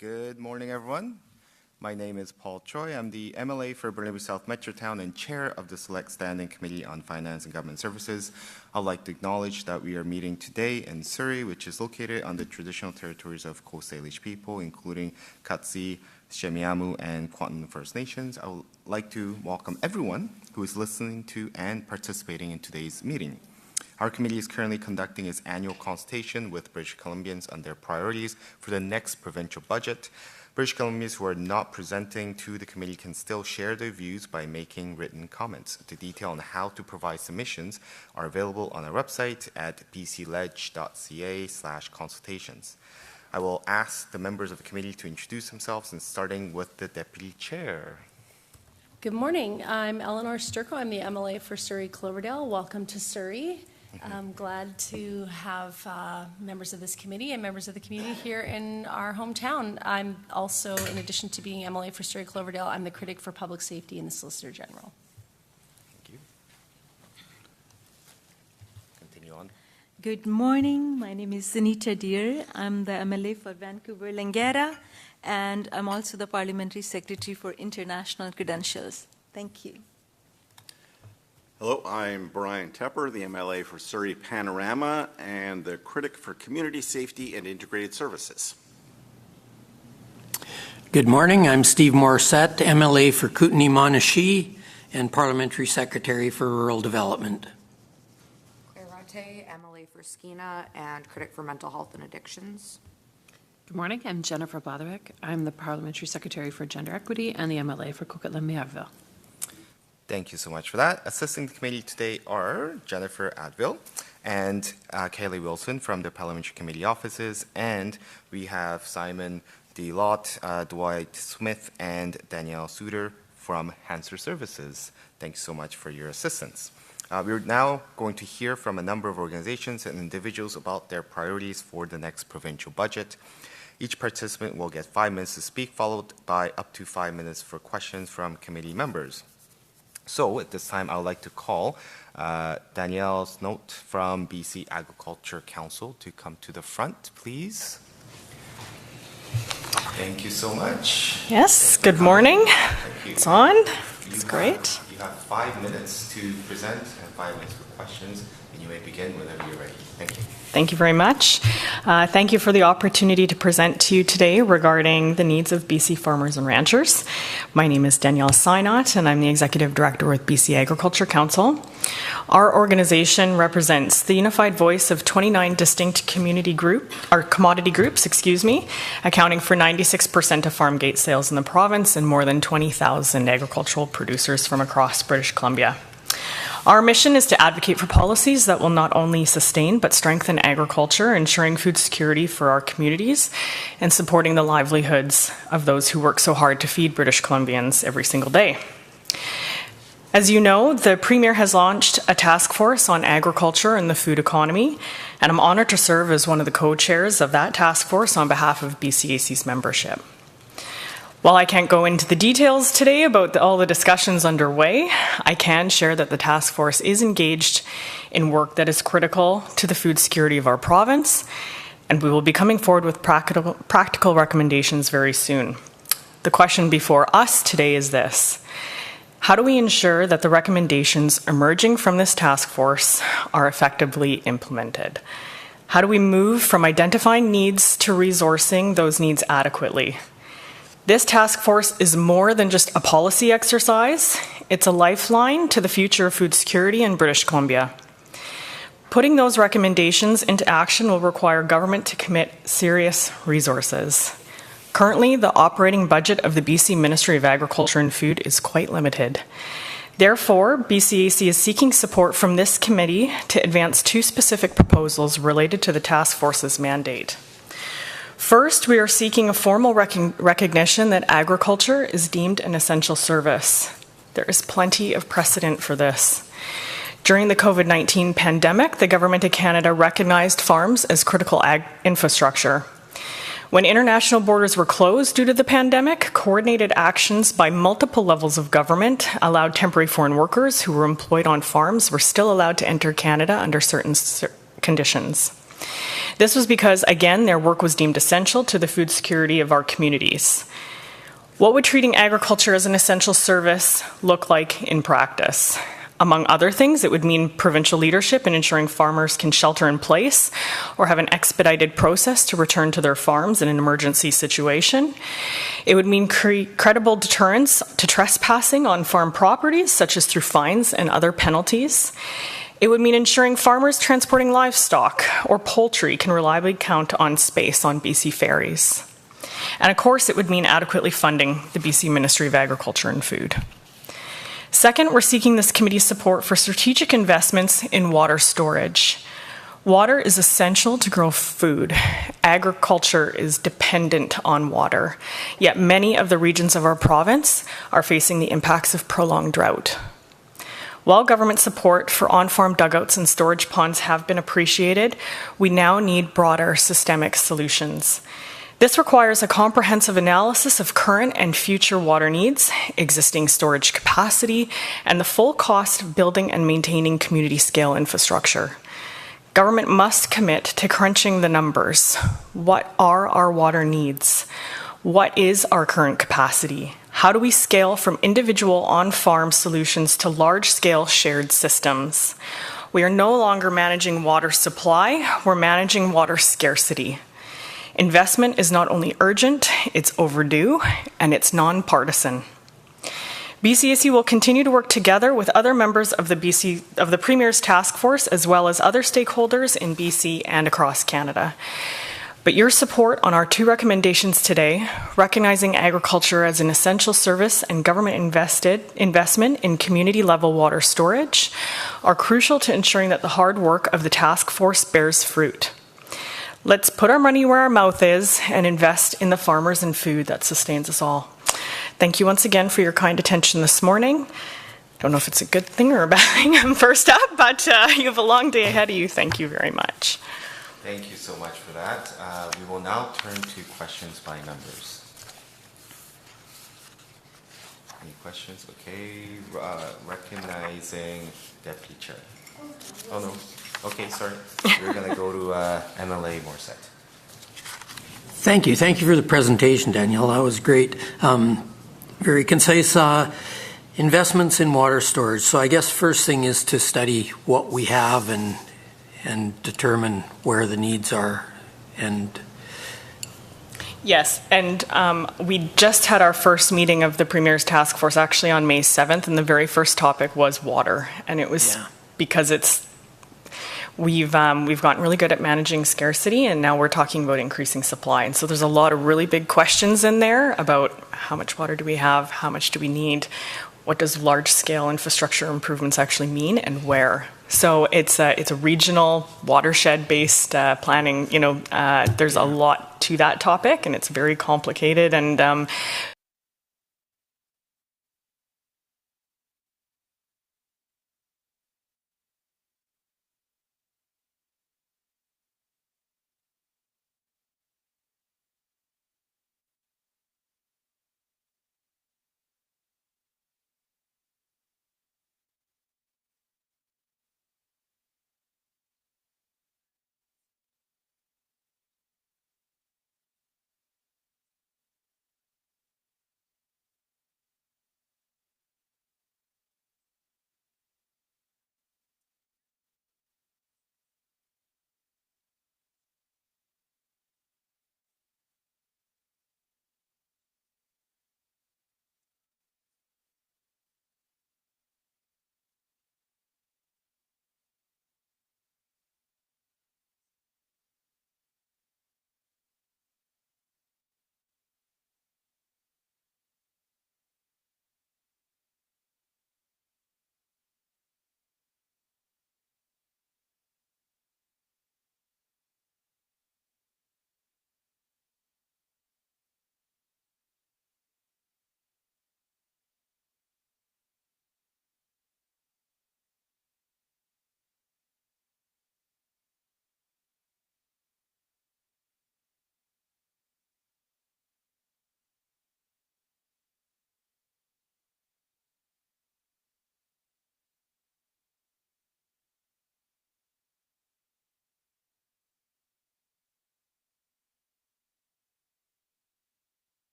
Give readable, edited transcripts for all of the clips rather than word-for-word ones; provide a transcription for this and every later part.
Good morning, everyone. My name is Paul Choi. I'm the MLA for Burnaby South Metrotown and Chair of the Select Standing Committee on Finance and Government Services. I'd like to acknowledge that we are meeting today in Surrey, which is located on the traditional territories of Coast Salish people, including Katsi, Shemiamu, and Kwantlen First Nations. I would like to welcome everyone who is listening to and participating in today's meeting. Our committee is currently conducting its annual consultation with British Columbians on their priorities for the next provincial budget. British Columbians who are not presenting to the committee can still share their views by making written comments. The detail on how to provide submissions are available on our website at bcleg.ca/consultations. I will ask the members of the committee to introduce themselves, and starting with the Deputy Chair. Good morning. I'm Eleanor Sturko. I'm the MLA for Surrey Cloverdale. Welcome to Surrey. I'm glad to have members of this committee and members of the community here in our hometown. I'm also, in addition to being MLA for Surrey Cloverdale, I'm the critic for public safety and the Solicitor General. Thank you. Continue on. Good morning. My name is Sunita Deer. I'm the MLA for Vancouver Langara, and I'm also the Parliamentary Secretary for International Credentials. Thank you. Hello, I'm Brian Tepper, the MLA for Surrey Panorama and the critic for Community Safety and Integrated Services. Good morning, I'm Steve Morissette, MLA for Kootenay-Monashee and Parliamentary Secretary for Rural Development. Claire Ratte, MLA for Skeena and critic for Mental Health and Addictions. Good morning, I'm Jennifer Blatherwick. I'm the Parliamentary Secretary for Gender Equity and the MLA for Coquitlam-Méarville. Thank you so much for that. Assisting the committee today are Jennifer Adville and Kaylee Wilson from the Parliamentary Committee offices, and we have Simon DeLott, Dwight Smith, and Danielle Suter from Hanser Services. Thanks so much for your assistance. We're now going to hear from a number of organizations and individuals about their priorities for the next provincial budget. Each participant will get 5 minutes to speak, followed by up to 5 minutes for questions from committee members. So at this time, I would like to call Danielle Snote from BC Agriculture Council to come to the front, please. Thank you so much. Yes, good morning. It's on. It's great. You have 5 minutes to present and 5 minutes for questions, and you may begin whenever you're ready. Thank you. Thank you very much. Thank you for the opportunity to present to you today regarding the needs of BC farmers and ranchers. My name is Danielle Synott, and I'm the Executive Director with BC Agriculture Council. Our organization represents the unified voice of 29 distinct commodity groups, accounting for 96% of farm gate sales in the province and more than 20,000 agricultural producers from across British Columbia. Our mission is to advocate for policies that will not only sustain but strengthen agriculture, ensuring food security for our communities and supporting the livelihoods of those who work so hard to feed British Columbians every single day. As you know, the Premier has launched a task force on agriculture and the food economy, and I'm honored to serve as one of the co-chairs of that task force on behalf of BCAC's membership. While I can't go into the details today about all the discussions underway, I can share that the task force is engaged in work that is critical to the food security of our province, and we will be coming forward with practical recommendations very soon. The question before us today is this: how do we ensure that the recommendations emerging from this task force are effectively implemented? How do we move from identifying needs to resourcing those needs adequately? This task force is more than just a policy exercise. It's a lifeline to the future of food security in British Columbia. Putting those recommendations into action will require government to commit serious resources. Currently, the operating budget of the BC Ministry of Agriculture and Food is quite limited. Therefore, BCAC is seeking support from this committee to advance 2 specific proposals related to the task force's mandate. First, we are seeking a formal recognition that agriculture is deemed an essential service. There is plenty of precedent for this. During the COVID-19 pandemic, the Government of Canada recognized farms as critical ag infrastructure. When international borders were closed due to the pandemic, coordinated actions by multiple levels of government allowed temporary foreign workers who were employed on farms were still allowed to enter Canada under certain conditions. This was because, again, their work was deemed essential to the food security of our communities. What would treating agriculture as an essential service look like in practice? Among other things, it would mean provincial leadership in ensuring farmers can shelter in place or have an expedited process to return to their farms in an emergency situation. It would mean credible deterrence to trespassing on farm properties, such as through fines and other penalties. It would mean ensuring farmers transporting livestock or poultry can reliably count on space on BC ferries. And of course, it would mean adequately funding the BC Ministry of Agriculture and Food. Second, we're seeking this committee's support for strategic investments in water storage. Water is essential to grow food. Agriculture is dependent on water, yet many of the regions of our province are facing the impacts of prolonged drought. While government support for on-farm dugouts and storage ponds have been appreciated, we now need broader systemic solutions. This requires a comprehensive analysis of current and future water needs, existing storage capacity, and the full cost of building and maintaining community-scale infrastructure. Government must commit to crunching the numbers. What are our water needs? What is our current capacity? How do we scale from individual on-farm solutions to large-scale shared systems? We are no longer managing water supply, we're managing water scarcity. Investment is not only urgent, it's overdue, and it's nonpartisan. BCAC will continue to work together with other members of the Premier's Task Force, as well as other stakeholders in BC and across Canada. But your support on our two recommendations today, recognizing agriculture as an essential service and government investment in community-level water storage, are crucial to ensuring that the hard work of the task force bears fruit. Let's put our money where our mouth is and invest in the farmers and food that sustains us all. Thank you once again for your kind attention this morning. Don't know if it's a good thing or a bad thing I'm first up, but you have a long day ahead of you. Thank you very much. Thank you so much for that. We will now turn to questions by members. Any questions? Okay, recognizing Deputy Chair. Oh no. Okay, sorry. We're going to go to MLA Morissette. Thank you. Thank you for the presentation, Danielle. That was great. Very concise. Investments in water storage. So I guess first thing is to study what we have and determine where the needs are. And yes, and we just had our first meeting of the Premier's Task Force actually on May 7th, and the very first topic was water. And it was because we've gotten really good at managing scarcity, and now we're talking about increasing supply. And so there's a lot of really big questions in there about how much water do we have, how much do we need, what does large-scale infrastructure improvements actually mean, and where. So it's a regional watershed-based planning. There's a lot to that topic, and it's very complicated. And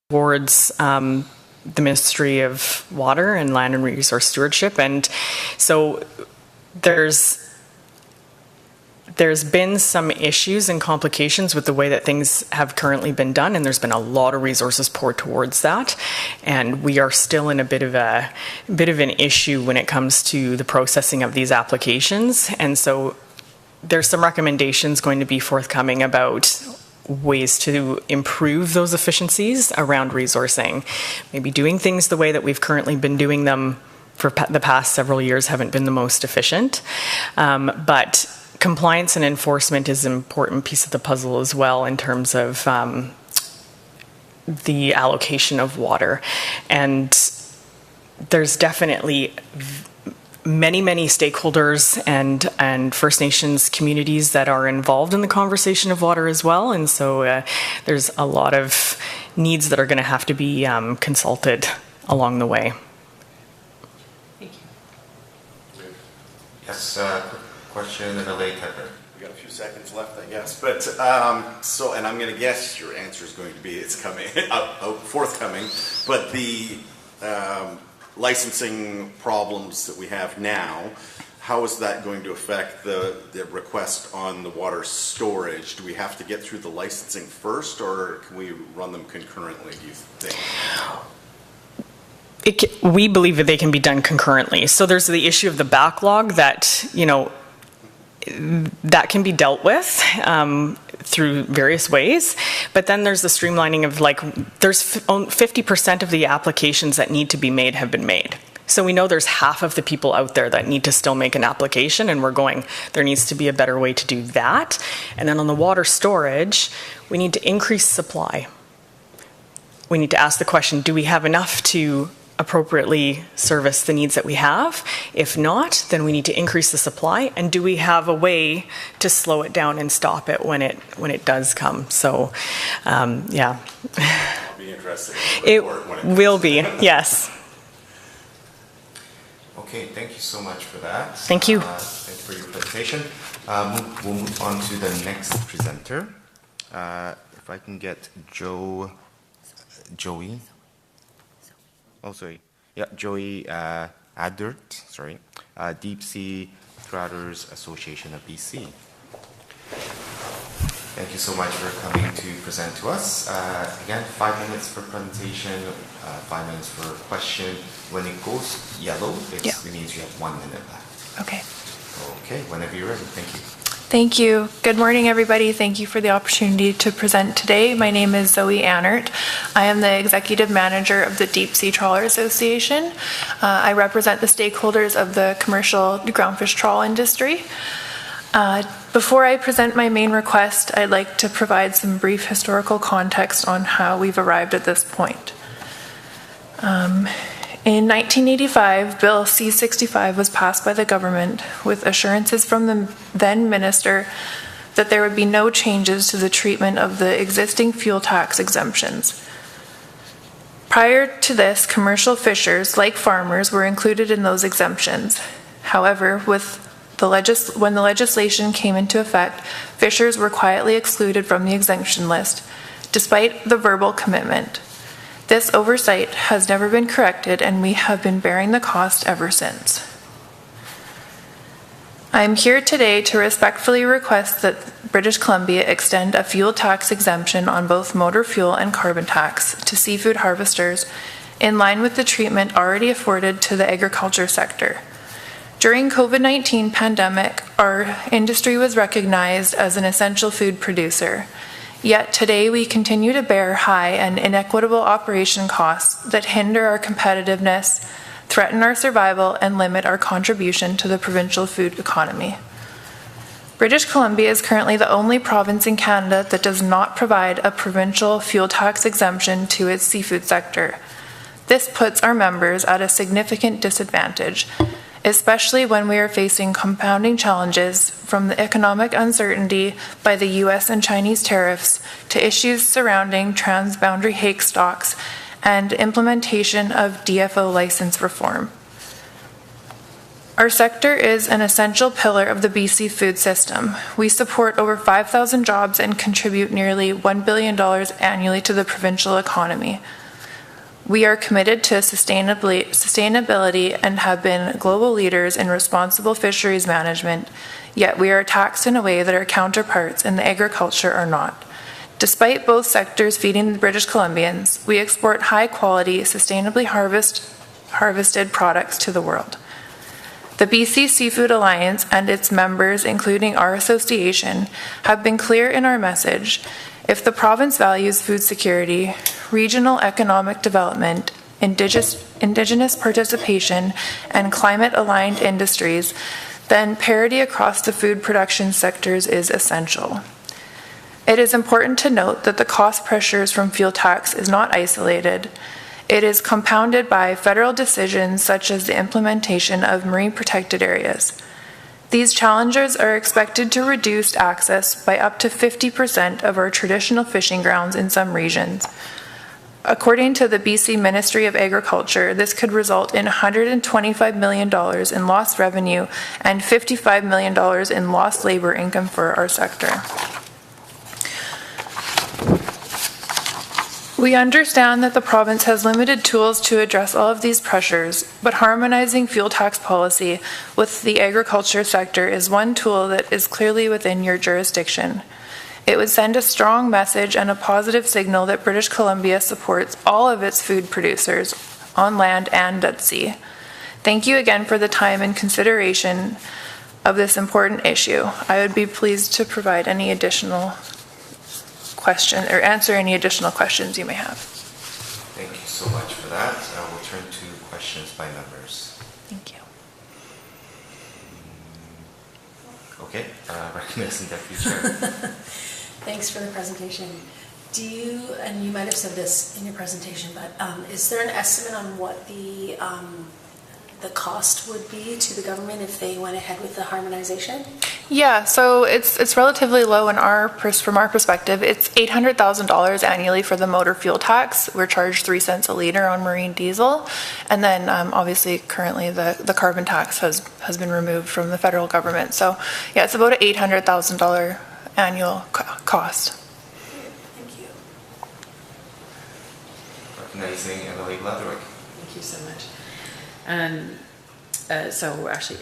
towards the Ministry of Water and Land and Resource Stewardship. And so there's been some issues and complications with the way that things have currently been done, and there's been a lot of resources poured towards that. And we are still in a bit of an issue when it comes to the processing of these applications. And so there's some recommendations going to be forthcoming about ways to improve those efficiencies around resourcing. Maybe doing things the way that we've currently been doing them for the past several years haven't been the most efficient. But compliance and enforcement is an important piece of the puzzle as well in terms of the allocation of water. And there's definitely many stakeholders and First Nations communities that are involved in the conversation of water as well. And so there's a lot of needs that are going to have to be consulted along the way. Thank you. Yes, question, MLA Tepper. We got a few seconds left, I guess. But and I'm going to guess your answer is going to be it's coming, forthcoming. But the licensing problems that we have now, how is that going to affect the request on the water storage? Do we have to get through the licensing first, or can we run them concurrently, do you think? We believe that they can be done concurrently. So there's the issue of the backlog that, that can be dealt with through various ways. But then there's the streamlining of there's 50% of the applications that need to be made have been made. So we know there's half of the people out there that need to still make an application, and we're going, there needs to be a better way to do that. And then on the water storage, we need to increase supply. We need to ask the question, do we have enough to appropriately service the needs that we have? If not, then we need to increase the supply. And do we have a way to slow it down and stop it when it does come? So, yeah. I'll be interested. It will be, yes. Okay, thank you so much for that. Thank you. Thank you for your presentation. We'll move on to the next presenter. If I can get Joey. Oh, sorry. Yeah, Joey Adert, sorry. Deep Sea Traders Association of BC. Thank you so much for coming to present to us. Again, 5 minutes for presentation, 5 minutes for question. When it goes yellow, it means you have 1 minute left. Okay. Okay, whenever you're ready. Thank you. Thank you. Good morning, everybody. Thank you for the opportunity to present today. My name is Zoe Annert. I am the Executive Manager of the Deep Sea Trawler Association. I represent the stakeholders of the commercial groundfish trawl industry. Before I present my main request, I'd like to provide some brief historical context on how we've arrived at this point. In 1985, Bill C-65 was passed by the government with assurances from the then minister that there would be no changes to the treatment of the existing fuel tax exemptions. Prior to this, commercial fishers, like farmers, were included in those exemptions. However, when the legislation came into effect, fishers were quietly excluded from the exemption list, despite the verbal commitment. This oversight has never been corrected, and we have been bearing the cost ever since. I am here today to respectfully request that British Columbia extend a fuel tax exemption on both motor fuel and carbon tax to seafood harvesters in line with the treatment already afforded to the agriculture sector. During COVID-19 pandemic, our industry was recognized as an essential food producer. Yet today we continue to bear high and inequitable operation costs that hinder our competitiveness, threaten our survival, and limit our contribution to the provincial food economy. British Columbia is currently the only province in Canada that does not provide a provincial fuel tax exemption to its seafood sector. This puts our members at a significant disadvantage, especially when we are facing compounding challenges from the economic uncertainty by the U.S. and Chinese tariffs to issues surrounding transboundary hake stocks and implementation of DFO license reform. Our sector is an essential pillar of the BC food system. We support over 5,000 jobs and contribute nearly $1 billion annually to the provincial economy. We are committed to sustainability and have been global leaders in responsible fisheries management, yet we are taxed in a way that our counterparts in the agriculture are not. Despite both sectors feeding the British Columbians, we export high-quality, sustainably harvested products to the world. The BC Seafood Alliance and its members, including our association, have been clear in our message. If the province values food security, regional economic development, Indigenous participation, and climate-aligned industries, then parity across the food production sectors is essential. It is important to note that the cost pressures from fuel tax is not isolated. It is compounded by federal decisions such as the implementation of marine protected areas. These challenges are expected to reduce access by up to 50% of our traditional fishing grounds in some regions. According to the BC Ministry of Agriculture, this could result in $125 million in lost revenue and $55 million in lost labor income for our sector. We understand that the province has limited tools to address all of these pressures, but harmonizing fuel tax policy with the agriculture sector is one tool that is clearly within your jurisdiction. It would send a strong message and a positive signal that British Columbia supports all of its food producers on land and at sea. Thank you again for the time and consideration of this important issue. I would be pleased to provide any additional question or answer any additional questions you may have. Thank you so much for that. We'll turn to questions by members. Thank you. Okay, recognizing Deputy Chair. Thanks for the presentation. Do you, and you might have said this in your presentation, but is there an estimate on what the cost would be to the government if they went ahead with the harmonization? Yeah, so it's relatively low from our perspective. It's $800,000 annually for the motor fuel tax. We're charged 3 cents a liter on marine diesel, and then obviously currently the carbon tax has been removed from the federal government. So yeah, it's about an $800,000 annual cost. Thank you. Recognizing Emily Leatherwick. Thank you so much. So actually,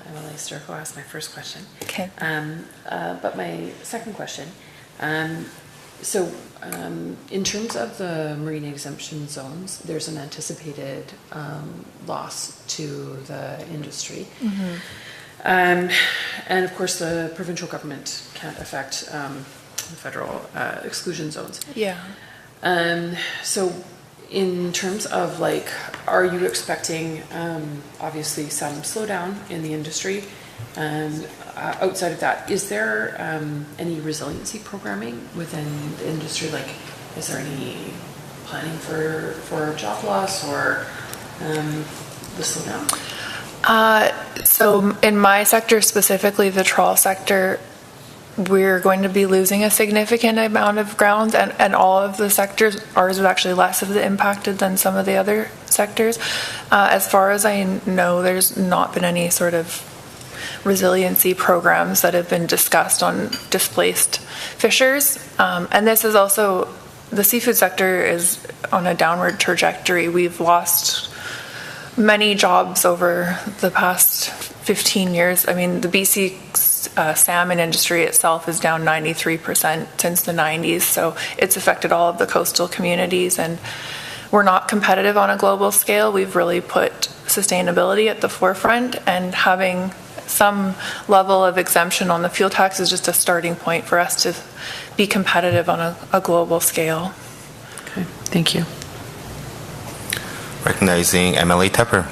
Emily Sturko asked my first question. Okay. But my second question, in terms of the marine exemption zones, there's an anticipated loss to the industry. Mm-hmm. And of course, the provincial government can't affect the federal exclusion zones. Yeah. So in terms of like, are you expecting obviously some slowdown in the industry? And outside of that, is there any resiliency programming within the industry? Like, is there any planning for job loss or the slowdown? So in my sector, specifically the trawl sector, we're going to be losing a significant amount of grounds, and all of the sectors, ours is actually less of the impacted than some of the other sectors. As far as I know, there's not been any sort of resiliency programs that have been discussed on displaced fishers. And this is also, the seafood sector is on a downward trajectory. We've lost many jobs over the past 15 years. I mean, the BC salmon industry itself is down 93% since the 90s, so it's affected all of the coastal communities, and we're not competitive on a global scale. We've really put sustainability at the forefront, and having some level of exemption on the fuel tax is just a starting point for us to be competitive on a global scale. Okay, thank you. Recognizing MLA Tepper.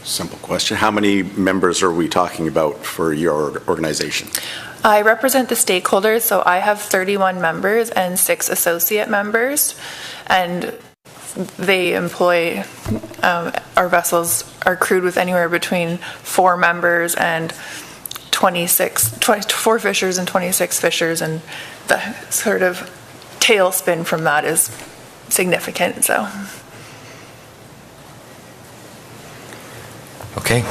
Simple question. How many members are we talking about for your organization? I represent the stakeholders, so I have 31 members and 6 associate members, and they employ, our vessels are crewed with anywhere between 4 members and 4 fishers and 26 fishers, and the sort of tailspin from that is significant. So. Okay.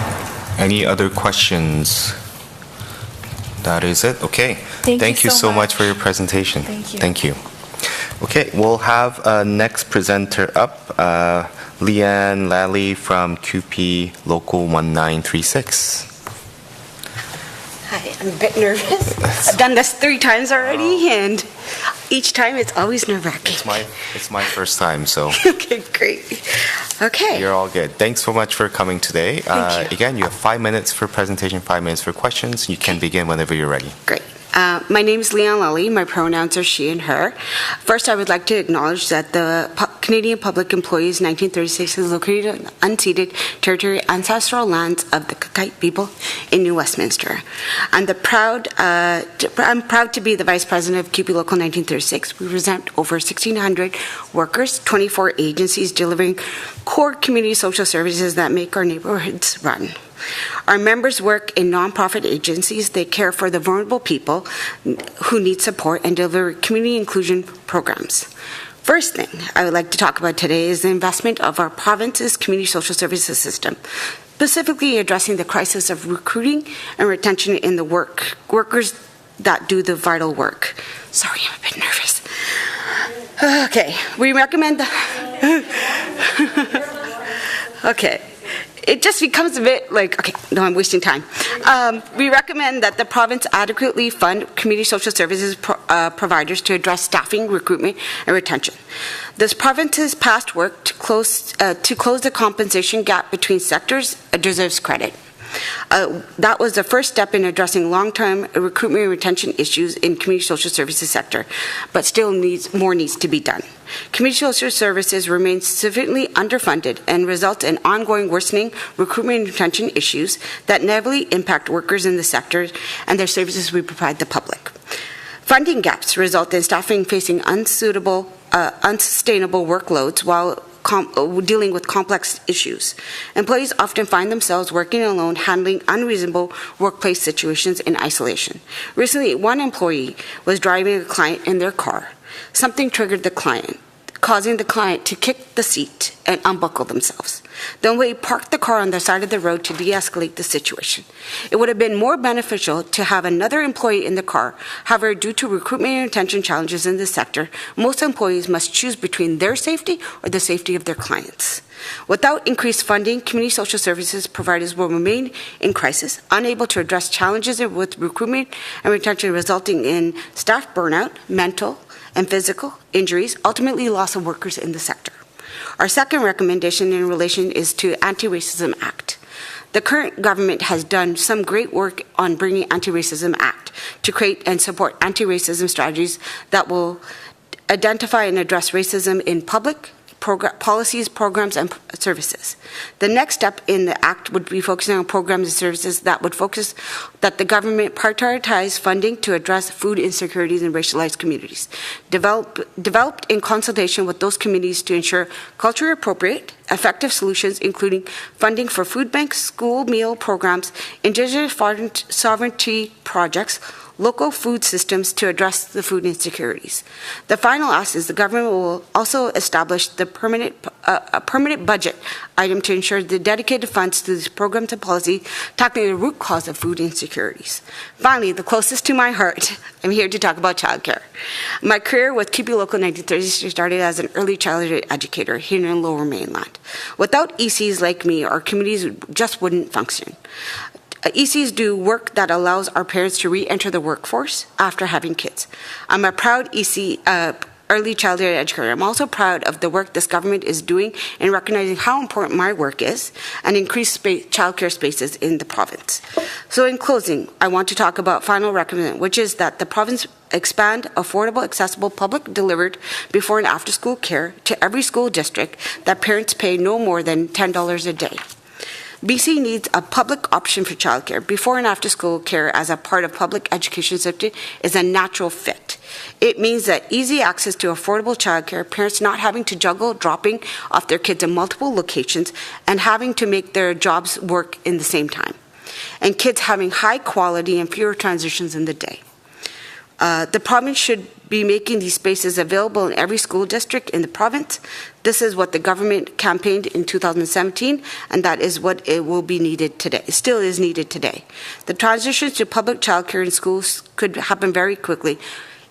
Any other questions? That is it. Okay. Thank you so so much for your presentation. Thank you. Thank you. Okay, we'll have next presenter up, Leanne Lally from QP Local 1936. Hi, I'm a bit nervous. I've done this 3 times already, and each time it's always nerve-wracking. It's my first time, so Okay, great. Okay. you're all good. Thanks so much for coming today. Thank you. Again, you have 5 minutes for presentation, 5 minutes for questions. You can begin whenever you're ready. Great. My name is Leanne Lally. My pronouns are she and her. First, I would like to acknowledge that the Canadian Public Employees 1936 is located on unceded territory, ancestral lands of the Kakite people in New Westminster. I'm proud to be the Vice President of QP Local 1936. We represent over 1,600 workers, 24 agencies delivering core community social services that make our neighborhoods run. Our members work in nonprofit agencies. They care for the vulnerable people who need support and deliver community inclusion programs. First thing I would like to talk about today is the investment of our province's community social services system, specifically addressing the crisis of recruiting and retention in the workers that do the vital work. Sorry, I'm a bit nervous. Okay, we recommend okay. It just becomes a bit like, okay, no, I'm wasting time. We recommend that the province adequately fund community social services providers to address staffing, recruitment, and retention. This province's past work to close the compensation gap between sectors deserves credit. That was the first step in addressing long-term recruitment and retention issues in community social services sector, but still more needs to be done. Community social services remain sufficiently underfunded and result in ongoing worsening recruitment and retention issues that negatively impact workers in the sector and their services we provide the public. Funding gaps result in staffing facing unsustainable workloads while dealing with complex issues. Employees often find themselves working alone, handling unreasonable workplace situations in isolation. Recently, one employee was driving a client in their car. Something triggered the client, causing the client to kick the seat and unbuckle themselves. The employee parked the car on the side of the road to de-escalate the situation. It would have been more beneficial to have another employee in the car. However, due to recruitment and retention challenges in this sector, most employees must choose between their safety or the safety of their clients. Without increased funding, community social services providers will remain in crisis, unable to address challenges with recruitment and retention, resulting in staff burnout, mental and physical injuries, ultimately loss of workers in the sector. Our second recommendation in relation is to Anti-Racism Act. The current government has done some great work on bringing Anti-Racism Act to create and support anti-racism strategies that will identify and address racism in public policies, programs, and services. The next step in the Act would be focusing on programs and services that would focus that the government prioritize funding to address food insecurities in racialized communities, developed in consultation with those communities to ensure culturally appropriate, effective solutions, including funding for food banks, school meal programs, Indigenous sovereignty projects, local food systems to address the food insecurities. The final ask is the government will also establish a permanent budget item to ensure the dedicated funds to this program to policy tackling the root cause of food insecurities. Finally, the closest to my heart, I'm here to talk about childcare. My career with QP Local 1930 started as an early childhood educator here in Lower Mainland. Without ECs like me, our communities just wouldn't function. ECs do work that allows our parents to re-enter the workforce after having kids. I'm a proud EC, early childhood educator. I'm also proud of the work this government is doing in recognizing how important my work is and increased childcare spaces in the province. So in closing, I want to talk about final recommendation, which is that the province expand affordable, accessible, public delivered before and after school care to every school district that parents pay no more than $10 a day. BC needs a public option for childcare. Before and after school care as a part of public education system is a natural fit. It means that easy access to affordable childcare, parents not having to juggle dropping off their kids in multiple locations and having to make their jobs work in the same time, and kids having high quality and fewer transitions in the day. The province should be making these spaces available in every school district in the province. This is what the government campaigned in 2017, and that is what it will be needed today. It still is needed today. The transition to public childcare in schools could happen very quickly.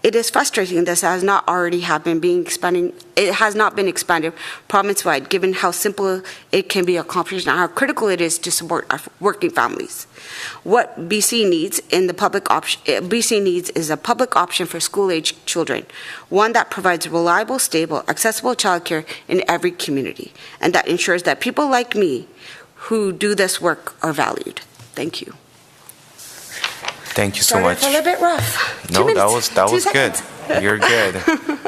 It is frustrating this has not already happened, it has not been expanded province-wide, given how simple it can be accomplished and how critical it is to support our working families. What BC needs is a public option for school-age children, one that provides reliable, stable, accessible childcare in every community, and that ensures that people like me who do this work are valued. Thank you. Thank you so much. Started a little bit rough. No, 2 minutes, that 2 was good. seconds. You're good.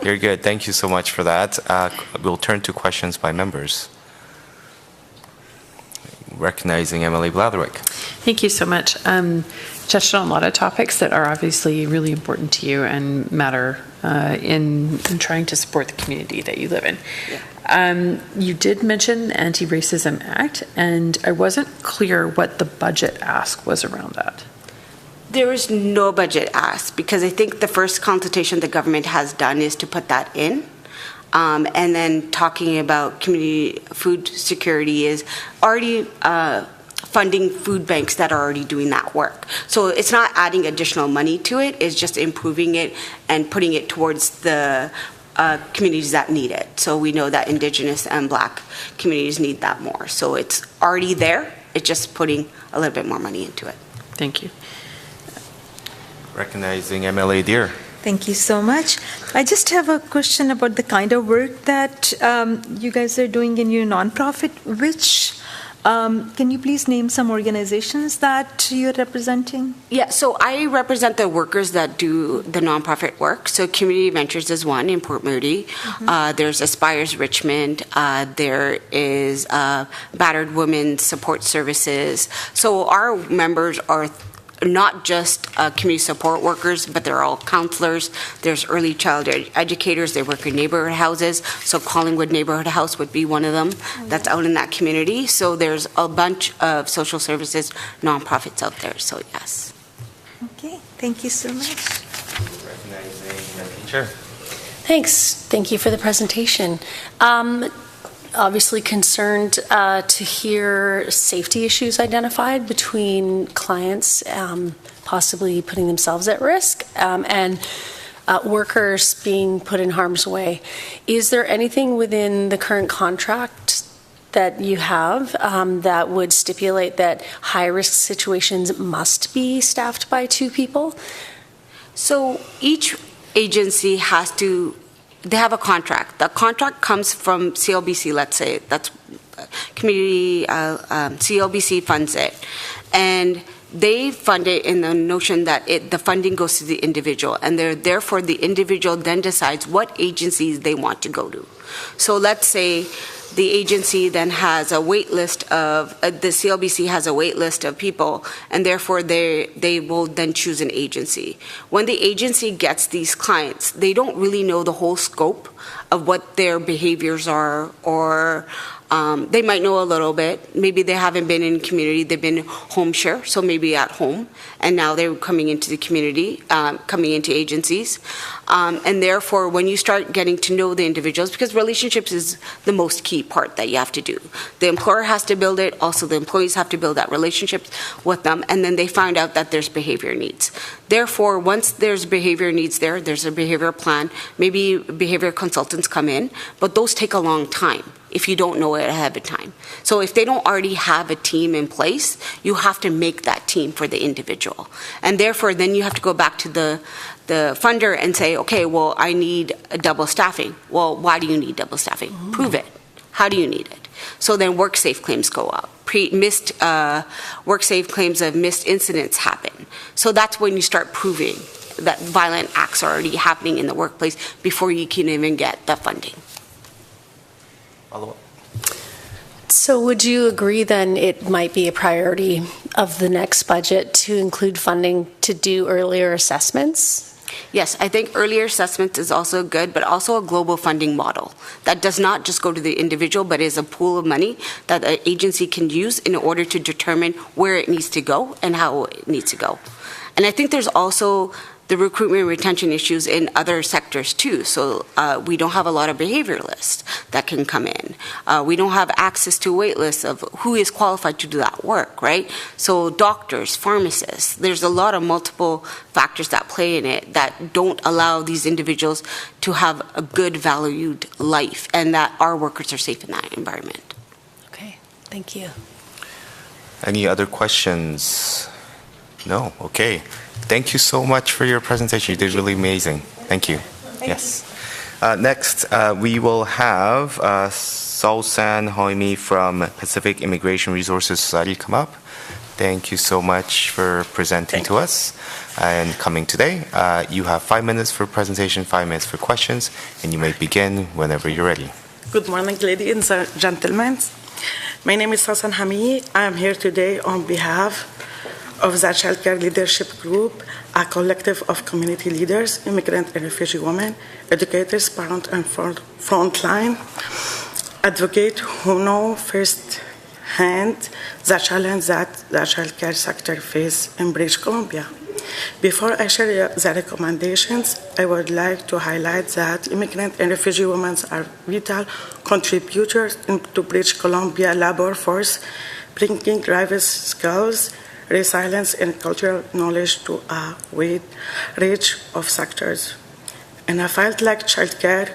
You're good. Thank you so much for that. We'll turn to questions by members. Recognizing Emily Blatherwick. Thank you so much. Touched on a lot of topics that are obviously really important to you and matter in trying to support the community that you live in. Yeah. You did mention the Anti-Racism Act, and I wasn't clear what the budget ask was around that. There is no budget ask because I think the first consultation the government has done is to put that in. And then talking about community food security is already funding food banks that are already doing that work. So it's not adding additional money to it, it's just improving it and putting it towards the communities that need it. So we know that Indigenous and Black communities need that more. So it's already there, it's just putting a little bit more money into it. Thank you. Recognizing MLA Deer. Thank you so much. I just have a question about the kind of work that you guys are doing in your nonprofit. Can you please name some organizations that you're representing? Yeah, so I represent the workers that do the nonprofit work. So Community Ventures is one in Port Moody. There's Aspires Richmond. There is Battered Women Support Services. So our members are not just community support workers, but they're all counselors. There's early childhood educators. They work in neighborhood houses. So Collingwood Neighborhood House would be one of them that's out in that community. So there's a bunch of social services nonprofits out there. So yes. Okay, thank you so much. Recognizing Chair. Thanks. Thank you for the presentation. Obviously concerned to hear safety issues identified between clients possibly putting themselves at risk and workers being put in harm's way. Is there anything within the current contract that you have that would stipulate that high-risk situations must be staffed by 2 people? So each agency they have a contract. The contract comes from CLBC, let's say. That's community, CLBC funds it. And they fund it in the notion that the funding goes to the individual. And therefore, the individual then decides what agencies they want to go to. So let's say the agency then has a wait list of, the CLBC has a wait list of people, and therefore they will then choose an agency. When the agency gets these clients, they don't really know the whole scope of what their behaviors are, or they might know a little bit. Maybe they haven't been in community, they've been home share, so maybe at home, and now they're coming into the community, coming into agencies. And therefore, when you start getting to know the individuals, because relationships is the most key part that you have to do. The employer has to build it, also the employees have to build that relationship with them, and then they find out that there's behavior needs. Therefore, once there's behavior needs there's a behavior plan, maybe behavior consultants come in, but those take a long time if you don't know it ahead of time. So if they don't already have a team in place, you have to make that team for the individual. And therefore, then you have to go back to the funder and say, okay, well, I need a double staffing. Well, why do you need double staffing? Prove it. How do you need it? So then work-safe claims go up. Work-safe claims of missed incidents happen. So that's when you start proving that violent acts are already happening in the workplace before you can even get the funding. Follow-up. So would you agree then it might be a priority of the next budget to include funding to do earlier assessments? Yes, I think earlier assessments is also good, but also a global funding model that does not just go to the individual, but is a pool of money that an agency can use in order to determine where it needs to go and how it needs to go. And I think there's the recruitment and retention issues in other sectors too. So we don't have a lot of behavioralists that can come in. We don't have access to a wait list of who is qualified to do that work, right? So doctors, pharmacists, there's a lot of multiple factors that play in it that don't allow these individuals to have a good, valued life, and that our workers are safe in that environment. Okay, thank you. Any other questions? No? Okay. Thank you so much for your presentation. You did really amazing. Thank you. Yes. Next, we will have Solsan Hoimi from Pacific Immigration Resources Society come up. Thank you so much for presenting to us and coming today. You have 5 minutes for presentation, 5 minutes for questions, and you may begin whenever you're ready. Good morning, ladies and gentlemen. My name is Solsan Hoimi. I am here today on behalf of the Childcare Leadership Group, a collective of community leaders, immigrant and refugee women, educators, parents, and frontline advocates who know firsthand the challenge that the childcare sector faces in British Columbia. Before I share the recommendations, I would like to highlight that immigrant and refugee women are vital contributors to British Columbia labor force, bringing diverse skills, resilience, and cultural knowledge to a wide range of sectors. In a field like childcare,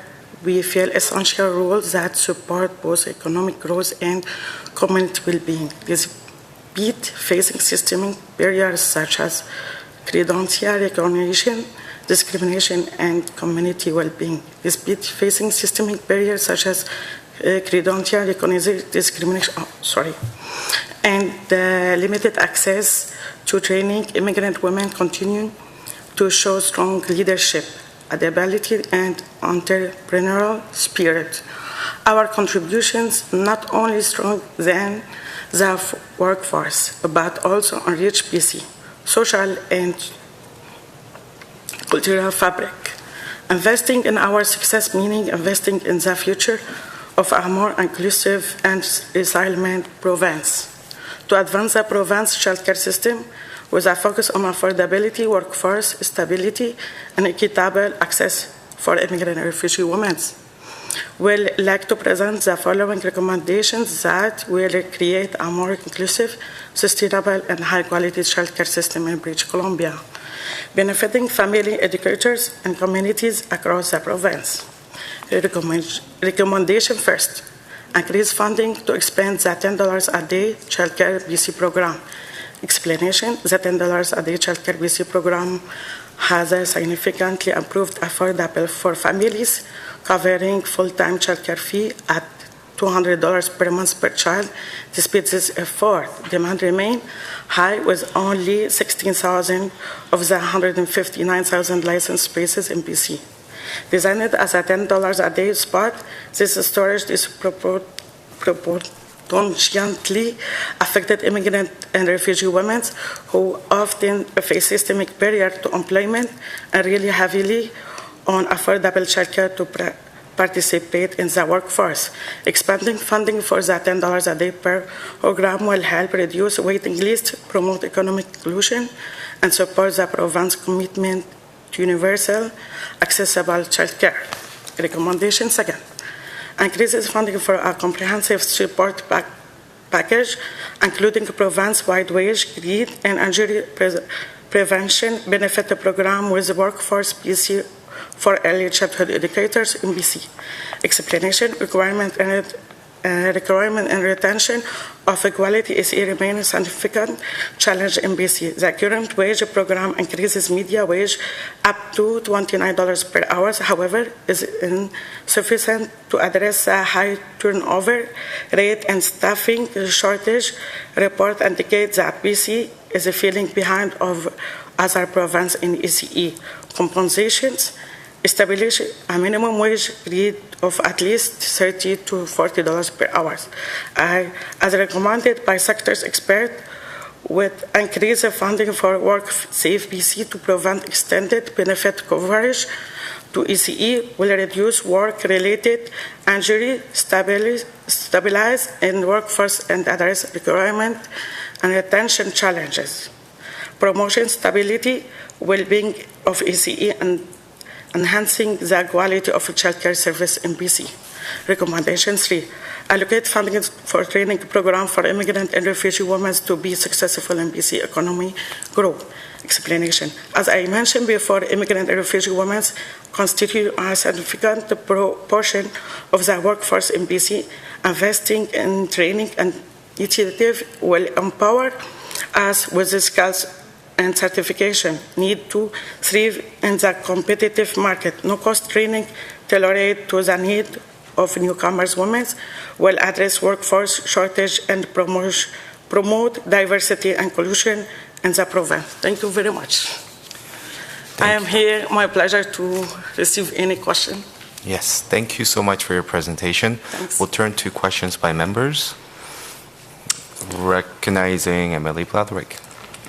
we feel essential roles that support both economic growth and community well-being. Despite facing systemic barriers such as credential recognition, discrimination, and community well-being. Despite facing systemic barriers such as credential recognition, discrimination, and limited access to training, immigrant women continue to show strong leadership, adaptability, and entrepreneurial spirit. Our contributions not only strengthen the workforce, but also enrich BC social and cultural fabric. Investing in our success meaning investing in the future of a more inclusive and resilient province. To advance the province childcare system with a focus on affordability, workforce stability, and equitable access for immigrant and refugee women. We'd like to present the following recommendations that will create a more inclusive, sustainable, and high-quality childcare system in British Columbia, benefiting family, educators, and communities across the province. Recommendation first, increase funding to expand the $10 a day childcare BC program. Explanation, the $10 a day childcare BC program has a significantly improved affordable for families, covering full-time childcare fee at $200 per month per child. Despite this effort, demand remains high with only 16,000 of the 159,000 licensed spaces in BC. Designed as a $10 a day spot, this storage is disproportionately affected immigrant and refugee women who often face systemic barrier to employment and rely heavily on affordable childcare to participate in the workforce. Expanding funding for the $10 a day per program will help reduce waiting lists, promote economic inclusion, and support the province's commitment to universal, accessible childcare. Recommendation second, increases funding for a comprehensive support package, including province-wide wage, grid, and injury prevention benefit program with workforce BC for early childhood educators in BC. Explanation, requirement and retention of equality is remains a significant challenge in BC. The current wage program increases median wage up to $29 per hour, however, is insufficient to address the high turnover rate and staffing shortage. Report indicates that BC is falling behind of other provinces in ECE. Compensations, establish a minimum wage rate of at least $30 to $40 per hour, as recommended by sectors experts, with increased funding for WorkSafe BC to prevent extended benefit coverage to ECE will reduce work-related injury, stabilize in workforce, and address recruitment and retention challenges. Promotion stability, well-being of ECE and enhancing the quality of childcare service in BC. Recommendation 3, allocate funding for training program for immigrant and refugee women to be successful in BC economy growth. Explanation. As I mentioned before, immigrant and refugee women constitute a significant portion of the workforce in BC. Investing in training and initiative will empower us with the skills and certification need to thrive in the competitive market. No-cost training tailored to the need of newcomers women will address workforce shortage and promote diversity and inclusion in the province. Thank you very much. I am here. My pleasure to receive any question. Yes, thank you so much for your presentation. Thanks. We'll turn to questions by members. Recognizing MLA Bladwick.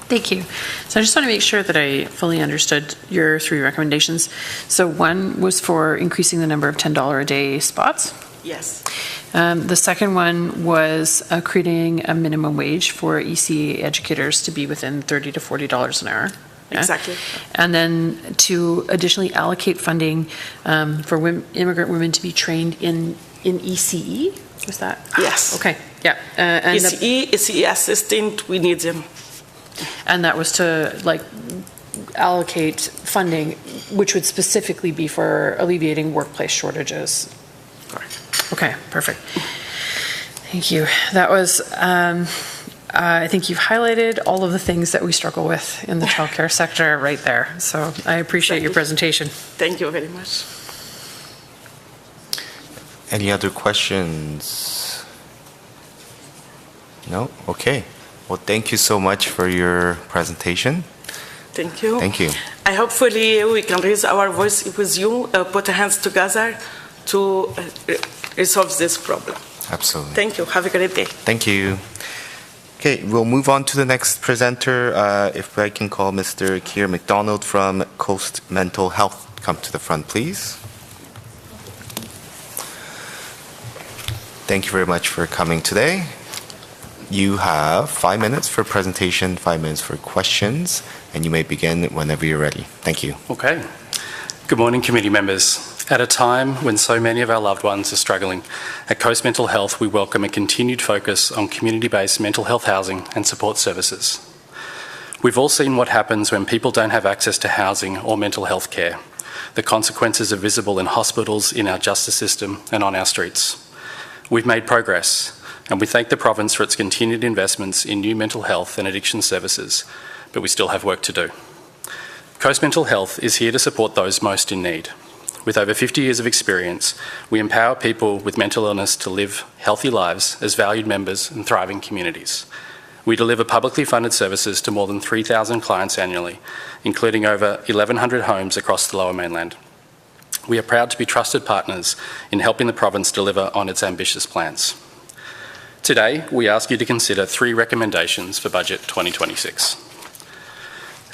Thank you. So I just want to make sure that I fully understood your 3 recommendations. So one was for increasing the number of $10 a day spots. Yes. The second one was creating a minimum wage for ECE educators to be within $30 to $40 an hour. Yeah? Exactly. And then to additionally allocate funding for immigrant women to be trained in ECE. Was that? Yes. Okay. Yeah. And ECE assistant, we need them. And that was to allocate funding, which would specifically be for alleviating workplace shortages. Correct. Okay, perfect. Thank you. That was, I think you've highlighted all of the things that we struggle with in the childcare sector right there. So I appreciate your presentation. Thank you very much. Any other questions? No? Okay. Well, thank you so much for your presentation. Thank you. Thank you. I hopefully we can raise our voice with you, put hands together to resolve this problem. Absolutely. Thank you. Have a great day. Thank you. Okay, we'll move on to the next presenter. If I can call Mr. Keir McDonald from Coast Mental Health. Come to the front, please. Thank you very much for coming today. You have 5 minutes for presentation, 5 minutes for questions, and you may begin whenever you're ready. Thank you. Okay. Good morning, committee members. At a time when so many of our loved ones are struggling, at Coast Mental Health, we welcome a continued focus on community-based mental health housing and support services. We've all seen what happens when people don't have access to housing or mental health care. The consequences are visible in hospitals, in our justice system, and on our streets. We've made progress, and we thank the province for its continued investments in new mental health and addiction services, but we still have work to do. Coast Mental Health is here to support those most in need. With over 50 years of experience, we empower people with mental illness to live healthy lives as valued members in thriving communities. We deliver publicly funded services to more than 3,000 clients annually, including over 1,100 homes across the Lower Mainland. We are proud to be trusted partners in helping the province deliver on its ambitious plans. Today, we ask you to consider 3 recommendations for Budget 2026.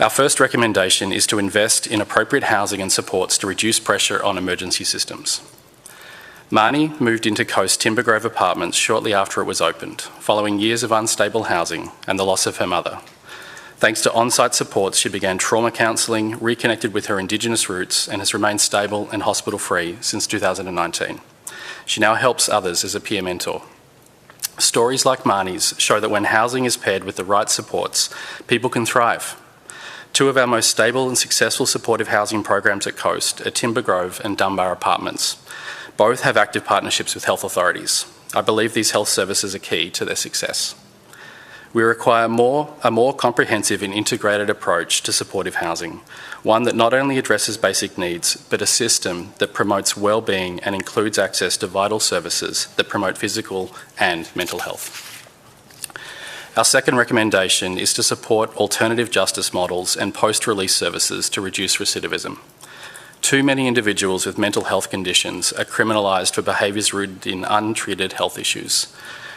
Our first recommendation is to invest in appropriate housing and supports to reduce pressure on emergency systems. Marnie moved into Coast Timber Grove Apartments shortly after it was opened, following years of unstable housing and the loss of her mother. Thanks to on-site supports, she began trauma counselling, reconnected with her Indigenous roots, and has remained stable and hospital-free since 2019. She now helps others as a peer mentor. Stories like Marnie's show that when housing is paired with the right supports, people can thrive. 2 of our most stable and successful supportive housing programs at Coast are Timber Grove and Dunbar Apartments. Both have active partnerships with health authorities. I believe these health services are key to their success. We require a more comprehensive and integrated approach to supportive housing, one that not only addresses basic needs, but a system that promotes well-being and includes access to vital services that promote physical and mental health. Our second recommendation is to support alternative justice models and post-release services to reduce recidivism. Too many individuals with mental health conditions are criminalised for behaviours rooted in untreated health issues.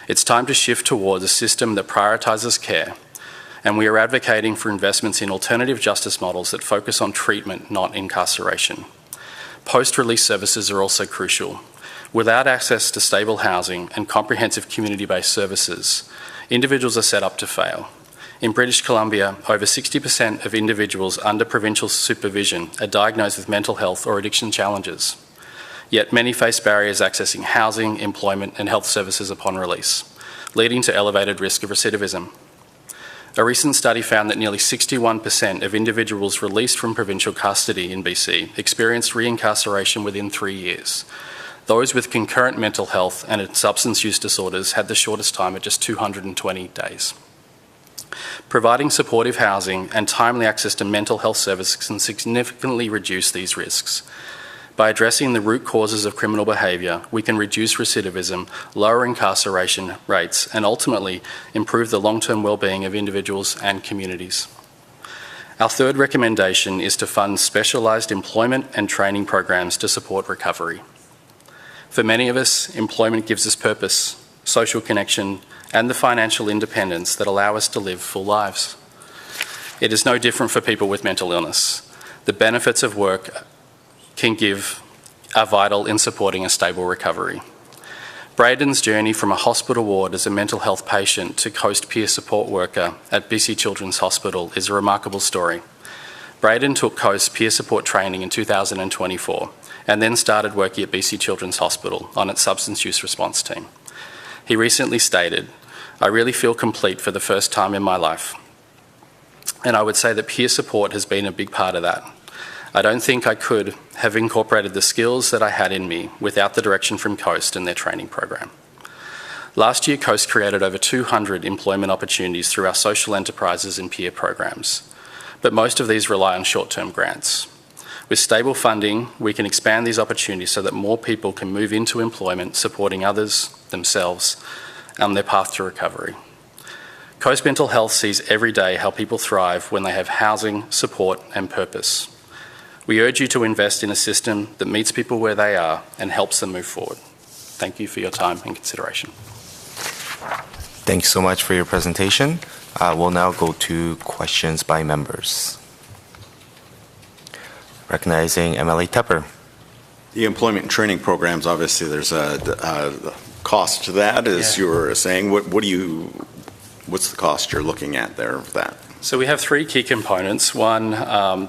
It's time to shift towards a system that prioritises care, and we are advocating for investments in alternative justice models that focus on treatment, not incarceration. Post-release services are also crucial. Without access to stable housing and comprehensive community-based services, individuals are set up to fail. In British Columbia, over 60% of individuals under provincial supervision are diagnosed with mental health or addiction challenges. Yet many face barriers accessing housing, employment and health services upon release, leading to elevated risk of recidivism. A recent study found that nearly 61% of individuals released from provincial custody in BC experienced reincarceration within 3 years. Those with concurrent mental health and substance use disorders had the shortest time at just 220 days. Providing supportive housing and timely access to mental health services can significantly reduce these risks. By addressing the root causes of criminal behaviour, we can reduce recidivism, lower incarceration rates, and ultimately improve the long-term well-being of individuals and communities. Our third recommendation is to fund specialised employment and training programs to support recovery. For many of us, employment gives us purpose, social connection, and the financial independence that allow us to live full lives. It is no different for people with mental illness. The benefits of work are vital in supporting a stable recovery. Braden's journey from a hospital ward as a mental health patient to Coast peer support worker at BC Children's Hospital is a remarkable story. Braden took Coast peer support training in 2024 and then started working at BC Children's Hospital on its substance use response team. He recently stated, "I really feel complete for the first time in my life." And I would say that peer support has been a big part of that. I don't think I could have incorporated the skills that I had in me without the direction from Coast and their training program. Last year, Coast created over 200 employment opportunities through our social enterprises and peer programs, but most of these rely on short-term grants. With stable funding, we can expand these opportunities so that more people can move into employment, supporting others, themselves, on their path to recovery. Coast Mental Health sees every day how people thrive when they have housing, support and purpose. We urge you to invest in a system that meets people where they are and helps them move forward. Thank you for your time and consideration. Thank you so much for your presentation. We'll now go to questions by members. Recognizing MLA Tepper. The employment and training programs, obviously there's a cost to that, as you were saying. What's the cost you're looking at there of that? So we have three key components. One,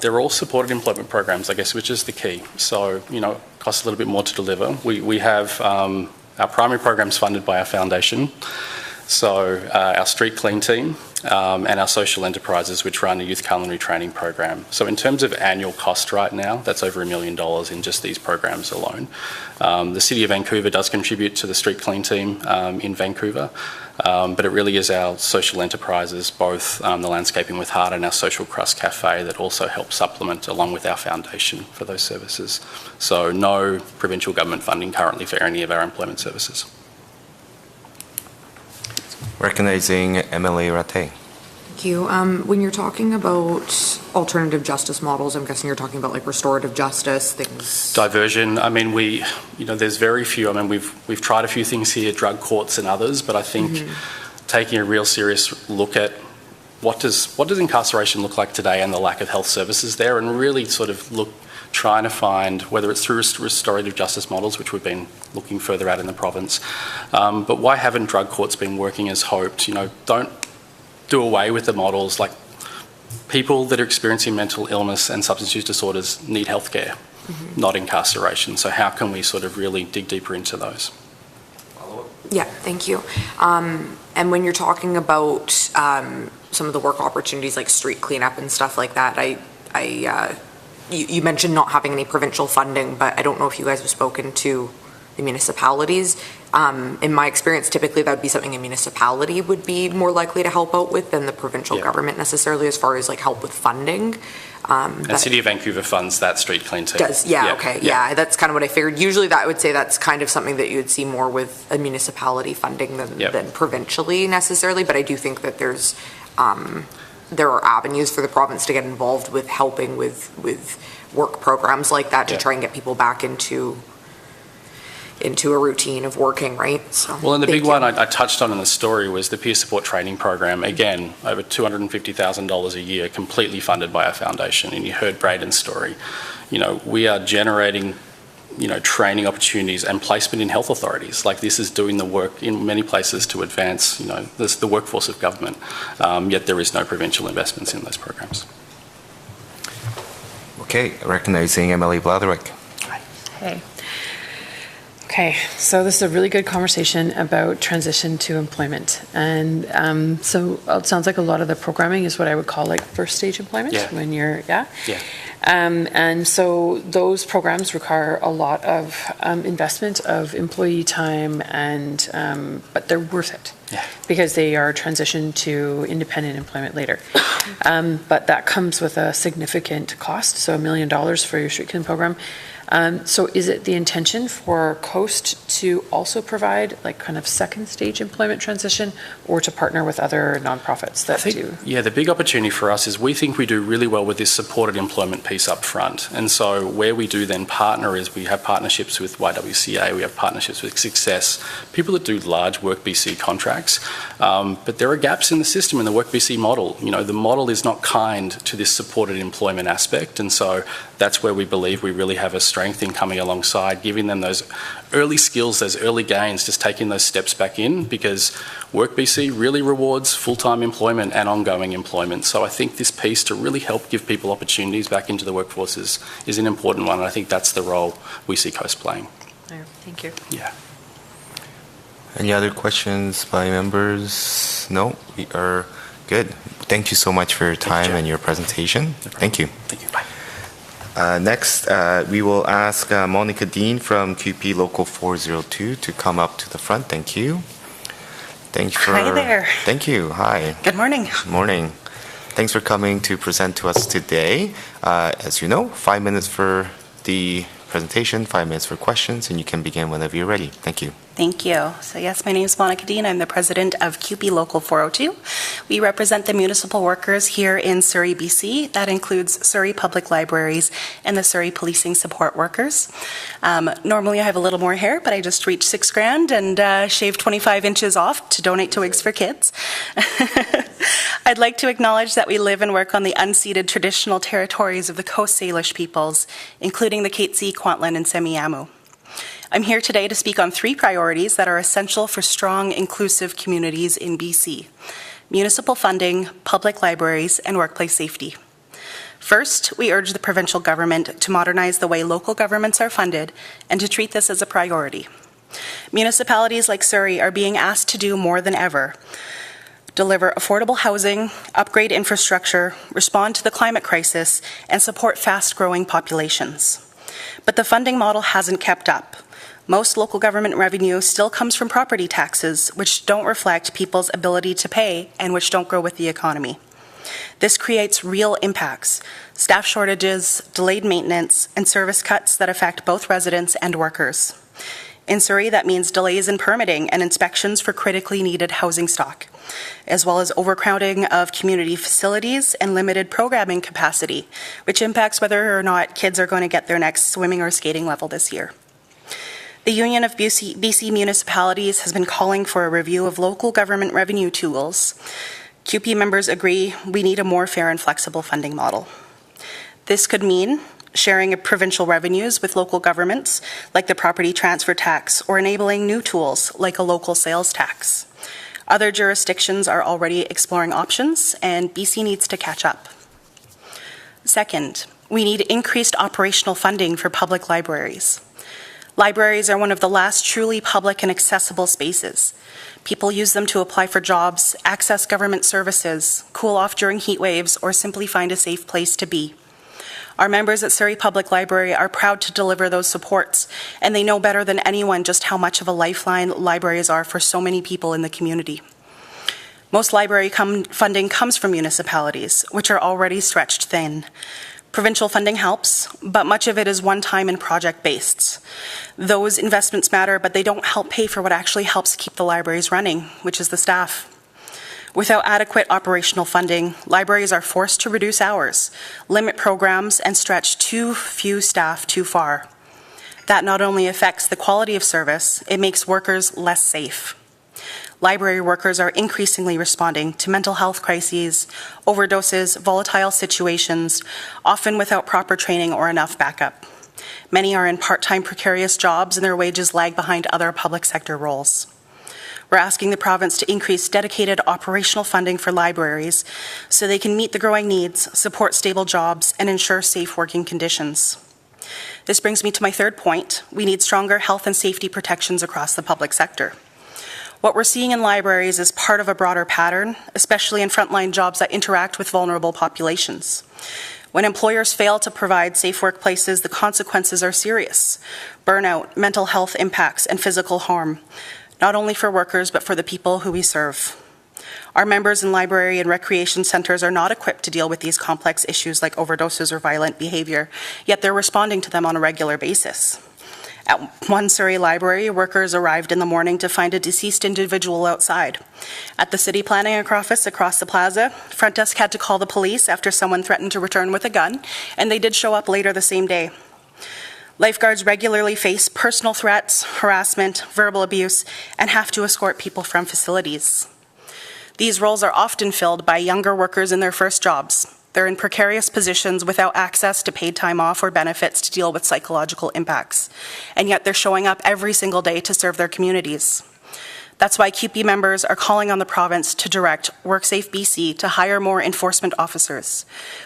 they're all supported employment programs, I guess, which is the key. So, it costs a little bit more to deliver. We have our primary programs funded by our foundation. So our street clean team and our social enterprises, which run a youth culinary training program. So in terms of annual cost right now, that's over $1 million in just these programs alone. The City of Vancouver does contribute to the street clean team in Vancouver, but it really is our social enterprises, both the Landscaping with Heart and our Social Crust Cafe, that also help supplement along with our foundation for those services. So no provincial government funding currently for any of our employment services. Recognizing MLA Rattay. Thank you. When you're talking about alternative justice models, I'm guessing you're talking about like restorative justice, things. Diversion. I mean, there's very few. I mean, we've tried a few things here, drug courts and others, but I think taking a real serious look at what does incarceration look like today and the lack of health services there, and really sort of trying to find, whether it's through restorative justice models, which we've been looking further at in the province, but why haven't drug courts been working as hoped? Don't do away with the models. Like, people that are experiencing mental illness and substance use disorders need healthcare, not incarceration. So how can we sort of really dig deeper into those? Yeah, thank you. And when you're talking about some of the work opportunities like street cleanup and stuff like that, you mentioned not having any provincial funding, but I don't know if you guys have spoken to the municipalities. In my experience, typically that would be something a municipality would be more likely to help out with than the provincial government necessarily, as far as like help with funding. And City of Vancouver funds that street clean team. Yeah, that's kind of what I figured. Usually I would say that's kind of something that you would see more with a municipality funding than provincially necessarily, but I do think that there are avenues for the province to get involved with helping with work programs like that to try and get people back into a routine of working, right? So, well, and the big one I touched on in the story was the peer support training program. Again, over $250,000 a year, completely funded by our foundation. And you heard Braden's story. We are generating training opportunities and placement in health authorities. Like, this is doing the work in many places to advance, the workforce of government, yet there is no provincial investments in those programs. Okay, recognizing MLA Blatherwick. Hey. Okay, so this is a really good conversation about transition to employment. And so it sounds like a lot of the programming is what I would call like first stage employment when you're, and so those programs require a lot of investment of employee time, and but they're worth it because they are transitioned to independent employment later. But that comes with a significant cost, so $1 million for your street clean program. So is it the intention for Coast to also provide like kind of second stage employment transition, or to partner with other nonprofits that do? Yeah, the big opportunity for us is we think we do really well with this supported employment piece up front. And so where we do then partner is we have partnerships with YWCA, we have partnerships with Success, people that do large Work BC contracts. But there are gaps in the system in the Work BC model. The model is not kind to this supported employment aspect. And so that's where we believe we really have a strength in coming alongside, giving them those early skills, those early gains, just taking those steps back in, because Work BC really rewards full-time employment and ongoing employment. So I think this piece to really help give people opportunities back into the workforce is an important one, and I think that's the role we see Coast playing. Thank you. Yeah. Any other questions by members? No, we are good. Thank you so much for your time and your presentation. Thank you. Thank you. Bye. Next, we will ask Monica Dean from QP Local 402 to come up to the front. Thank you. Hi there. Thank you. Hi. Good morning. Good morning. Thanks for coming to present to us today. As you know, 5 minutes for the presentation, 5 minutes for questions, and you can begin whenever you're ready. Thank you. Thank you. So yes, my name is Monica Dean. I'm the president of QP Local 402. We represent the municipal workers here in Surrey, BC. That includes Surrey Public Libraries and the Surrey Policing Support Workers. Normally I have a little more hair, but I just reached $6,000 and shaved 25 inches off to donate to Wigs for Kids. I'd like to acknowledge that we live and work on the unceded traditional territories of the Coast Salish peoples, including the Katzie, Kwantlen, and Semiahmoo. I'm here today to speak on 3 priorities that are essential for strong, inclusive communities in BC: municipal funding, public libraries, and workplace safety. First, we urge the provincial government to modernize the way local governments are funded and to treat this as a priority. Municipalities like Surrey are being asked to do more than ever: deliver affordable housing, upgrade infrastructure, respond to the climate crisis, and support fast-growing populations. But the funding model hasn't kept up. Most local government revenue still comes from property taxes, which don't reflect people's ability to pay and which don't grow with the economy. This creates real impacts: staff shortages, delayed maintenance, and service cuts that affect both residents and workers. In Surrey, that means delays in permitting and inspections for critically needed housing stock, as well as overcrowding of community facilities and limited programming capacity, which impacts whether or not kids are going to get their next swimming or skating level this year. The Union of BC Municipalities has been calling for a review of local government revenue tools. QP members agree we need a more fair and flexible funding model. This could mean sharing of provincial revenues with local governments, like the property transfer tax, or enabling new tools like a local sales tax. Other jurisdictions are already exploring options, and BC needs to catch up. Second, we need increased operational funding for public libraries. Libraries are one of the last truly public and accessible spaces. People use them to apply for jobs, access government services, cool off during heat waves, or simply find a safe place to be. Our members at Surrey Public Library are proud to deliver those supports, and they know better than anyone just how much of a lifeline libraries are for so many people in the community. Most library funding comes from municipalities, which are already stretched thin. Provincial funding helps, but much of it is one-time and project-based. Those investments matter, but they don't help pay for what actually helps keep the libraries running, which is the staff. Without adequate operational funding, libraries are forced to reduce hours, limit programs, and stretch too few staff too far. That not only affects the quality of service, it makes workers less safe. Library workers are increasingly responding to mental health crises, overdoses, volatile situations, often without proper training or enough backup. Many are in part-time precarious jobs and their wages lag behind other public sector roles. We're asking the province to increase dedicated operational funding for libraries so they can meet the growing needs, support stable jobs, and ensure safe working conditions. This brings me to my third point. We need stronger health and safety protections across the public sector. What we're seeing in libraries is part of a broader pattern, especially in frontline jobs that interact with vulnerable populations. When employers fail to provide safe workplaces, the consequences are serious: burnout, mental health impacts, and physical harm, not only for workers, but for the people who we serve. Our members in library and recreation centres are not equipped to deal with these complex issues like overdoses or violent behaviour, yet they're responding to them on a regular basis. At one Surrey library, workers arrived in the morning to find a deceased individual outside. At the city planning office across the plaza, front desk had to call the police after someone threatened to return with a gun, and they did show up later the same day. Lifeguards regularly face personal threats, harassment, verbal abuse, and have to escort people from facilities. These roles are often filled by younger workers in their first jobs. They're in precarious positions without access to paid time off or benefits to deal with psychological impacts. And yet they're showing up every single day to serve their communities. That's why CUPE members are calling on the province to direct WorkSafe BC to hire more enforcement officers.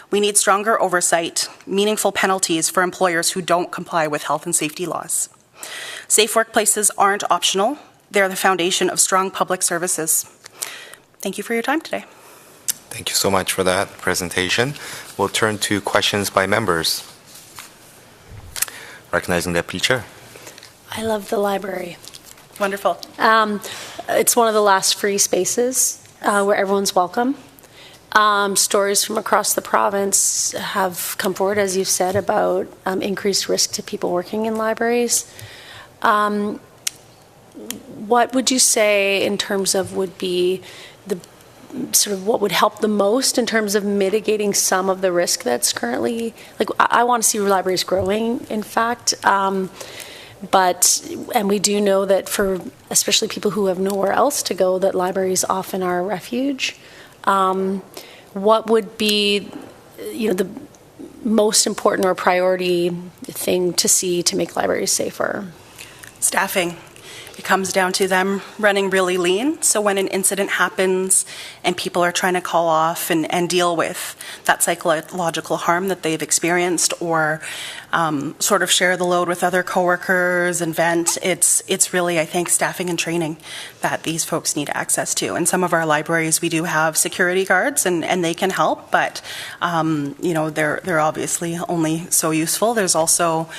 We need stronger oversight, meaningful penalties for employers who don't comply with health and safety laws. Safe workplaces aren't optional. They're the foundation of strong public services. Thank you for your time today. Thank you so much for that presentation. We'll turn to questions by members. Recognizing Deputy Chair. I love the library. Wonderful. It's one of the last free spaces where everyone's welcome. Stories from across the province have come forward, as you've said, about increased risk to people working in libraries. What would you say in terms of would be the sort of what would help the most in terms of mitigating some of the risk that's currently, like, I want to see libraries growing, in fact. And we do know that for especially people who have nowhere else to go, that libraries often are a refuge. What would be, the most important or priority thing to see to make libraries safer? Staffing. It comes down to them running really lean. So when an incident happens and people are trying to call off and deal with that psychological harm that they've experienced, or sort of share the load with other coworkers and vent, it's really, I think, staffing and training that these folks need access to. In some of our libraries, we do have security guards, and they can help, but they're obviously only so useful. There's also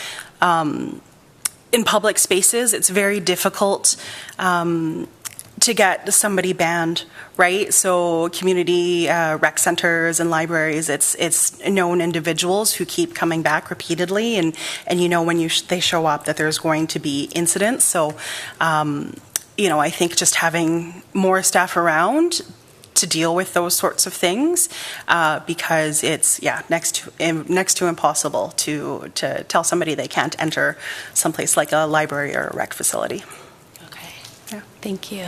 in public spaces, it's very difficult to get somebody banned, right? So community rec centers and libraries, it's known individuals who keep coming back repeatedly, and when they show up that there's going to be incidents. So, I think just having more staff around to deal with those sorts of things, because it's next to impossible to tell somebody they can't enter someplace like a library or a rec facility. Okay. Yeah. Thank you.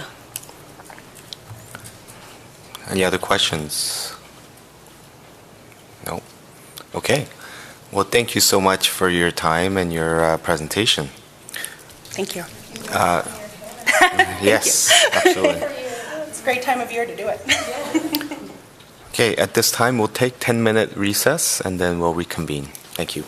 Any other questions? No? Okay. Well, thank you so much for your time and your presentation. Thank you. Yes, absolutely. It's a great time of year to do it. Okay, at this time, we'll take 10-minute recess and then we'll reconvene. Thank you.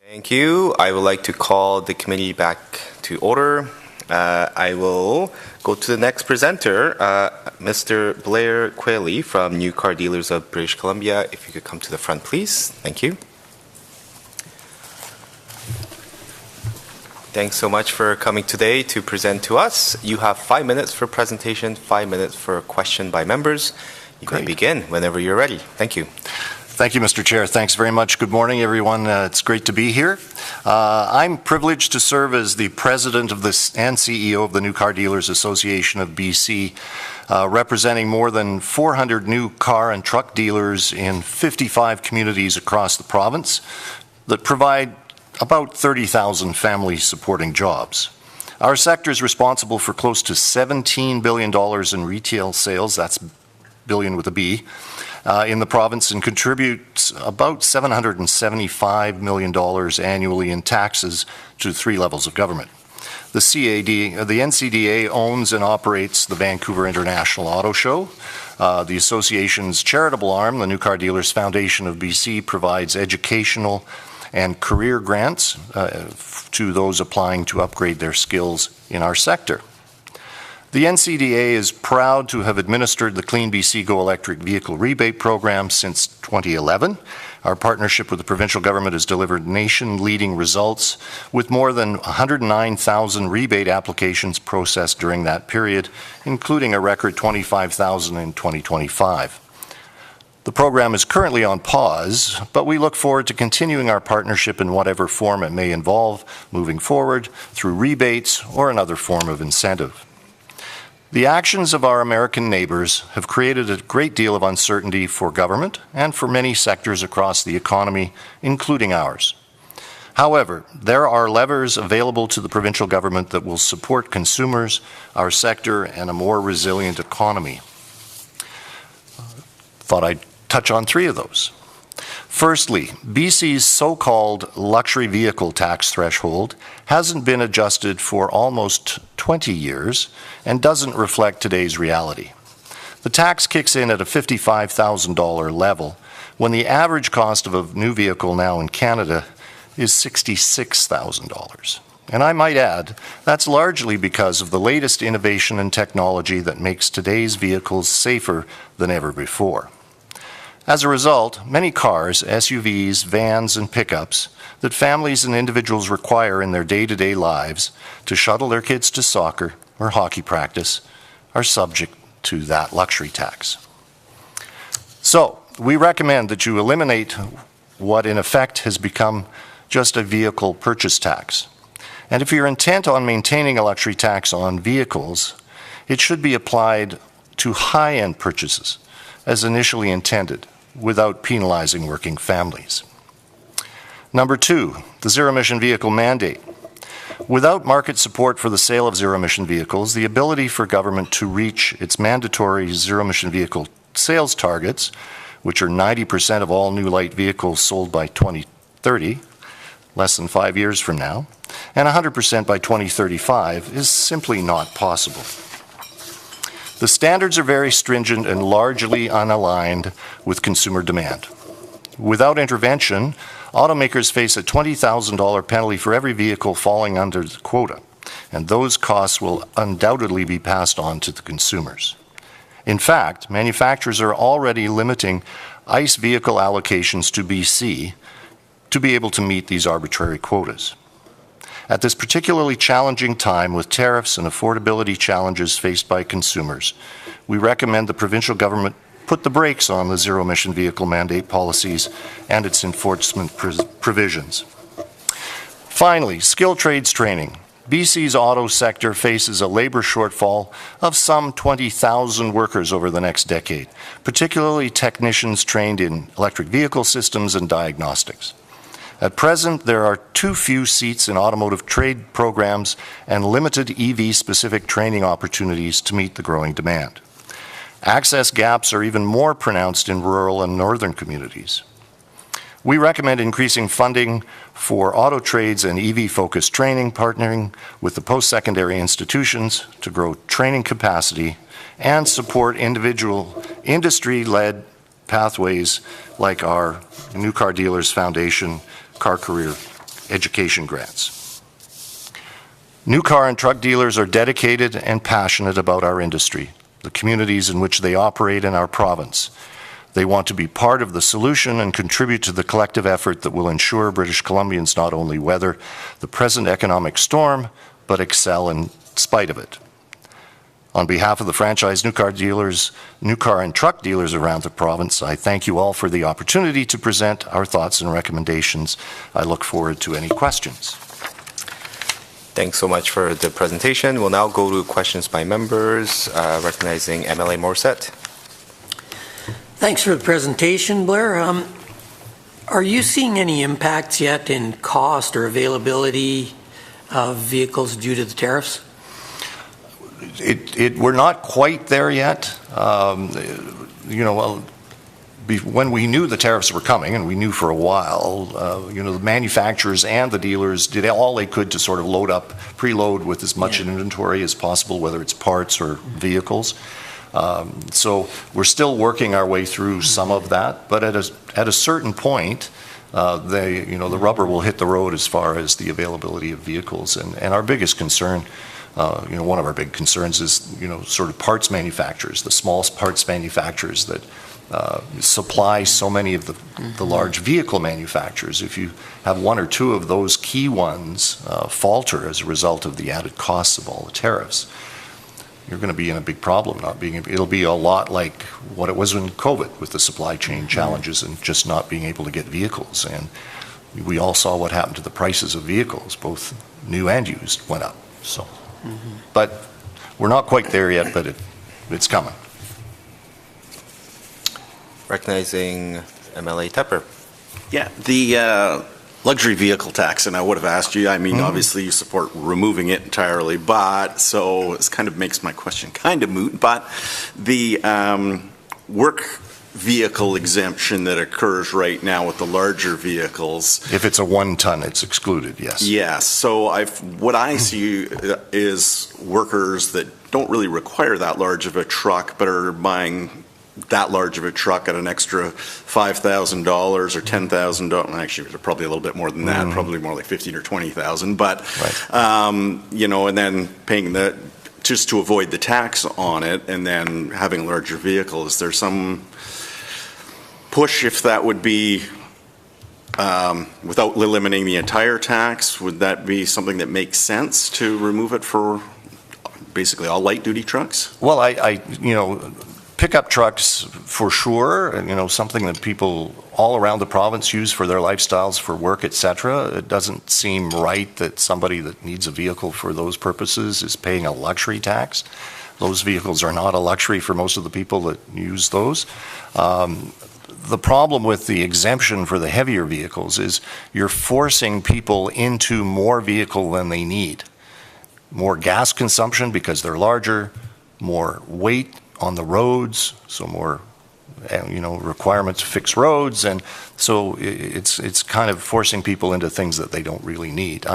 Thank you. I would like to call the committee back to order. I will go to the next presenter, Mr. Blair Quayle from New Car Dealers of British Columbia. If you could come to the front, please. Thank you. Thanks so much for coming today to present to us. You have 5 minutes for presentation, 5 minutes for a question by members. You can begin whenever you're ready. Thank you. Thank you, Mr. Chair. Thanks very much. Good morning, everyone. It's great to be here. I'm privileged to serve as the president of and CEO of the New Car Dealers Association of BC, representing more than 400 new car and truck dealers in 55 communities across the province that provide about 30,000 family-supporting jobs. Our sector is responsible for close to $17 billion in retail sales, that's billion with a B, in the province, and contributes about $775 million annually in taxes to 3 levels of government. The NCDA owns and operates the Vancouver International Auto Show. The association's charitable arm, the New Car Dealers Foundation of BC, provides educational and career grants to those applying to upgrade their skills in our sector. The NCDA is proud to have administered the Clean BC Go Electric Vehicle Rebate Program since 2011. Our partnership with the provincial government has delivered nation-leading results with more than 109,000 rebate applications processed during that period, including a record 25,000 in 2025. The program is currently on pause, but we look forward to continuing our partnership in whatever form it may involve moving forward through rebates or another form of incentive. The actions of our American neighbors have created a great deal of uncertainty for government and for many sectors across the economy, including ours. However, there are levers available to the provincial government that will support consumers, our sector, and a more resilient economy. Thought I'd touch on 3 of those. Firstly, BC's so-called luxury vehicle tax threshold hasn't been adjusted for almost 20 years and doesn't reflect today's reality. The tax kicks in at a $55,000 level when the average cost of a new vehicle now in Canada is $66,000. And I might add, that's largely because of the latest innovation and technology that makes today's vehicles safer than ever before. As a result, many cars, SUVs, vans, and pickups that families and individuals require in their day-to-day lives to shuttle their kids to soccer or hockey practice are subject to that luxury tax. So, we recommend that you eliminate what in effect has become just a vehicle purchase tax. And if you're intent on maintaining a luxury tax on vehicles, it should be applied to high-end purchases as initially intended, without penalizing working families. Number 2, the zero-emission vehicle mandate. Without market support for the sale of zero-emission vehicles, the ability for government to reach its mandatory zero-emission vehicle sales targets, which are 90% of all new light vehicles sold by 2030, less than 5 years from now, and 100% by 2035, is simply not possible. The standards are very stringent and largely unaligned with consumer demand. Without intervention, automakers face a $20,000 penalty for every vehicle falling under the quota, and those costs will undoubtedly be passed on to the consumers. In fact, manufacturers are already limiting ICE vehicle allocations to BC to be able to meet these arbitrary quotas. At this particularly challenging time with tariffs and affordability challenges faced by consumers, we recommend the provincial government put the brakes on the zero-emission vehicle mandate policies and its enforcement provisions. Finally, skilled trades training. BC's auto sector faces a labor shortfall of some 20,000 workers over the next decade, particularly technicians trained in electric vehicle systems and diagnostics. At present, there are too few seats in automotive trade programs and limited EV-specific training opportunities to meet the growing demand. Access gaps are even more pronounced in rural and northern communities. We recommend increasing funding for auto trades and EV-focused training, partnering with the post-secondary institutions to grow training capacity and support individual industry-led pathways like our New Car Dealers Foundation Car Career education grants. New car and truck dealers are dedicated and passionate about our industry, the communities in which they operate in our province. They want to be part of the solution and contribute to the collective effort that will ensure British Columbians not only weather the present economic storm, but excel in spite of it. On behalf of the franchise new car and truck dealers around the province, I thank you all for the opportunity to present our thoughts and recommendations. I look forward to any questions. Thanks so much for the presentation. We'll now go to questions by members, recognizing MLA Morissette. Thanks for the presentation, Blair. Are you seeing any impacts yet in cost or availability of vehicles due to the tariffs? We're not quite there yet. When we knew the tariffs were coming, and we knew for a while, the manufacturers and the dealers did all they could to sort of preload with as much inventory as possible, whether it's parts or vehicles. So we're still working our way through some of that, but at a certain point, the rubber will hit the road as far as the availability of vehicles. And our biggest concern, one of our big concerns is, sort of parts manufacturers, the small parts manufacturers that supply so many of the large vehicle manufacturers. If you have one or two of those key ones falter as a result of the added costs of all the tariffs, you're going to be in a big problem. It'll be a lot like what it was in COVID with the supply chain challenges and just not being able to get vehicles. And we all saw what happened to the prices of vehicles, both new and used, went up. So, but we're not quite there yet, but it's coming. Recognizing MLA Tepper. Yeah, the luxury vehicle tax, and I would have asked you, obviously you support removing it entirely, but so this kind of makes my question kind of moot, but the work vehicle exemption that occurs right now with the larger vehicles. If it's a 1 ton, it's excluded, yes. Yes, so what I see is workers that don't really require that large of a truck, but are buying that large of a truck at an extra $5,000 or $10,000. Actually, it's probably a little bit more than that, probably more like $15,000 or $20,000. But and then paying that just to avoid the tax on it, and then having a larger vehicle. Is there some push if that would be without eliminating the entire tax? Would that be something that makes sense to remove it for basically all light duty trucks? Well, pickup trucks for sure, something that people all around the province use for their lifestyles, for work, etc. It doesn't seem right that somebody that needs a vehicle for those purposes is paying a luxury tax. Those vehicles are not a luxury for most of the people that use those. The problem with the exemption for the heavier vehicles is you're forcing people into more vehicle than they need. More gas consumption because they're larger, more weight on the roads, so more requirements to fix roads, and so it's kind of forcing people into things that they don't really need.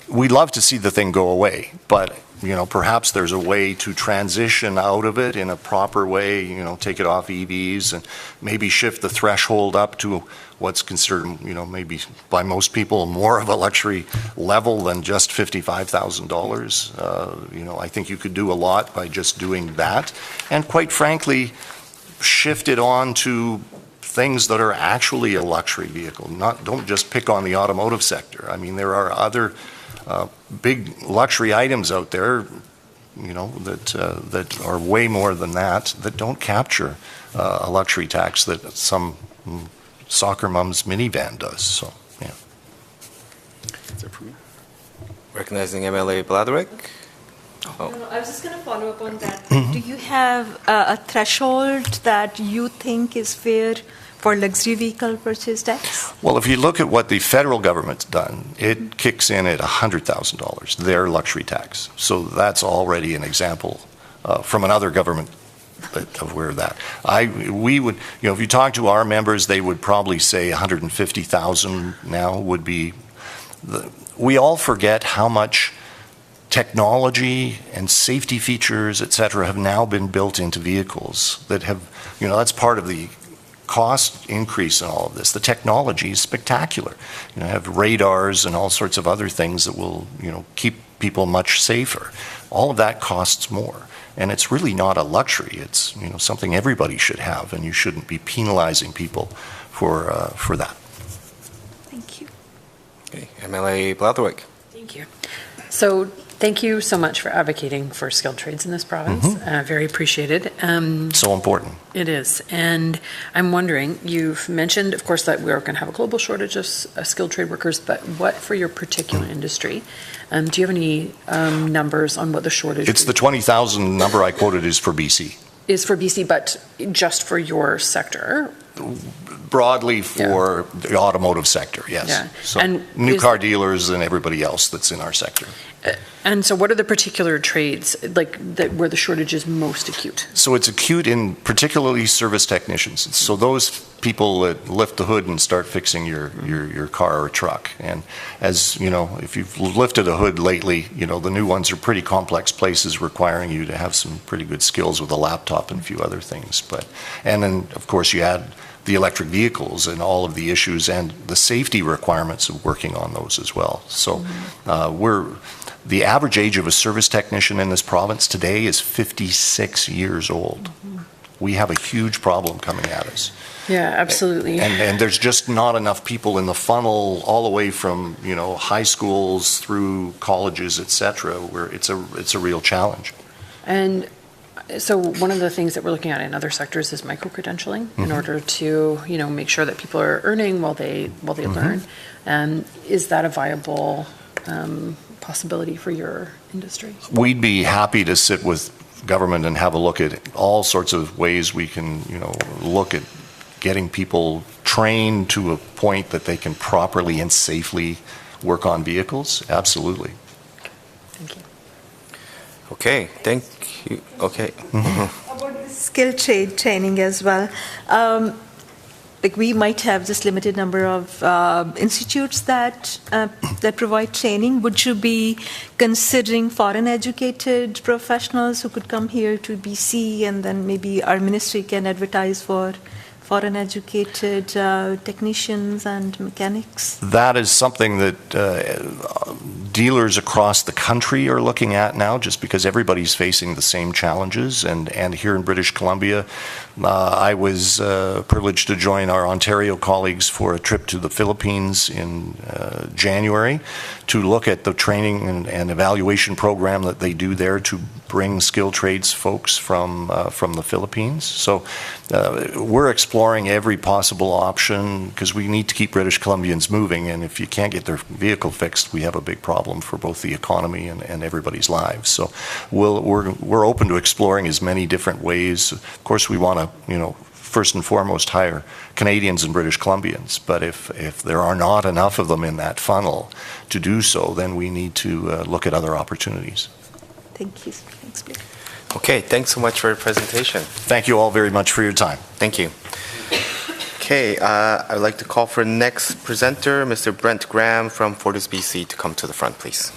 We'd love to see the thing go away, but perhaps there's a way to transition out of it in a proper way, take it off EVs and maybe shift the threshold up to what's considered, maybe by most people more of a luxury level than just $55,000. I think you could do a lot by just doing that. And quite frankly, shift it on to things that are actually a luxury vehicle. Don't just pick on the automotive sector. There are other big luxury items out there, that are way more than that don't capture a luxury tax that some soccer mom's minivan does. So, yeah. Recognizing MLA Bladerick. No, I was just going to follow up on that. Do you have a threshold that you think is fair for luxury vehicle purchase tax? Well, if you look at what the federal government's done, it kicks in at $100,000, their luxury tax. So that's already an example from another government of where that. We would, if you talk to our members, they would probably say $150,000 now would be. We all forget how much technology and safety features, et cetera, have now been built into vehicles that have, that's part of the cost increase in all of this. The technology is spectacular. You know, have radars and all sorts of other things that will, you know, keep people much safer. All of that costs more. And it's really not a luxury. It's, you know, something everybody should have, and you shouldn't be penalizing people for that. Thank you. Okay, MLA Blatherwick. Thank you. So thank you so much for advocating for skilled trades in this province. Very appreciated. So important. It is. And I'm wondering, you've mentioned, of course, that we're going to have a global shortage of skilled trade workers, but what for your particular industry? Do you have any numbers on what the shortage It's the 20,000 number I quoted is for BC. is for BC, but just for your sector? Broadly for the automotive sector, yes. Yeah. So And new car dealers and everybody else that's in our sector. And so what are the particular trades like that where the shortage is most acute? So it's acute in particularly service technicians. So those people that lift the hood and start fixing your car or truck. And as you know, if you've lifted a hood lately, you know, the new ones are pretty complex places requiring you to have some pretty good skills with a laptop and a few other things. And then of course you add the electric vehicles and all of the issues and the safety requirements of working on those as well. So the average age of a service technician in this province today is 56 years old. We have a huge problem coming at us. Yeah, absolutely. And there's just not enough people in the funnel all the way from, you know, high schools through colleges, et cetera, where it's a real challenge. And so one of the things that we're looking at in other sectors is micro-credentialing in order to, you know, make sure that people are earning while they learn. And is that a viable possibility for your industry? We'd be happy to sit with government and have a look at all sorts of ways we can, you know, look at getting people trained to a point that they can properly and safely work on vehicles. Absolutely. Thank you. Okay, thank you. Okay. About the skill trade training as well. Like we might have just limited number of institutes that provide training. Would you be considering foreign educated professionals who could come here to BC, and then maybe our ministry can advertise for foreign educated technicians and mechanics? That is something that dealers across the country are looking at now, just because everybody's facing the same challenges. And here in British Columbia, I was privileged to join our Ontario colleagues for a trip to the Philippines in January to look at the training and evaluation program that they do there to bring skilled trades folks from the Philippines. So we're exploring every possible option because we need to keep British Columbians moving, and if you can't get their vehicle fixed, we have a big problem for both the economy and everybody's lives. So we're open to exploring as many different ways. Of course, we want to, you know, first and foremost hire Canadians and British Columbians, but if there are not enough of them in that funnel to do so, then we need to look at other opportunities. Thank you. Thanks, Blake. Okay, thanks so much for your presentation. Thank you all very much for your time. Thank you. Okay, I'd like to call for next presenter, Mr. Brent Graham from Fortis BC, to come to the front, please.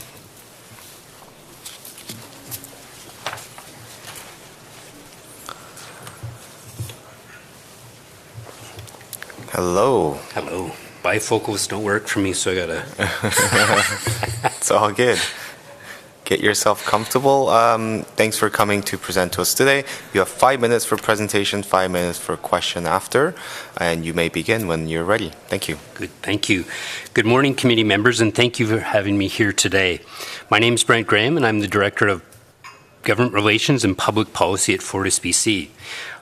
Hello. Hello. Bifocals don't work for me, so I gotta... It's all good. Get yourself comfortable. Thanks for coming to present to us today. You have 5 minutes for presentation, 5 minutes for question after, and you may begin when you're ready. Thank you. Good, thank you. Good morning, committee members, and thank you for having me here today. My name is Brent Graham, and I'm the Director of Government Relations and Public Policy at Fortis BC.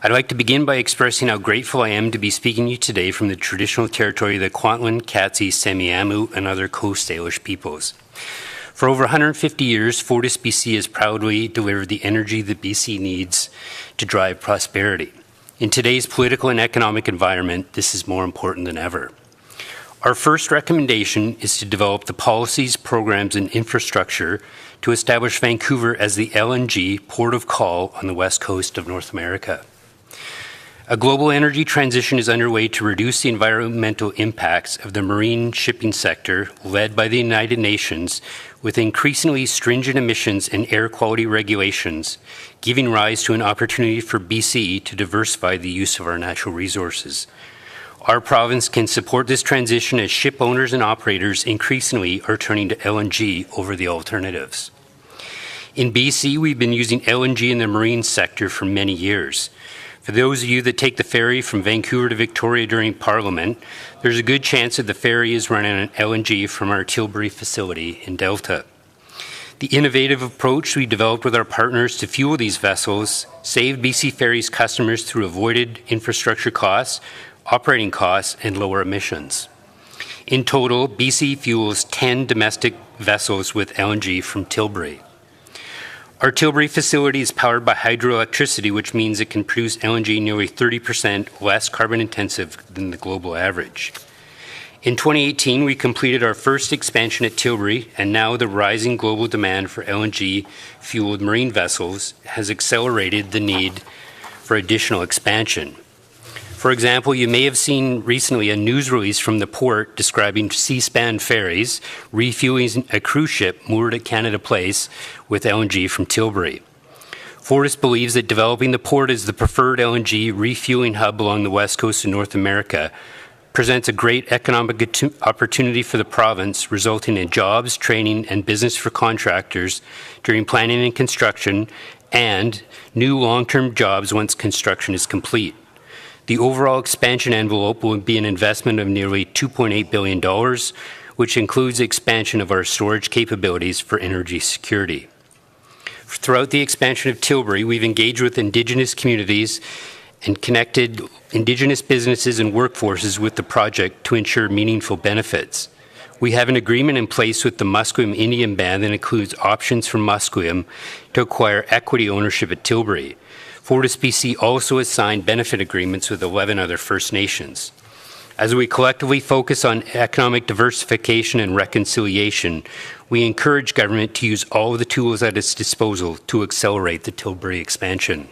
I'd like to begin by expressing how grateful I am to be speaking to you today from the traditional territory of the Kwantlen, Katzie, Semiahmoo, and other Coast Salish peoples. For over 150 years, Fortis BC has proudly delivered the energy that BC needs to drive prosperity. In today's political and economic environment, this is more important than ever. Our first recommendation is to develop the policies, programs, and infrastructure to establish Vancouver as the LNG port of call on the west coast of North America. A global energy transition is underway to reduce the environmental impacts of the marine shipping sector, led by the United Nations, with increasingly stringent emissions and air quality regulations, giving rise to an opportunity for BC to diversify the use of our natural resources. Our province can support this transition as ship owners and operators increasingly are turning to LNG over the alternatives. In BC, we've been using LNG in the marine sector for many years. For those of you that take the ferry from Vancouver to Victoria during Parliament, there's a good chance that the ferry is running on LNG from our Tilbury facility in Delta. The innovative approach we developed with our partners to fuel these vessels saved BC Ferry's customers through avoided infrastructure costs, operating costs, and lower emissions. In total, BC fuels 10 domestic vessels with LNG from Tilbury. Our Tilbury facility is powered by hydroelectricity, which means it can produce LNG nearly 30% less carbon intensive than the global average. In 2018, we completed our first expansion at Tilbury, and now the rising global demand for LNG-fueled marine vessels has accelerated the need for additional expansion. For example, you may have seen recently a news release from the port describing sea-span ferries refueling a cruise ship moored at Canada Place with LNG from Tilbury. Fortis believes that developing the port as the preferred LNG refueling hub along the west coast of North America presents a great economic opportunity for the province, resulting in jobs, training, and business for contractors during planning and construction, and new long-term jobs once construction is complete. The overall expansion envelope will be an investment of nearly $2.8 billion, which includes the expansion of our storage capabilities for energy security. Throughout the expansion of Tilbury, we've engaged with Indigenous communities and connected Indigenous businesses and workforces with the project to ensure meaningful benefits. We have an agreement in place with the Musqueam Indian Band that includes options for Musqueam to acquire equity ownership at Tilbury. FortisBC also has signed benefit agreements with 11 other First Nations. As we collectively focus on economic diversification and reconciliation, we encourage government to use all of the tools at its disposal to accelerate the Tilbury expansion.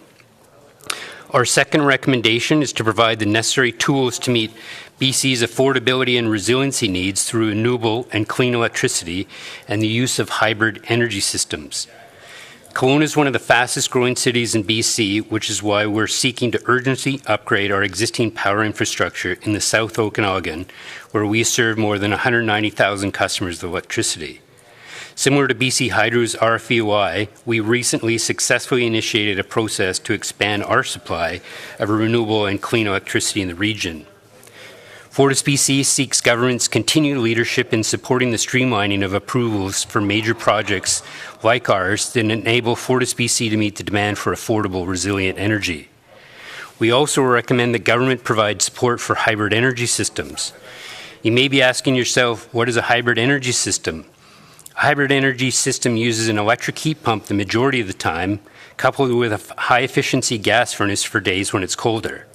Our second recommendation is to provide the necessary tools to meet BC's affordability and resiliency needs through renewable and clean electricity and the use of hybrid energy systems. Kelowna is one of the fastest growing cities in BC, which is why we're seeking to urgently upgrade our existing power infrastructure in the South Okanagan, where we serve more than 190,000 customers with electricity. Similar to BC Hydro's RFEOI, we recently successfully initiated a process to expand our supply of renewable and clean electricity in the region. FortisBC seeks government's continued leadership in supporting the streamlining of approvals for major projects like ours that enable FortisBC to meet the demand for affordable, resilient energy. We also recommend that government provide support for hybrid energy systems. You may be asking yourself, what is a hybrid energy system? A hybrid energy system uses an electric heat pump the majority of the time, coupled with a high-efficiency gas furnace for days when it's colder.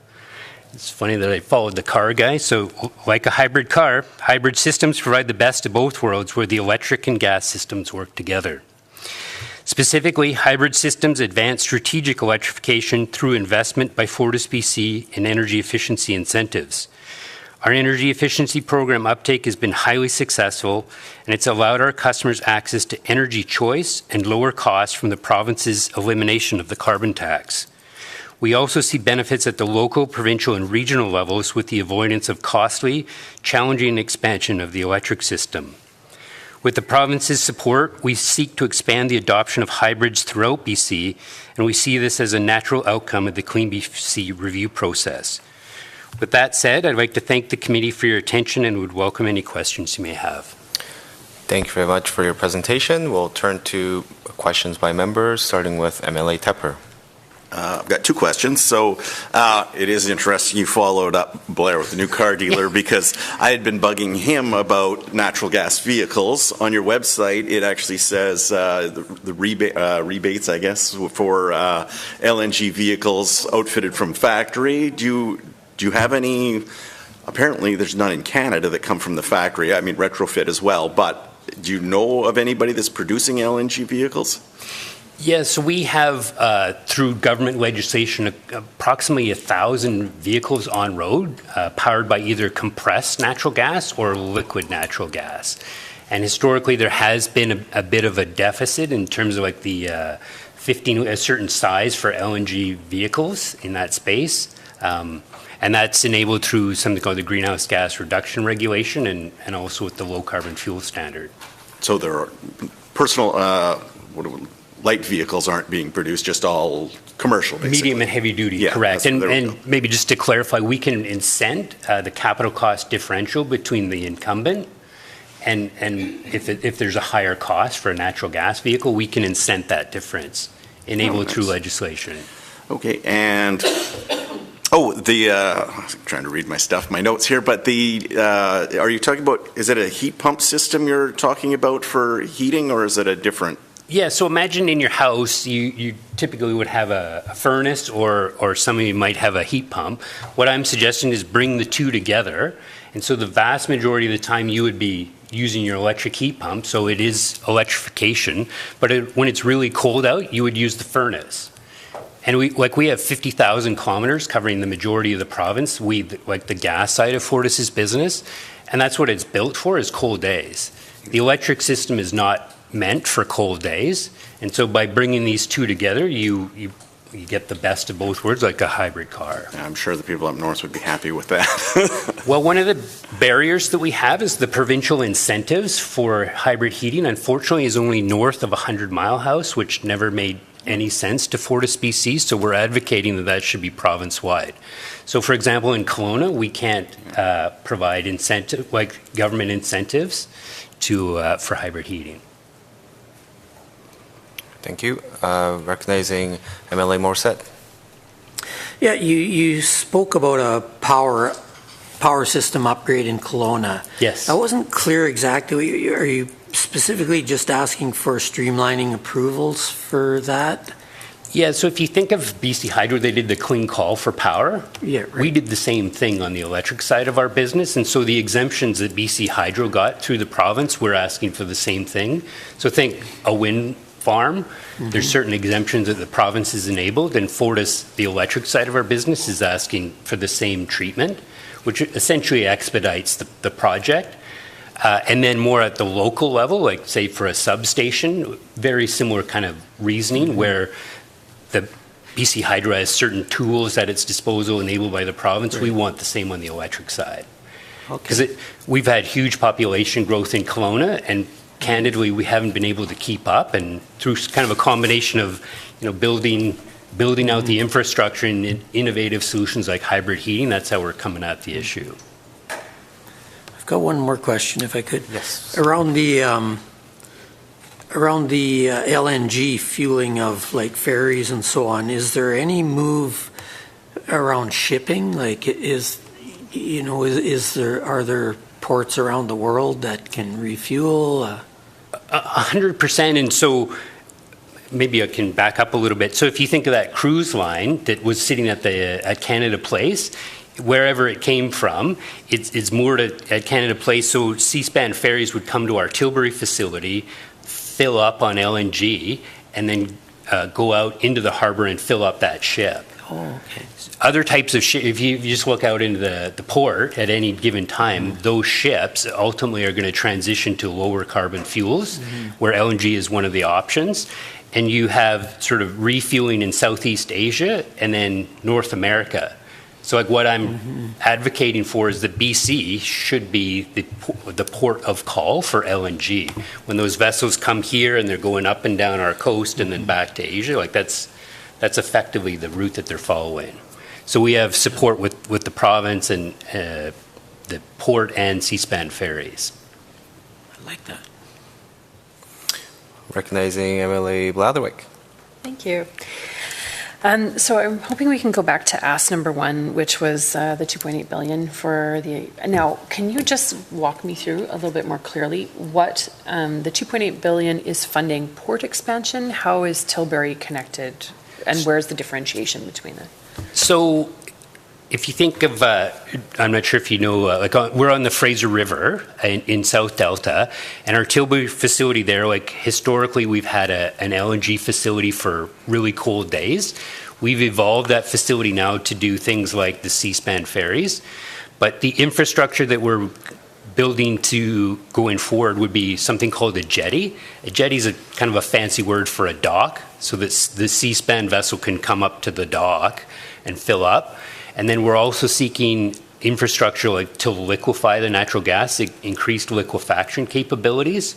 It's funny that I followed the car guy. So like a hybrid car, hybrid systems provide the best of both worlds where the electric and gas systems work together. Specifically, hybrid systems advance strategic electrification through investment by FortisBC in energy efficiency incentives. Our energy efficiency program uptake has been highly successful, and it's allowed our customers access to energy choice and lower costs from the province's elimination of the carbon tax. We also see benefits at the local, provincial, and regional levels with the avoidance of costly, challenging expansion of the electric system. With the province's support, we seek to expand the adoption of hybrids throughout BC, and we see this as a natural outcome of the Clean BC review process. With that said, I'd like to thank the committee for your attention and would welcome any questions you may have. Thank you very much for your presentation. We'll turn to questions by members, starting with MLA Tepper. I've got two questions. So it is interesting you followed up Blair with the new car dealer because I had been bugging him about natural gas vehicles. On your website, it actually says the rebates, I guess, for LNG vehicles outfitted from factory. Do you have any? Apparently, there's none in Canada that come from the factory. I mean, retrofit as well. But do you know of anybody that's producing LNG vehicles? Yeah, so we have, through government legislation, approximately 1,000 vehicles on road powered by either compressed natural gas or liquid natural gas. And historically, there has been a bit of a deficit in terms of like the a certain size for LNG vehicles in that space. And that's enabled through something called the Greenhouse Gas Reduction Regulation and also with the Low Carbon Fuel Standard. So there are personal, light vehicles aren't being produced, just all commercial, basically. Medium and heavy duty, correct. And maybe just to clarify, we can incent the capital cost differential between the incumbent and if there's a higher cost for a natural gas vehicle, we can incent that difference, enabled through legislation. Okay, and I'm trying to read my notes here, but are you talking about, is it a heat pump system you're talking about for heating, or is it a different? Yeah, so imagine in your house, you typically would have a furnace or some of you might have a heat pump. What I'm suggesting is bring the two together. And so the vast majority of the time you would be using your electric heat pump, so it is electrification. But when it's really cold out, you would use the furnace. And we have 50,000 kilometers covering the majority of the province, like the gas side of Fortis's business. And that's what it's built for, is cold days. The electric system is not meant for cold days, and so by bringing these two together, you get the best of both worlds, like a hybrid car. I'm sure the people up north would be happy with that. Well, one of the barriers that we have is the provincial incentives for hybrid heating. Unfortunately, is only north of 100 Mile House, which never made any sense to Fortis BC, so we're advocating that should be province-wide. So, for example, in Kelowna, we can't provide government incentives for hybrid heating. Thank you. Recognizing MLA Morissette. Yeah, you spoke about a power system upgrade in Kelowna. Yes. I wasn't clear exactly. Are you specifically just asking for streamlining approvals for that? Yeah, so if you think of BC Hydro, they did the clean call for power. Yeah, right. We did the same thing on the electric side of our business, and so the exemptions that BC Hydro got through the province, we're asking for the same thing. So think a wind farm, there's certain exemptions that the province has enabled, and Fortis, the electric side of our business, is asking for the same treatment, which essentially expedites the project. And then more at the local level, like say for a substation, very similar kind of reasoning where the BC Hydro has certain tools at its disposal enabled by the province. Right. We want the same on the electric side. Because we've had huge population growth in Kelowna, and candidly, we haven't been able to keep up, and through kind of a combination of, building out the infrastructure and innovative solutions like hybrid heating, that's how we're coming at the issue. I've got one more question, if I could. Yes. Around the LNG fueling of like ferries and so on, is there any move around shipping? Like, are there ports around the world that can refuel? 100%, and so maybe I can back up a little bit. So if you think of that cruise line that was sitting at Canada Place, wherever it came from, it's moored at Canada Place. So C-SPAN ferries would come to our Tilbury facility, fill up on LNG, and then go out into the harbor and fill up that ship. Oh, okay. Other types of ships, if you just look out into the port at any given time, those ships ultimately are going to transition to lower carbon fuels, where LNG is one of the options. And you have sort of refueling in Southeast Asia and then North America. So like what I'm advocating for is that BC should be the port of call for LNG. When those vessels come here and they're going up and down our coast and then back to Asia, like that's effectively the route that they're following. So we have support with the province and the port and C-SPAN ferries. I like that. Recognizing MLA Blatherwick. Thank you. So I'm hoping we can go back to ask number one, which was the 2.8 billion for the. Now, can you just walk me through a little bit more clearly what the 2.8 billion is funding port expansion? How is Tilbury connected, and where's the differentiation between them? So if you think of, I'm not sure if you know, we're on the Fraser River in South Delta, and our Tilbury facility there, like historically we've had an LNG facility for really cold days. We've evolved that facility now to do things like the C-span ferries, but the infrastructure that we're building to going forward would be something called a jetty. A jetty is a kind of a fancy word for a dock, so that the C-span vessel can come up to the dock and fill up. And then we're also seeking infrastructure like to liquefy the natural gas, increased liquefaction capabilities.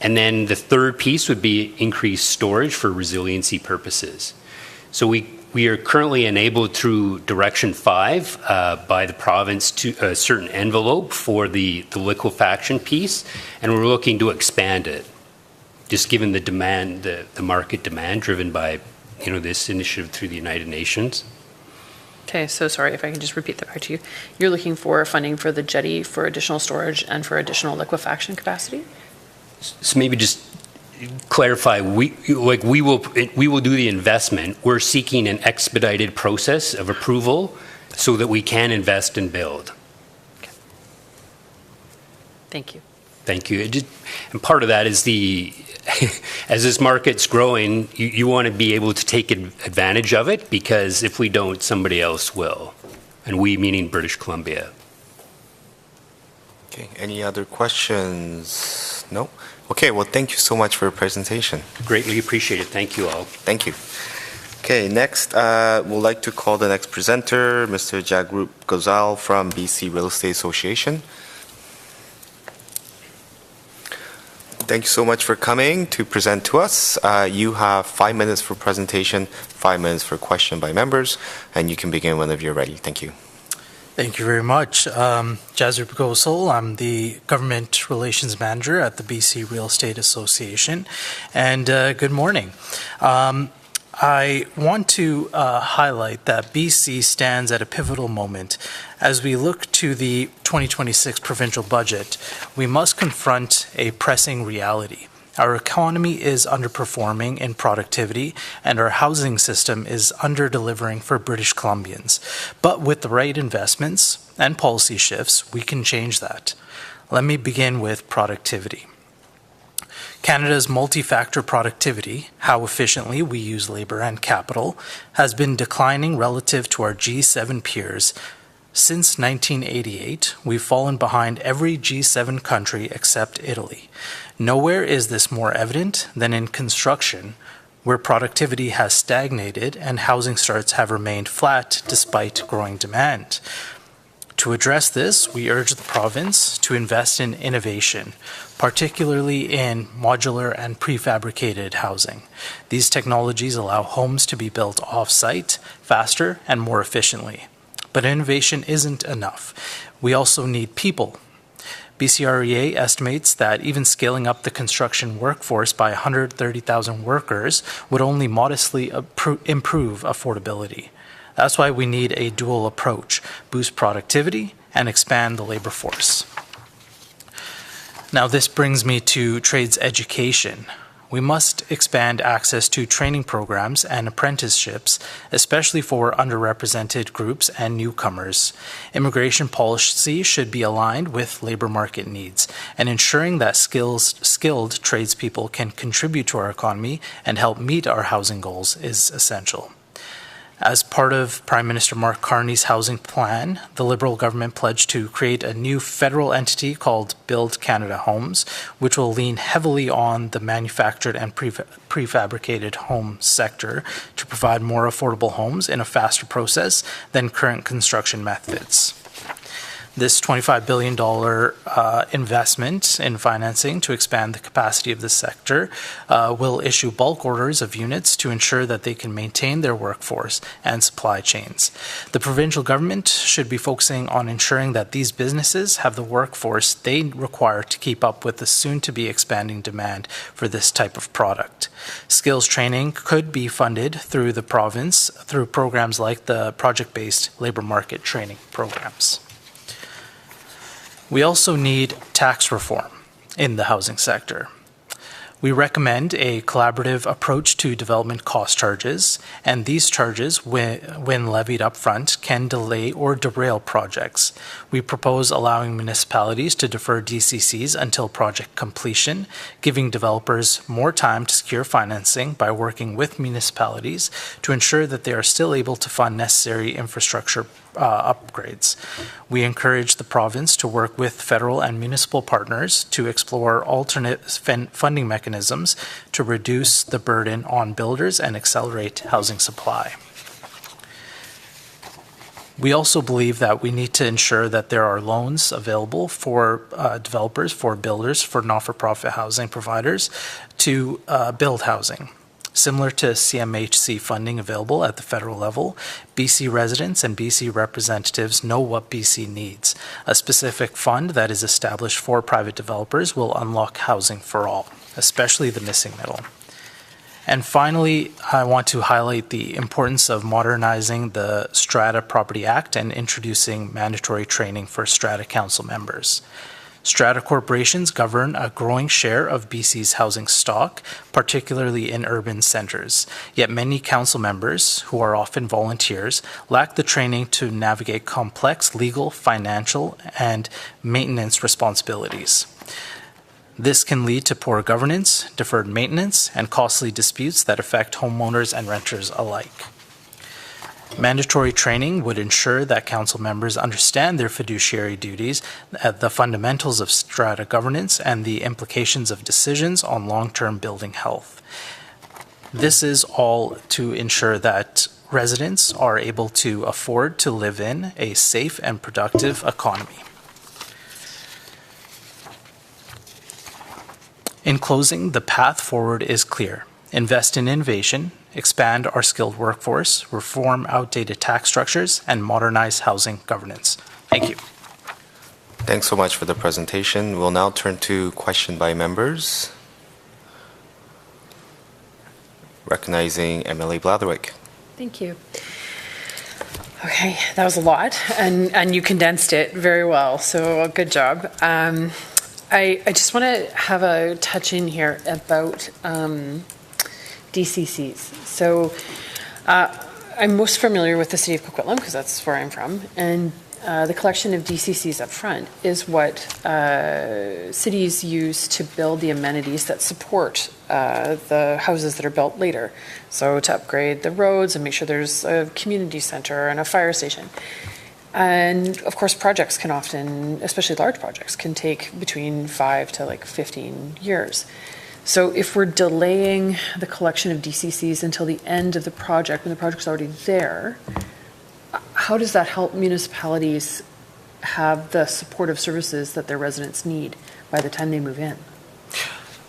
And then the third piece would be increased storage for resiliency purposes. So we are currently enabled through Direction 5 by the province to a certain envelope for the liquefaction piece, and we're looking to expand it, just given the demand, the market demand driven by this initiative through the United Nations. Okay, so sorry if I can just repeat that back to you. You're looking for funding for the jetty for additional storage and for additional liquefaction capacity? So maybe just clarify, we will do the investment. We're seeking an expedited process of approval so that we can invest and build. Okay. Thank you. Thank you. And part of that is as this market's growing, you want to be able to take advantage of it, because if we don't, somebody else will. And we, meaning British Columbia. Okay, any other questions? No? Okay, well, thank you so much for your presentation. Greatly appreciate it. Thank you all. Thank you. Okay, next, we'd like to call the next presenter, Mr. Jagrup Gozal from BC Real Estate Association. Thank you so much for coming to present to us. You have 5 minutes for presentation, 5 minutes for question by members, and you can begin whenever you're ready. Thank you. Thank you very much. Jagrup Gozal, I'm the Government Relations Manager at the BC Real Estate Association, and good morning. I want to highlight that BC stands at a pivotal moment. As we look to the 2026 provincial budget, we must confront a pressing reality. Our economy is underperforming in productivity, and our housing system is under-delivering for British Columbians. But with the right investments and policy shifts, we can change that. Let me begin with productivity. Canada's multi-factor productivity, how efficiently we use labor and capital, has been declining relative to our G7 peers. Since 1988, we've fallen behind every G7 country except Italy. Nowhere is this more evident than in construction, where productivity has stagnated and housing starts have remained flat despite growing demand. To address this, we urge the province to invest in innovation, particularly in modular and prefabricated housing. These technologies allow homes to be built off-site, faster, and more efficiently. But innovation isn't enough. We also need people. BCREA estimates that even scaling up the construction workforce by 130,000 workers would only modestly improve affordability. That's why we need a dual approach, boost productivity and expand the labor force. Now this brings me to trades education. We must expand access to training programs and apprenticeships, especially for underrepresented groups and newcomers. Immigration policy should be aligned with labor market needs, and ensuring that skilled tradespeople can contribute to our economy and help meet our housing goals is essential. As part of Prime Minister Mark Carney's housing plan, the Liberal government pledged to create a new federal entity called Build Canada Homes, which will lean heavily on the manufactured and prefabricated home sector to provide more affordable homes in a faster process than current construction methods. This $25 billion investment in financing to expand the capacity of the sector will issue bulk orders of units to ensure that they can maintain their workforce and supply chains. The provincial government should be focusing on ensuring that these businesses have the workforce they require to keep up with the soon-to-be expanding demand for this type of product. Skills training could be funded through the province through programs like the project-based labor market training programs. We also need tax reform in the housing sector. We recommend a collaborative approach to development cost charges, and these charges, when levied upfront, can delay or derail projects. We propose allowing municipalities to defer DCCs until project completion, giving developers more time to secure financing by working with municipalities to ensure that they are still able to fund necessary infrastructure upgrades. We encourage the province to work with federal and municipal partners to explore alternate funding mechanisms to reduce the burden on builders and accelerate housing supply. We also believe that we need to ensure that there are loans available for developers, for builders, for not-for-profit housing providers to build housing. Similar to CMHC funding available at the federal level, BC residents and BC representatives know what BC needs. A specific fund that is established for private developers will unlock housing for all, especially the missing middle. And finally, I want to highlight the importance of modernizing the Strata Property Act and introducing mandatory training for Strata Council members. Strata corporations govern a growing share of BC's housing stock, particularly in urban centres. Yet many council members, who are often volunteers, lack the training to navigate complex legal, financial, and maintenance responsibilities. This can lead to poor governance, deferred maintenance, and costly disputes that affect homeowners and renters alike. Mandatory training would ensure that council members understand their fiduciary duties, the fundamentals of strata governance, and the implications of decisions on long-term building health. This is all to ensure that residents are able to afford to live in a safe and productive economy. In closing, the path forward is clear. Invest in innovation, expand our skilled workforce, reform outdated tax structures, and modernize housing governance. Thank you. Thanks so much for the presentation. We'll now turn to question by members. Recognizing MLA Blatherwick. Thank you. Okay, that was a lot, and you condensed it very well, so good job. I just want to have a touch in here about DCCs. So I'm most familiar with the city of Coquitlam because that's where I'm from, and the collection of DCCs up front is what cities use to build the amenities that support the houses that are built later. So to upgrade the roads and make sure there's a community center and a fire station. And of course, projects can often, especially large projects, can take between 5 to 15 years. So if we're delaying the collection of DCCs until the end of the project, when the project's already there, how does that help municipalities have the supportive services that their residents need by the time they move in?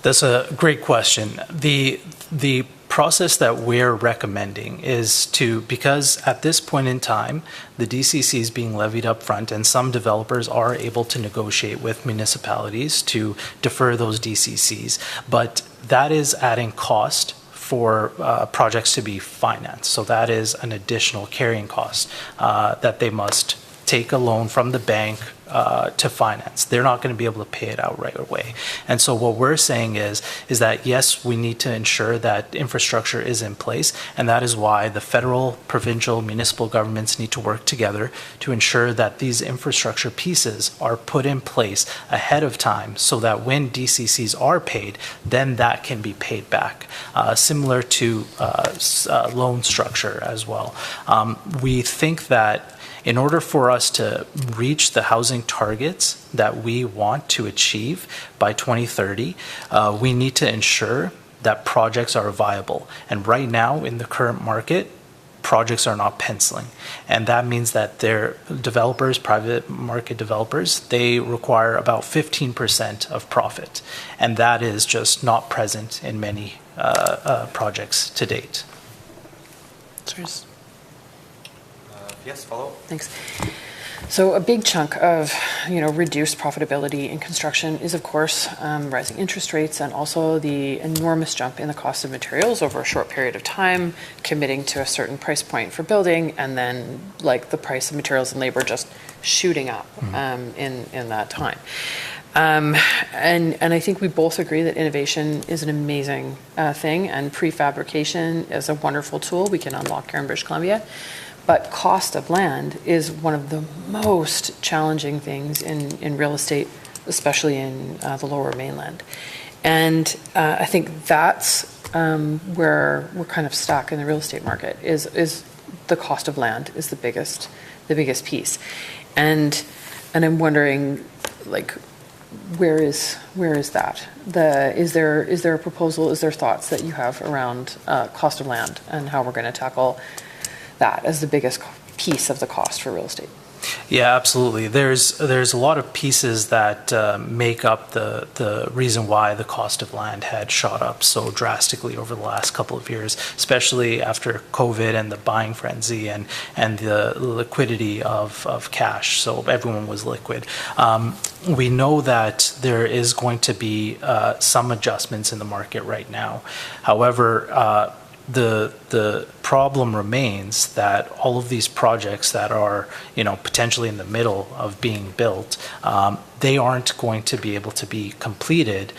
That's a great question. The process that we're recommending is to, because at this point in time, the DCC is being levied up front, and some developers are able to negotiate with municipalities to defer those DCCs, but that is adding cost for projects to be financed. So that is an additional carrying cost that they must take a loan from the bank to finance. They're not going to be able to pay it out right away. And so what we're saying is that yes, we need to ensure that infrastructure is in place, and that is why the federal, provincial, municipal governments need to work together to ensure that these infrastructure pieces are put in place ahead of time so that when DCCs are paid, then that can be paid back. Similar to loan structure as well. We think that in order for us to reach the housing targets that we want to achieve by 2030, we need to ensure that projects are viable. And right now, in the current market, projects are not penciling. And that means that their developers, private market developers, they require about 15% of profit. And that is just not present in many projects to date. Cheers. Yes, follow. Thanks. So a big chunk of, reduced profitability in construction is, of course, rising interest rates and also the enormous jump in the cost of materials over a short period of time, committing to a certain price point for building, and then the price of materials and labor just shooting up in that time. And I think we both agree that innovation is an amazing thing, and prefabrication is a wonderful tool we can unlock here in British Columbia. But cost of land is one of the most challenging things in real estate, especially in the Lower Mainland. And I think that's where we're kind of stuck in the real estate market. Is the cost of land is the biggest piece, and I'm wondering, like, where is that? Is there a proposal? Is there thoughts that you have around cost of land and how we're going to tackle that as the biggest piece of the cost for real estate? Yeah, absolutely. There's a lot of pieces that make up the reason why the cost of land had shot up so drastically over the last couple of years, especially after COVID and the buying frenzy and the liquidity of cash. So everyone was liquid. We know that there is going to be some adjustments in the market right now. However, the problem remains that all of these projects that are, potentially in the middle of being built, they aren't going to be able to be completed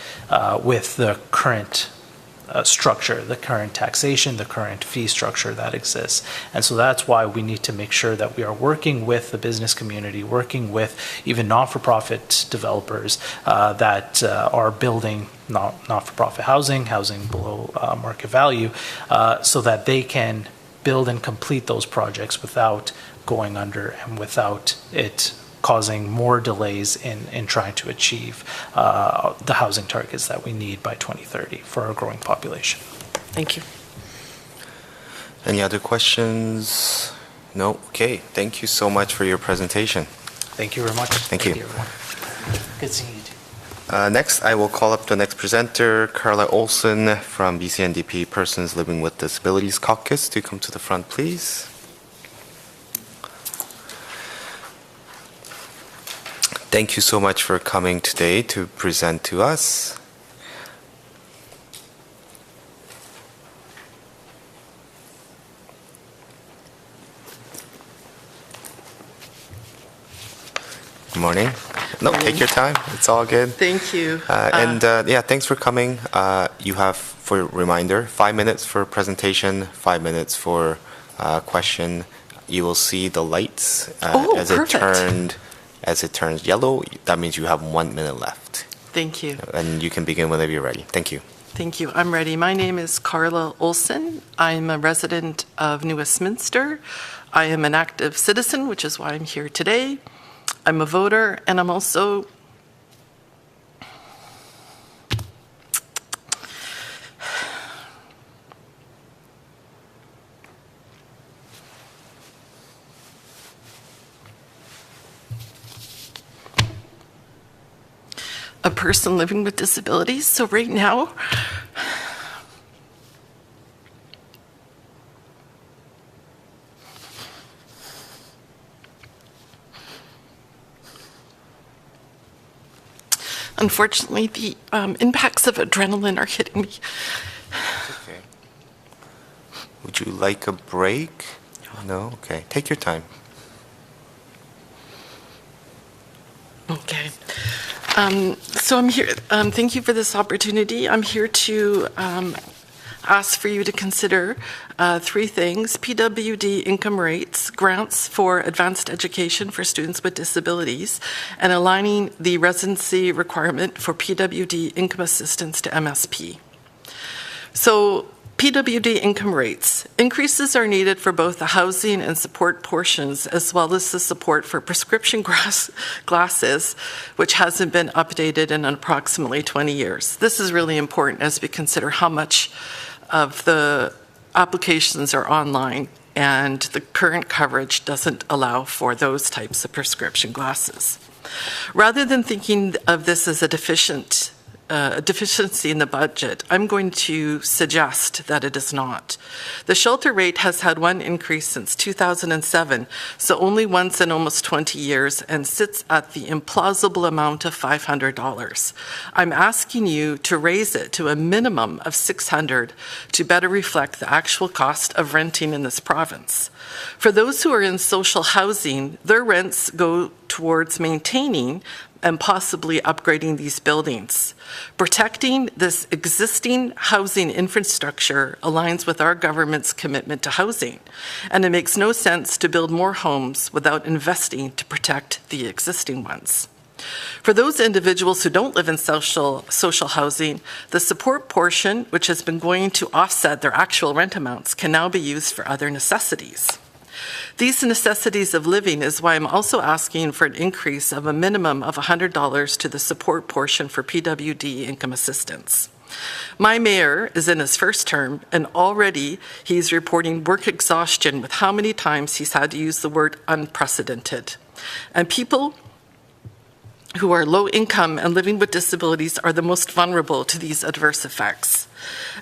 with the current structure, the current taxation, the current fee structure that exists. And so that's why we need to make sure that we are working with the business community, working with even not-for-profit developers that are building not-for-profit housing below market value, so that they can build and complete those projects without going under and without it causing more delays in trying to achieve the housing targets that we need by 2030 for our growing population. Thank you. Any other questions? No? Okay. Thank you so much for your presentation. Thank you very much. Thank you. Everyone. Good seeing you too. Next, I will call up the next presenter, Carla Olson from BC-NDP Persons Living with Disabilities Caucus, to come to the front, please. Thank you so much for coming today to present to us. Good morning. No, take your time. It's all good. Thank you. Thanks for coming. You have, for a reminder, 5 minutes for presentation, 5 minutes for question. You will see the lights as it turns yellow. That means you have 1 minute left. Thank you. And you can begin whenever you're ready. Thank you. Thank you. I'm ready. My name is Carla Olson. I'm a resident of New Westminster. I am an active citizen, which is why I'm here today. I'm a voter, and I'm also a person living with disabilities. So right now, unfortunately, the impacts of adrenaline are hitting me. Okay. Would you like a break? No? Okay. Take your time. Okay. So I'm here, thank you for this opportunity. I'm here to ask for you to consider 3 things: PWD income rates, grants for advanced education for students with disabilities, and aligning the residency requirement for PWD income assistance to MSP. So PWD income rates. Increases are needed for both the housing and support portions, as well as the support for prescription glasses, which hasn't been updated in approximately 20 years. This is really important as we consider how much of the applications are online, and the current coverage doesn't allow for those types of prescription glasses. Rather than thinking of this as a deficiency in the budget, I'm going to suggest that it is not. The shelter rate has had 1 increase since 2007, so only once in almost 20 years, and sits at the implausible amount of $500. I'm asking you to raise it to a minimum of $600 to better reflect the actual cost of renting in this province. For those who are in social housing, their rents go towards maintaining and possibly upgrading these buildings. Protecting this existing housing infrastructure aligns with our government's commitment to housing, and it makes no sense to build more homes without investing to protect the existing ones. For those individuals who don't live in social housing, the support portion, which has been going to offset their actual rent amounts, can now be used for other necessities. These necessities of living is why I'm also asking for an increase of a minimum of $100 to the support portion for PWD income assistance. My mayor is in his first term, and already he's reporting work exhaustion with how many times he's had to use the word unprecedented. And people who are low income and living with disabilities are the most vulnerable to these adverse effects.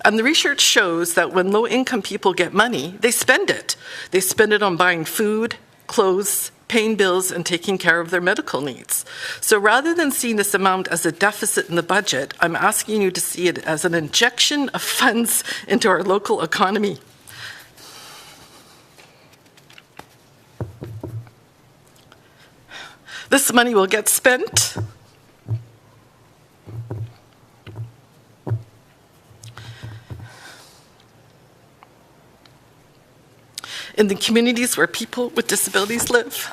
And the research shows that when low income people get money, they spend it. They spend it on buying food, clothes, paying bills, and taking care of their medical needs. So rather than seeing this amount as a deficit in the budget, I'm asking you to see it as an injection of funds into our local economy. This money will get spent in the communities where people with disabilities live.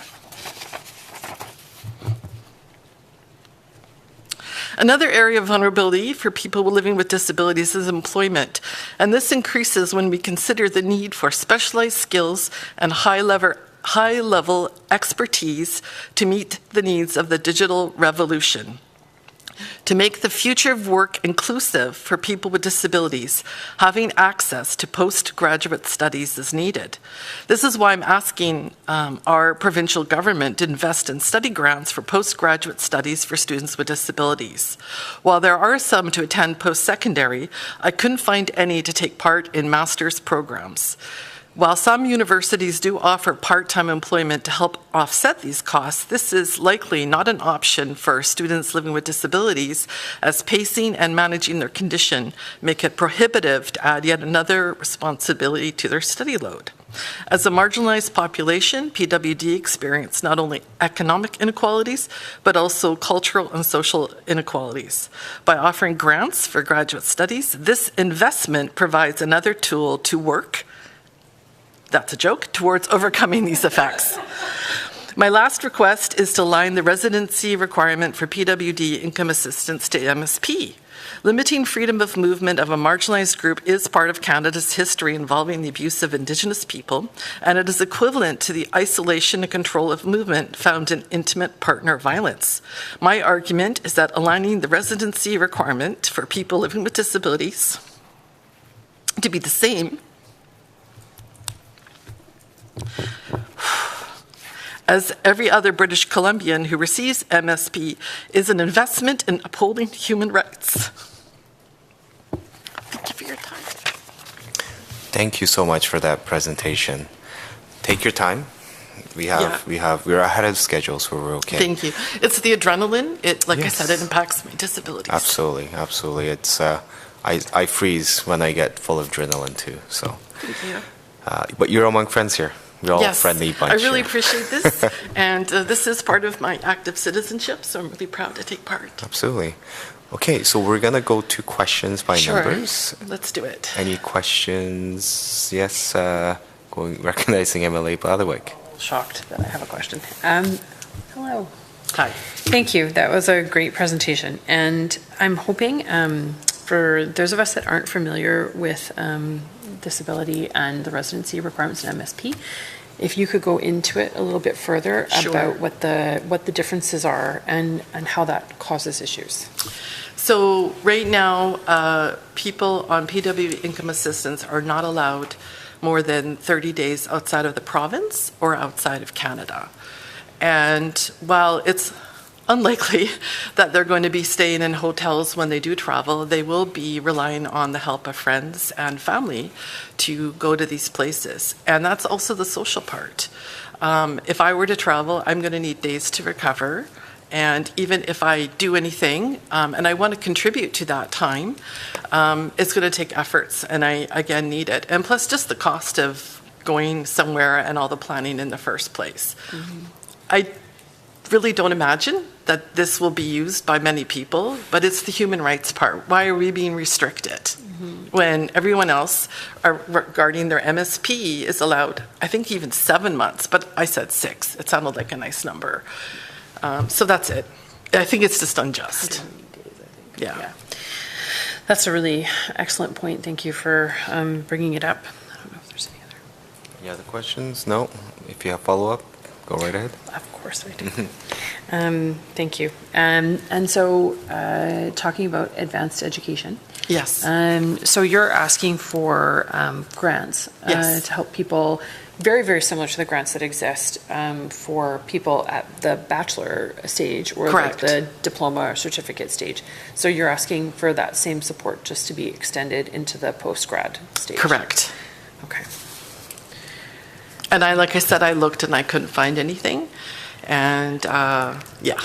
Another area of vulnerability for people living with disabilities is employment, and this increases when we consider the need for specialized skills and high-level expertise to meet the needs of the digital revolution. To make the future of work inclusive for people with disabilities, having access to postgraduate studies is needed. This is why I'm asking our provincial government to invest in study grants for postgraduate studies for students with disabilities. While there are some to attend post-secondary, I couldn't find any to take part in master's programs. While some universities do offer part-time employment to help offset these costs, this is likely not an option for students living with disabilities, as pacing and managing their condition make it prohibitive to add yet another responsibility to their study load. As a marginalized population, PWD experience not only economic inequalities, but also cultural and social inequalities. By offering grants for graduate studies, this investment provides another tool to work, that's a joke, towards overcoming these effects. My last request is to align the residency requirement for PWD income assistance to MSP. Limiting freedom of movement of a marginalized group is part of Canada's history involving the abuse of Indigenous people, and it is equivalent to the isolation and control of movement found in intimate partner violence. My argument is that aligning the residency requirement for people living with disabilities to be the same as every other British Columbian who receives MSP is an investment in upholding human rights. Thank you for your time. Thank you so much for that presentation. Take your time. We're ahead of schedule, so we're okay. Thank you. It's the adrenaline. I Yes. said, it impacts my disabilities. Absolutely, absolutely. It's I freeze when I get full of adrenaline too. So, Thank you. but you're among friends here. We're all Yes, friendly bunch. I really here. appreciate this, and this is part of my active citizenship, so I'm really proud to take part. Absolutely. Okay, so we're gonna go to questions by Sure. members. Let's do it. Any questions? Yes, recognizing MLA Blatherwick. Shocked that I have a question. Hello. Hi. Thank you. That was a great presentation. And I'm hoping for those of us that aren't familiar with disability and the residency requirements in MSP, if you could go into it a little bit further Sure. about what the differences are and how that causes issues. So right now, people on PW income assistance are not allowed more than 30 days outside of the province or outside of Canada. And while it's unlikely that they're going to be staying in hotels when they do travel, they will be relying on the help of friends and family to go to these places. And that's also the social part. If I were to travel, I'm going to need days to recover. And even if I do anything, and I want to contribute to that time, it's going to take efforts, and I, again, need it. And plus just the cost of going somewhere and all the planning in the first place. Mm-hmm. I really don't imagine that this will be used by many people, but it's the human rights part. Why are we being restricted when everyone else regarding their MSP is allowed, I think even 7 months, but I said 6. It sounded like a nice number. So that's it. I think it's just unjust. Yeah. That's a really excellent point. Thank you for bringing it up. I don't know if there's Any other questions? No? If you have follow-up, go right ahead. Of course I do. Thank you. And so, talking about advanced education. Yes. So you're asking for grants Yes. to help people, very, very similar to the grants that exist for people at the bachelor stage or like Correct. the diploma or certificate stage. So you're asking for that same support just to be extended into the post-grad stage? Correct. Okay. And like I said, I looked and I couldn't find anything. And yeah. Yeah.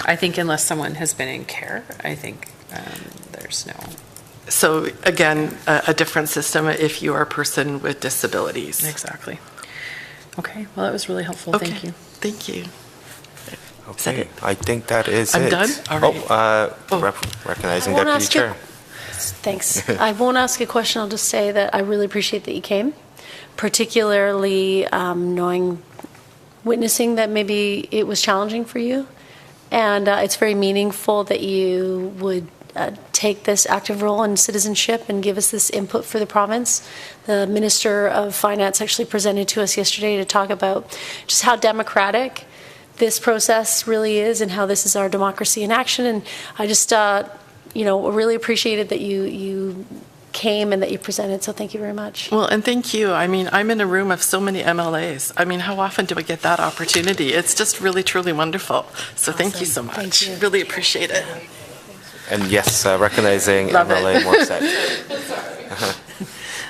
I think unless someone has been in care, I think there's no. So again, a different system if you are a person with disabilities. Exactly. Okay, well, that was really helpful. Okay. Thank you. Thank you. Okay, I think that is I'm it. done? All right. Recognizing I won't Deputy ask you- Chair. Thanks. I won't ask a question. I'll just say that I really appreciate that you came, particularly witnessing that maybe it was challenging for you. And it's very meaningful that you would take this active role in citizenship and give us this input for the province. The Minister of Finance actually presented to us yesterday to talk about just how democratic this process really is and how this is our democracy in action. And I just, really appreciated that you came and that you presented. So thank you very much. Well, and thank you. I mean, I'm in a room of so many MLAs. I mean, how often do I get that opportunity? It's just really, truly wonderful. So thank you so much. Thank you. Really appreciate it. And yes, recognizing Love MLA it. Morissette.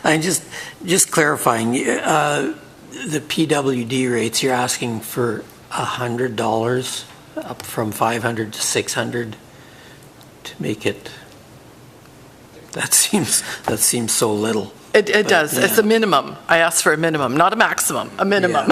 I'm just clarifying, the PWD rates, you're asking for $100 up from 500 to 600 to make it, that seems so little. It does. yeah. It's a minimum. I asked for a minimum, not a maximum, a minimum.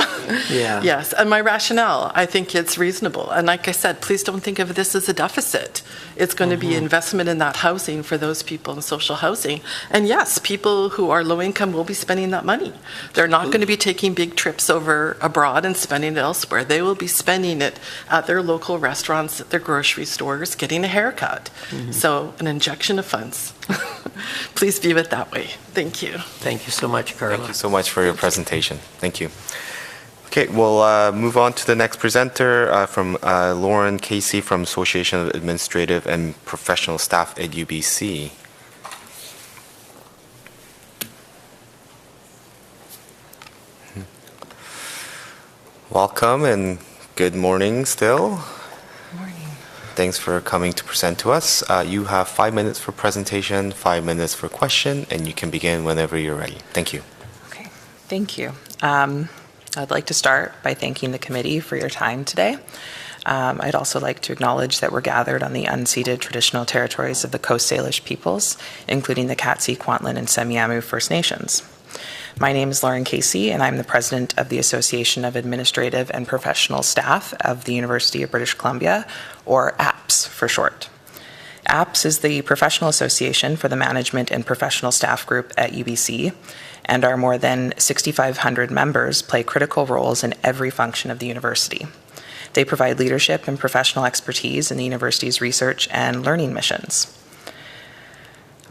Yeah. Yes, and my rationale, I think it's reasonable. And like I said, please don't think of this as a deficit. It's going to be investment in that housing for those people in social housing. And yes, people who are low income will be spending that money. They're not going to be taking big trips over abroad and spending it elsewhere. They will be spending it at their local restaurants, at their grocery stores, getting a haircut. So an injection of funds. Please view it that way. Thank you. Thank you so much, Carla. Thank you so much for your presentation. Thank you. Okay, we'll move on to the next presenter from Lauren Casey from Association of Administrative and Professional Staff at UBC. Welcome and good morning still. Thanks for coming to present to us. You have 5 minutes for presentation, 5 minutes for question, and you can begin whenever you're ready. Thank you. Okay, thank you. I'd like to start by thanking the committee for your time today. I'd also like to acknowledge that we're gathered on the unceded traditional territories of the Coast Salish peoples, including the Katzie, Kwantlen, and Semiahmoo First Nations. My name is Lauren Casey, and I'm the president of the Association of Administrative and Professional Staff of the University of British Columbia, or APPS for short. APPS is the professional association for the management and professional staff group at UBC, and our more than 6,500 members play critical roles in every function of the university. They provide leadership and professional expertise in the university's research and learning missions.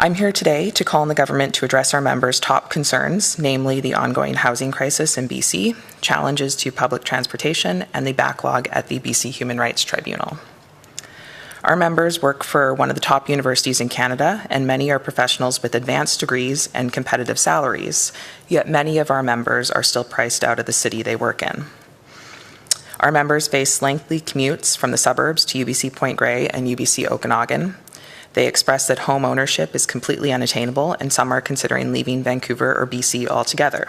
I'm here today to call on the government to address our members' top concerns, namely the ongoing housing crisis in BC, challenges to public transportation, and the backlog at the BC Human Rights Tribunal. Our members work for one of the top universities in Canada, and many are professionals with advanced degrees and competitive salaries, yet many of our members are still priced out of the city they work in. Our members face lengthy commutes from the suburbs to UBC Point Grey and UBC Okanagan. They express that home ownership is completely unattainable, and some are considering leaving Vancouver or BC altogether.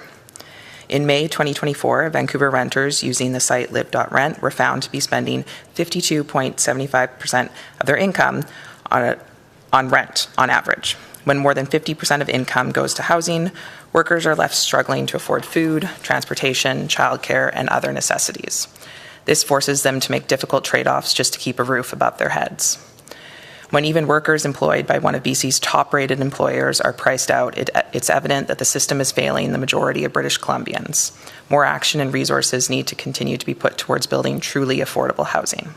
In May 2024, Vancouver renters using the site live.rent were found to be spending 52.75% of their income on rent on average. When more than 50% of income goes to housing, workers are left struggling to afford food, transportation, childcare, and other necessities. This forces them to make difficult trade-offs just to keep a roof above their heads. When even workers employed by one of BC's top-rated employers are priced out, it's evident that the system is failing the majority of British Columbians. More action and resources need to continue to be put towards building truly affordable housing.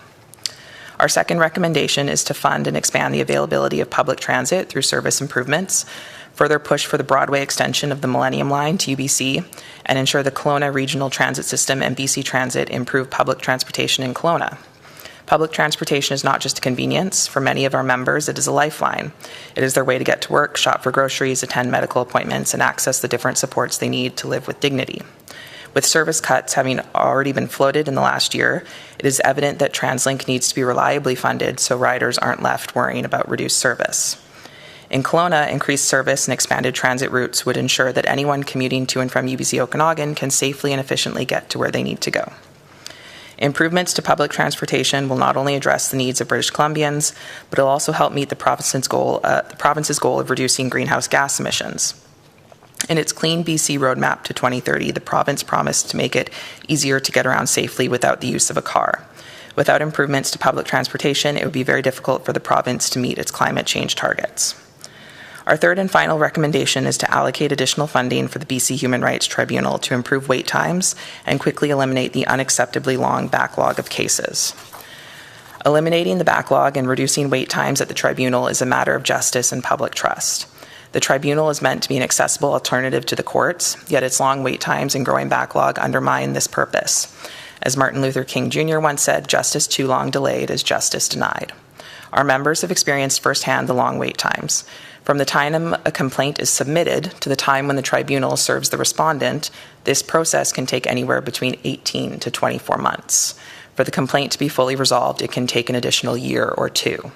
Our second recommendation is to fund and expand the availability of public transit through service improvements, further push for the Broadway extension of the Millennium Line to UBC, and ensure the Kelowna Regional Transit System and BC Transit improve public transportation in Kelowna. Public transportation is not just a convenience. For many of our members, it is a lifeline. It is their way to get to work, shop for groceries, attend medical appointments, and access the different supports they need to live with dignity. With service cuts having already been floated in the last year, it is evident that TransLink needs to be reliably funded so riders aren't left worrying about reduced service. In Kelowna, increased service and expanded transit routes would ensure that anyone commuting to and from UBC Okanagan can safely and efficiently get to where they need to go. Improvements to public transportation will not only address the needs of British Columbians, but it will also help meet the province's goal of reducing greenhouse gas emissions. In its Clean BC Roadmap to 2030, the province promised to make it easier to get around safely without the use of a car. Without improvements to public transportation, it would be very difficult for the province to meet its climate change targets. Our third and final recommendation is to allocate additional funding for the BC Human Rights Tribunal to improve wait times and quickly eliminate the unacceptably long backlog of cases. Eliminating the backlog and reducing wait times at the tribunal is a matter of justice and public trust. The tribunal is meant to be an accessible alternative to the courts, yet its long wait times and growing backlog undermine this purpose. As Martin Luther King Jr. once said, justice too long delayed is justice denied. Our members have experienced firsthand the long wait times. From the time a complaint is submitted to the time when the tribunal serves the respondent, this process can take anywhere between 18 to 24 months. For the complaint to be fully resolved, it can take an additional year or two.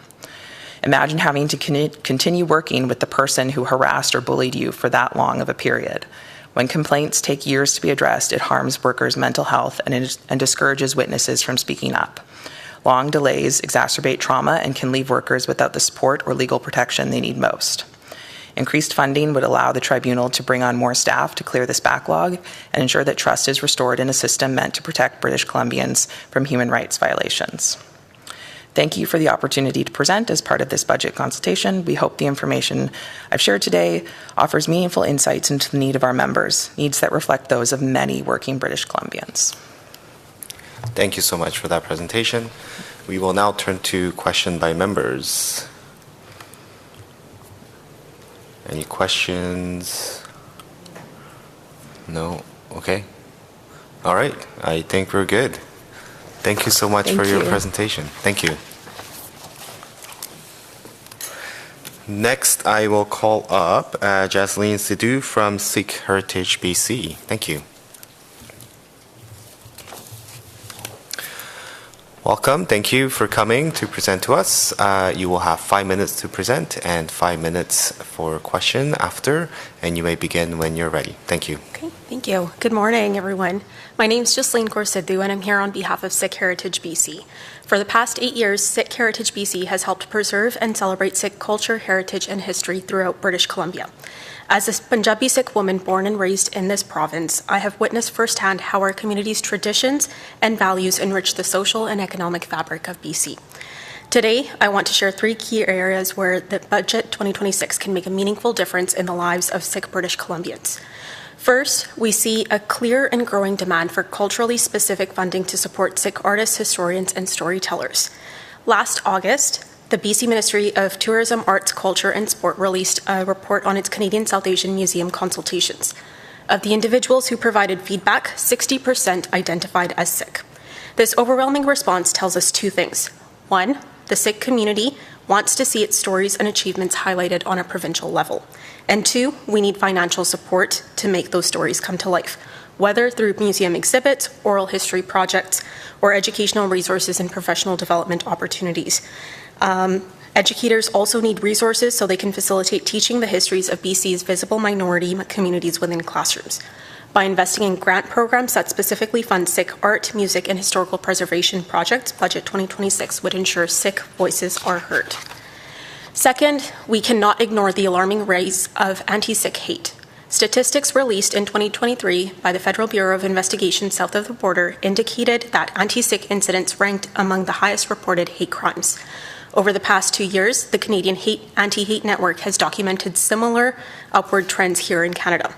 Imagine having to continue working with the person who harassed or bullied you for that long of a period. When complaints take years to be addressed, it harms workers' mental health and discourages witnesses from speaking up. Long delays exacerbate trauma and can leave workers without the support or legal protection they need most. Increased funding would allow the tribunal to bring on more staff to clear this backlog and ensure that trust is restored in a system meant to protect British Columbians from human rights violations. Thank you for the opportunity to present as part of this budget consultation. We hope the information I've shared today offers meaningful insights into the need of our members, needs that reflect those of many working British Columbians. Thank you so much for that presentation. We will now turn to question by members. Any questions? No? Okay. All right. I think we're good. Thank you so much for your presentation. Thank you. Next, I will call up Jasleen Sidhu from Sikh Heritage BC. Thank you. Welcome. Thank you for coming to present to us. You will have 5 minutes to present and 5 minutes for question after, and you may begin when you're ready. Thank you. Okay, thank you. Good morning, everyone. My name is Jasleen Kaur Sidhu, and I'm here on behalf of Sikh Heritage BC. For the past 8 years, Sikh Heritage BC has helped preserve and celebrate Sikh culture, heritage, and history throughout British Columbia. As a Punjabi Sikh woman born and raised in this province, I have witnessed firsthand how our community's traditions and values enrich the social and economic fabric of BC. Today, I want to share 3 key areas where the Budget 2026 can make a meaningful difference in the lives of Sikh British Columbians. First, we see a clear and growing demand for culturally specific funding to support Sikh artists, historians, and storytellers. Last August, the BC Ministry of Tourism, Arts, Culture and Sport released a report on its Canadian South Asian Museum consultations. Of the individuals who provided feedback, 60% identified as Sikh. This overwhelming response tells us 2 things. 1, the Sikh community wants to see its stories and achievements highlighted on a provincial level. And 2, we need financial support to make those stories come to life, whether through museum exhibits, oral history projects, or educational resources and professional development opportunities. Educators also need resources so they can facilitate teaching the histories of BC's visible minority communities within classrooms. By investing in grant programs that specifically fund Sikh art, music, and historical preservation projects, Budget 2026 would ensure Sikh voices are heard. Second, we cannot ignore the alarming rise of anti-Sikh hate. Statistics released in 2023 by the Federal Bureau of Investigation south of the border indicated that anti-Sikh incidents ranked among the highest reported hate crimes. Over the past 2 years, the Canadian Anti-Hate Network has documented similar upward trends here in Canada.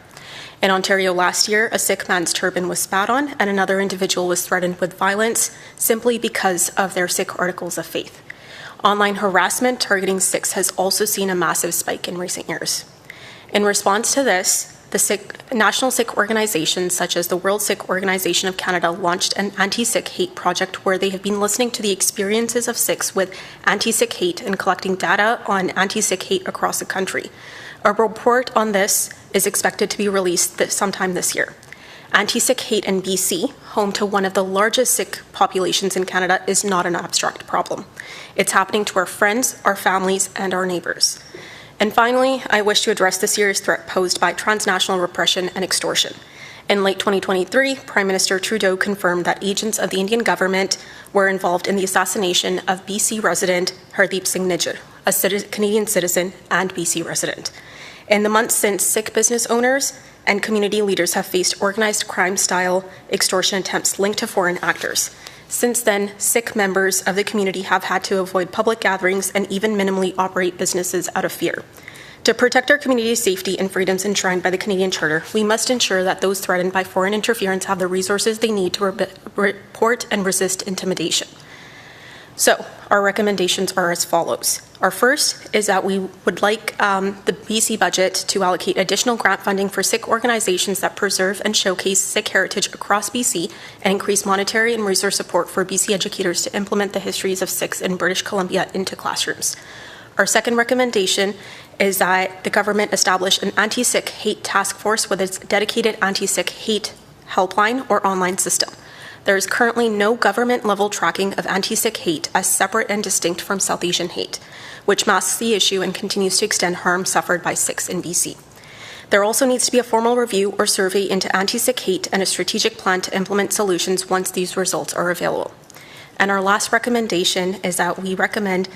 In Ontario last year, a Sikh man's turban was spat on and another individual was threatened with violence simply because of their Sikh articles of faith. Online harassment targeting Sikhs has also seen a massive spike in recent years. In response to this, national Sikh organizations such as the World Sikh Organization of Canada launched an anti-Sikh hate project where they have been listening to the experiences of Sikhs with anti-Sikh hate and collecting data on anti-Sikh hate across the country. A report on this is expected to be released sometime this year. Anti-Sikh hate in BC, home to one of the largest Sikh populations in Canada, is not an abstract problem. It's happening to our friends, our families, and our neighbours. And finally, I wish to address the serious threat posed by transnational repression and extortion. In late 2023, Prime Minister Trudeau confirmed that agents of the Indian government were involved in the assassination of BC resident Hardeep Singh Nijjar, a Canadian citizen and BC resident. In the months since, Sikh business owners and community leaders have faced organized crime-style extortion attempts linked to foreign actors. Since then, Sikh members of the community have had to avoid public gatherings and even minimally operate businesses out of fear. To protect our community's safety and freedoms enshrined by the Canadian Charter, we must ensure that those threatened by foreign interference have the resources they need to report and resist intimidation. So, our recommendations are as follows. Our first is that we would like the BC budget to allocate additional grant funding for Sikh organizations that preserve and showcase Sikh heritage across BC and increase monetary and resource support for BC educators to implement the histories of Sikhs in British Columbia into classrooms. Our second recommendation is that the government establish an anti-Sikh hate task force with its dedicated anti-Sikh hate helpline or online system. There is currently no government-level tracking of anti-Sikh hate as separate and distinct from South Asian hate, which masks the issue and continues to extend harm suffered by Sikhs in BC. There also needs to be a formal review or survey into anti-Sikh hate and a strategic plan to implement solutions once these results are available. And our last recommendation is that we recommend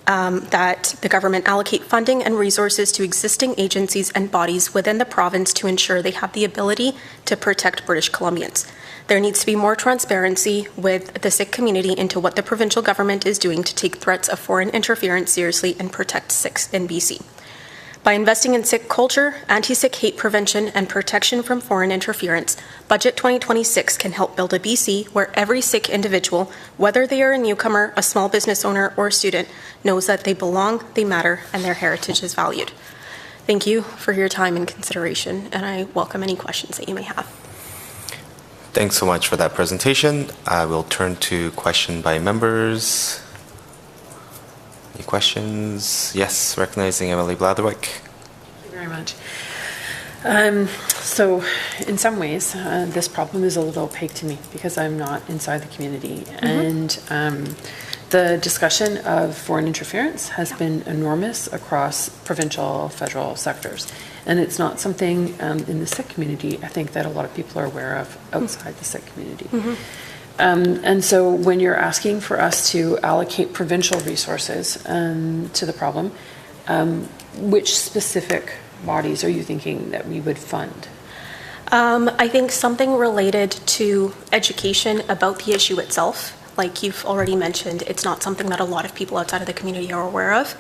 that the government allocate funding and resources to existing agencies and bodies within the province to ensure they have the ability to protect British Columbians. There needs to be more transparency with the Sikh community into what the provincial government is doing to take threats of foreign interference seriously and protect Sikhs in BC. By investing in Sikh culture, anti-Sikh hate prevention, and protection from foreign interference, Budget 2026 can help build a BC where every Sikh individual, whether they are a newcomer, a small business owner, or a student, knows that they belong, they matter, and their heritage is valued. Thank you for your time and consideration, and I welcome any questions that you may have. Thanks so much for that presentation. I will turn to question by members. Any questions? Yes, recognizing Emily Blatherwick. Thank you very much. So in some ways, this problem is a little opaque to me because I'm not inside the community. Mm-hmm. And the discussion of foreign interference has been enormous across provincial, federal sectors. And it's not something in the Sikh community, I think, that a lot of people are aware of outside the Sikh community. Mm-hmm. And so when you're asking for us to allocate provincial resources to the problem, which specific bodies are you thinking that we would fund? I think something related to education about the issue itself. Like you've already mentioned, it's not something that a lot of people outside of the community are aware of.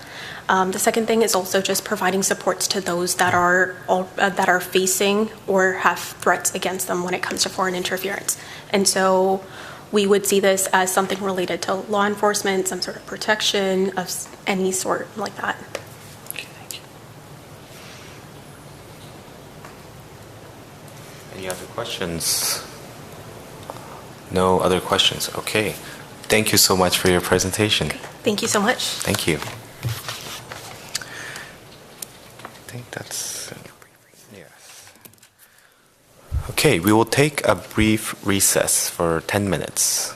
The second thing is also just providing supports to those that are facing or have threats against them when it comes to foreign interference. And so we would see this as something related to law enforcement, some sort of protection of any sort like that. Okay, thank you. Any other questions? No other questions. Okay. Thank you so much for your presentation. Okay. Thank you so much. Thank you. I think that's yes. Okay, we will take a brief recess for 10 minutes.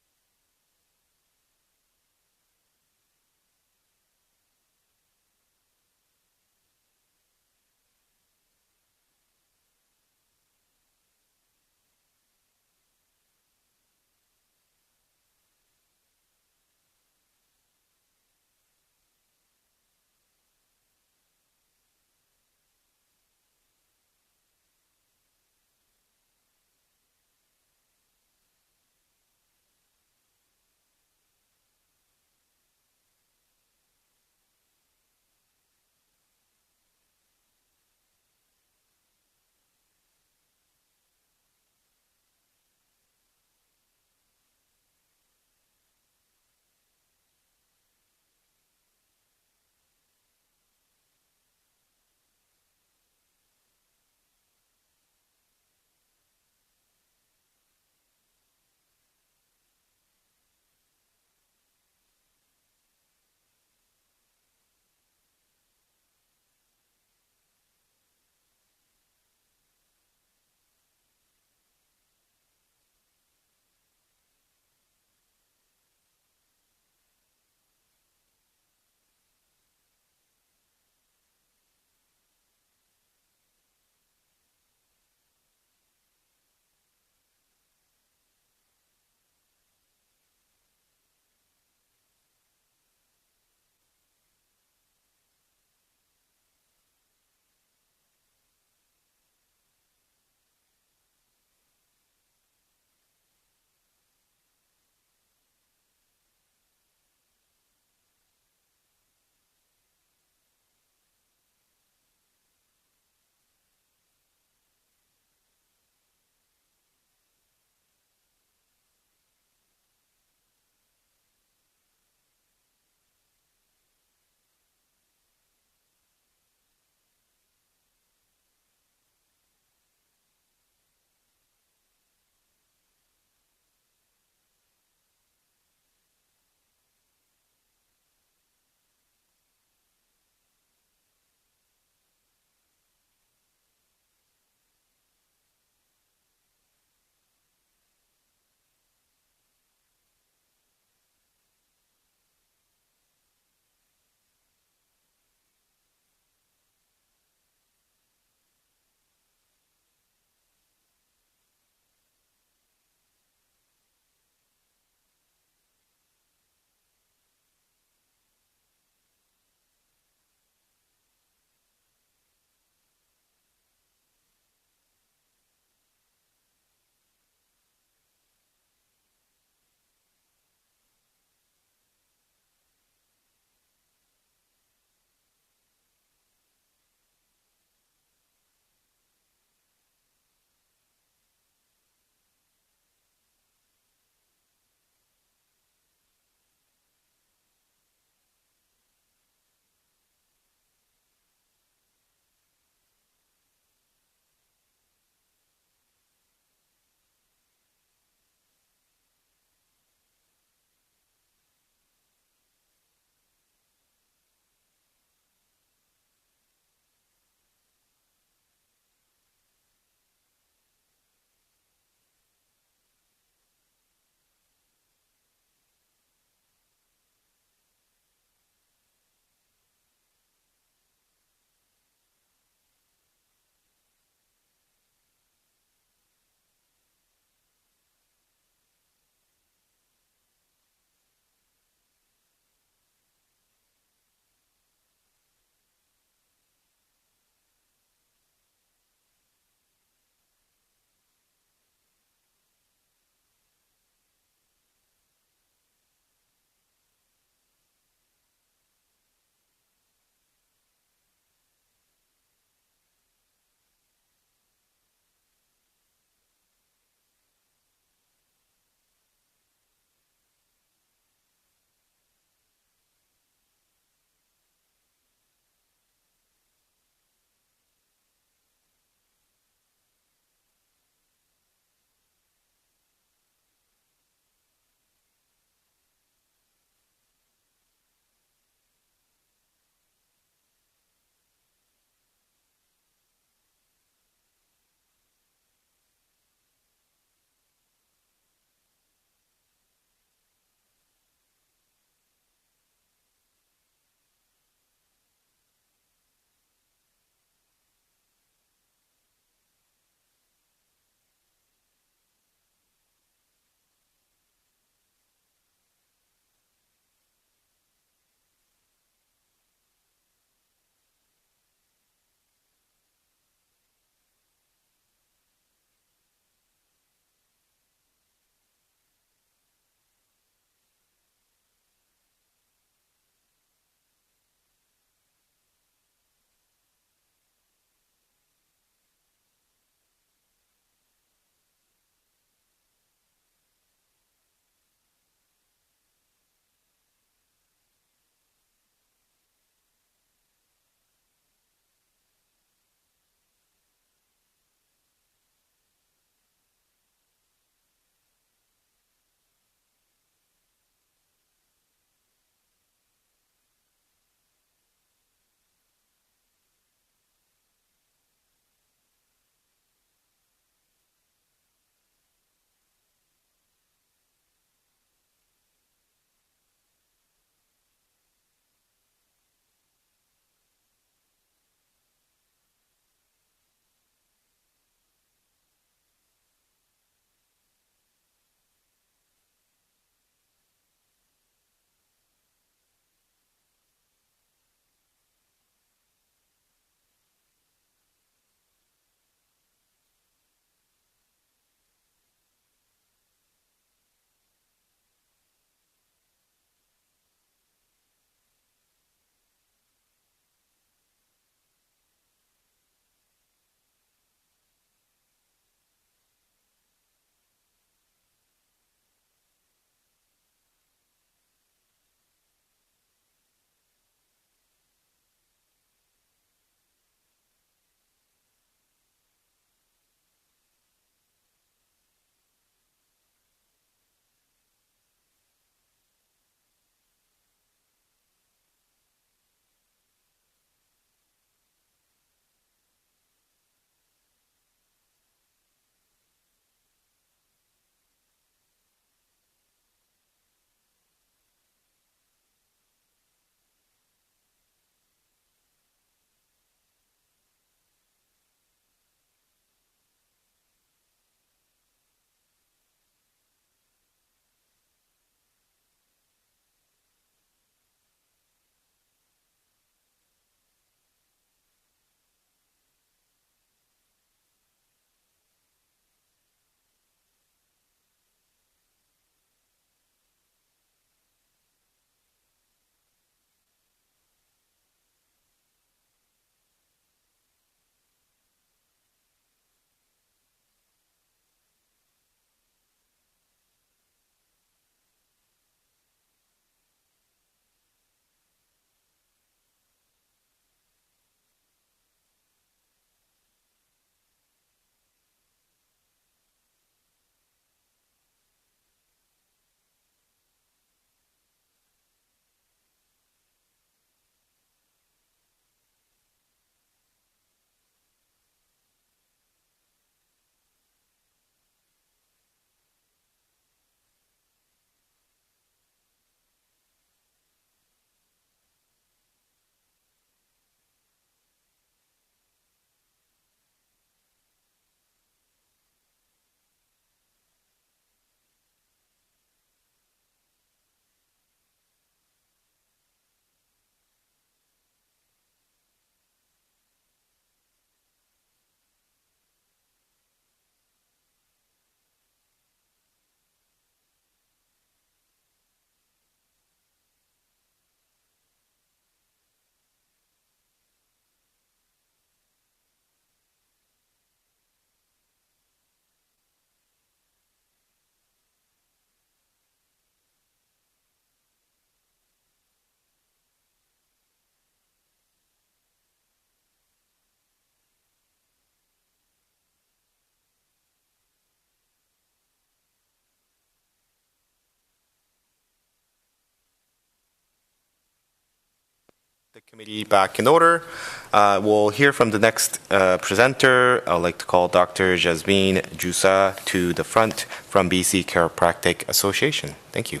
Committee back in order. We'll hear from the next presenter. I'd like to call Dr. Jasmine Jusa to the front from BC Chiropractic Association. Thank you.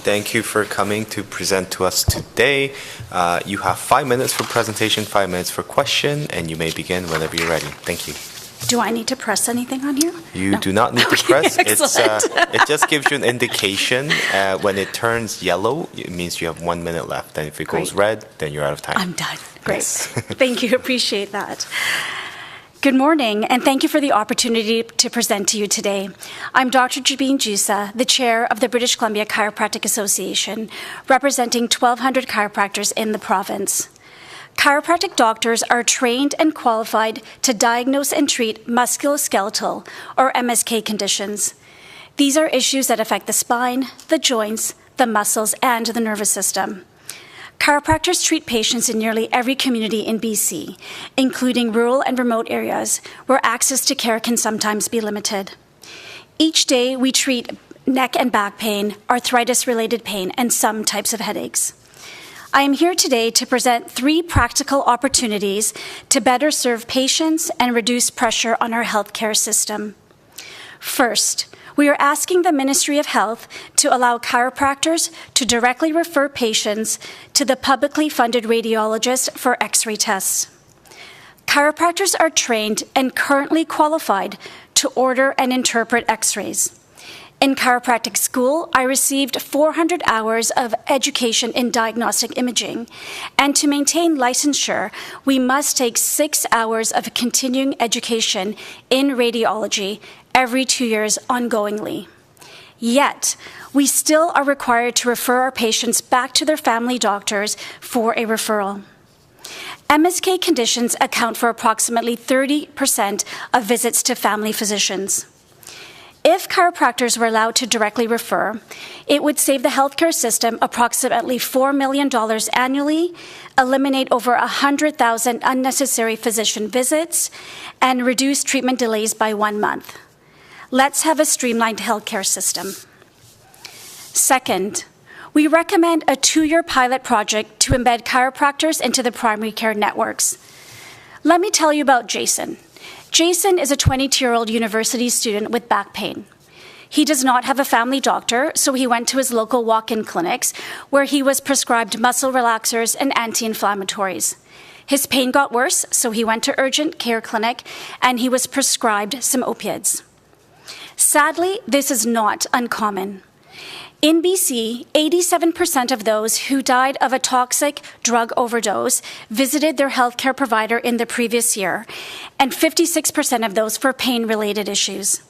Thank you for coming to present to us today. You have 5 minutes for presentation, 5 minutes for question, and you may begin whenever you're ready. Thank you. Do I need to press anything on here? You do not need to press. It just gives you an indication. When it turns yellow, it means you have 1 minute left. And if it goes red, then you're out of time. I'm done. Great. Thank you. Appreciate that. Good morning, and thank you for the opportunity to present to you today. I'm Dr. Jasmine Jusa, the chair of the British Columbia Chiropractic Association, representing 1,200 chiropractors in the province. Chiropractic doctors are trained and qualified to diagnose and treat musculoskeletal, or MSK, conditions. These are issues that affect the spine, the joints, the muscles, and the nervous system. Chiropractors treat patients in nearly every community in BC, including rural and remote areas where access to care can sometimes be limited. Each day, we treat neck and back pain, arthritis-related pain, and some types of headaches. I am here today to present 3 practical opportunities to better serve patients and reduce pressure on our healthcare system. First, we are asking the Ministry of Health to allow chiropractors to directly refer patients to the publicly funded radiologist for X-ray tests. Chiropractors are trained and currently qualified to order and interpret X-rays. In chiropractic school, I received 400 hours of education in diagnostic imaging, and to maintain licensure, we must take 6 hours of continuing education in radiology every 2 years ongoingly. Yet, we still are required to refer our patients back to their family doctors for a referral. MSK conditions account for approximately 30% of visits to family physicians. If chiropractors were allowed to directly refer, it would save the healthcare system approximately $4 million annually, eliminate over 100,000 unnecessary physician visits, and reduce treatment delays by 1 month. Let's have a streamlined healthcare system. Second, we recommend a 2-year pilot project to embed chiropractors into the primary care networks. Let me tell you about Jason. Jason is a 22-year-old university student with back pain. He does not have a family doctor, so he went to his local walk-in clinics where he was prescribed muscle relaxers and anti-inflammatories. His pain got worse, so he went to urgent care clinic and he was prescribed some opiates. Sadly, this is not uncommon. In BC, 87% of those who died of a toxic drug overdose visited their healthcare provider in the previous year, and 56% of those for pain-related issues.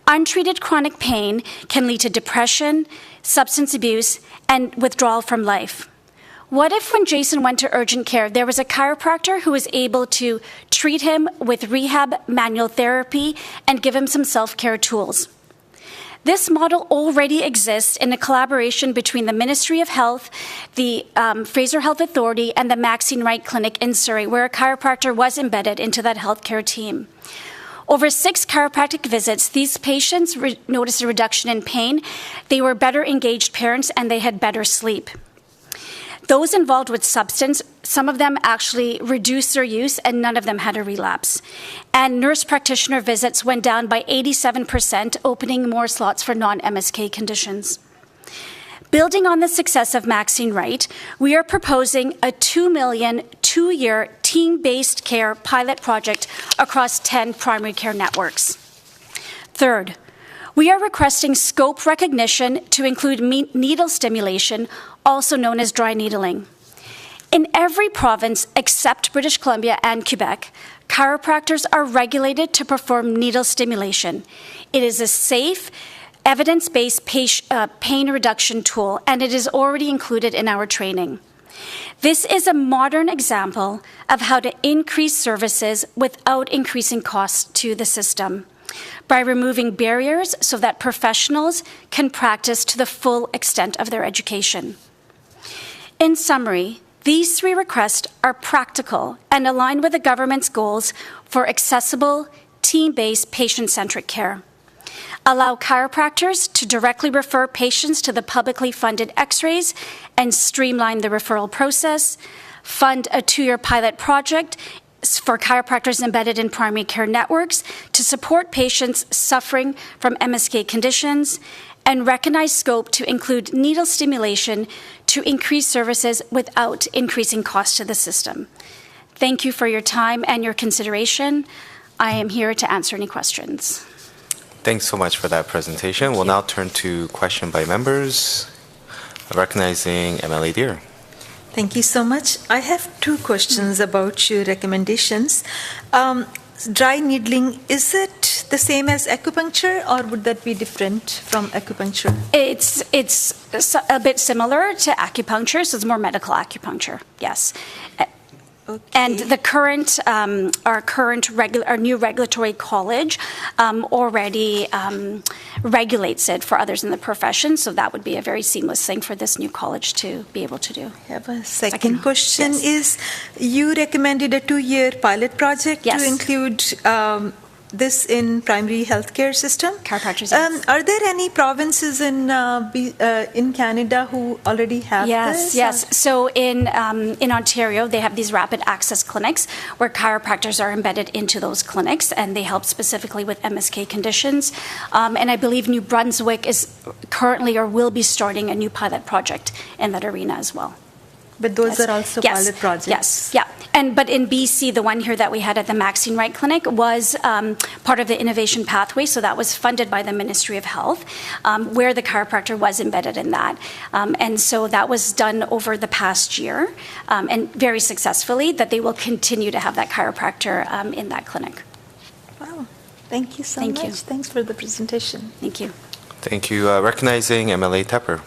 Untreated chronic pain can lead to depression, substance abuse, and withdrawal from life. What if when Jason went to urgent care, there was a chiropractor who was able to treat him with rehab, manual therapy, and give him some self-care tools? This model already exists in a collaboration between the Ministry of Health, the Fraser Health Authority, and the Maxine Wright Clinic in Surrey, where a chiropractor was embedded into that healthcare team. Over 6 chiropractic visits, these patients noticed a reduction in pain. They were better engaged parents, and they had better sleep. Those involved with substance, some of them actually reduced their use and none of them had a relapse. And nurse practitioner visits went down by 87%, opening more slots for non-MSK conditions. Building on the success of Maxine Wright, we are proposing a $2 million, 2-year team-based care pilot project across 10 primary care networks. Third, we are requesting scope recognition to include needle stimulation, also known as dry needling. In every province except British Columbia and Quebec, chiropractors are regulated to perform needle stimulation. It is a safe, evidence-based pain reduction tool, and it is already included in our training. This is a modern example of how to increase services without increasing costs to the system, by removing barriers so that professionals can practice to the full extent of their education. In summary, these 3 requests are practical and align with the government's goals for accessible, team-based, patient-centric care. allow chiropractors to directly refer patients to the publicly funded x-rays and streamline the referral process, fund a 2-year pilot project for chiropractors embedded in primary care networks to support patients suffering from MSK conditions, and recognize scope to include needle stimulation to increase services without increasing costs to the system. Thank you for your time and your consideration. I am here to answer any questions. Thanks so much for that presentation. We'll now turn to question by members, recognizing MLA Deer. Thank you so much. I have 2 questions about your recommendations. Dry needling, is it the same as acupuncture, or would that be different from acupuncture? It's a bit similar to acupuncture, so it's more medical acupuncture, yes. Okay. And the current, our new regulatory college already regulates it for others in the profession, so that would be a very seamless thing for this new college to be able to do. I have a second question. Yes. Is you recommended a 2-year pilot project to include this in primary healthcare system? Chiropractors, yes. Are there any provinces in Canada who already have this? Yes. So in Ontario, they have these rapid access clinics where chiropractors are embedded into those clinics, and they help specifically with MSK conditions. And I believe New Brunswick is currently or will be starting a new pilot project in that arena as well. But those are also pilot projects? Yes, yeah. But in BC, the one here that we had at the Maxine Wright Clinic was part of the innovation pathway, so that was funded by the Ministry of Health, where the chiropractor was embedded in that. And so that was done over the past year, and very successfully, that they will continue to have that chiropractor in that clinic. Wow, thank you so much. You. Thanks for the presentation. Thank you. Thank you. Recognizing MLA Tepper.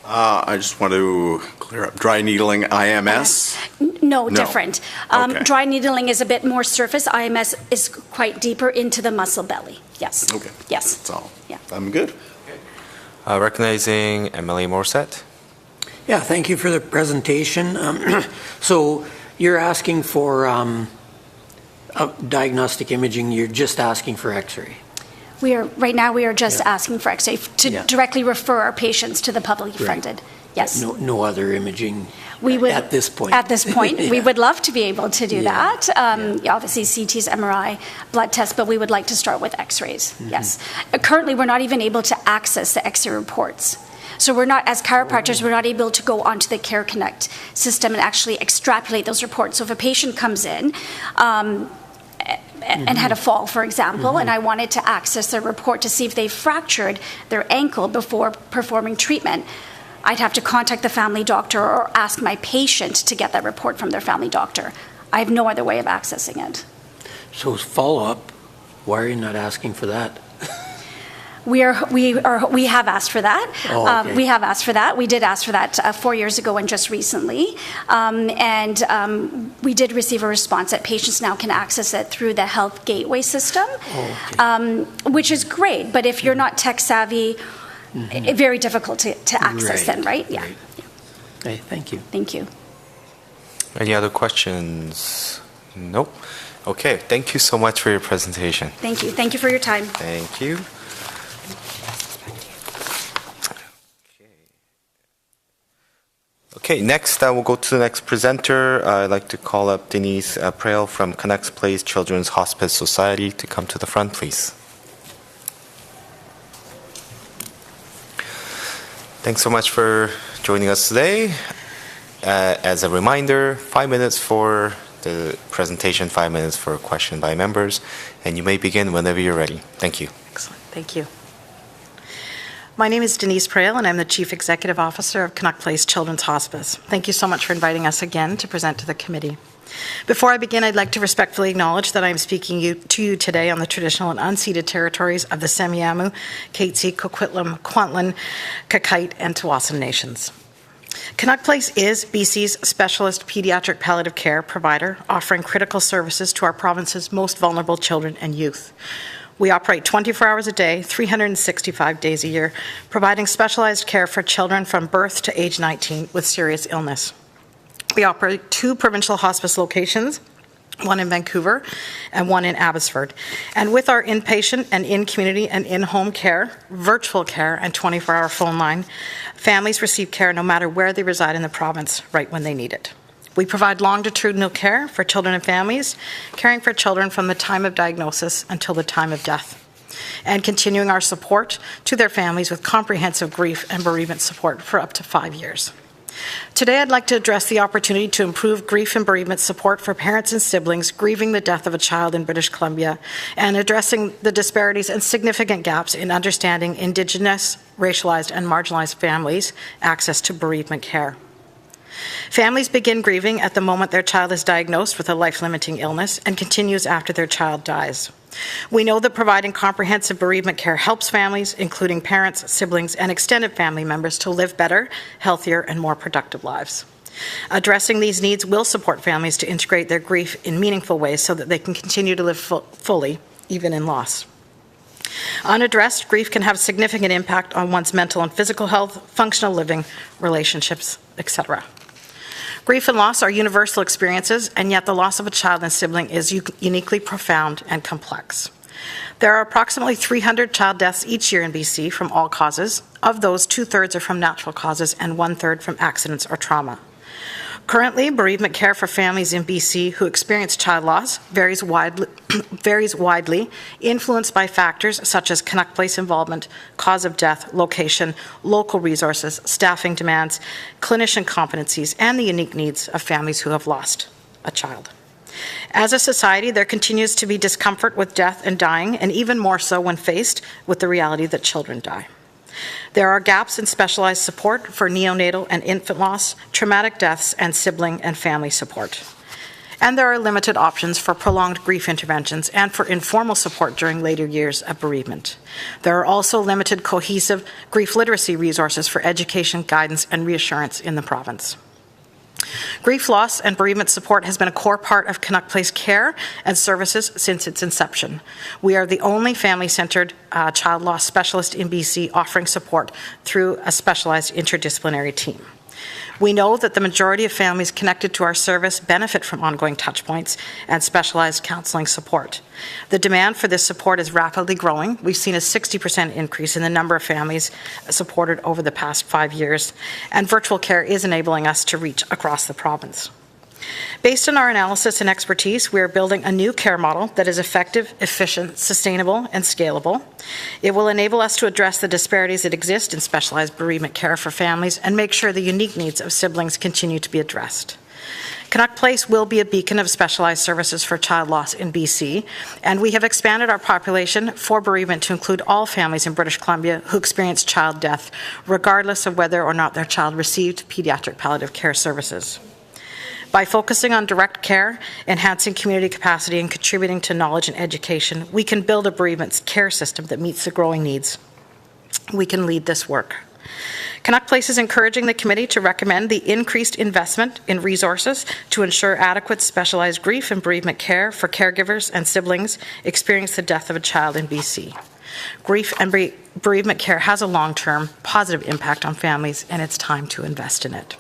I just want to clear up dry needling IMS. No, different. Okay. Dry needling is a bit more surface. IMS is quite deeper into the muscle belly. Yes. Okay. Yes. That's all. Yeah. I'm good. Recognizing MLA Morissette. Yeah, thank you for the presentation. So you're asking for diagnostic imaging. You're just asking for X-ray. Right now we are just asking for X-ray to directly refer our patients to publicly funded. Yes. No other imaging at this point. At this point, we would love to be able to do that. Obviously, CTs, MRI, blood tests, but we would like to start with X-rays. Yes. Currently, we're not even able to access the X-ray reports. So we're not, as chiropractors, we're not able to go onto the Care Connect system and actually extrapolate those reports. So if a patient comes in, and had a fall, for example, and I wanted to access their report to see if they fractured their ankle before performing treatment, I'd have to contact the family doctor or ask my patient to get that report from their family doctor. I have no other way of accessing it. So follow-up, why are you not asking for that? We have asked for that. Oh, okay. We have asked for that. We did ask for that 4 years ago and just recently. We did receive a response that patients now can access it through the Health Gateway system, which is great. But if you're not tech savvy, very difficult to access them, right? Yeah. Okay, thank you. Thank you. Any other questions? Nope. Okay, thank you so much for your presentation. Thank you. Thank you for your time. Thank you. Okay, next we'll go to the next presenter. I'd like to call up Denise Prail from Canucks Place Children's Hospice Society to come to the front, please. Thanks so much for joining us today. As a reminder, 5 minutes for the presentation, 5 minutes for a question by members, and you may begin whenever you're ready. Thank you. Excellent. Thank you. My name is Denise Prail, and I'm the Chief Executive Officer of Canuck Place Children's Hospice. Thank you so much for inviting us again to present to the committee. Before I begin, I'd like to respectfully acknowledge that I'm speaking to you today on the traditional and unceded territories of the Semiahmoo, Katzie, Coquitlam, Kwantlen, Kakite, and Tsawwassen nations. Canuck Place is BC's specialist pediatric palliative care provider, offering critical services to our province's most vulnerable children and youth. We operate 24 hours a day, 365 days a year, providing specialized care for children from birth to age 19 with serious illness. We operate 2 provincial hospice locations, one in Vancouver, and one in Abbotsford. And with our inpatient and in-community and in-home care, virtual care, and 24-hour phone line, families receive care no matter where they reside in the province, right when they need it. We provide longitudinal care for children and families, caring for children from the time of diagnosis until the time of death, and continuing our support to their families with comprehensive grief and bereavement support for up to 5 years. Today, I'd like to address the opportunity to improve grief and bereavement support for parents and siblings grieving the death of a child in British Columbia, and addressing the disparities and significant gaps in understanding Indigenous, racialized, and marginalized families' access to bereavement care. Families begin grieving at the moment their child is diagnosed with a life-limiting illness and continues after their child dies. We know that providing comprehensive bereavement care helps families, including parents, siblings, and extended family members, to live better, healthier, and more productive lives. Addressing these needs will support families to integrate their grief in meaningful ways so that they can continue to live fully, even in loss. Unaddressed, grief can have significant impact on one's mental and physical health, functional living, relationships, etc. Grief and loss are universal experiences, and yet the loss of a child and sibling is uniquely profound and complex. There are approximately 300 child deaths each year in BC from all causes. Of those, 2/3 are from natural causes and 1/3 from accidents or trauma. Currently, bereavement care for families in BC who experience child loss varies widely, influenced by factors such as Canuck Place involvement, cause of death, location, local resources, staffing demands, clinician competencies, and the unique needs of families who have lost a child. As a society, there continues to be discomfort with death and dying, and even more so when faced with the reality that children die. There are gaps in specialized support for neonatal and infant loss, traumatic deaths, and sibling and family support. And there are limited options for prolonged grief interventions and for informal support during later years of bereavement. There are also limited cohesive grief literacy resources for education, guidance, and reassurance in the province. Grief loss and bereavement support has been a core part of Canuck Place care and services since its inception. We are the only family-centered child loss specialist in BC offering support through a specialized interdisciplinary team. We know that the majority of families connected to our service benefit from ongoing touchpoints and specialized counseling support. The demand for this support is rapidly growing. We've seen a 60% increase in the number of families supported over the past 5 years, and virtual care is enabling us to reach across the province. Based on our analysis and expertise, we are building a new care model that is effective, efficient, sustainable, and scalable. It will enable us to address the disparities that exist in specialized bereavement care for families and make sure the unique needs of siblings continue to be addressed. Canuck Place will be a beacon of specialized services for child loss in BC, and we have expanded our population for bereavement to include all families in British Columbia who experience child death, regardless of whether or not their child received pediatric palliative care services. By focusing on direct care, enhancing community capacity, and contributing to knowledge and education, we can build a bereavement care system that meets the growing needs. We can lead this work. Canuck Place is encouraging the committee to recommend the increased investment in resources to ensure adequate specialized grief and bereavement care for caregivers and siblings experience the death of a child in BC. Grief and bereavement care has a long-term positive impact on families, and it's time to invest in it.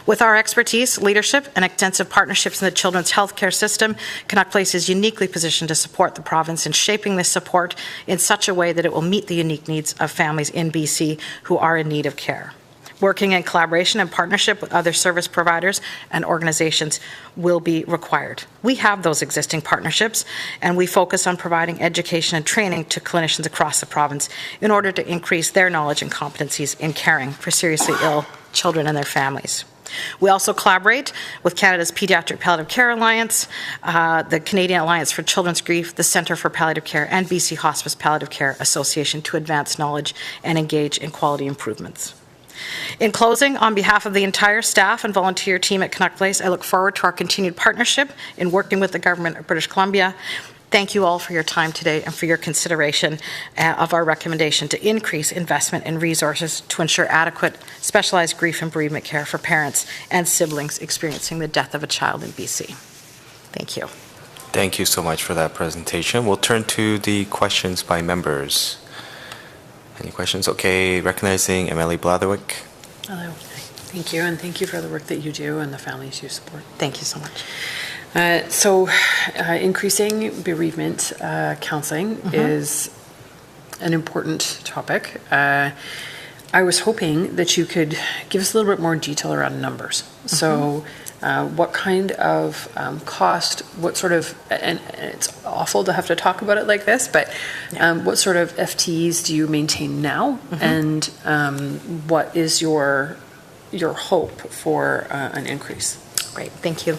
With our expertise, leadership, and extensive partnerships in the children's healthcare system, Canuck Place is uniquely positioned to support the province in shaping this support in such a way that it will meet the unique needs of families in BC who are in need of care. Working in collaboration and partnership with other service providers and organizations will be required. We have those existing partnerships, and we focus on providing education and training to clinicians across the province in order to increase their knowledge and competencies in caring for seriously ill children and their families. We also collaborate with Canada's Pediatric Palliative Care Alliance, the Canadian Alliance for Children's Grief, the Centre for Palliative Care, and BC Hospice Palliative Care Association to advance knowledge and engage in quality improvements. In closing, on behalf of the entire staff and volunteer team at Canuck Place, I look forward to our continued partnership in working with the Government of British Columbia. Thank you all for your time today and for your consideration of our recommendation to increase investment in resources to ensure adequate specialized grief and bereavement care for parents and siblings experiencing the death of a child in BC. Thank you. Thank you so much for that presentation. We'll turn to the questions by members. Any questions? Okay, recognizing MLA Blatherwick. Hello. Thank you, and thank you for the work that you do and the families you support. Thank you so much. Increasing bereavement counseling is an important topic. I was hoping that you could give us a little bit more detail around numbers. So what kind of cost, what sort of, and it's awful to have to talk about it like this, but what sort of FTEs do you maintain now? And what is your hope for an increase? Great, thank you.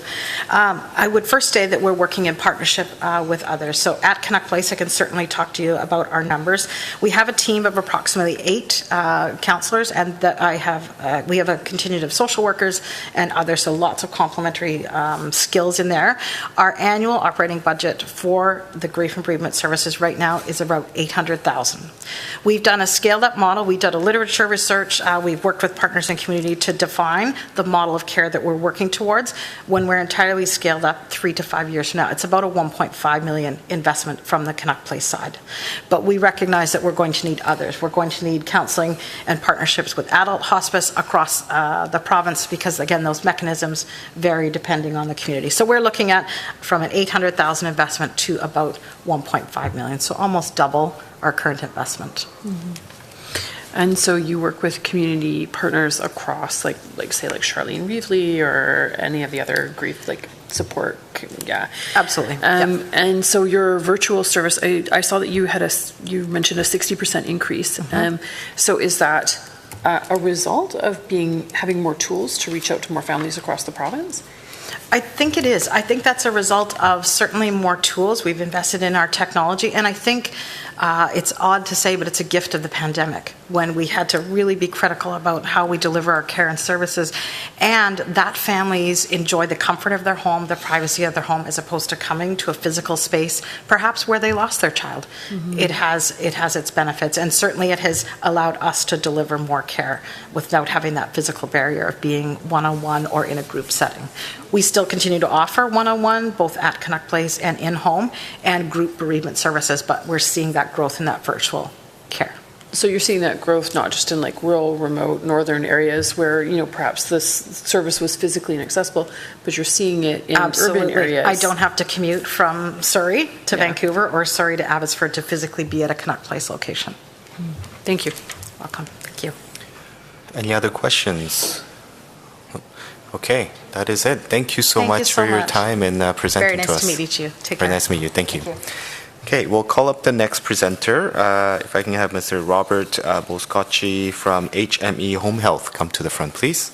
I would first say that we're working in partnership with others. So at Canuck Place, I can certainly talk to you about our numbers. We have a team of approximately 8 counselors, and we have a contingent of social workers and others, so lots of complementary skills in there. Our annual operating budget for the grief and bereavement services right now is about $800,000. We've done a scaled-up model. We've done a literature research. We've worked with partners in community to define the model of care that we're working towards. When we're entirely scaled up 3 to 5 years from now, it's about a $1.5 million investment from the Canuck Place side. But we recognize that we're going to need others. We're going to need counseling and partnerships with adult hospice across the province because, again, those mechanisms vary depending on the community. So we're looking at from an $800,000 investment to about $1.5 million, so almost double our current investment. And so you work with community partners across, like Charlene Reevely or any of the other grief support. Yeah, absolutely. And so your virtual service, I saw that you you mentioned a 60% increase. So is that a result of having more tools to reach out to more families across the province? I think it is. I think that's a result of certainly more tools. We've invested in our technology, and I think it's odd to say, but it's a gift of the pandemic when we had to really be critical about how we deliver our care and services, and that families enjoy the comfort of their home, the privacy of their home, as opposed to coming to a physical space, perhaps where they lost their child. It has its benefits, and certainly it has allowed us to deliver more care without having that physical barrier of being one-on-one or in a group setting. We still continue to offer one-on-one, both at Canuck Place and in-home, and group bereavement services, but we're seeing that growth in that virtual care. So you're seeing that growth not just in rural, remote, northern areas where, perhaps this service was physically inaccessible, but you're seeing it in urban areas. I don't have to commute from Surrey to Vancouver or Surrey to Abbotsford to physically be at a Canuck Place location. Thank you. Welcome. Thank you. Any other questions? Okay, that is it. Thank you so much for your time and presenting to us. Very nice to meet you. Take care. Very nice to meet you. Thank you. Okay, we'll call up the next presenter. If I can have Mr. Robert Boscocci from HME Home Health come to the front, please.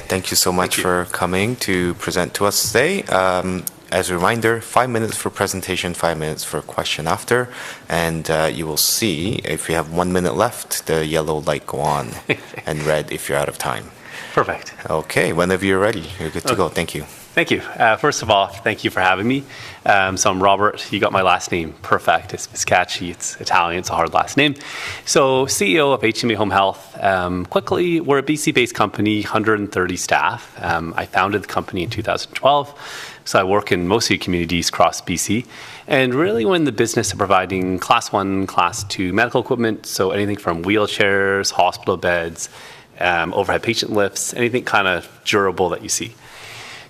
Thank you so much for coming to present to us today. As a reminder, 5 minutes for presentation, 5 minutes for question after, and you will see if you have 1 minute left, the yellow light go on, and red if you're out of time. Perfect. Okay, whenever you're ready, you're good to go. Thank you. Thank you. First of all, thank you for having me. So I'm Robert. You got my last name perfect. It's catchy. It's Italian. It's a hard last name. So CEO of HME Home Health. Quickly, we're a BC-based company, 130 staff. I founded the company in 2012. So I work in mostly communities across BC. And really we're in the business of providing Class 1, Class 2 medical equipment. So anything from wheelchairs, hospital beds, overhead patient lifts, anything kind of durable that you see.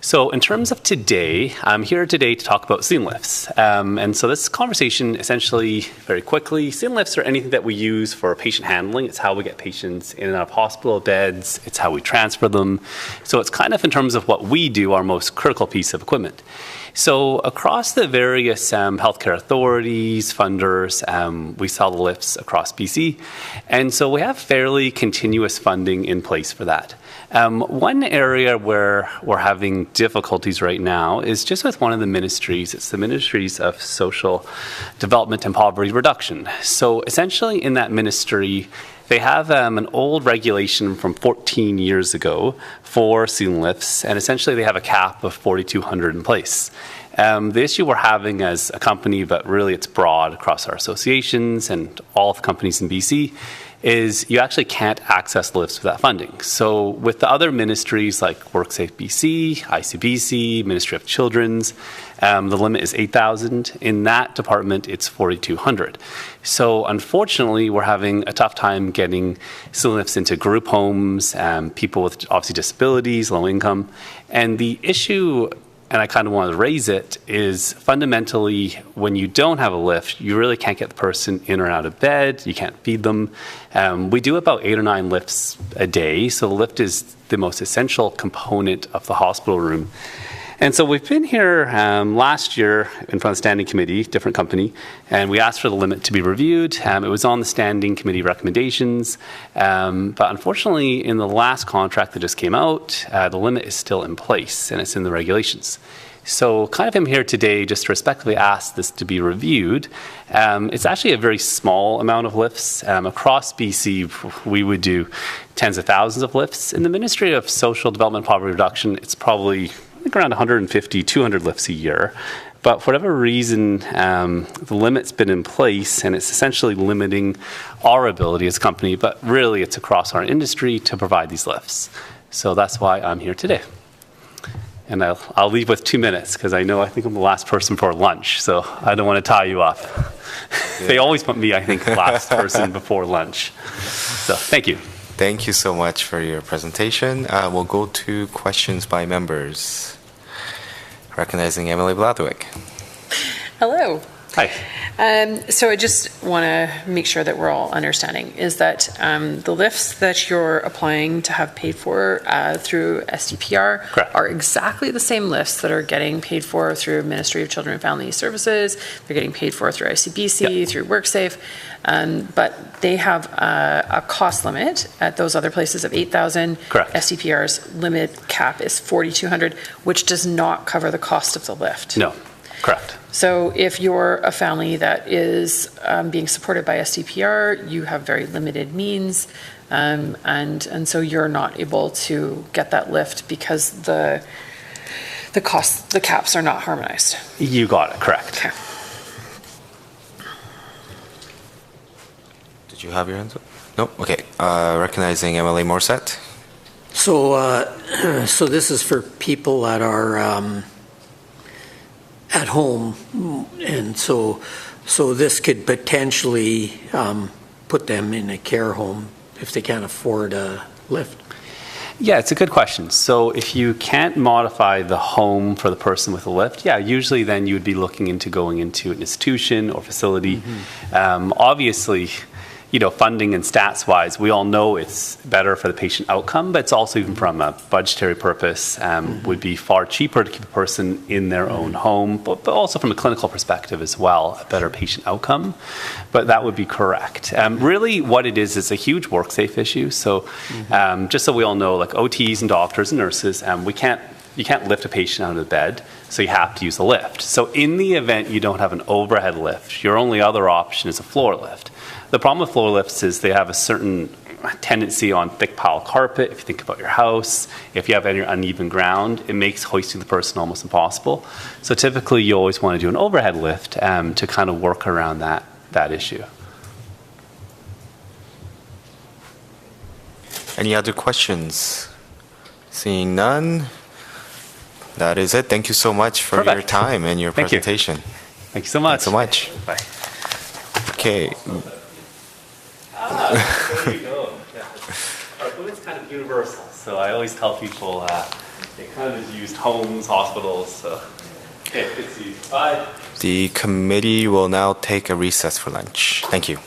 So in terms of today, I'm here today to talk about ceiling lifts. And so this conversation essentially, very quickly, ceiling lifts are anything that we use for patient handling. It's how we get patients in and out of hospital beds. It's how we transfer them. So it's kind of in terms of what we do, our most critical piece of equipment. So across the various healthcare authorities, funders, we sell the lifts across BC. And so we have fairly continuous funding in place for that. One area where we're having difficulties right now is just with one of the ministries. It's the Ministries of Social Development and Poverty Reduction. So essentially in that ministry, they have an old regulation from 14 years ago for ceiling lifts, and essentially they have a cap of 4,200 in place. The issue we're having as a company, but really it's broad across our associations and all of the companies in BC, is you actually can't access lifts without funding. So with the other ministries like WorkSafe BC, ICBC, Ministry of Children's, the limit is 8,000. In that department, it's 4,200. So unfortunately, we're having a tough time getting ceiling lifts into group homes, people with obviously disabilities, low income. And the issue, and I kind of wanted to raise it, is fundamentally when you don't have a lift, you really can't get the person in or out of bed, you can't feed them. We do about 8 or 9 lifts a day, so the lift is the most essential component of the hospital room. And so we've been here last year in front of the standing committee, different company, and we asked for the limit to be reviewed. It was on the standing committee recommendations, but unfortunately in the last contract that just came out, the limit is still in place and it's in the regulations. So kind of am here today just to respectfully ask this to be reviewed. It's actually a very small amount of lifts. Across BC, we would do tens of thousands of lifts. In the Ministry of Social Development and Poverty Reduction, it's probably around 150, 200 lifts a year. But for whatever reason, the limit's been in place and it's essentially limiting our ability as a company, but really it's across our industry to provide these lifts. So that's why I'm here today. And I'll leave with 2 minutes because I think I'm the last person for lunch, so I don't want to tie you up. Yeah. They always put me, I think, last person before lunch. So thank you. Thank you so much for your presentation. We'll go to questions by members. Recognizing Emily Bladwick. Hello. Hi. So I just want to make sure that we're all understanding is that the lifts that you're applying to have paid for through SDPR Correct. are exactly the same lifts that are getting paid for through Ministry of Children and Family Services. They're getting paid for through ICBC, yep. Through WorkSafe. But they have a cost limit at those other places of 8,000. Correct. SDPR's limit cap is 4,200, which does not cover the cost of the lift. No. Correct. So if you're a family that is being supported by SDPR, you have very limited means, and so you're not able to get that lift because the caps are not harmonized. You got it. Correct. Okay. Did you have your hands up? No? Okay. Recognizing MLA Morissette. So this is for people that are at home, and so this could potentially put them in a care home if they can't afford a lift. Yeah, it's a good question. So if you can't modify the home for the person with a lift, yeah, usually then you would be looking into going into an institution or facility. Mm-hmm. Obviously, funding and stats-wise, we all know it's better for the patient outcome, but it's also even from a budgetary purpose, would be far cheaper to keep a person in their own home, but also from a clinical perspective as well, a better patient outcome. But that would be correct. Really what it is a huge WorkSafe issue. So just so we all know, like OTs and doctors and nurses, you can't lift a patient out of the bed, so you have to use a lift. So in the event you don't have an overhead lift, your only other option is a floor lift. The problem with floor lifts is they have a certain tendency on thick pile carpet. If you think about your house, if you have any uneven ground, it makes hoisting the person almost impossible. So typically you always want to do an overhead lift to kind of work around that issue. Any other questions? Seeing none, that is it. Thank you so much for your time and your presentation. Thank you so much. Thanks so much. Bye. Okay. There you go. Yeah. Our equipment's kind of universal, so I always tell people it kind of is used homes, hospitals. So, okay, good to see you. Bye. The committee will now take a recess for lunch. Thank you.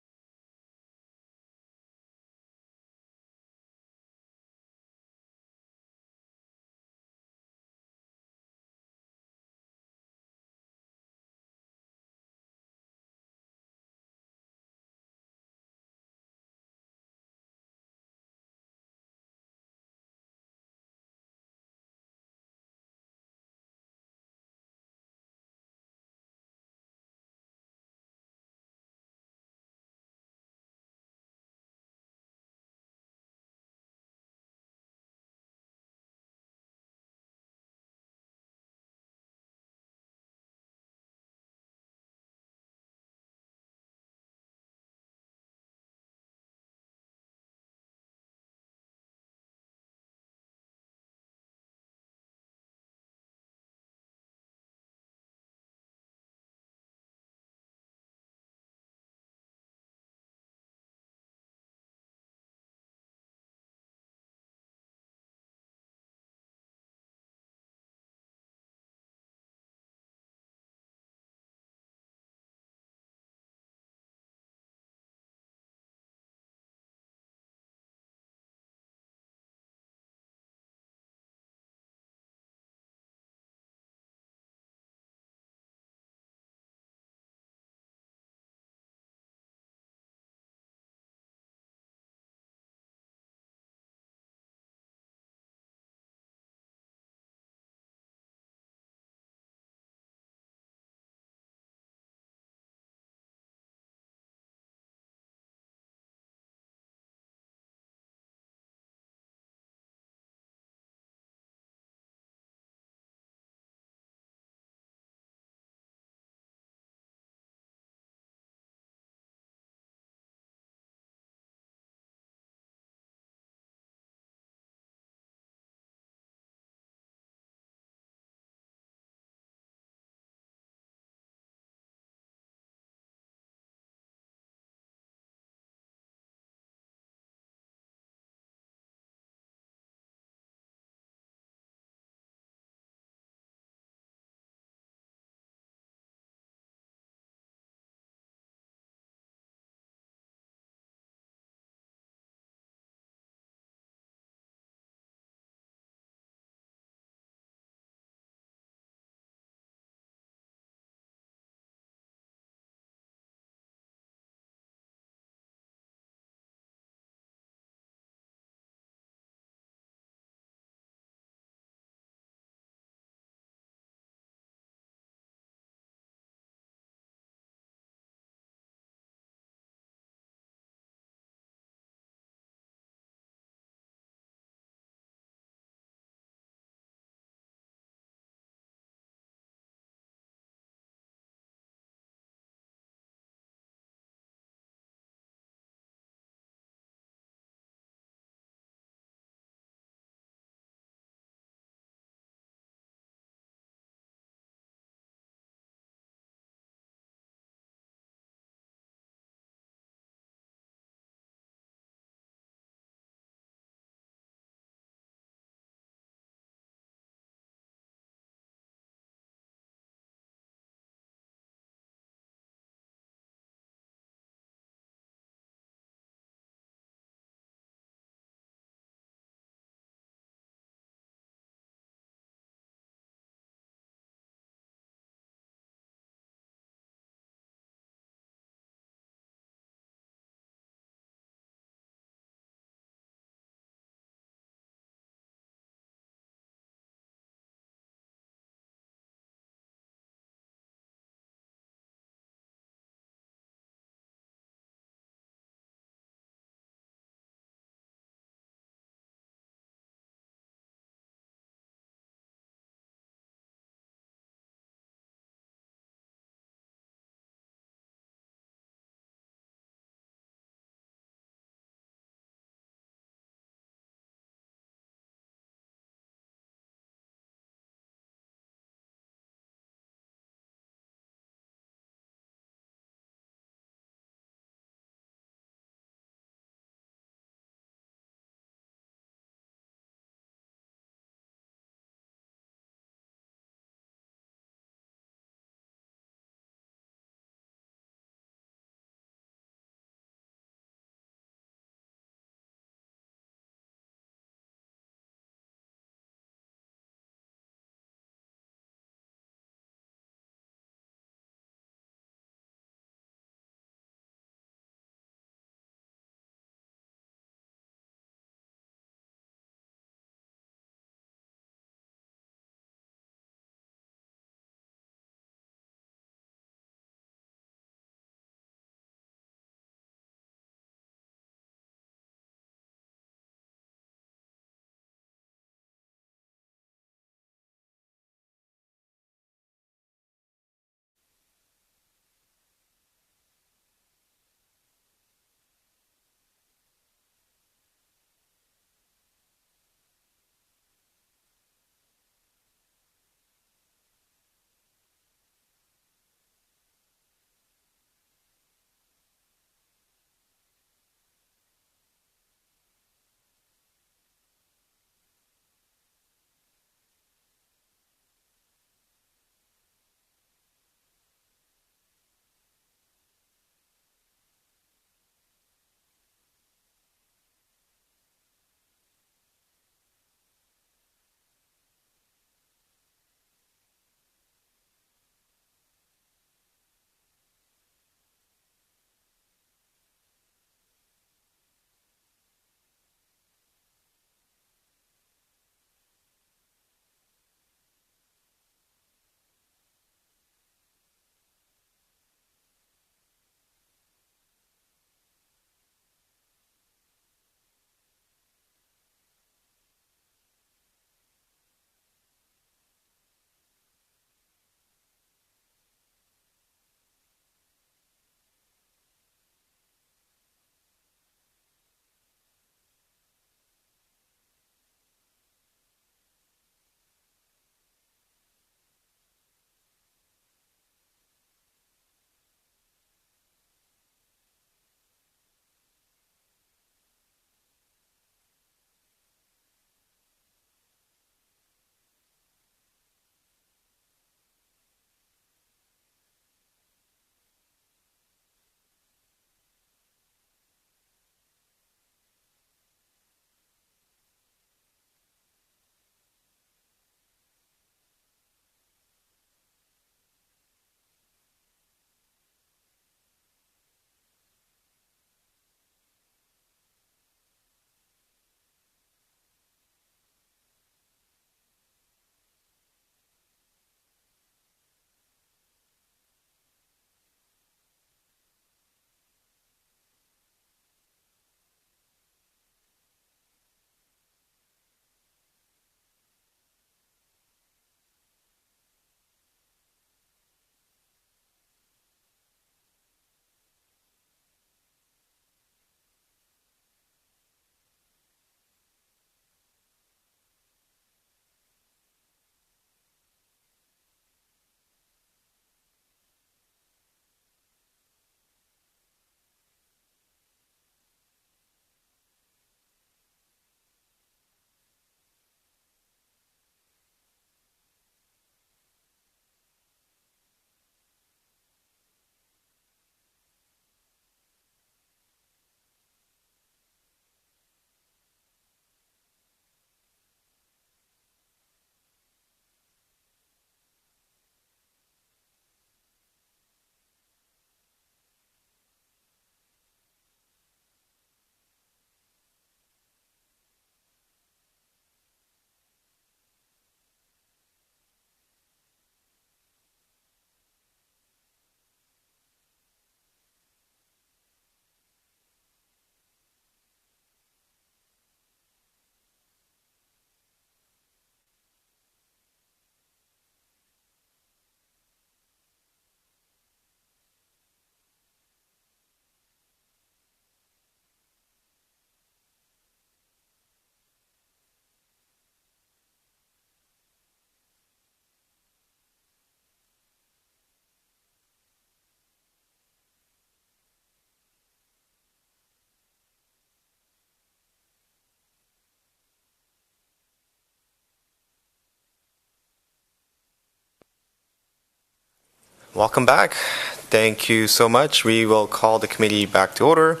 Welcome back. Thank you so much. We will call the committee back to order.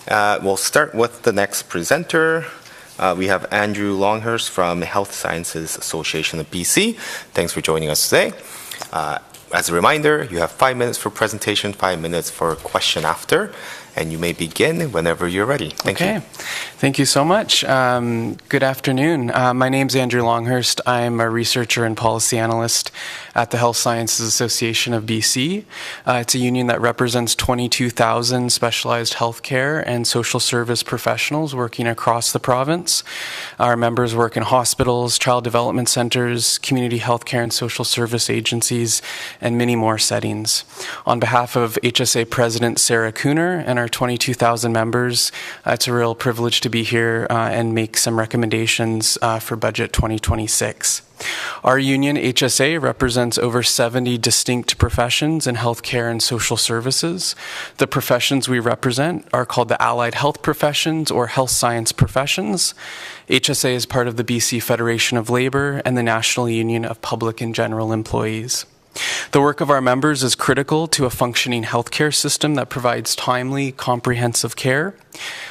We'll start with the next presenter. We have Andrew Longhurst from Health Sciences Association of BC. Thanks for joining us today. As a reminder, you have 5 minutes for presentation, 5 minutes for question after, and you may begin whenever you're ready. Thank you. Thank you so much. Good afternoon. My name's Andrew Longhurst. I'm a researcher and policy analyst at the Health Sciences Association of BC. It's a union that represents 22,000 specialized healthcare and social service professionals working across the province. Our members work in hospitals, child development centers, community healthcare and social service agencies, and many more settings. On behalf of HSA President Sarah Cooner and our 22,000 members, it's a real privilege to be here and make some recommendations for Budget 2026. Our union, HSA, represents over 70 distinct professions in healthcare and social services. The professions we represent are called the Allied Health Professions or Health Science Professions. HSA is part of the BC Federation of Labour and the National Union of Public and General Employees. The work of our members is critical to a functioning healthcare system that provides timely, comprehensive care.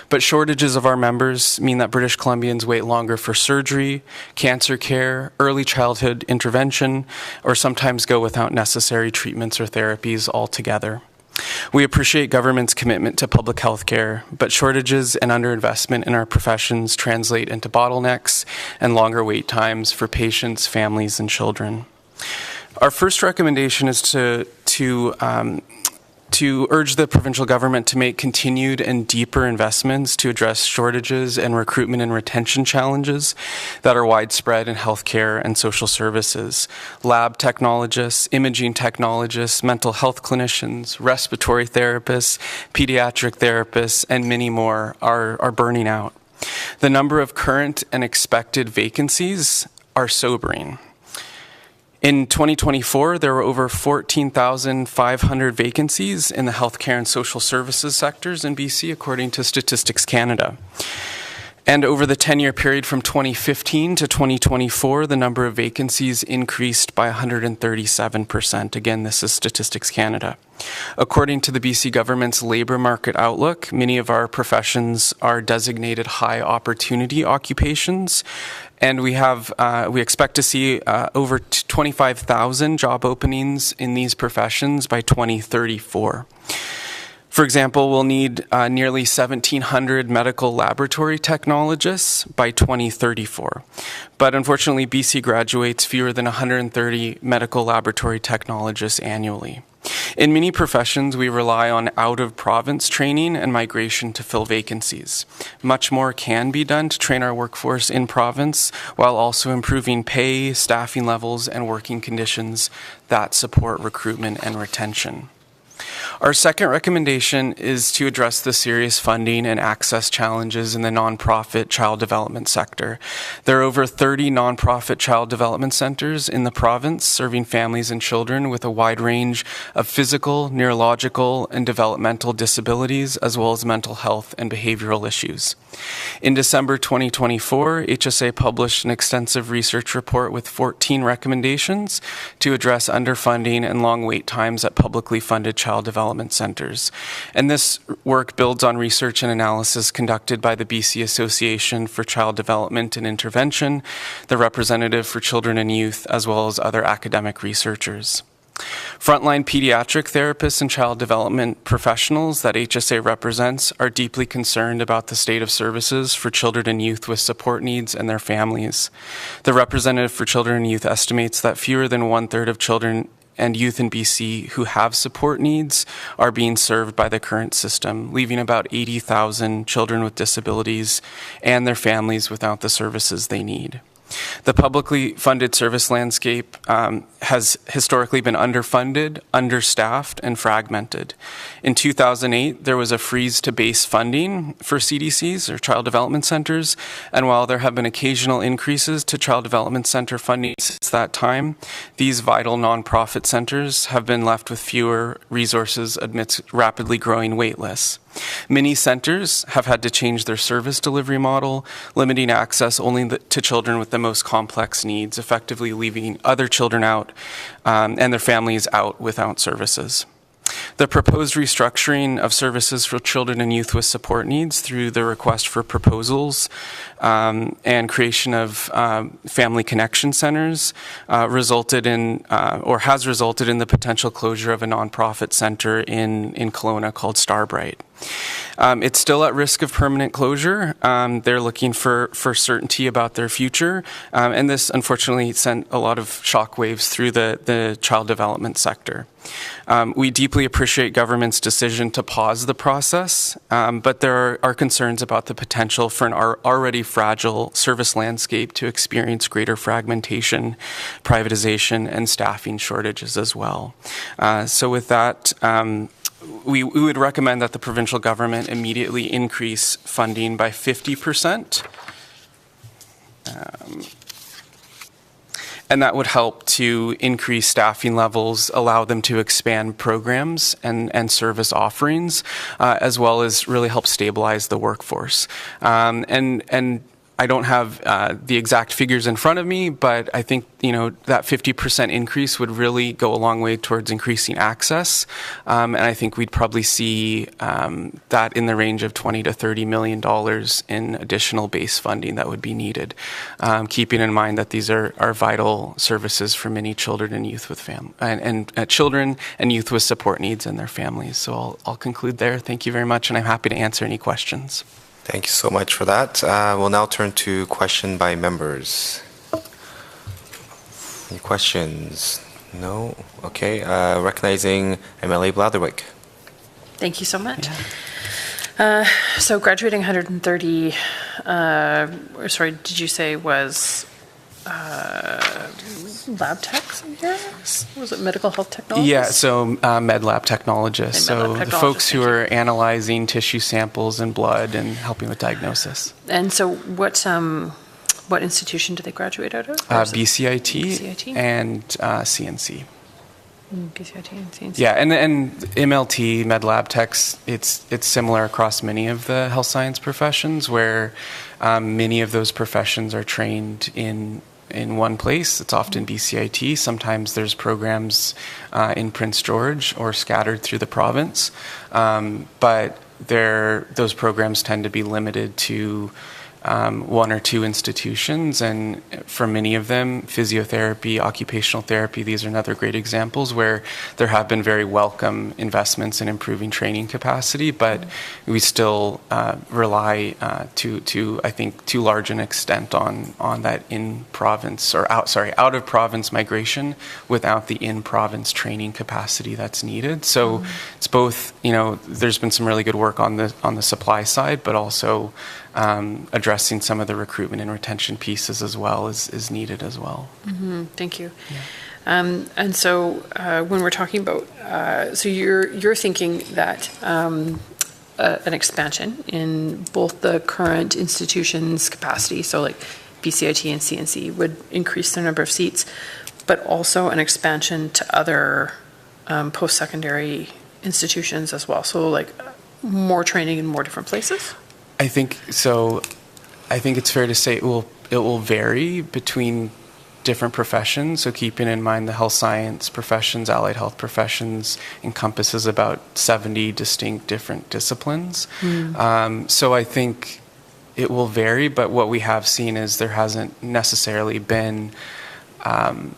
But shortages of our members mean that British Columbians wait longer for surgery, cancer care, early childhood intervention, or sometimes go without necessary treatments or therapies altogether. We appreciate government's commitment to public health care, but shortages and underinvestment in our professions translate into bottlenecks and longer wait times for patients, families, and children. Our first recommendation is to urge the provincial government to make continued and deeper investments to address shortages and recruitment and retention challenges that are widespread in healthcare and social services. Lab technologists, imaging technologists, mental health clinicians, respiratory therapists, pediatric therapists, and many more are burning out. The number of current and expected vacancies are sobering. In 2024, there were over 14,500 vacancies in the healthcare and social services sectors in BC, according to Statistics Canada. And over the 10-year period from 2015 to 2024, the number of vacancies increased by 137%. Again, this is Statistics Canada. According to the BC government's labour market outlook, many of our professions are designated high opportunity occupations, and we expect to see over 25,000 job openings in these professions by 2034. For example, we'll need nearly 1,700 medical laboratory technologists by 2034. But unfortunately, BC graduates fewer than 130 medical laboratory technologists annually. In many professions, we rely on out-of-province training and migration to fill vacancies. Much more can be done to train our workforce in province while also improving pay, staffing levels, and working conditions that support recruitment and retention. Our second recommendation is to address the serious funding and access challenges in the nonprofit child development sector. There are over 30 nonprofit child development centers in the province serving families and children with a wide range of physical, neurological, and developmental disabilities, as well as mental health and behavioral issues. In December 2024, HSA published an extensive research report with 14 recommendations to address underfunding and long wait times at publicly funded child development centers. And this work builds on research and analysis conducted by the BC Association for Child Development and Intervention, the representative for children and youth, as well as other academic researchers. Frontline pediatric therapists and child development professionals that HSA represents are deeply concerned about the state of services for children and youth with support needs and their families. The representative for children and youth estimates that fewer than 1/3 of children and youth in BC who have support needs are being served by the current system, leaving about 80,000 children with disabilities and their families without the services they need. The publicly funded service landscape has historically been underfunded, understaffed, and fragmented. In 2008, there was a freeze to base funding for CDCs, or child development centers, and while there have been occasional increases to child development center funding since that time, these vital nonprofit centers have been left with fewer resources amidst rapidly growing wait lists. Many centers have had to change their service delivery model, limiting access only to children with the most complex needs, effectively leaving other children out and their families out without services. The proposed restructuring of services for children and youth with support needs through the request for proposals and creation of family connection centers resulted in, or has resulted in the potential closure of a nonprofit center in Kelowna called Starbright. It's still at risk of permanent closure. They're looking for certainty about their future, and this unfortunately sent a lot of shockwaves through the child development sector. We deeply appreciate government's decision to pause the process, but there are concerns about the potential for an already fragile service landscape to experience greater fragmentation, privatization, and staffing shortages as well. So with that, we would recommend that the provincial government immediately increase funding by 50%. And that would help to increase staffing levels, allow them to expand programs and service offerings, as well as really help stabilize the workforce. And I don't have the exact figures in front of me, but I think that 50% increase would really go a long way towards increasing access. And I think we'd probably see that in the range of $20 to $30 million in additional base funding that would be needed, keeping in mind that these are vital services for many children and youth with children and youth with support needs and their families. So I'll conclude there. Thank you very much, and I'm happy to answer any questions. Thank you so much for that. We'll now turn to question by members. Any questions? No? Okay. Recognizing MLA Blatherwick. Thank you so much. So graduating 130, sorry, did you say was lab techs here? Was it medical health technologists? Yeah, so med lab technologists. So the folks who are analyzing tissue samples and blood and helping with diagnosis. And so what institution do they graduate out of? BCIT and CNC. BCIT and CNC. Yeah, and MLT, med lab techs, it's similar across many of the health science professions where many of those professions are trained in one place. It's often BCIT. Sometimes there's programs in Prince George or scattered through the province. But those programs tend to be limited to one or two institutions, and for many of them, physiotherapy, occupational therapy, these are another great examples where there have been very welcome investments in improving training capacity, but we still rely to I think too large an extent on that in-province or out of province migration without the in-province training capacity that's needed. So it's both, there's been some really good work on the supply side, but also addressing some of the recruitment and retention pieces as well is needed as well. Mm-hmm. Thank you. Yeah. And so when we're talking about, so you're thinking that an expansion in both the current institutions' capacity, so like BCIT and CNC would increase the number of seats, but also an expansion to other post-secondary institutions as well. So like more training in more different places? I think so. I think it's fair to say it will vary between different professions. So keeping in mind the health science professions, allied health professions encompasses about 70 distinct different disciplines. So I think it will vary, but what we have seen is there hasn't necessarily been kind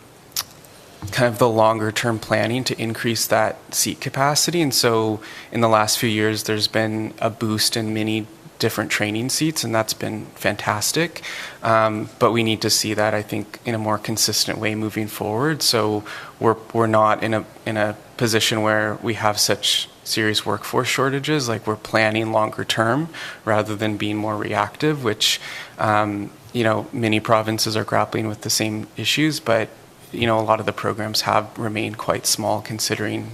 of the longer term planning to increase that seat capacity. And so in the last few years, there's been a boost in many different training seats, and that's been fantastic. But we need to see that, I think, in a more consistent way moving forward. So we're not in a position where we have such serious workforce shortages. Like, we're planning longer term rather than being more reactive, which many provinces are grappling with the same issues, but a lot of the programs have remained quite small considering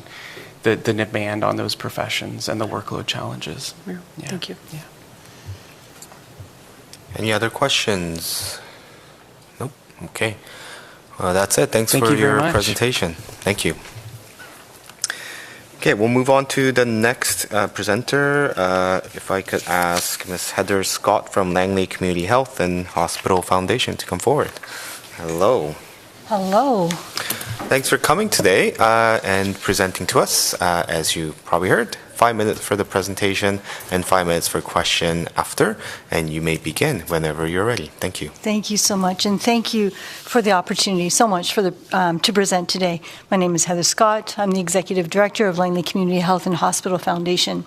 the demand on those professions and the workload challenges. Yeah. Thank you. Yeah. Any other questions? Nope. Okay. Well, that's it. Thanks for your presentation. Thank you. Okay, we'll move on to the next presenter. If I could ask Ms. Heather Scott from Langley Community Health and Hospital Foundation to come forward. Hello. Hello. Thanks for coming today and presenting to us. As you probably heard, 5 minutes for the presentation and 5 minutes for question after, and you may begin whenever you're ready. Thank you. Thank you so much, and thank you for the opportunity so much for to present today. My name is Heather Scott. I'm the Executive Director of Langley Community Health and Hospital Foundation.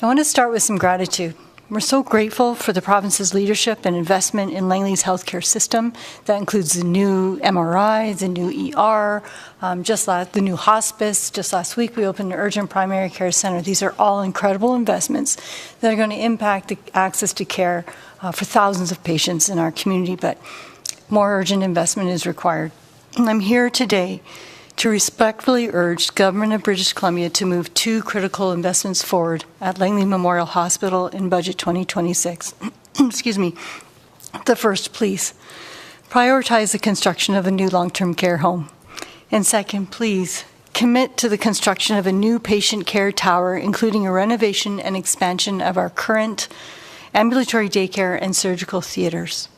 I want to start with some gratitude. We're so grateful for the province's leadership and investment in Langley's healthcare system. That includes the new MRI, the new ER, the new hospice. Just last week, we opened an urgent primary care center. These are all incredible investments that are going to impact the access to care for thousands of patients in our community, but more urgent investment is required. And I'm here today to respectfully urge the Government of British Columbia to move 2 critical investments forward at Langley Memorial Hospital in Budget 2026. Excuse me. The first, please, prioritize the construction of a new long-term care home. And second, please, commit to the construction of a new patient care tower, including a renovation and expansion of our current ambulatory daycare and surgical theaters.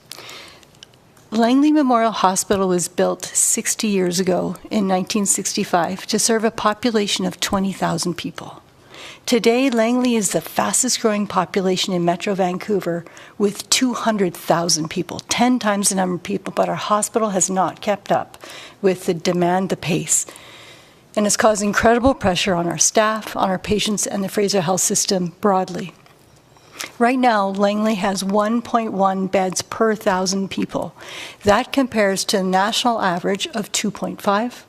Langley Memorial Hospital was built 60 years ago in 1965 to serve a population of 20,000 people. Today, Langley is the fastest growing population in Metro Vancouver with 200,000 people, 10 times the number of people, but our hospital has not kept up with the demand, the pace. And it's caused incredible pressure on our staff, on our patients, and the Fraser Health System broadly. Right now, Langley has 1.1 beds per 1,000 people. That compares to the national average of 2.5,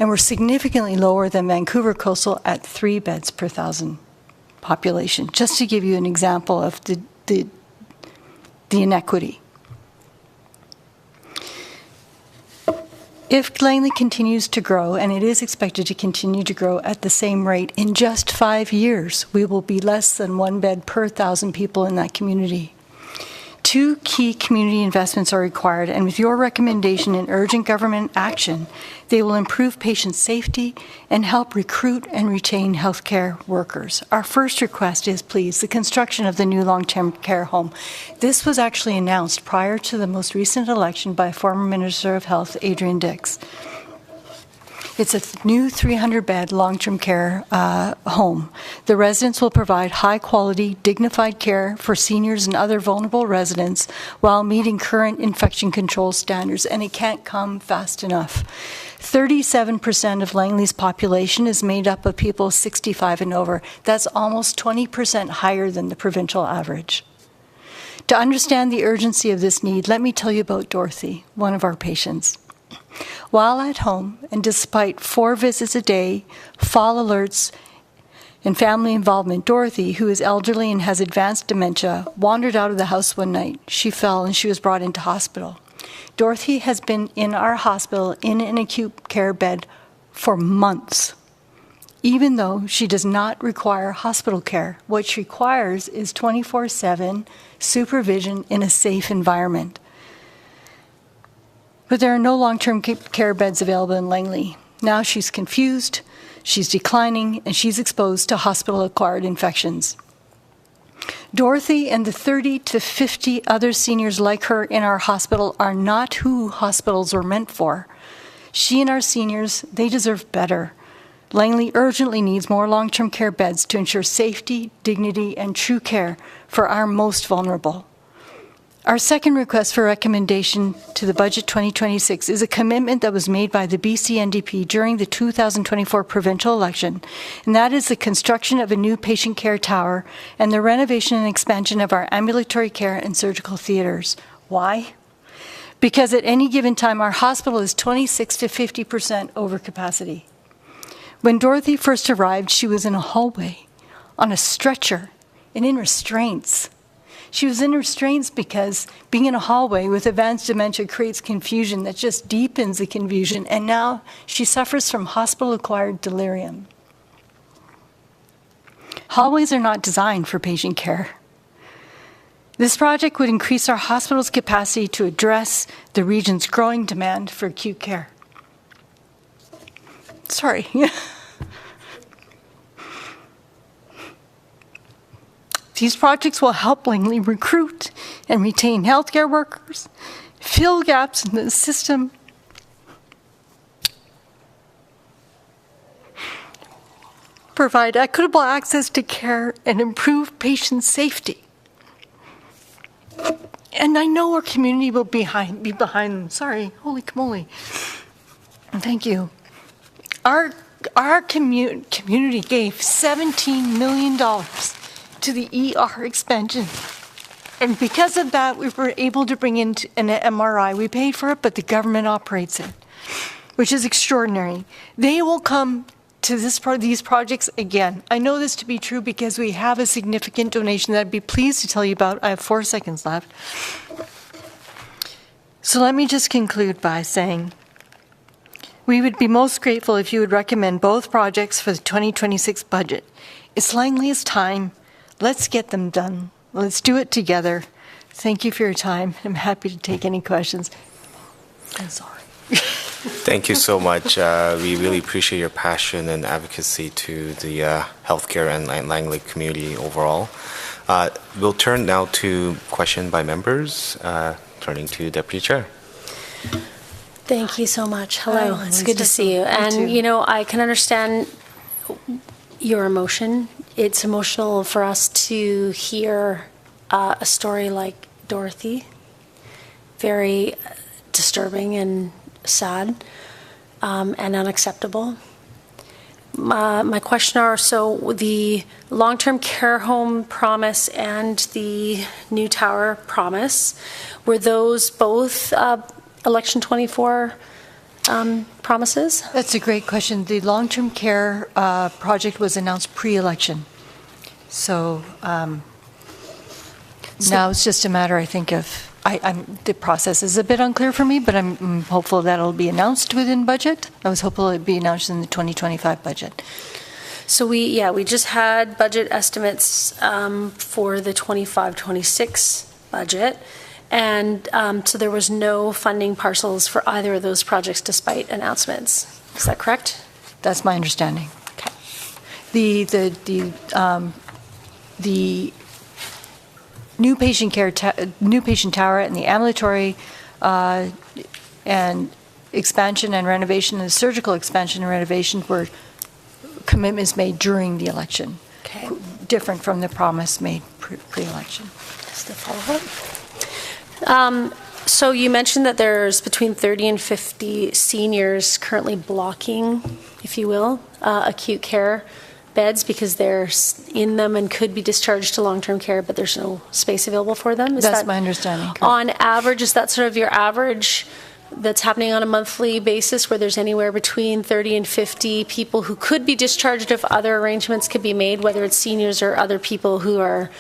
and we're significantly lower than Vancouver Coastal at 3 beds per 1,000 population, just to give you an example of the inequity. If Langley continues to grow, and it is expected to continue to grow at the same rate, in just 5 years, we will be less than 1 bed per 1,000 people in that community. 2 key community investments are required, and with your recommendation and urgent government action, they will improve patient safety and help recruit and retain healthcare workers. Our first request is, please, the construction of the new long-term care home. This was actually announced prior to the most recent election by former Minister of Health, Adrian Dix. It's a new 300-bed long-term care home. The residents will provide high-quality, dignified care for seniors and other vulnerable residents while meeting current infection control standards, and it can't come fast enough. 37% of Langley's population is made up of people 65 and over. That's almost 20% higher than the provincial average. To understand the urgency of this need, let me tell you about Dorothy, one of our patients. While at home, and despite 4 visits a day, fall alerts, and family involvement, Dorothy, who is elderly and has advanced dementia, wandered out of the house one night. She fell and she was brought into hospital. Dorothy has been in our hospital in an acute care bed for months, even though she does not require hospital care. What she requires is 24/7 supervision in a safe environment. But there are no long-term care beds available in Langley. Now she's confused, she's declining, and she's exposed to hospital-acquired infections. Dorothy and the 30 to 50 other seniors like her in our hospital are not who hospitals were meant for. She and our seniors, they deserve better. Langley urgently needs more long-term care beds to ensure safety, dignity, and true care for our most vulnerable. Our second request for recommendation to the Budget 2026 is a commitment that was made by the BC NDP during the 2024 provincial election, and that is the construction of a new patient care tower and the renovation and expansion of our ambulatory care and surgical theaters. Why? Because at any given time, our hospital is 26 to 50% over capacity. When Dorothy first arrived, she was in a hallway, on a stretcher, and in restraints. She was in restraints because being in a hallway with advanced dementia creates confusion that just deepens the confusion, and now she suffers from hospital-acquired delirium. Hallways are not designed for patient care. This project would increase our hospital's capacity to address the region's growing demand for acute care. Sorry. These projects will help Langley recruit and retain healthcare workers, fill gaps in the system, provide equitable access to care, and improve patient safety. And I know our community will be behind them. Sorry, holy camole. Thank you. Our community gave $17 million to the ER expansion. And because of that, we were able to bring in an MRI. We paid for it, but the government operates it, which is extraordinary. They will come to these projects again. I know this to be true because we have a significant donation that I'd be pleased to tell you about. I have 4 seconds left. So let me just conclude by saying we would be most grateful if you would recommend both projects for the 2026 budget. It's Langley's time. Let's get them done. Let's do it together. Thank you for your time. I'm happy to take any questions. I'm sorry. Thank you so much. We really appreciate your passion and advocacy to the healthcare and Langley community overall. We'll turn now to question by members, turning to Deputy Chair. Thank you so much. Hello, Hi, it's good to see you. And, you know, I can understand your emotion. It's emotional for us to hear a story like Dorothy. Very disturbing and sad and unacceptable. My question are, so the long-term care home promise and the new tower promise, were those both Election 24 promises? That's a great question. The long-term care project was announced pre-election. So now it's just a matter, I think, of the process is a bit unclear for me, but I'm hopeful that it'll be announced within budget. I was hopeful it'd be announced in the 2025 budget. So we just had budget estimates for the 25-26 budget, and so there was no funding parcels for either of those projects despite announcements. Is that correct? That's my understanding. Okay. The new patient tower and the ambulatory and expansion and renovation and surgical expansion and renovation were commitments made during the election. Okay. Different from the promise made pre-election. Just a follow-up. So you mentioned that there's between 30 and 50 seniors currently blocking, if you will, acute care beds because they're in them and could be discharged to long-term care, but there's no space available for them? That's my understanding. Correct. On average, is that sort of your average that's happening on a monthly basis where there's anywhere between 30 and 50 people who could be discharged if other arrangements could be made, whether it's seniors or other people who are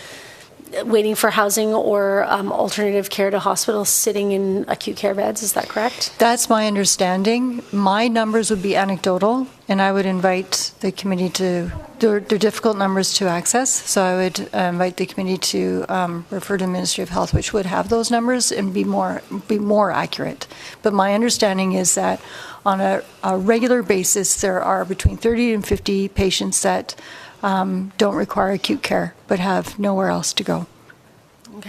waiting for housing or alternative care to hospitals sitting in acute care beds? Is that correct? That's my understanding. My numbers would be anecdotal, and I would invite the committee to, they're difficult numbers to access, so I would invite the committee to refer to the Ministry of Health, which would have those numbers and be more accurate. But my understanding is that on a regular basis, there are between 30 and 50 patients that don't require acute care, but have nowhere else to go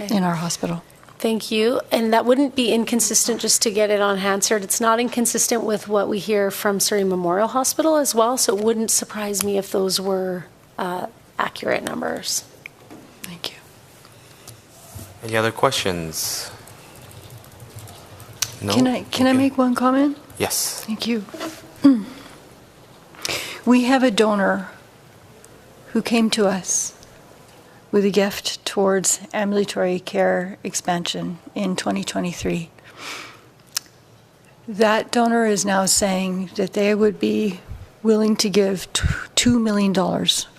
in our hospital. Thank you. And that wouldn't be inconsistent, just to get it on Hansard, it's not inconsistent with what we hear from Surrey Memorial Hospital as well, so it wouldn't surprise me if those were accurate numbers. Thank you. Any other questions? No? Can I make one comment? Yes. Thank you. We have a donor who came to us with a gift towards ambulatory care expansion in 2023. That donor is now saying that they would be willing to give $2 million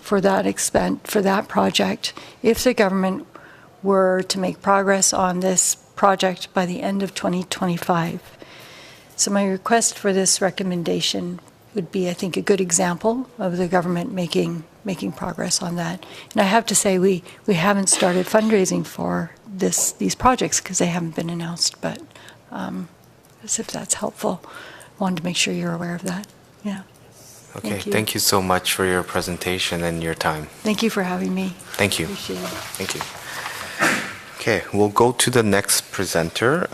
for that project if the government were to make progress on this project by the end of 2025. So my request for this recommendation would be, I think, a good example of the government making progress on that. And I have to say, we haven't started fundraising for these projects because they haven't been announced, but as if that's helpful. Wanted to make sure you're aware of that. Yeah. Okay, thank you so much for your presentation and your time. Thank you for having me. Thank you. Appreciate it. Thank you. Okay, we'll go to the next presenter.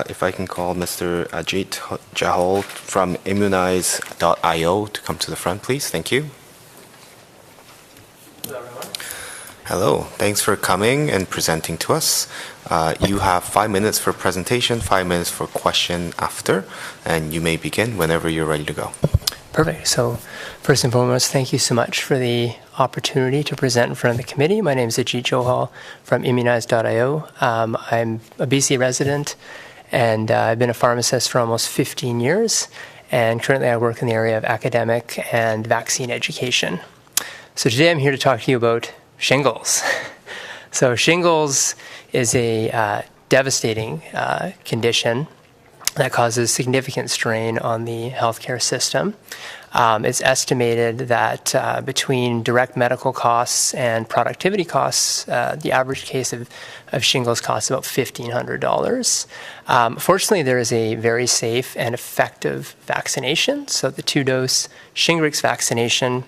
If I can call Mr. Ajit Jahol from immunize.io to come to the front, please. Thank you. Hello, everyone. Hello. Thanks for coming and presenting to us. You have 5 minutes for presentation, 5 minutes for question after, and you may begin whenever you're ready to go. Perfect. So first and foremost, thank you so much for the opportunity to present in front of the committee. My name is Ajit Johal from immunize.io. I'm a BC resident, and I've been a pharmacist for almost 15 years, and currently I work in the area of academic and vaccine education. So today I'm here to talk to you about shingles. So shingles is a devastating condition that causes significant strain on the healthcare system. It's estimated that between direct medical costs and productivity costs, the average case of shingles costs about $1,500. Fortunately, there is a very safe and effective vaccination. So the 2-dose Shingrix vaccination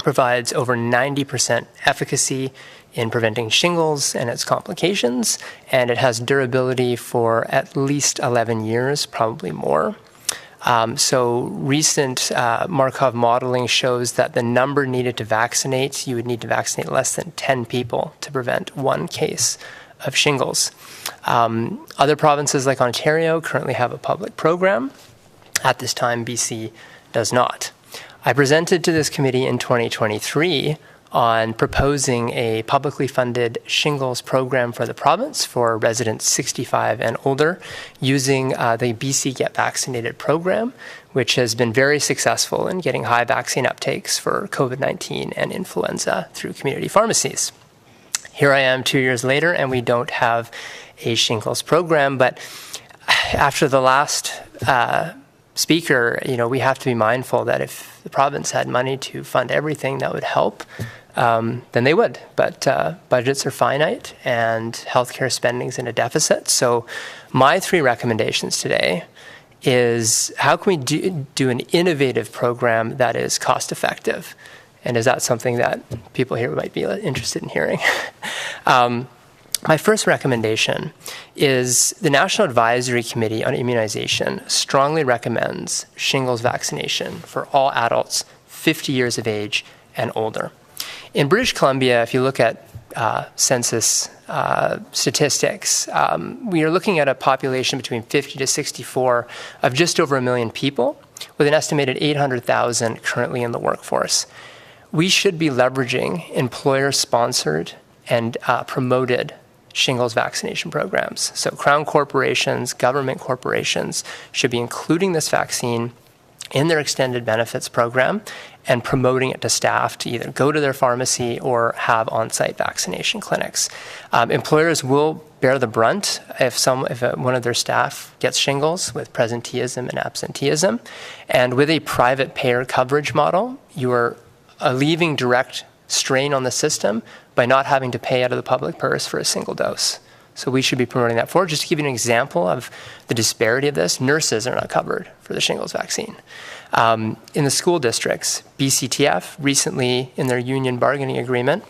provides over 90% efficacy in preventing shingles and its complications, and it has durability for at least 11 years, probably more. So recent Markov modeling shows that the number needed to vaccinate, you would need to vaccinate less than 10 people to prevent 1 case of shingles. Other provinces like Ontario currently have a public program. At this time, BC does not. I presented to this committee in 2023 on proposing a publicly funded shingles program for the province for residents 65 and older using the BC Get Vaccinated program, which has been very successful in getting high vaccine uptakes for COVID-19 and influenza through community pharmacies. Here I am 2 years later, and we don't have a shingles program, but after the last speaker, we have to be mindful that if the province had money to fund everything that would help, then they would. But budgets are finite and healthcare spending is in a deficit. So my 3 recommendations today is how can we do an innovative program that is cost effective? And is that something that people here might be interested in hearing? My first recommendation is the National Advisory Committee on Immunization strongly recommends shingles vaccination for all adults 50 years of age and older. In British Columbia, if you look at census statistics, we are looking at a population between 50 to 64 of just over 1 million people, with an estimated 800,000 currently in the workforce. We should be leveraging employer-sponsored and promoted shingles vaccination programs. So Crown corporations, government corporations should be including this vaccine in their extended benefits program and promoting it to staff to either go to their pharmacy or have on-site vaccination clinics. Employers will bear the brunt if one of their staff gets shingles with presenteeism and absenteeism. And with a private payer coverage model, you are alleviating direct strain on the system by not having to pay out of the public purse for a single dose. So we should be promoting that forward. Just to give you an example of the disparity of this, nurses are not covered for the shingles vaccine. In the school districts, BCTF recently, in their union bargaining agreement,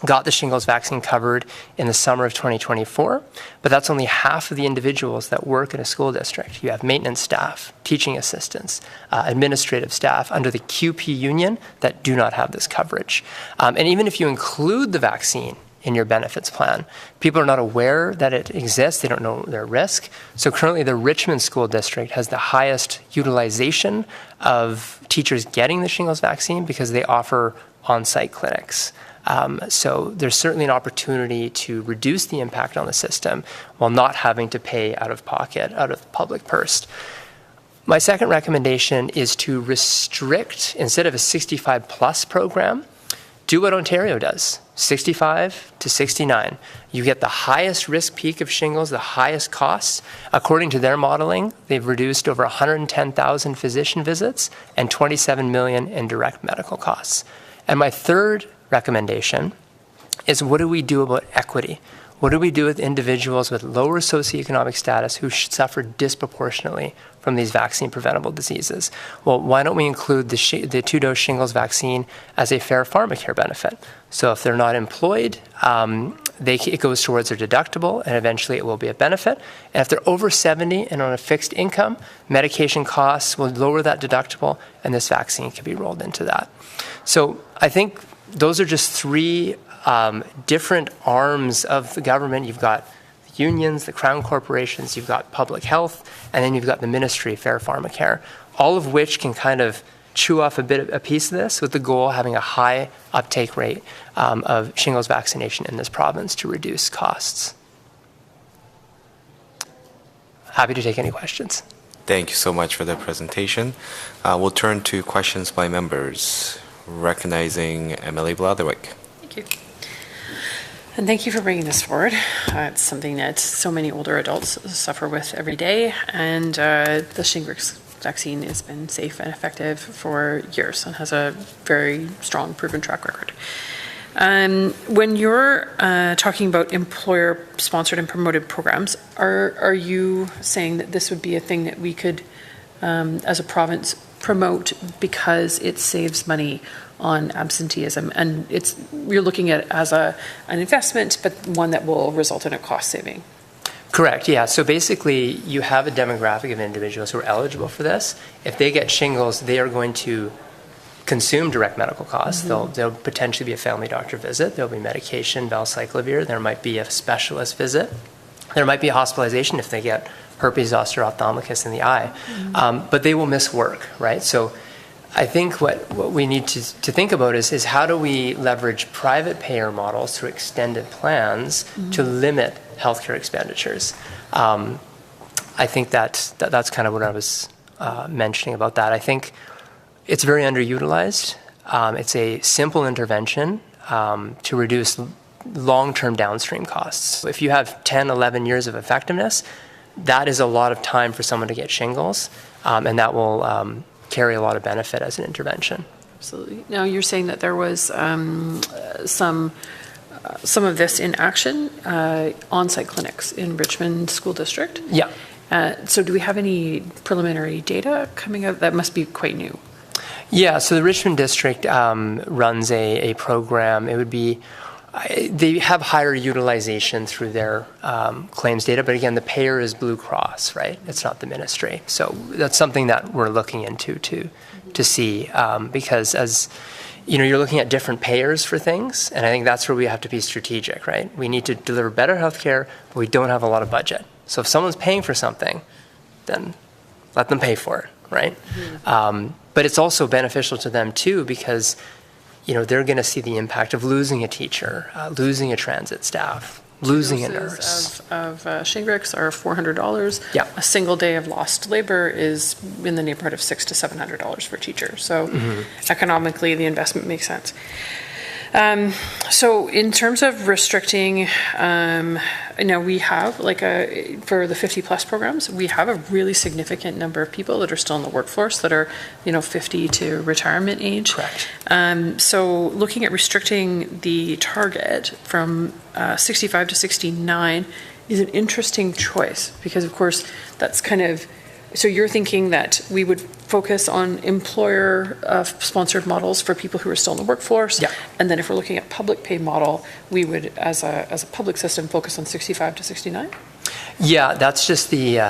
got the shingles vaccine covered in the summer of 2024, but that's only half of the individuals that work in a school district. You have maintenance staff, teaching assistants, administrative staff under the QP union that do not have this coverage. And even if you include the vaccine in your benefits plan, people are not aware that it exists. They don't know their risk. So currently the Richmond School District has the highest utilization of teachers getting the shingles vaccine because they offer on-site clinics. So there's certainly an opportunity to reduce the impact on the system while not having to pay out of pocket, out of the public purse. My second recommendation is to restrict, instead of a 65 plus program, do what Ontario does, 65 to 69. You get the highest risk peak of shingles, the highest costs. According to their modeling, they've reduced over 110,000 physician visits and 27 million in direct medical costs. And my third recommendation is, what do we do about equity? What do we do with individuals with lower socioeconomic status who suffer disproportionately from these vaccine-preventable diseases? Well, why don't we include the 2-dose shingles vaccine as a fair pharmacare benefit? So if they're not employed, it goes towards their deductible, and eventually it will be a benefit. And if they're over 70 and on a fixed income, medication costs will lower that deductible, and this vaccine can be rolled into that. So I think those are just three different arms of the government. You've got the unions, the crown corporations, you've got public health, and then you've got the Ministry of Fair Pharmacare, all of which can kind of chew off a piece of this, with the goal of having a high uptake rate of shingles vaccination in this province to reduce costs. Happy to take any questions. Thank you so much for the presentation. We'll turn to questions by members, recognizing MLA Blatherwick. Thank you. And thank you for bringing this forward. It's something that so many older adults suffer with every day, and the Shingrix vaccine has been safe and effective for years and has a very strong proven track record. When you're talking about employer-sponsored and promoted programs, are you saying that this would be a thing that we could, as a province, promote because it saves money on absenteeism, and you're looking at it as an investment, but one that will result in a cost saving? Correct, yeah. So basically, you have a demographic of individuals who are eligible for this. If they get shingles, they are going to consume direct medical costs. Mm-hmm. There'll potentially be a family doctor visit. There'll be medication, valcyclovir. There might be a specialist visit. There might be a hospitalization if they get herpes zoster ophthalmicus in the eye. Mm-hmm. But they will miss work, right? So I think what we need to think about is how do we leverage private payer models through extended plans to limit healthcare expenditures. I think that's kind of what I was mentioning about that. I think it's very underutilized. It's a simple intervention to reduce long-term downstream costs. If you have 10, 11 years of effectiveness, that is a lot of time for someone to get shingles, and that will carry a lot of benefit as an intervention. Absolutely. Now, you're saying that there was some of this in action, on-site clinics in Richmond School District. Yeah. So do we have any preliminary data coming out? That must be quite new. Yeah, so the Richmond District runs a program. It would be, they have higher utilization through their claims data, but again, the payer is Blue Cross, right? It's not the ministry. So that's something that we're looking into to see, because as you know, you're looking at different payers for things, and I think that's where we have to be strategic, right? We need to deliver better healthcare, but we don't have a lot of budget. So if someone's paying for something, then let them pay for it, right? Mm-hmm. But it's also beneficial to them too, because you know they're going to see the impact of losing a teacher, losing a transit staff, losing a nurse. Of Shingrix are $400. Yeah. A single day of lost labor is in the neighborhood of $600 to $700 for teachers. So economically, the investment makes sense. So in terms of restricting, we have for the 50 plus programs, we have a really significant number of people that are still in the workforce that are, 50 to retirement age. Correct. So looking at restricting the target from 65 to 69 is an interesting choice because, of course, that's kind of, so you're thinking that we would focus on employer-sponsored models for people who are still in the workforce, yeah. And then if we're looking at public pay model, we would, as a public system, focus on 65 to 69? Yeah, that's just the,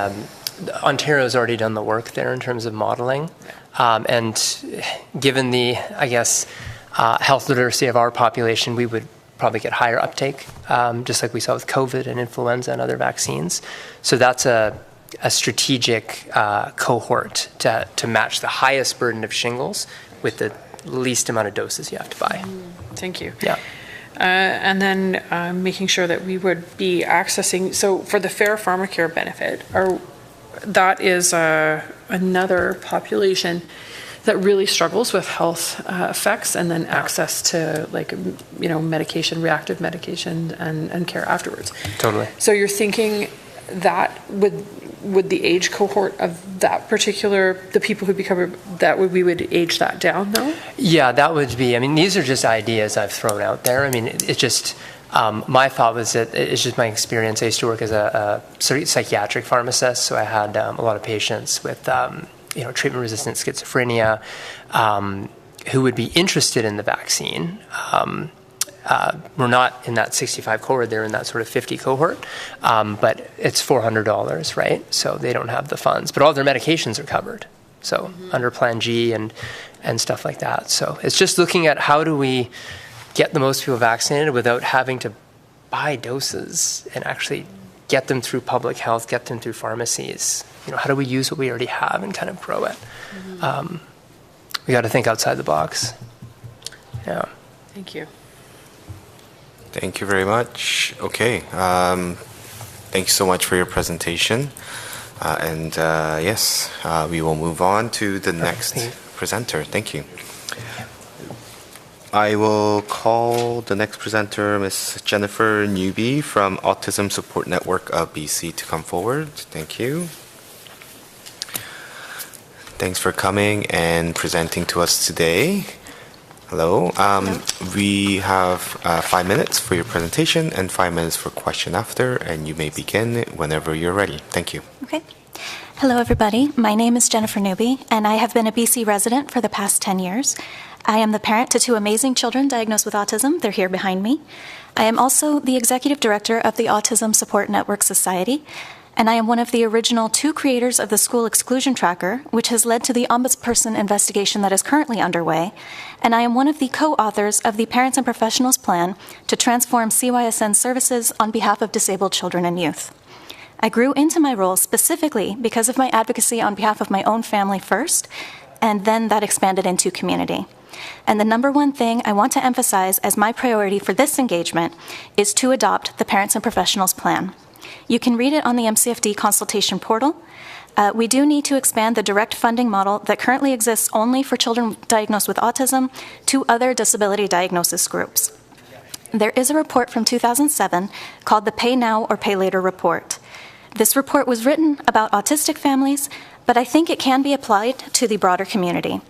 Ontario's already done the work there in terms of modeling. And given the, I guess, health literacy of our population, we would probably get higher uptake, just like we saw with COVID and influenza and other vaccines. So that's a strategic cohort to match the highest burden of shingles with the least amount of doses you have to buy. Thank you. Yeah. And then making sure that we would be accessing, so for the fair pharmacare benefit, that is another population that really struggles with health effects and then access to medication, reactive medication and care afterwards. Totally. So you're thinking that would the age cohort of that particular, the people who become, we would age that down though? Yeah, that would be, these are just ideas I've thrown out there. It's just, My thought was that it's just my experience. I used to work as a psychiatric pharmacist, so I had a lot of patients with treatment-resistant schizophrenia who would be interested in the vaccine. We're not in that 65 cohort, they're in that sort of 50 cohort, but it's $400, right? So they don't have the funds, but all their medications are covered. So under Plan G and stuff like that. So it's just looking at how do we get the most people vaccinated without having to buy doses and actually get them through public health, get them through pharmacies. How do we use what we already have and kind of grow it? We got to think outside the box. Yeah. Thank you. Thank you very much. Okay. Thank you so much for your presentation. Yes, we will move on to the next presenter. Thank you. I will call the next presenter, Ms. Jennifer Newby from Autism Support Network of BC, to come forward. Thank you. Thanks for coming and presenting to us today. Hello. We have 5 minutes for your presentation and 5 minutes for question after, and you may begin whenever you're ready. Thank you. Okay. Hello, everybody. My name is Jennifer Newby, and I have been a BC resident for the past 10 years. I am the parent to 2 amazing children diagnosed with autism. They're here behind me. I am also the executive director of the Autism Support Network Society, and I am one of the original 2 creators of the School Exclusion Tracker, which has led to the Ombudsperson investigation that is currently underway, and I am one of the co-authors of the Parents and Professionals Plan to transform CYSN services on behalf of disabled children and youth. I grew into my role specifically because of my advocacy on behalf of my own family first, and then that expanded into community. And the number one thing I want to emphasize as my priority for this engagement is to adopt the Parents and Professionals Plan. You can read it on the MCFD consultation portal. We do need to expand the direct funding model that currently exists only for children diagnosed with autism to other disability diagnosis groups. There is a report from 2007 called the Pay Now or Pay Later report. This report was written about autistic families, but I think it can be applied to the broader community.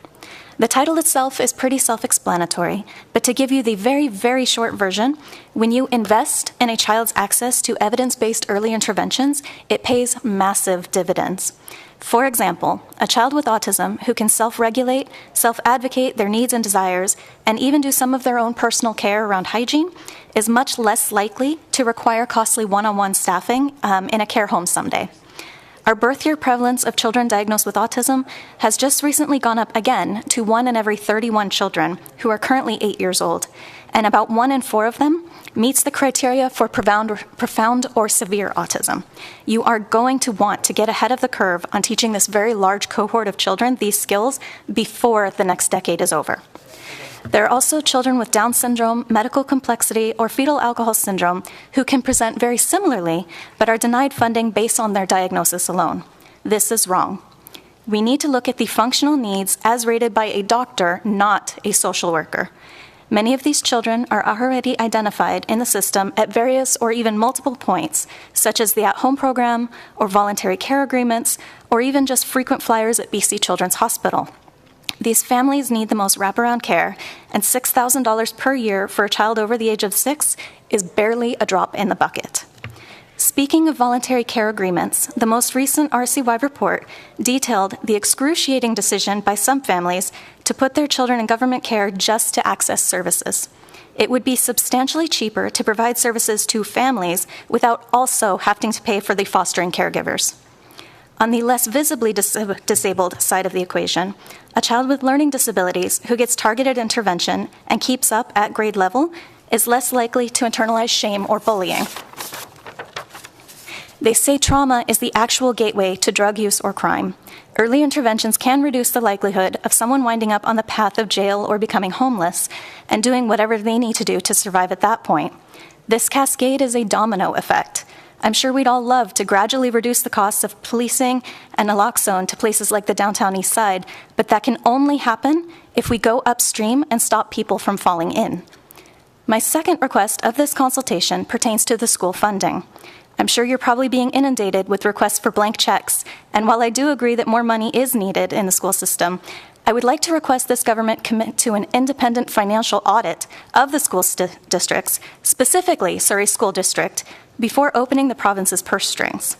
The title itself is pretty self-explanatory, but to give you the very, very short version, when you invest in a child's access to evidence-based early interventions, it pays massive dividends. For example, a child with autism who can self-regulate, self-advocate their needs and desires, and even do some of their own personal care around hygiene, is much less likely to require costly one-on-one staffing in a care home someday. Our birth year prevalence of children diagnosed with autism has just recently gone up again to 1 in every 31 children who are currently 8 years old, and about 1 in 4 of them meets the criteria for profound or severe autism. You are going to want to get ahead of the curve on teaching this very large cohort of children these skills before the next decade is over. There are also children with Down syndrome, medical complexity, or fetal alcohol syndrome who can present very similarly, but are denied funding based on their diagnosis alone. This is wrong. We need to look at the functional needs as rated by a doctor, not a social worker. Many of these children are already identified in the system at various or even multiple points, such as the at-home program, or voluntary care agreements, or even just frequent flyers at BC Children's Hospital. These families need the most wraparound care, and $6,000 per year for a child over the age of 6 is barely a drop in the bucket. Speaking of voluntary care agreements, the most recent RCY report detailed the excruciating decision by some families to put their children in government care just to access services. It would be substantially cheaper to provide services to families without also having to pay for the fostering caregivers. On the less visibly disabled side of the equation, a child with learning disabilities who gets targeted intervention and keeps up at grade level is less likely to internalize shame or bullying. They say trauma is the actual gateway to drug use or crime. Early interventions can reduce the likelihood of someone winding up on the path of jail or becoming homeless and doing whatever they need to do to survive at that point. This cascade is a domino effect. I'm sure we'd all love to gradually reduce the costs of policing and naloxone to places like the downtown east side, but that can only happen if we go upstream and stop people from falling in. My second request of this consultation pertains to the school funding. I'm sure you're probably being inundated with requests for blank checks, and while I do agree that more money is needed in the school system, I would like to request this government commit to an independent financial audit of the school districts, specifically Surrey School District, before opening the province's purse strings.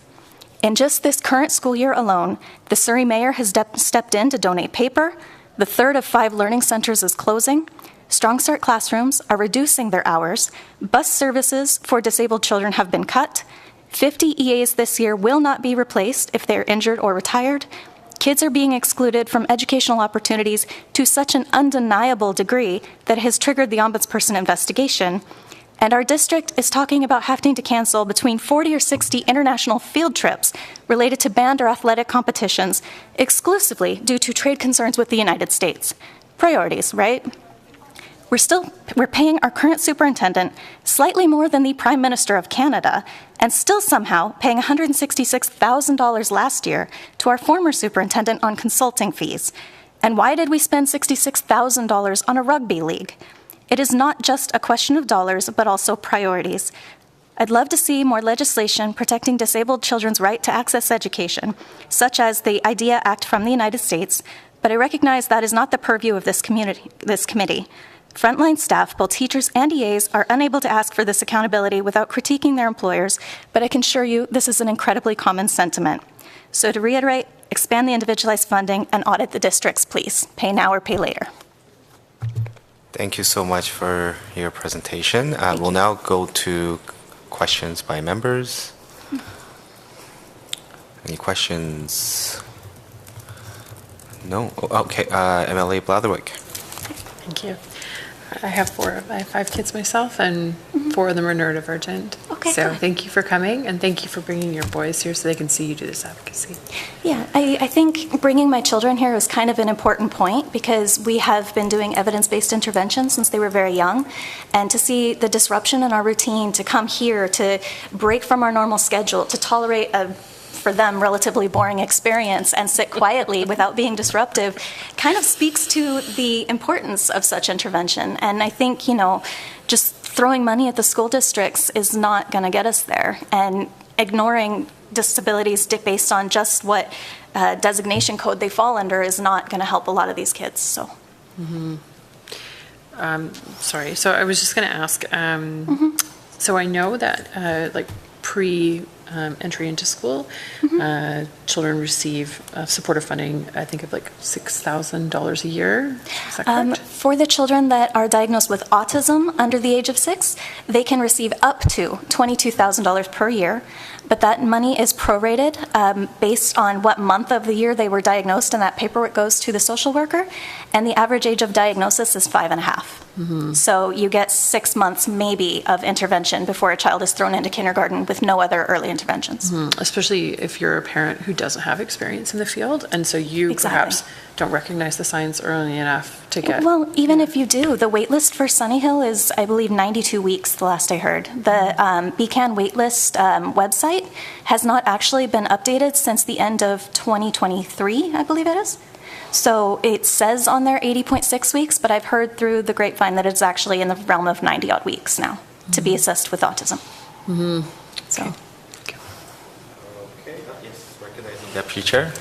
In just this current school year alone, the Surrey mayor has stepped in to donate paper, the third of 5 learning centers is closing, Strong Start classrooms are reducing their hours, bus services for disabled children have been cut, 50 EAs this year will not be replaced if they are injured or retired, kids are being excluded from educational opportunities to such an undeniable degree that it has triggered the ombudsperson investigation, and our district is talking about having to cancel between 40 or 60 international field trips related to band or athletic competitions exclusively due to trade concerns with the United States. Priorities, right? We're paying our current superintendent slightly more than the Prime Minister of Canada, and still somehow paying $166,000 last year to our former superintendent on consulting fees. And why did we spend $66,000 on a rugby league? It is not just a question of dollars, but also priorities. I'd love to see more legislation protecting disabled children's right to access education, such as the IDEA Act from the United States, but I recognize that is not the purview of this committee. Frontline staff, both teachers and EAs, are unable to ask for this accountability without critiquing their employers, but I can assure you this is an incredibly common sentiment. So to reiterate, expand the individualized funding and audit the districts, please. Pay now or pay later. Thank you so much for your presentation. We'll now go to questions by members. Any questions? No? Okay, MLA Blatherwick. Thank you. I have 5 kids myself, and 4 of them are neurodivergent. Okay, so good. thank you for coming, and thank you for bringing your boys here so they can see you do this advocacy. Yeah, I think bringing my children here is kind of an important point because we have been doing evidence-based intervention since they were very young, and to see the disruption in our routine, to come here, to break from our normal schedule, to tolerate a for them, relatively boring experience and sit quietly without being disruptive kind of speaks to the importance of such intervention. And I think, just throwing money at the school districts is not going to get us there. And ignoring disabilities based on just what designation code they fall under is not going to help a lot of these kids. So. Sorry, so I was just going to ask, so I know that entry into school, children receive supportive funding, I think of like $6,000 a year. Is that correct? For the children that are diagnosed with autism under the age of 6, they can receive up to $22,000 per year, but that money is prorated based on what month of the year they were diagnosed, and that paperwork goes to the social worker, and the average age of diagnosis is 5.5. So you get 6 months maybe of intervention before a child is thrown into kindergarten with no other early interventions. Especially if you're a parent who doesn't have experience in the field, and so you perhaps don't recognize the signs early enough to get... Well, even if you do, the wait list for Sunny Hill is, I believe, 92 weeks, the last I heard. The BCAN waitlist website has not actually been updated since the end of 2023, I believe it is. So it says on there 80.6 weeks, but I've heard through the grapevine that it's actually in the realm of 90-odd weeks now to be assessed with autism. So. Okay, yes, recognizing Deputy Chair.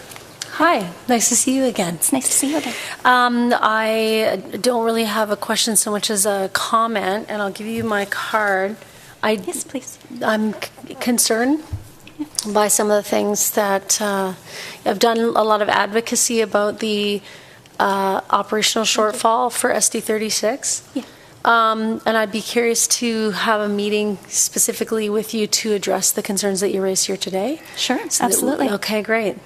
Hi, nice to see you again. It's nice to see you again. I don't really have a question so much as a comment, and I'll give you my card. Yes, please. I'm concerned by some of the things that I've done a lot of advocacy about the operational shortfall for SD 36. Yeah. And I'd be curious to have a meeting specifically with you to address the concerns that you raised here today. Sure, absolutely. Okay, great.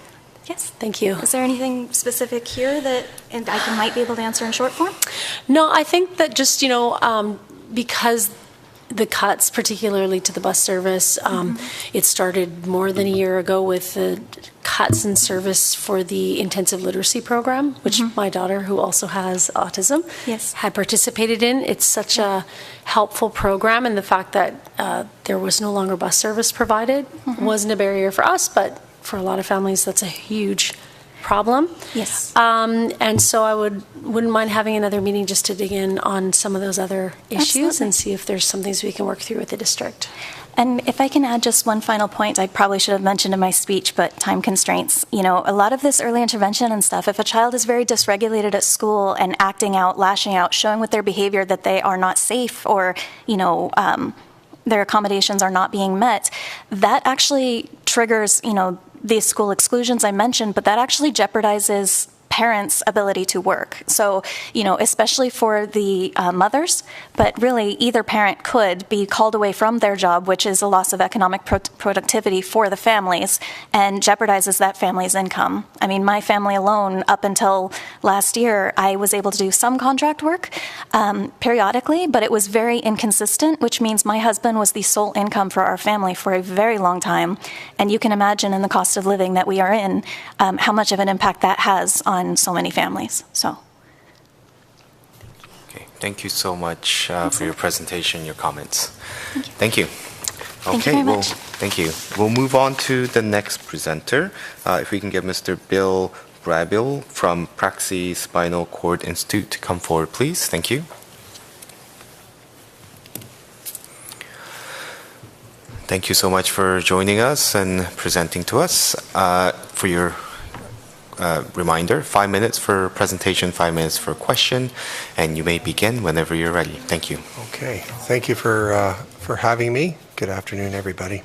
Yes. Thank you. Is there anything specific here that I might be able to answer in short form? No, I think that just, because the cuts, particularly to the bus service, it started more than a year ago with the cuts in service for the intensive literacy program, which my daughter, who also has autism, had participated in. It's such a helpful program, and the fact that there was no longer bus service provided wasn't a barrier for us, but for a lot of families, that's a huge problem. Yes. And so I wouldn't mind having another meeting just to dig in on some of those other issues and see if there's some things we can work through with the district. And if I can add just one final point, I probably should have mentioned in my speech, but time constraints. You know, a lot of this early intervention and stuff, if a child is very dysregulated at school and acting out, lashing out, showing with their behavior that they are not safe or, you know, their accommodations are not being met, that actually triggers, you know, these school exclusions I mentioned, but that actually jeopardizes parents' ability to work. So, you know, especially for the mothers, but really either parent could be called away from their job, which is a loss of economic productivity for the families, and jeopardizes that family's income. I mean, my family alone, up until last year, I was able to do some contract work periodically, but it was very inconsistent, which means my husband was the sole income for our family for a very long time. And you can imagine in the cost of living that we are in, how much of an impact that has on so many families. So. Okay, thank you so much for your presentation, your comments. Thank you. Thank you very much. Thank you. We'll move on to the next presenter. If we can get Mr. Bill Brabil from Praxis Spinal Cord Institute to come forward, please. Thank you. Thank you so much for joining us and presenting to us. For your reminder, 5 minutes for presentation, 5 minutes for question, and you may begin whenever you're ready. Thank you. Okay, thank you for having me. Good afternoon, everybody.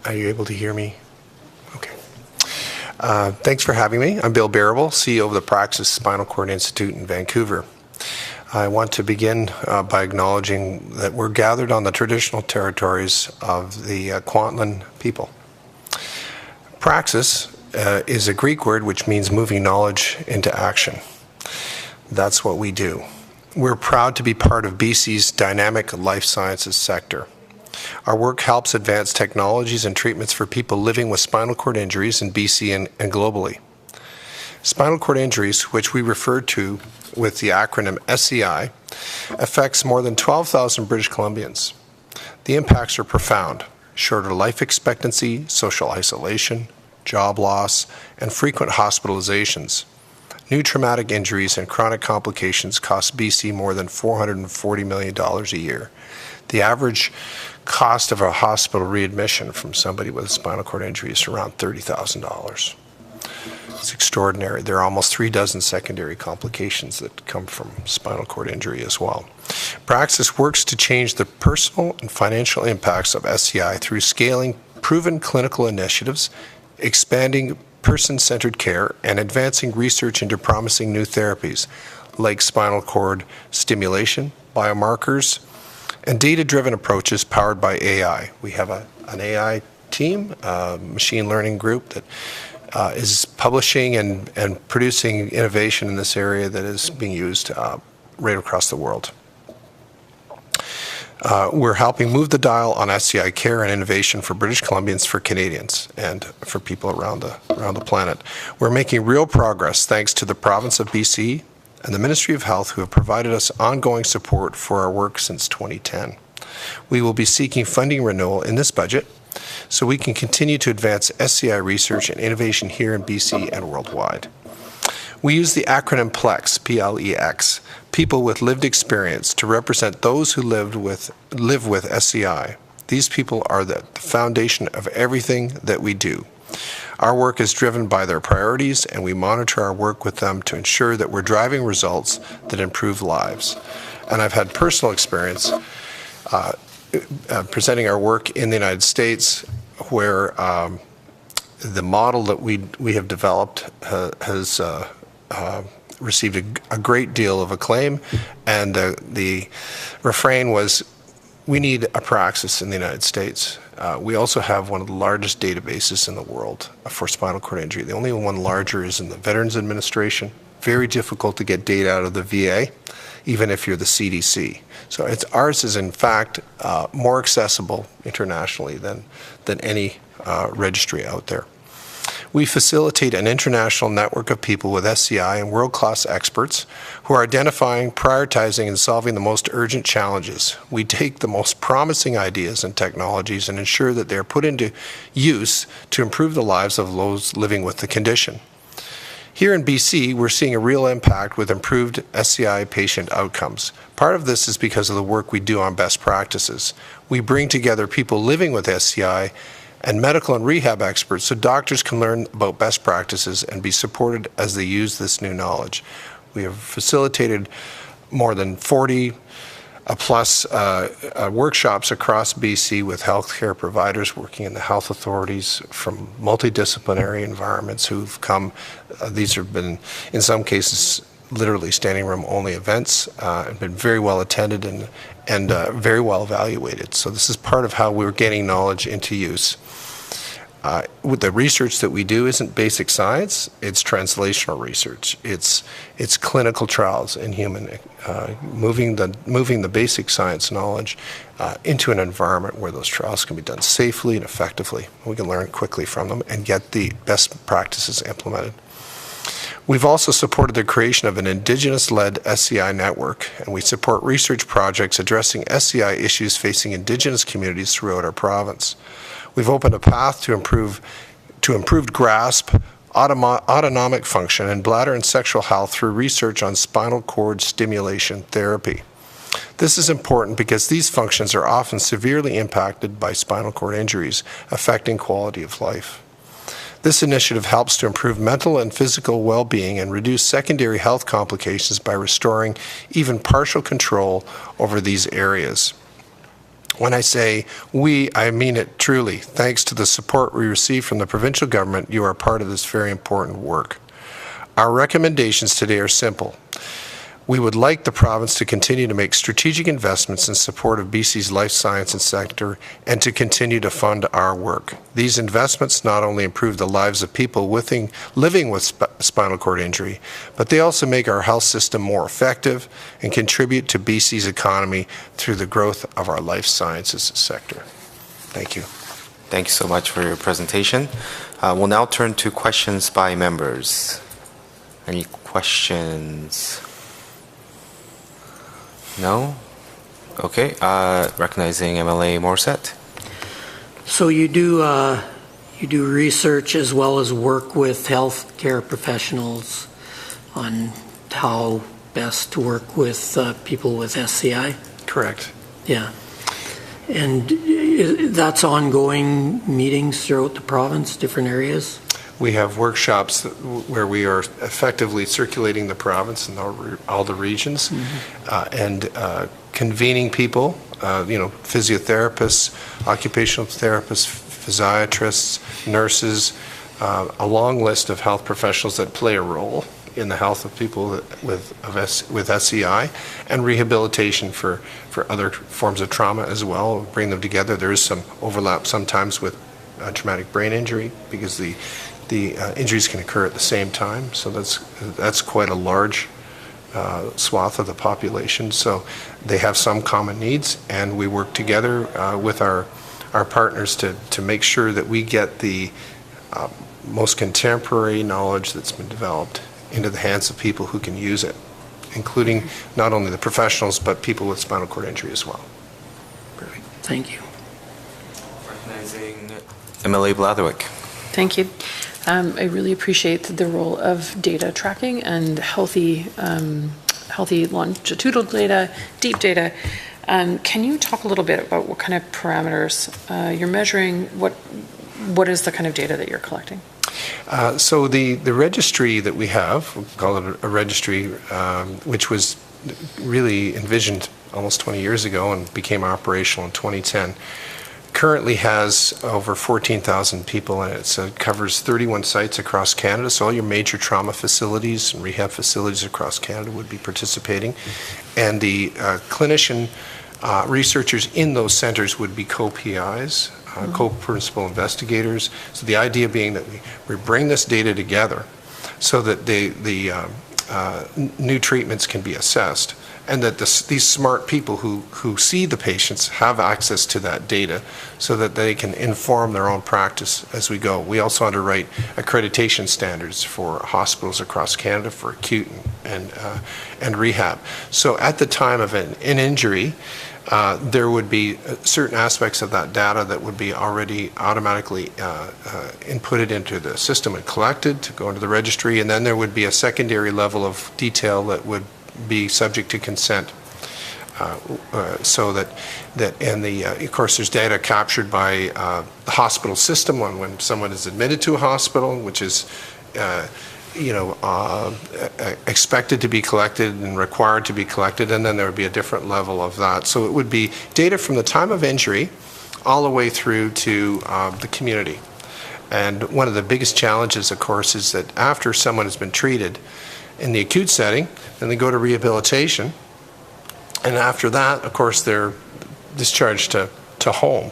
Are you able to hear me? Okay. Thanks for having me. I'm Bill Barable, CEO of the Praxis Spinal Cord Institute in Vancouver. I want to begin by acknowledging that we're gathered on the traditional territories of the Kwantlen people. Praxis is a Greek word which means moving knowledge into action. That's what we do. We're proud to be part of BC's dynamic life sciences sector. Our work helps advance technologies and treatments for people living with spinal cord injuries in BC and globally. Spinal cord injuries, which we refer to with the acronym SCI, affects more than 12,000 British Columbians. The impacts are profound: shorter life expectancy, social isolation, job loss, and frequent hospitalizations. New traumatic injuries and chronic complications cost BC more than $440 million a year. The average cost of a hospital readmission from somebody with a spinal cord injury is around $30,000. It's extraordinary. There are almost 3 dozen secondary complications that come from spinal cord injury as well. Praxis works to change the personal and financial impacts of SCI through scaling proven clinical initiatives, expanding person-centered care, and advancing research into promising new therapies like spinal cord stimulation, biomarkers, and data-driven approaches powered by AI. We have an AI team, a machine learning group that is publishing and producing innovation in this area that is being used right across the world. We're helping move the dial on SCI care and innovation for British Columbians, for Canadians, and for people around the planet. We're making real progress thanks to the province of BC and the Ministry of Health, who have provided us ongoing support for our work since 2010. We will be seeking funding renewal in this budget so we can continue to advance SCI research and innovation here in BC and worldwide. We use the acronym PLEX, P-L-E-X, people with lived experience, to represent those who live with SCI. These people are the foundation of everything that we do. Our work is driven by their priorities, and we monitor our work with them to ensure that we're driving results that improve lives. And I've had personal experience presenting our work in the United States, where the model that we have developed has received a great deal of acclaim, and the refrain was, we need a Praxis in the United States. We also have one of the largest databases in the world for spinal cord injury. The only one larger is in the Veterans Administration. Very difficult to get data out of the VA, even if you're the CDC. So ours is in fact more accessible internationally than any registry out there. We facilitate an international network of people with SCI and world-class experts who are identifying, prioritizing, and solving the most urgent challenges. We take the most promising ideas and technologies and ensure that they are put into use to improve the lives of those living with the condition. Here in BC, we're seeing a real impact with improved SCI patient outcomes. Part of this is because of the work we do on best practices. We bring together people living with SCI and medical and rehab experts so doctors can learn about best practices and be supported as they use this new knowledge. We have facilitated more than 40 plus workshops across BC with healthcare providers working in the health authorities from multidisciplinary environments who've come. These have been, in some cases, literally standing room only events and been very well attended and very well evaluated. So this is part of how we're getting knowledge into use. With the research that we do isn't basic science, it's translational research. It's clinical trials in human, moving the basic science knowledge into an environment where those trials can be done safely and effectively. We can learn quickly from them and get the best practices implemented. We've also supported the creation of an Indigenous-led SCI network, and we support research projects addressing SCI issues facing Indigenous communities throughout our province. We've opened a path to improved grasp, autonomic function, and bladder and sexual health through research on spinal cord stimulation therapy. This is important because these functions are often severely impacted by spinal cord injuries, affecting quality of life. This initiative helps to improve mental and physical well-being and reduce secondary health complications by restoring even partial control over these areas. When I say we, I mean it truly. Thanks to the support we receive from the provincial government, you are part of this very important work. Our recommendations today are simple. We would like the province to continue to make strategic investments in support of BC's life sciences sector and to continue to fund our work. These investments not only improve the lives of people living with spinal cord injury, but they also make our health system more effective and contribute to BC's economy through the growth of our life sciences sector. Thank you. Thank you so much for your presentation. We'll now turn to questions by members. Any questions? No? Okay. Recognizing MLA Morissette. So you do research as well as work with healthcare professionals on how best to work with people with SCI? Correct. Yeah. And that's ongoing meetings throughout the province, different areas? We have workshops where we are effectively circulating the province and all the regions, and convening people, physiotherapists, occupational therapists, physiatrists, nurses, a long list of health professionals that play a role in the health of people with SCI, and rehabilitation for other forms of trauma as well. Bring them together. There is some overlap sometimes with traumatic brain injury because the injuries can occur at the same time, so that's quite a large swath of the population. So they have some common needs, and we work together with our partners to make sure that we get the most contemporary knowledge that's been developed into the hands of people who can use it, including not only the professionals, but people with spinal cord injury as well. Perfect. Thank you. Recognizing MLA Blatherwick. Thank you. I really appreciate the role of data tracking and healthy longitudinal data, deep data. Can you talk a little bit about what kind of parameters you're measuring? What is the kind of data that you're collecting? So the registry that we have, we call it a registry, which was really envisioned almost 20 years ago and became operational in 2010, currently has over 14,000 people in it. So it covers 31 sites across Canada. So all your major trauma facilities and rehab facilities across Canada would be participating. And the clinician researchers in those centers would be co-PIs, co-principal investigators. So the idea being that we bring this data together so that the new treatments can be assessed, and that these smart people who see the patients have access to that data so that they can inform their own practice as we go. We also underwrite accreditation standards for hospitals across Canada for acute and rehab. So at the time of an injury, there would be certain aspects of that data that would be already automatically inputted into the system and collected to go into the registry, and then there would be a secondary level of detail that would be subject to consent. So that of course, there's data captured by the hospital system when someone is admitted to a hospital, which is expected to be collected and required to be collected, and then there would be a different level of that. So it would be data from the time of injury all the way through to the community. And one of the biggest challenges, of course, is that after someone has been treated in the acute setting, then they go to rehabilitation, and after that, of course, they're discharged to home.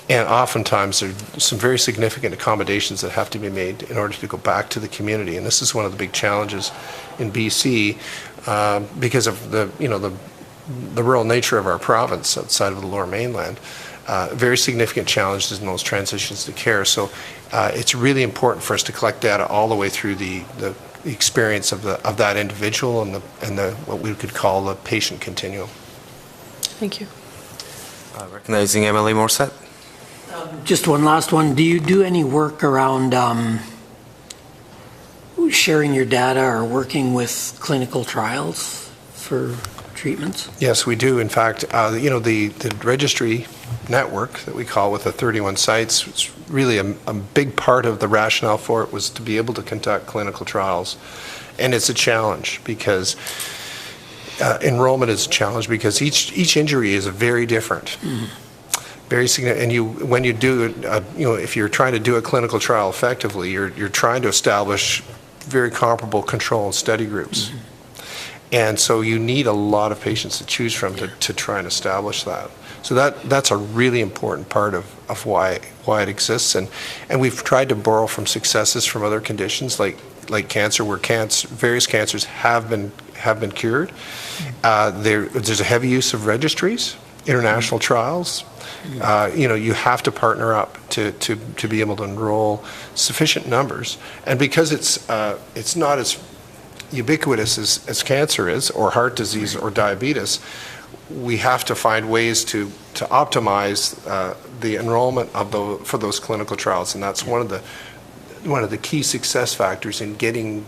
And oftentimes there are some very significant accommodations that have to be made in order to go back to the community. And this is one of the big challenges in BC because of the rural nature of our province outside of the Lower Mainland. Very significant challenges in those transitions to care. So it's really important for us to collect data all the way through the experience of that individual and the what we could call the patient continuum. Thank you. Recognizing MLA Morissette. Just one last one. Do you do any work around sharing your data or working with clinical trials for treatments? Yes, we do. In fact, the registry network that we call with the 31 sites, it's really a big part of the rationale for it was to be able to conduct clinical trials. And it's a challenge because enrollment is a challenge because each injury is very different. Mm-hmm. Very significant, and when you do, if you're trying to do a clinical trial effectively, you're trying to establish very comparable control and study groups, and so you need a lot of patients to choose from to try and establish that. So that's a really important part of why it exists, and we've tried to borrow from successes from other conditions like cancer, where various cancers have been cured. There's a heavy use of registries, international trials. You have to partner up to be able to enroll sufficient numbers, and because it's not as ubiquitous as cancer is, or heart disease, or diabetes, we have to find ways to optimize the enrollment for those clinical trials, and that's one of the key success factors in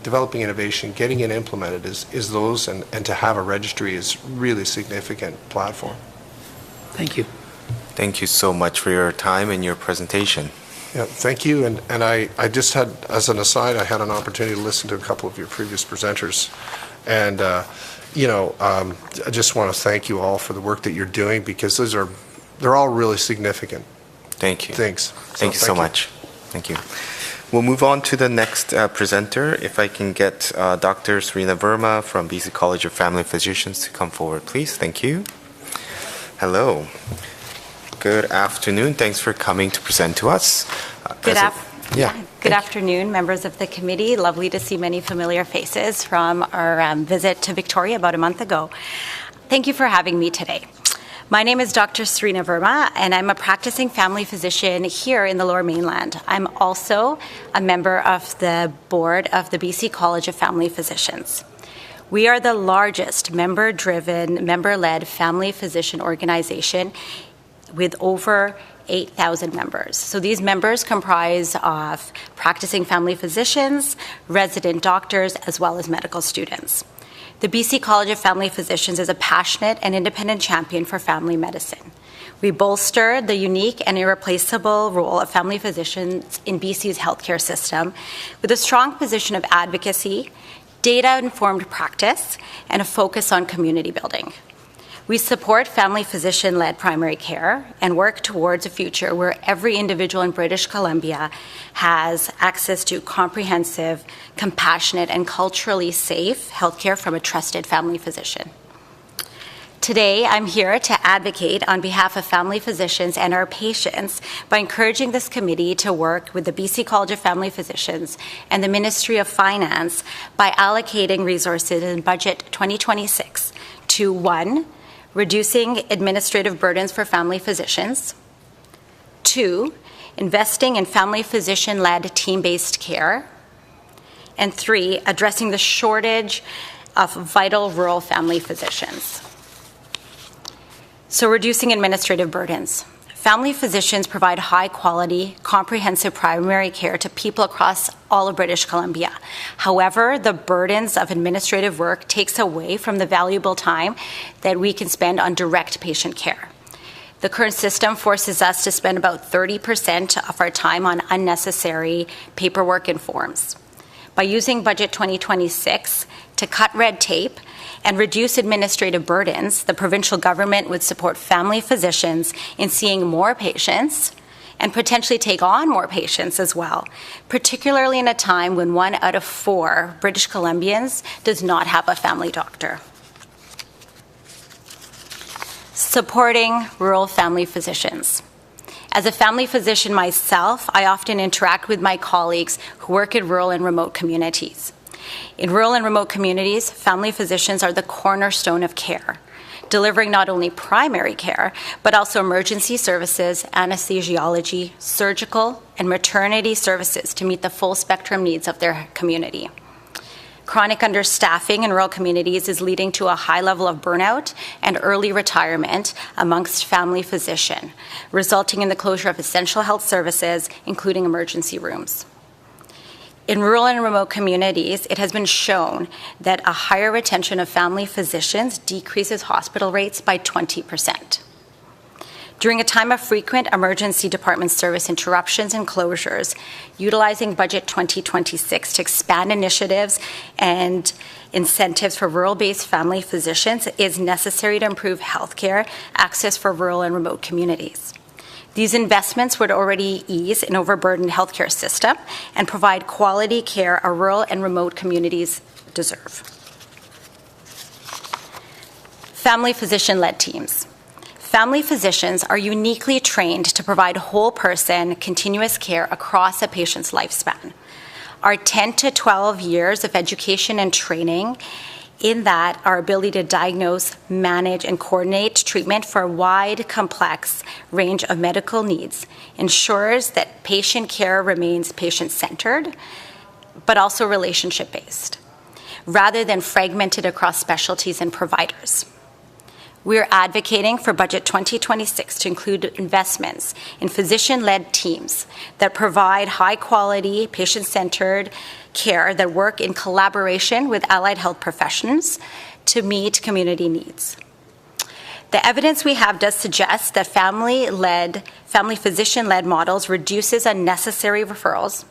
developing innovation, getting it implemented is those, and to have a registry is really significant platform. Thank you. Thank you so much for your time and your presentation. Yeah, thank you. And I just had, as an aside, I had an opportunity to listen to a couple of your previous presenters. And, I just want to thank you all for the work that you're doing, because they're all really significant. Thank you. Thanks. Thank you so much. Thank you. We'll move on to the next presenter. If I can get Dr. Surrey Verma from BC College of Family Physicians to come forward, please. Thank you. Hello. Good afternoon. Thanks for coming to present to us. Good afternoon, members of the committee. Lovely to see many familiar faces from our visit to Victoria about a month ago. Thank you for having me today. My name is Dr. Surrey Verma, and I'm a practicing family physician here in the Lower Mainland. I'm also a member of the board of the BC College of Family Physicians. We are the largest member-driven, member-led family physician organization with over 8,000 members. So these members comprise of practicing family physicians, resident doctors, as well as medical students. The BC College of Family Physicians is a passionate and independent champion for family medicine. We bolster the unique and irreplaceable role of family physicians in BC's healthcare system with a strong position of advocacy, data-informed practice, and a focus on community building. We support family physician-led primary care and work towards a future where every individual in British Columbia has access to comprehensive, compassionate, and culturally safe healthcare from a trusted family physician. Today, I'm here to advocate on behalf of family physicians and our patients by encouraging this committee to work with the BC College of Family Physicians and the Ministry of Finance by allocating resources in Budget 2026 to 1, reducing administrative burdens for family physicians. 2, investing in family physician-led team-based care. And 3, addressing the shortage of vital rural family physicians. So reducing administrative burdens. Family physicians provide high-quality, comprehensive primary care to people across all of British Columbia. However, the burdens of administrative work takes away from the valuable time that we can spend on direct patient care. The current system forces us to spend about 30% of our time on unnecessary paperwork and forms. By using Budget 2026 to cut red tape and reduce administrative burdens, the provincial government would support family physicians in seeing more patients and potentially take on more patients as well, particularly in a time when 1 out of 4 British Columbians does not have a family doctor. Supporting rural family physicians. As a family physician myself, I often interact with my colleagues who work in rural and remote communities. In rural and remote communities, family physicians are the cornerstone of care, delivering not only primary care, but also emergency services, anesthesiology, surgical, and maternity services to meet the full spectrum needs of their community. Chronic understaffing in rural communities is leading to a high level of burnout and early retirement amongst family physicians, resulting in the closure of essential health services, including emergency rooms. In rural and remote communities, it has been shown that a higher retention of family physicians decreases hospital rates by 20%. During a time of frequent emergency department service interruptions and closures, utilizing Budget 2026 to expand initiatives and incentives for rural-based family physicians is necessary to improve healthcare access for rural and remote communities. These investments would already ease an overburdened healthcare system and provide quality care our rural and remote communities deserve. Family physician-led teams. Family physicians are uniquely trained to provide whole-person, continuous care across a patient's lifespan. Our 10 to 12 years of education and training in that our ability to diagnose, manage, and coordinate treatment for a wide, complex range of medical needs ensures that patient care remains patient-centered, but also relationship-based, rather than fragmented across specialties and providers. We're advocating for Budget 2026 to include investments in physician-led teams that provide high-quality, patient-centered care that work in collaboration with allied health professions to meet community needs. The evidence we have does suggest that family physician-led models reduces unnecessary referrals,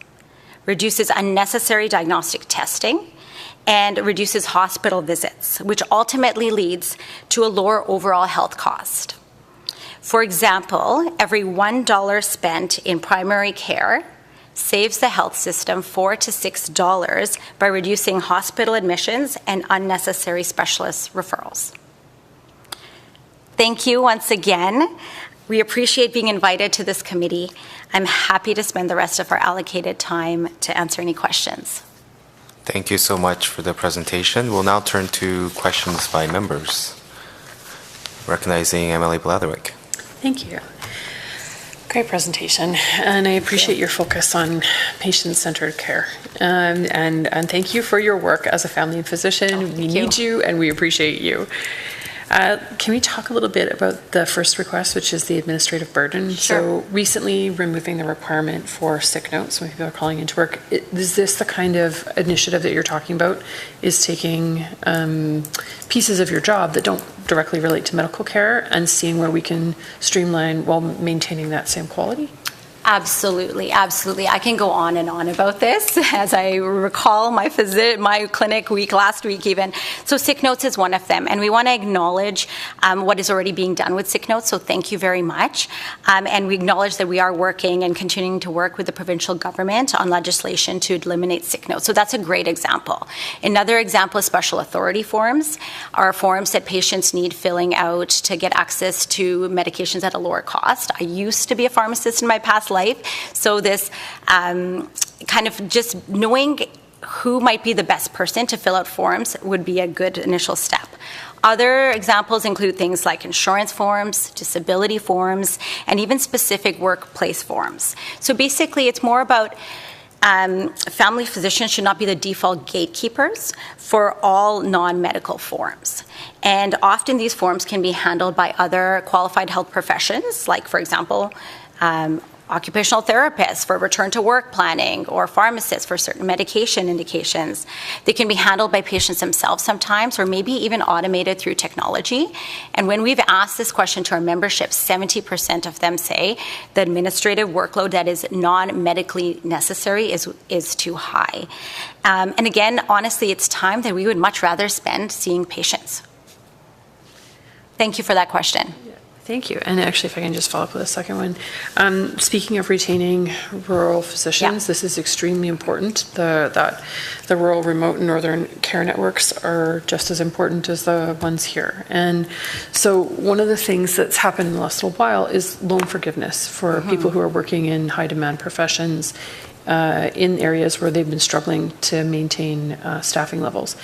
reduces unnecessary diagnostic testing, and reduces hospital visits, which ultimately leads to a lower overall health cost. For example, every $1 spent in primary care saves the health system $4 to $6 by reducing hospital admissions and unnecessary specialist referrals. Thank you once again. We appreciate being invited to this committee. I'm happy to spend the rest of our allocated time to answer any questions. Thank you so much for the presentation. We'll now turn to questions by members. Recognizing MLA Blatherwick. Thank you. Great presentation, and I appreciate your focus on patient-centered care. And thank you for your work as a family physician. We need you, and we appreciate you. Can we talk a little bit about the first request, which is the administrative burden? Sure. So recently removing the requirement for sick notes when people are calling into work, is this the kind of initiative that you're talking about, is taking pieces of your job that don't directly relate to medical care and seeing where we can streamline while maintaining that same quality? Absolutely, absolutely. I can go on and on about this as I recall my clinic week last week even. So sick notes is one of them, and we want to acknowledge what is already being done with sick notes, so thank you very much. And we acknowledge that we are working and continuing to work with the provincial government on legislation to eliminate sick notes. So that's a great example. Another example is special authority forms, are forms that patients need filling out to get access to medications at a lower cost. I used to be a pharmacist in my past life, so this kind of just knowing who might be the best person to fill out forms would be a good initial step. Other examples include things like insurance forms, disability forms, and even specific workplace forms. So basically, it's more about family physicians should not be the default gatekeepers for all non-medical forms. And often these forms can be handled by other qualified health professions, like, for example, occupational therapists for return to work planning, or pharmacists for certain medication indications. They can be handled by patients themselves sometimes, or maybe even automated through technology. And when we've asked this question to our membership, 70% of them say the administrative workload that is non-medically necessary is too high. And again, honestly, it's time that we would much rather spend seeing patients. Thank you for that question. Thank you. And actually, if I can just follow up with a second one. Speaking of retaining rural physicians, this is extremely important. That the rural, remote, and northern care networks are just as important as the ones here. And so one of the things that's happened in the last little while is loan forgiveness for people who are working in high demand professions in areas where they've been struggling to maintain staffing levels.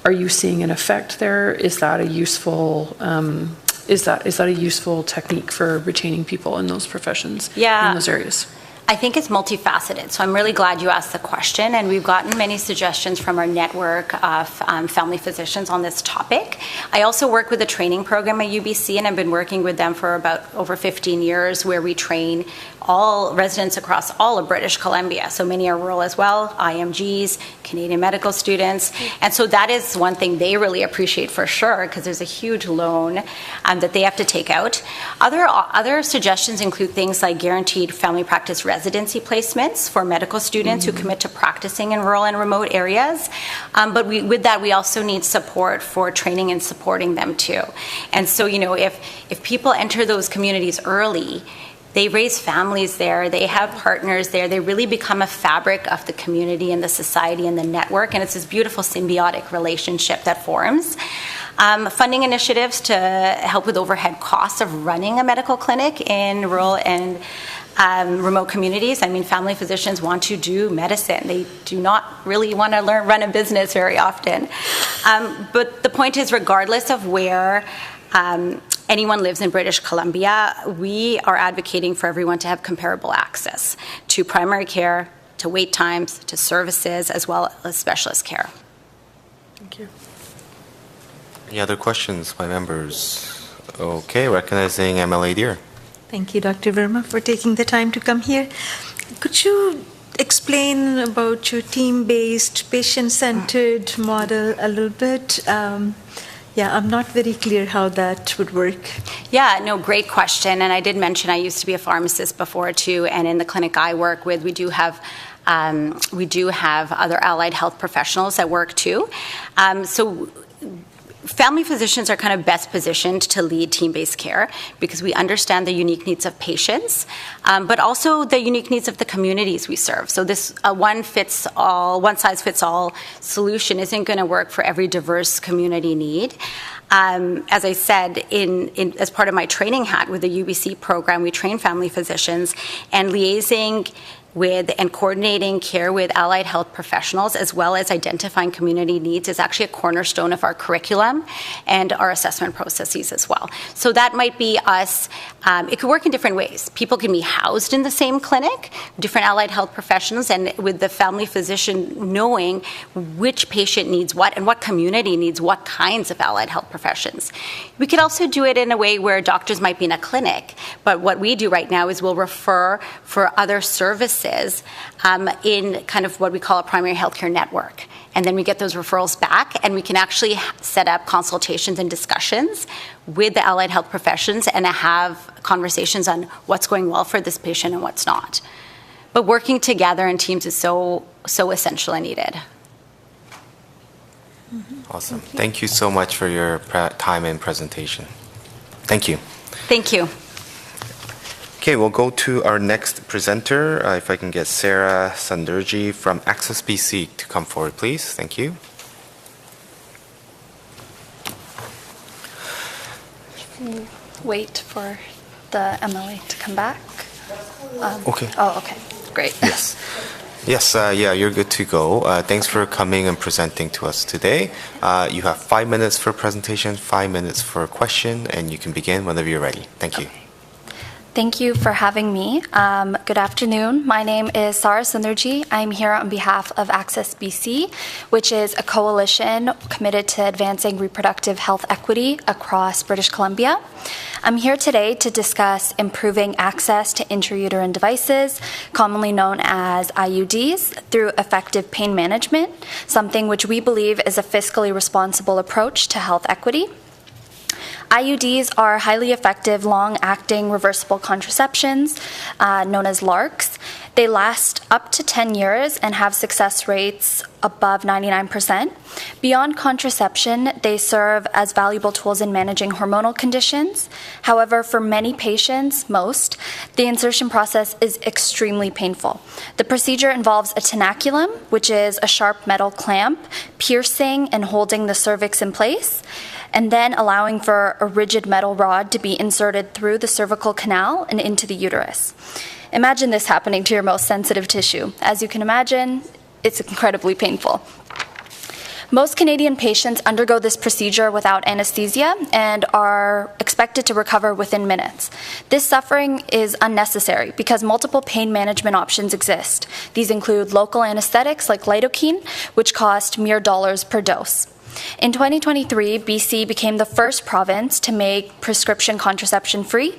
Are you seeing an effect there? Is that a useful Is that a useful technique for retaining people in those professions, in those areas? I think it's multifaceted, so I'm really glad you asked the question, and we've gotten many suggestions from our network of family physicians on this topic. I also work with a training program at UBC, and I've been working with them for about over 15 years, where we train all residents across all of British Columbia. So many are rural as well, IMGs, Canadian medical students. And so that is one thing they really appreciate for sure, because there's a huge loan that they have to take out. Other suggestions include things like guaranteed family practice residency placements for medical students who commit to practicing in rural and remote areas. But with that, we also need support for training and supporting them too. And so, if people enter those communities early, they raise families there, they have partners there, they really become a fabric of the community and the society and the network, and it's this beautiful symbiotic relationship that forms. Funding initiatives to help with overhead costs of running a medical clinic in rural and remote communities. I mean, family physicians want to do medicine. They do not really want to run a business very often. But the point is, regardless of where anyone lives in British Columbia, we are advocating for everyone to have comparable access to primary care, to wait times, to services, as well as specialist care. Thank you. Any other questions by members? Okay, recognizing MLA Deer. Thank you, Dr. Verma, for taking the time to come here. Could you explain about your team-based, patient-centered model a little bit? I'm not very clear how that would work. Yeah, no, great question. And I did mention I used to be a pharmacist before too, and in the clinic I work with, we do have other allied health professionals that work too. So family physicians are kind of best positioned to lead team-based care because we understand the unique needs of patients, but also the unique needs of the communities we serve. So this one-size-fits-all solution isn't going to work for every diverse community need. As I said, as part of my training hat with the UBC program, we train family physicians, and liaising with and coordinating care with allied health professionals, as well as identifying community needs, is actually a cornerstone of our curriculum and our assessment processes as well. So that might be us. It could work in different ways. People can be housed in the same clinic, different allied health professionals, and with the family physician knowing which patient needs what and what community needs what kinds of allied health professions. We could also do it in a way where doctors might be in a clinic, but what we do right now is we'll refer for other services in kind of what we call a primary healthcare network. And then we get those referrals back, and we can actually set up consultations and discussions with the allied health professions and have conversations on what's going well for this patient and what's not. But working together in teams is so essential and needed. Awesome. Thank you so much for your time and presentation. Thank you. Thank you. Okay, we'll go to our next presenter. If I can get Sarah Sandurji from Access BC to come forward, please. Thank you. Wait for the MLA to come back. Okay. Oh, okay. Great. Yes. Yes, you're good to go. Thanks for coming and presenting to us today. You have 5 minutes for presentation, 5 minutes for a question, and you can begin whenever you're ready. Thank you. Thank you for having me. Good afternoon. My name is Sarah Sundarji. I'm here on behalf of Access BC, which is a coalition committed to advancing reproductive health equity across British Columbia. I'm here today to discuss improving access to intrauterine devices, commonly known as IUDs, through effective pain management, something which we believe is a fiscally responsible approach to health equity. IUDs are highly effective, long-acting reversible contraceptions, known as LARCs. They last up to 10 years and have success rates above 99%. Beyond contraception, they serve as valuable tools in managing hormonal conditions. However, for many patients, most, the insertion process is extremely painful. The procedure involves a tenaculum, which is a sharp metal clamp, piercing and holding the cervix in place, and then allowing for a rigid metal rod to be inserted through the cervical canal and into the uterus. Imagine this happening to your most sensitive tissue. As you can imagine, it's incredibly painful. Most Canadian patients undergo this procedure without anesthesia and are expected to recover within minutes. This suffering is unnecessary because multiple pain management options exist. These include local anesthetics like lidocaine, which cost mere dollars per dose. In 2023, BC became the first province to make prescription contraception free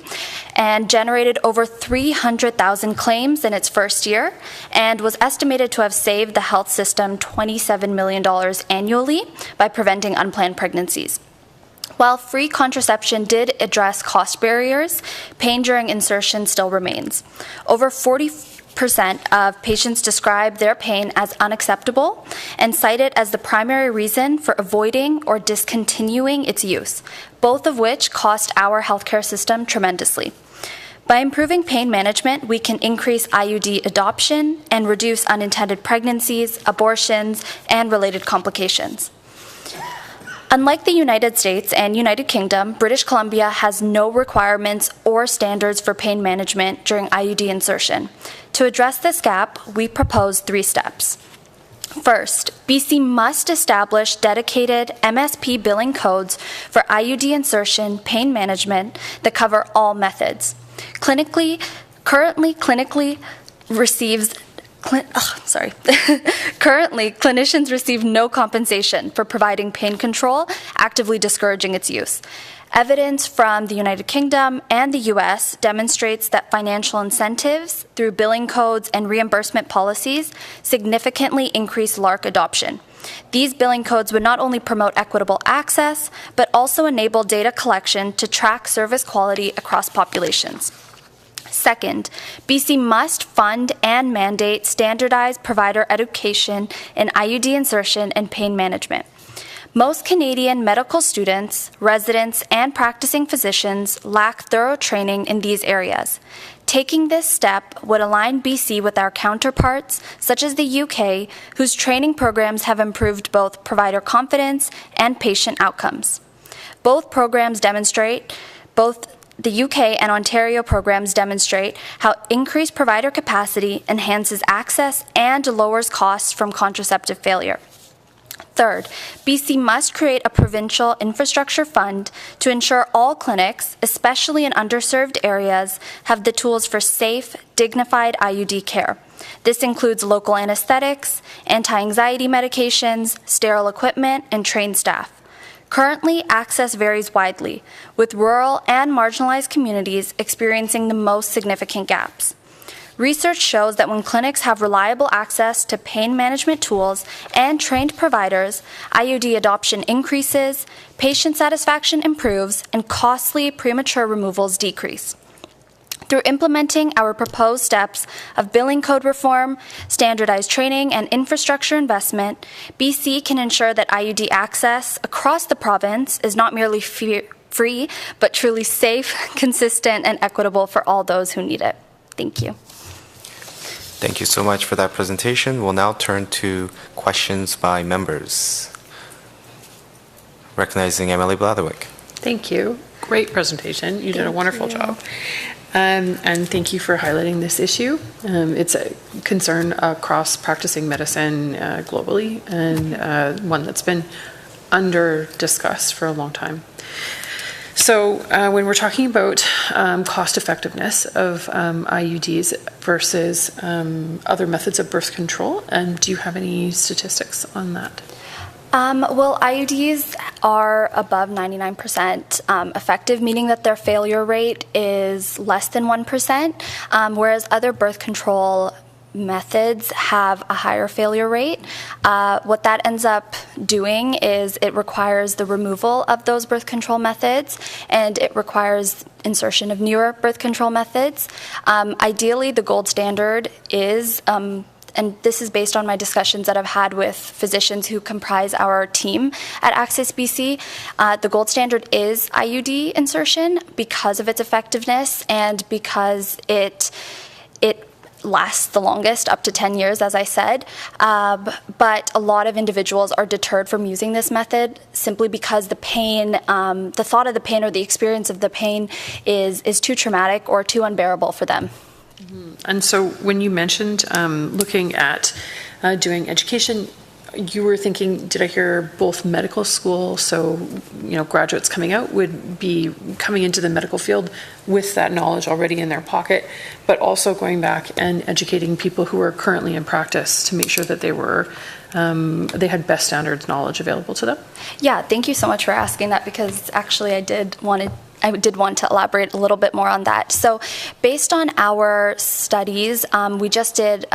and generated over 300,000 claims in its first year and was estimated to have saved the health system $27 million annually by preventing unplanned pregnancies. While free contraception did address cost barriers, pain during insertion still remains. Over 40% of patients describe their pain as unacceptable and cite it as the primary reason for avoiding or discontinuing its use, both of which cost our healthcare system tremendously. By improving pain management, we can increase IUD adoption and reduce unintended pregnancies, abortions, and related complications. Unlike the United States and United Kingdom, British Columbia has no requirements or standards for pain management during IUD insertion. To address this gap, we propose 3 steps. First, BC must establish dedicated MSP billing codes for IUD insertion pain management that cover all methods. Currently, clinicians receive no compensation for providing pain control, actively discouraging its use. Evidence from the United Kingdom and the US demonstrates that financial incentives through billing codes and reimbursement policies significantly increase LARC adoption. These billing codes would not only promote equitable access, but also enable data collection to track service quality across populations. Second, BC must fund and mandate standardized provider education in IUD insertion and pain management. Most Canadian medical students, residents, and practicing physicians lack thorough training in these areas. Taking this step would align BC with our counterparts, such as the UK, whose training programs have improved both provider confidence and patient outcomes. Both the UK and Ontario programs demonstrate how increased provider capacity enhances access and lowers costs from contraceptive failure. Third, BC must create a provincial infrastructure fund to ensure all clinics, especially in underserved areas, have the tools for safe, dignified IUD care. This includes local anesthetics, anti-anxiety medications, sterile equipment, and trained staff. Currently, access varies widely, with rural and marginalized communities experiencing the most significant gaps. Research shows that when clinics have reliable access to pain management tools and trained providers, IUD adoption increases, patient satisfaction improves, and costly premature removals decrease. Through implementing our proposed steps of billing code reform, standardized training, and infrastructure investment, BC can ensure that IUD access across the province is not merely free, but truly safe, consistent, and equitable for all those who need it. Thank you. Thank you so much for that presentation. We'll now turn to questions by members. Recognizing MLA Blatherwick. Thank you. Great presentation. You did a wonderful job. And thank you for highlighting this issue. It's a concern across practicing medicine globally, and one that's been under discussed for a long time. So when we're talking about cost effectiveness of IUDs versus other methods of birth control, do you have any statistics on that? Well, IUDs are above 99% effective, meaning that their failure rate is less than 1%, whereas other birth control methods have a higher failure rate. What that ends up doing is it requires the removal of those birth control methods, and it requires insertion of newer birth control methods. Ideally, the gold standard is and this is based on my discussions that I've had with physicians who comprise our team at Access BC. The gold standard is IUD insertion because of its effectiveness and because it lasts the longest, up to 10 years, as I said. But a lot of individuals are deterred from using this method simply because the pain, the thought of the pain or the experience of the pain is too traumatic or too unbearable for them. And so when you mentioned looking at doing education, you were thinking, did I hear both medical school, so graduates coming out would be coming into the medical field with that knowledge already in their pocket, but also going back and educating people who are currently in practice to make sure that they had best standards knowledge available to them? Yeah, thank you so much for asking that, because actually I did want to elaborate a little bit more on that. So based on our studies, we just did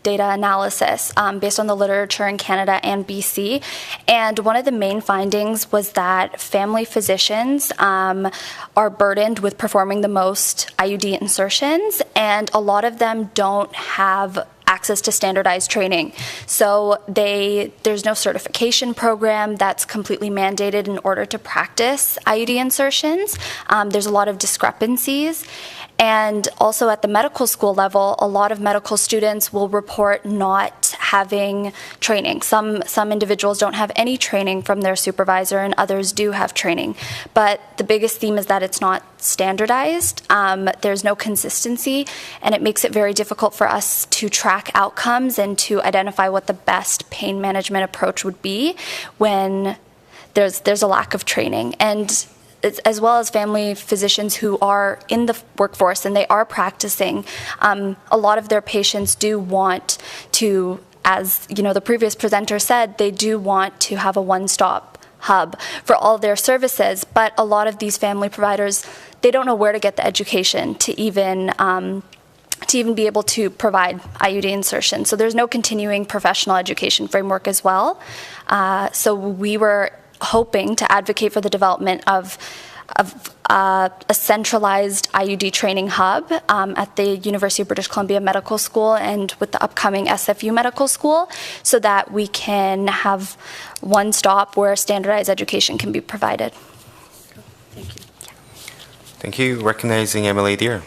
data analysis based on the literature in Canada and BC. And one of the main findings was that family physicians are burdened with performing the most IUD insertions, and a lot of them don't have access to standardized training. So there's no certification program that's completely mandated in order to practice IUD insertions. There's a lot of discrepancies. And also at the medical school level, a lot of medical students will report not having training. Some individuals don't have any training from their supervisor, and others do have training. But the biggest theme is that it's not standardized. There's no consistency, and it makes it very difficult for us to track outcomes and to identify what the best pain management approach would be when there's a lack of training. And as well as family physicians who are in the workforce and they are practicing, a lot of their patients do want to, as the previous presenter said, they do want to have a one-stop hub for all their services. But a lot of these family providers, they don't know where to get the education to even be able to provide IUD insertion. So there's no continuing professional education framework as well. So we were hoping to advocate for the development of a centralized IUD training hub at the University of British Columbia Medical School and with the upcoming SFU Medical School, so that we can have one stop where standardized education can be provided. Thank you. Thank you. Recognizing MLA Deer.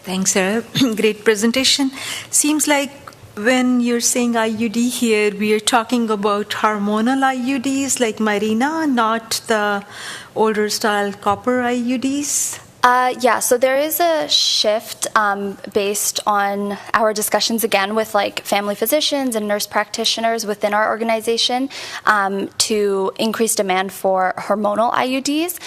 Thanks, Sarah. Great presentation. Seems like when you're saying IUD here, we are talking about hormonal IUDs like Mirena, not the older style copper IUDs? Yeah, so there is a shift based on our discussions again with family physicians and nurse practitioners within our organization to increase demand for hormonal IUDs.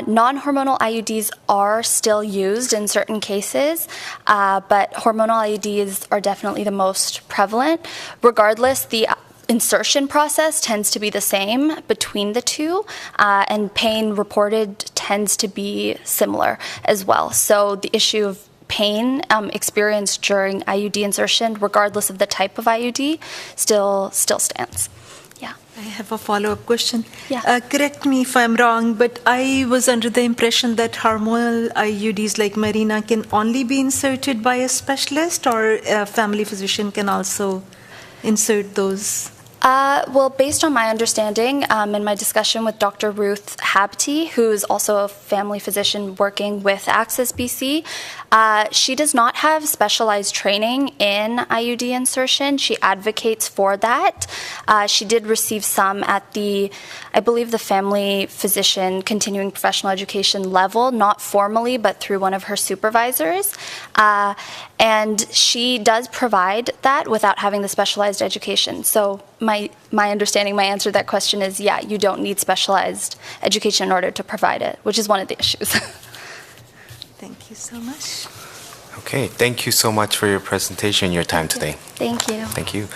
Non-hormonal IUDs are still used in certain cases, but hormonal IUDs are definitely the most prevalent. Regardless, the insertion process tends to be the same between the two, and pain reported tends to be similar as well. So the issue of pain experienced during IUD insertion, regardless of the type of IUD, still stands. Yeah. I have a follow-up question. Yeah. Correct me if I'm wrong, but I was under the impression that hormonal IUDs like Mirena can only be inserted by a specialist, or a family physician can also insert those? Well, based on my understanding in my discussion with Dr. Ruth Habty, who is also a family physician working with Access BC, she does not have specialized training in IUD insertion. She advocates for that. She did receive some at I believe the family physician continuing professional education level, not formally, but through one of her supervisors. And she does provide that without having the specialized education. So my understanding, my answer to that question is, yeah, you don't need specialized education in order to provide it, which is one of the issues. Thank you so much. Okay, thank you so much for your presentation and your time today. Thank you. Thank you.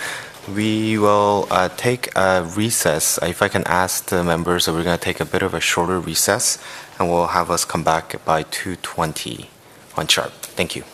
We will take a recess. If I can ask the members, we're going to take a bit of a shorter recess, and we'll have us come back by 2:20 on sharp. Thank you.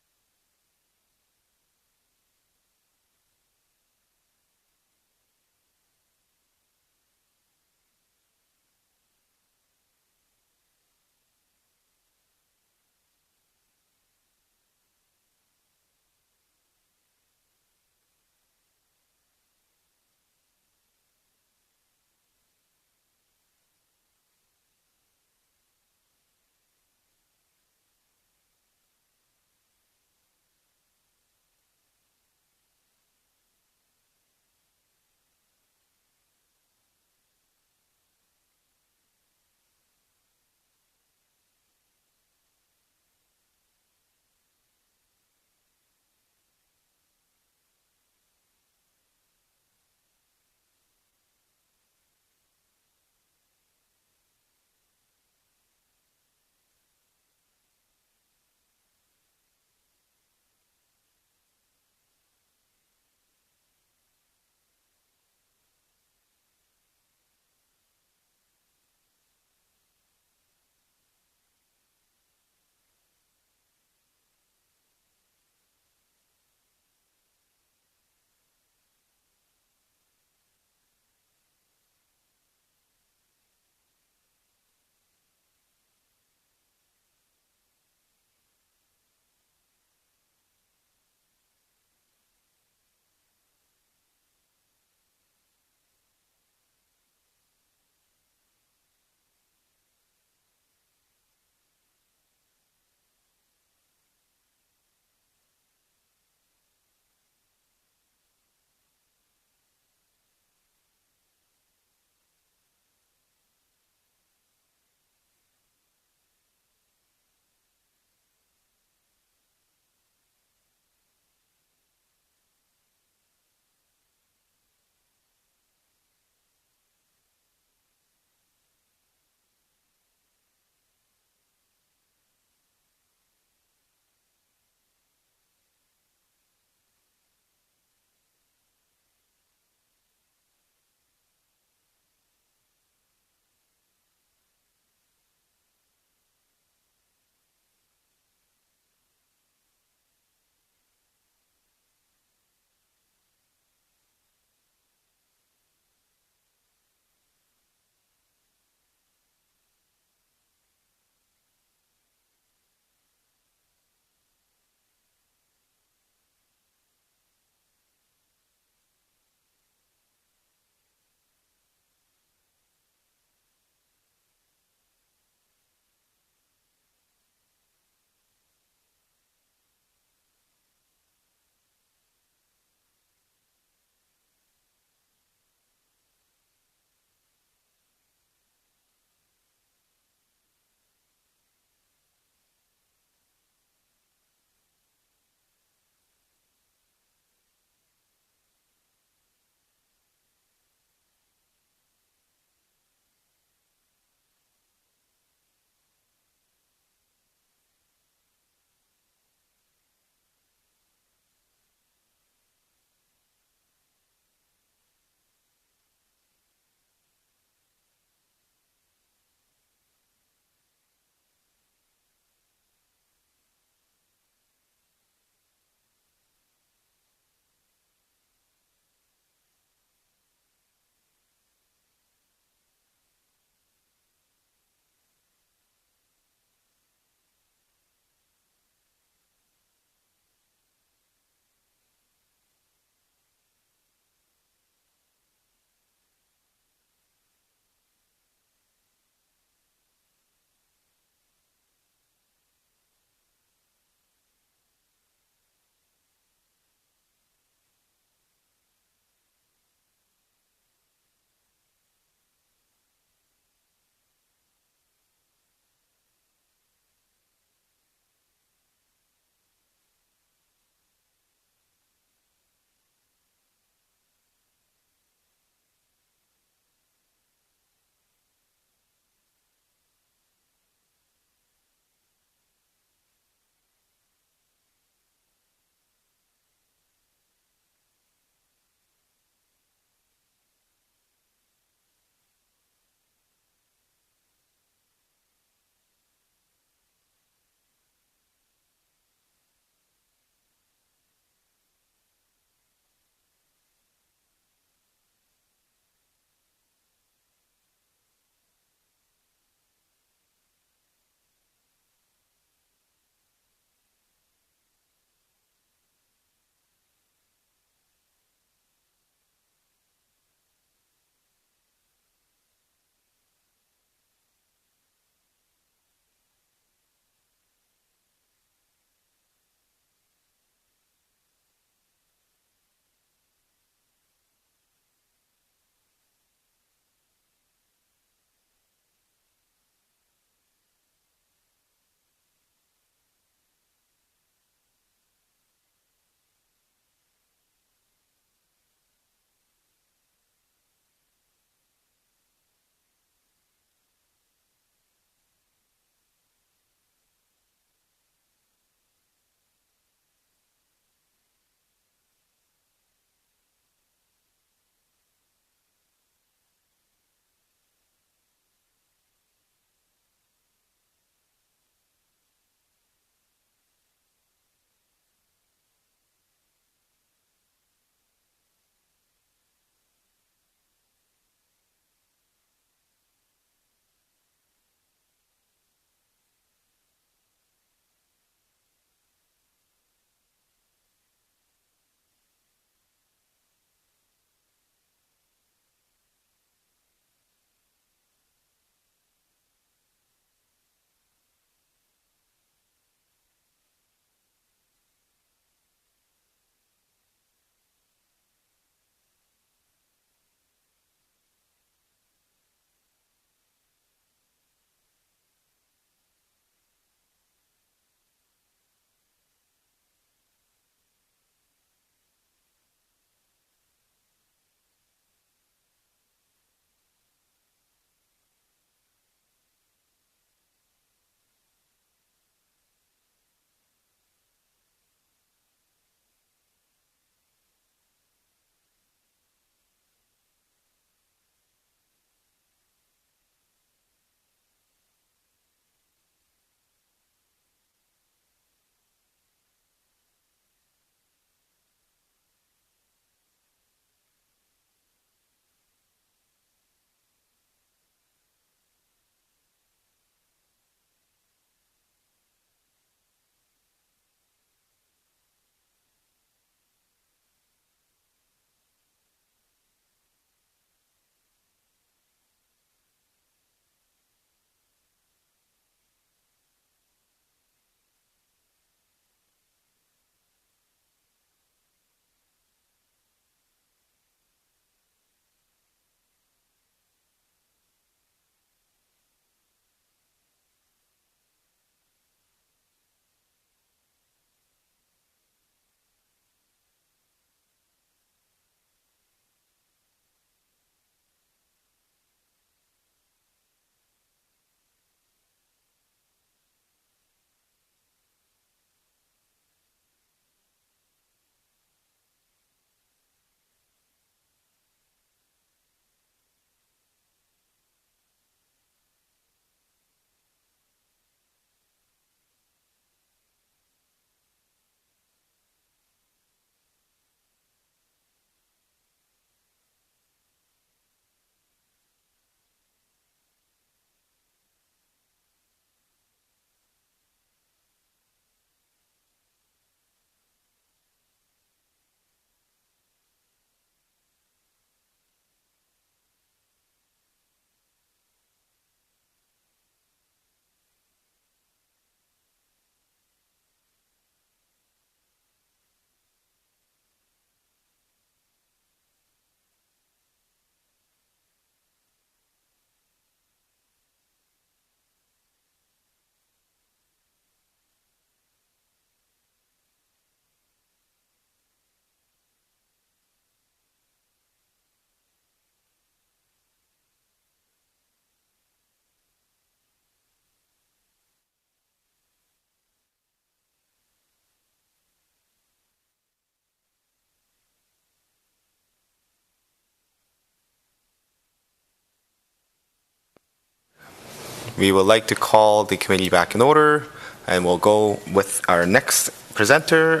We would like to call the committee back in order, and we'll go with our next presenter.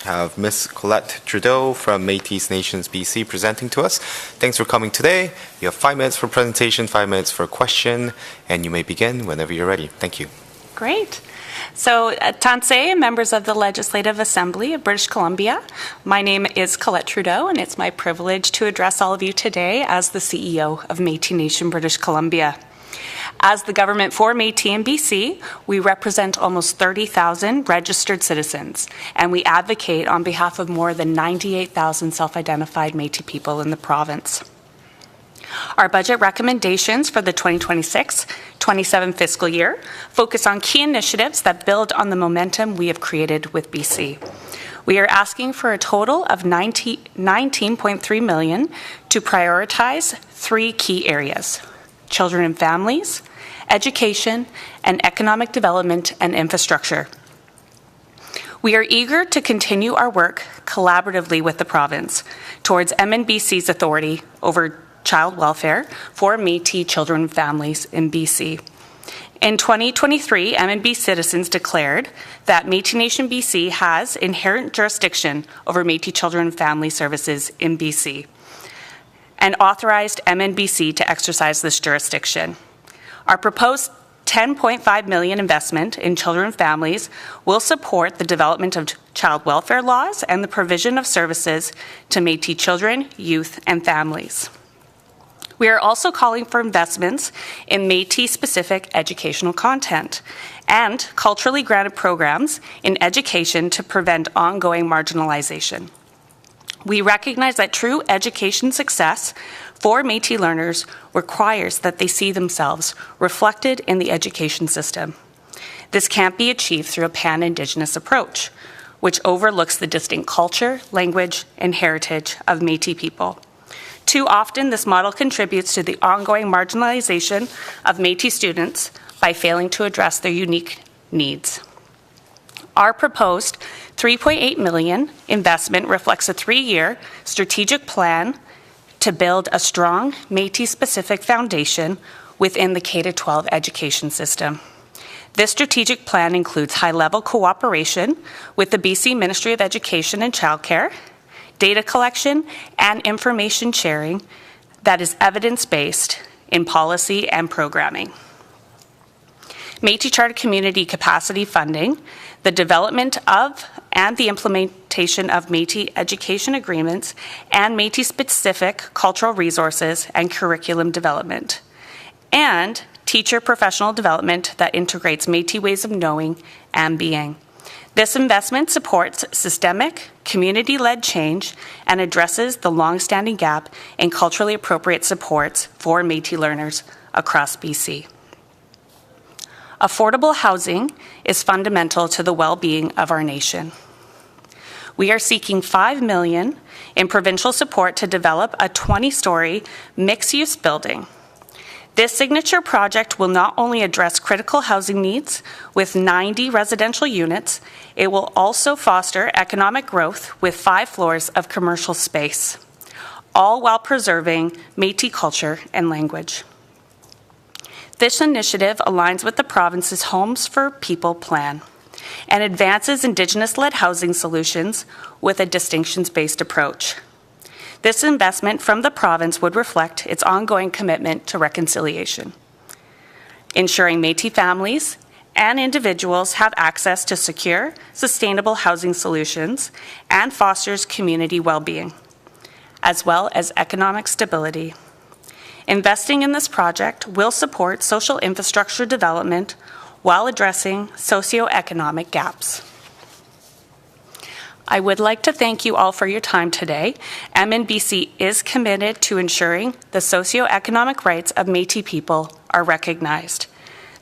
Have Ms. Colette Trudeau from Métis Nations BC presenting to us. Thanks for coming today. You have 5 minutes for presentation, 5 minutes for question, and you may begin whenever you're ready. Thank you. Great. So, Tansei, members of the Legislative Assembly of British Columbia, my name is Colette Trudeau, and it's my privilege to address all of you today as the CEO of Métis Nation British Columbia. As the government for Métis and BC, we represent almost 30,000 registered citizens, and we advocate on behalf of more than 98,000 self-identified Métis people in the province. Our budget recommendations for the 2026-27 fiscal year focus on key initiatives that build on the momentum we have created with BC. We are asking for a total of $19.3 million to prioritize 3 key areas: children and families, education, and economic development and infrastructure. We are eager to continue our work collaboratively with the province towards MNBC's authority over child welfare for Métis children and families in BC. In 2023, MNB citizens declared that Métis Nation BC has inherent jurisdiction over Métis children and family services in BC, and authorized MNBC to exercise this jurisdiction. Our proposed $10.5 million investment in children and families will support the development of child welfare laws and the provision of services to Métis children, youth, and families. We are also calling for investments in Métis-specific educational content and culturally grounded programs in education to prevent ongoing marginalization. We recognize that true education success for Métis learners requires that they see themselves reflected in the education system. This can't be achieved through a pan-Indigenous approach, which overlooks the distinct culture, language, and heritage of Métis people. Too often, this model contributes to the ongoing marginalization of Métis students by failing to address their unique needs. Our proposed $3.8 million investment reflects a 3-year strategic plan to build a strong Métis-specific foundation within the K-12 education system. This strategic plan includes high-level cooperation with the BC Ministry of Education and Childcare, data collection, and information sharing that is evidence-based in policy and programming. Métis Charter Community Capacity Funding, the development of and the implementation of Métis education agreements, and Métis-specific cultural resources and curriculum development, and teacher professional development that integrates Métis ways of knowing and being. This investment supports systemic, community-led change and addresses the long-standing gap in culturally appropriate supports for Métis learners across BC. Affordable housing is fundamental to the well-being of our nation. We are seeking $5 million in provincial support to develop a 20-story mixed-use building. This signature project will not only address critical housing needs with 90 residential units, it will also foster economic growth with 5 floors of commercial space, all while preserving Métis culture and language. This initiative aligns with the province's Homes for People plan and advances Indigenous-led housing solutions with a distinctions-based approach. This investment from the province would reflect its ongoing commitment to reconciliation, ensuring Métis families and individuals have access to secure, sustainable housing solutions, and fosters community well-being, as well as economic stability. Investing in this project will support social infrastructure development while addressing socioeconomic gaps. I would like to thank you all for your time today. MNBC is committed to ensuring the socioeconomic rights of Métis people are recognized,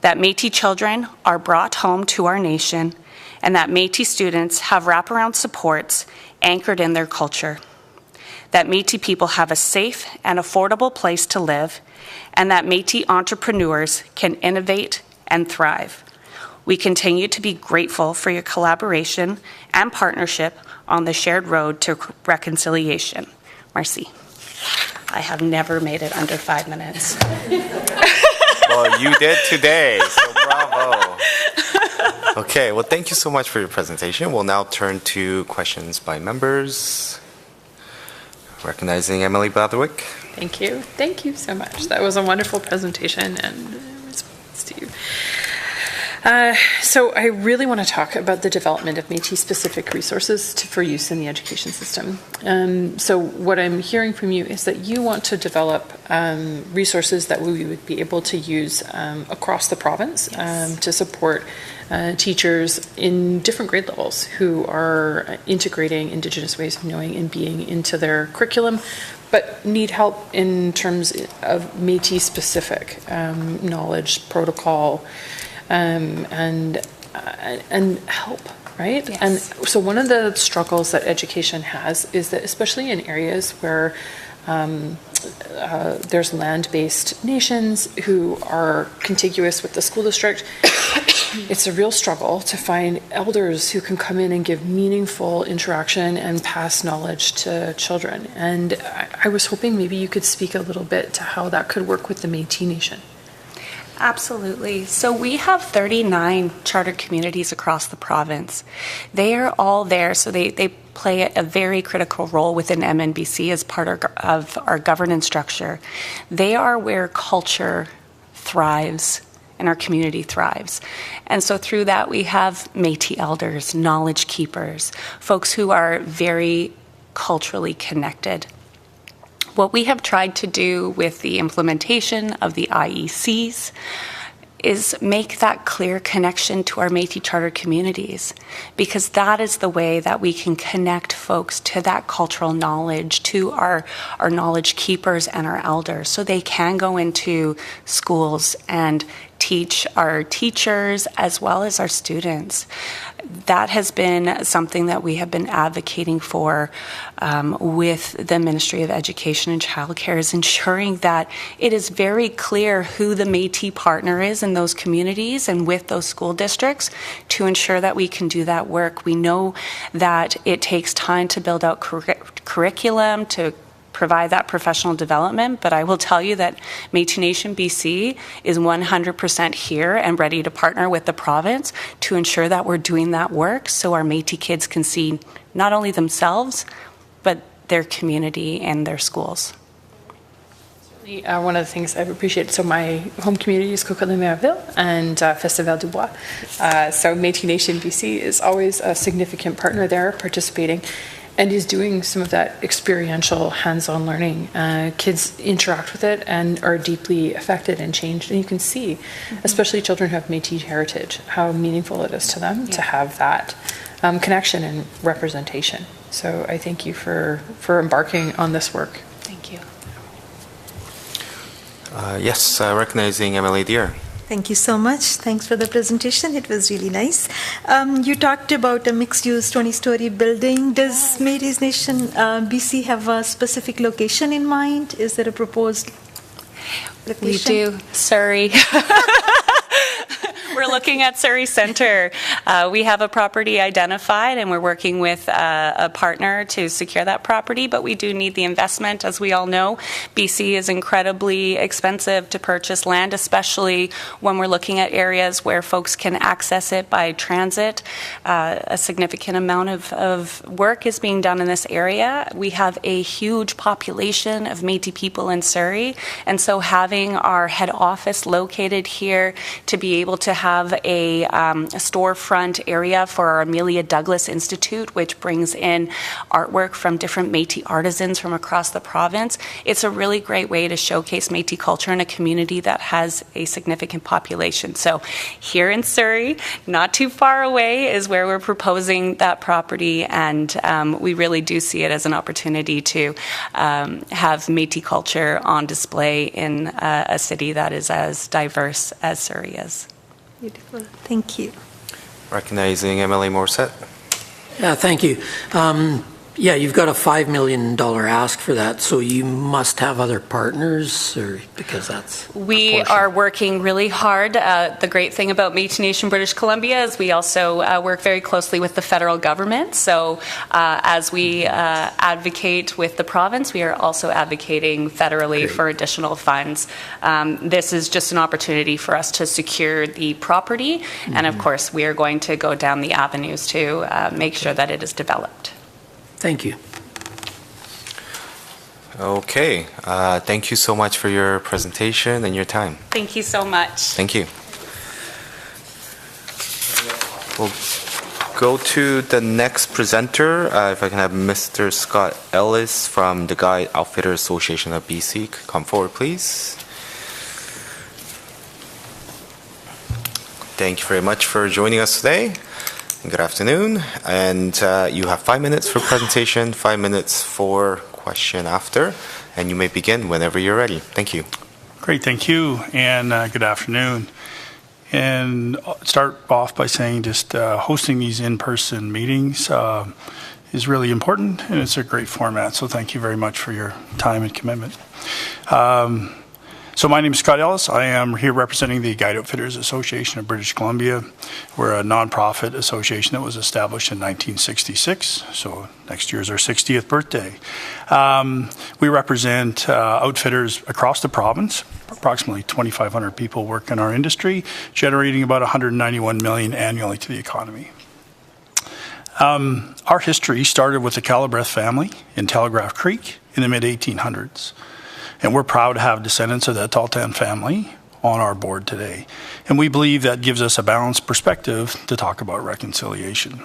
that Métis children are brought home to our nation, and that Métis students have wraparound supports anchored in their culture, that Métis people have a safe and affordable place to live, and that Métis entrepreneurs can innovate and thrive. We continue to be grateful for your collaboration and partnership on the shared road to reconciliation. Merci. I have never made it under 5 minutes. Well, you did today, so bravo. Okay, well, thank you so much for your presentation. We'll now turn to questions by members. Recognizing Emily Blatherwick. Thank you. Thank you so much. That was a wonderful presentation and response to you. So I really want to talk about the development of Métis-specific resources for use in the education system. So what I'm hearing from you is that you want to develop resources that we would be able to use across the province to support teachers in different grade levels who are integrating Indigenous ways of knowing and being into their curriculum, but need help in terms of Métis-specific knowledge, protocol, and help, right? Yes. And so one of the struggles that education has is that, especially in areas where there's land-based nations who are contiguous with the school district, it's a real struggle to find elders who can come in and give meaningful interaction and pass knowledge to children. And I was hoping maybe you could speak a little bit to how that could work with the Métis Nation. Absolutely. So we have 39 charter communities across the province. They are all there, so they play a very critical role within MNBC as part of our governance structure. They are where culture thrives and our community thrives. And so through that, we have Métis elders, knowledge keepers, folks who are very culturally connected. What we have tried to do with the implementation of the IECs is make that clear connection to our Métis Charter communities, because that is the way that we can connect folks to that cultural knowledge, to our knowledge keepers and our elders, so they can go into schools and teach our teachers as well as our students. That has been something that we have been advocating for with the Ministry of Education and Childcare, is ensuring that it is very clear who the Métis partner is in those communities and with those school districts to ensure that we can do that work. We know that it takes time to build out curriculum, to provide that professional development, but I will tell you that Métis Nation BC is 100% here and ready to partner with the province to ensure that we're doing that work so our Métis kids can see not only themselves, but their community and their schools. One of the things I've appreciated, so my home community is Coqueluche-Merville and Festival du Bois. So Métis Nation BC is always a significant partner there, participating, and is doing some of that experiential hands-on learning. Kids interact with it and are deeply affected and changed. And you can see, especially children who have Métis heritage, how meaningful it is to them to have that connection and representation. So I thank you for embarking on this work. Thank you. Yes, recognizing Emily Deer. Thank you so much. Thanks for the presentation. It was really nice. You talked about a mixed-use 20-story building. Does Métis Nation BC have a specific location in mind? Is there a proposed location? We do. Surrey. We're looking at Surrey Centre. We have a property identified, and we're working with a partner to secure that property, but we do need the investment. As we all know, BC is incredibly expensive to purchase land, especially when we're looking at areas where folks can access it by transit. A significant amount of work is being done in this area. We have a huge population of Métis people in Surrey, and so having our head office located here to be able to have a storefront area for our Amelia Douglas Institute, which brings in artwork from different Métis artisans from across the province. It's a really great way to showcase Métis culture in a community that has a significant population. So here in Surrey, not too far away, is where we're proposing that property, and we really do see it as an opportunity to have Métis culture on display in a city that is as diverse as Surrey is. Beautiful. Thank you. Recognizing Emily Morissette. Yeah, thank you. Yeah, you've got a $5 million ask for that, so you must have other partners, or because that's We are working really hard. The great thing about Métis Nation British Columbia is we also work very closely with the federal government. So as we advocate with the province, we are also advocating federally for additional funds. This is just an opportunity for us to secure the property, and of course we are going to go down the avenues to make sure that it is developed. Thank you. Okay, thank you so much for your presentation and your time. Thank you so much. Thank you. We'll go to the next presenter. If I can have Mr. Scott Ellis from the Guide Outfitter Association of BC come forward, please. Thank you very much for joining us today. Good afternoon. And you have 5 minutes for presentation, 5 minutes for question after, and you may begin whenever you're ready. Thank you. Great, thank you, and good afternoon. And I'll start off by saying just hosting these in-person meetings is really important, and it's a great format, so thank you very much for your time and commitment. So my name is Scott Ellis. I am here representing the Guide Outfitters Association of British Columbia. We're a nonprofit association that was established in 1966, so next year is our 60th birthday. We represent outfitters across the province. Approximately 2,500 people work in our industry, generating about $191 million annually to the economy. Our history started with the Calabreth family in Telegraph Creek in the mid-1800s. And we're proud to have descendants of that Taltan family on our board today. And we believe that gives us a balanced perspective to talk about reconciliation.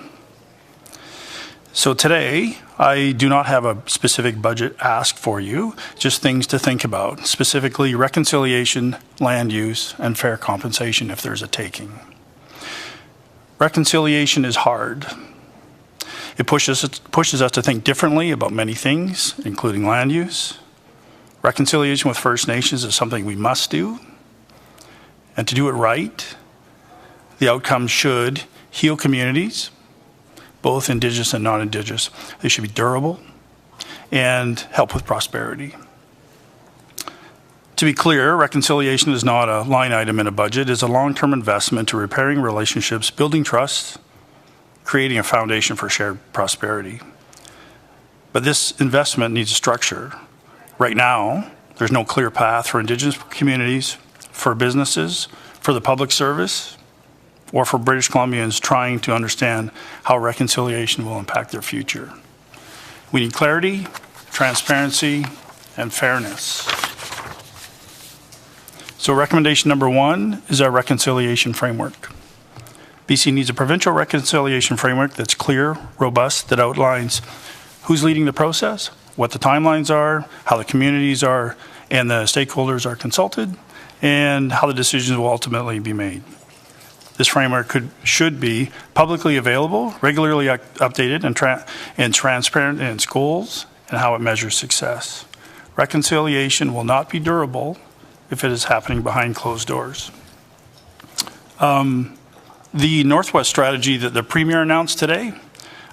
So today, I do not have a specific budget ask for you, just things to think about, specifically reconciliation, land use, and fair compensation if there's a taking. Reconciliation is hard. It pushes us to think differently about many things, including land use. Reconciliation with First Nations is something we must do. And to do it right, the outcome should heal communities, both Indigenous and non-Indigenous. They should be durable and help with prosperity. To be clear, reconciliation is not a line item in a budget. It's a long-term investment to repairing relationships, building trust, creating a foundation for shared prosperity. But this investment needs a structure. Right now, there's no clear path for Indigenous communities, for businesses, for the public service, or for British Columbians trying to understand how reconciliation will impact their future. We need clarity, transparency, and fairness. So recommendation number 1 is our reconciliation framework. BC needs a provincial reconciliation framework that's clear, robust, that outlines who's leading the process, what the timelines are, how the communities are and the stakeholders are consulted, and how the decisions will ultimately be made. This framework should be publicly available, regularly updated, and transparent in its goals and how it measures success. Reconciliation will not be durable if it is happening behind closed doors. The Northwest strategy that the Premier announced today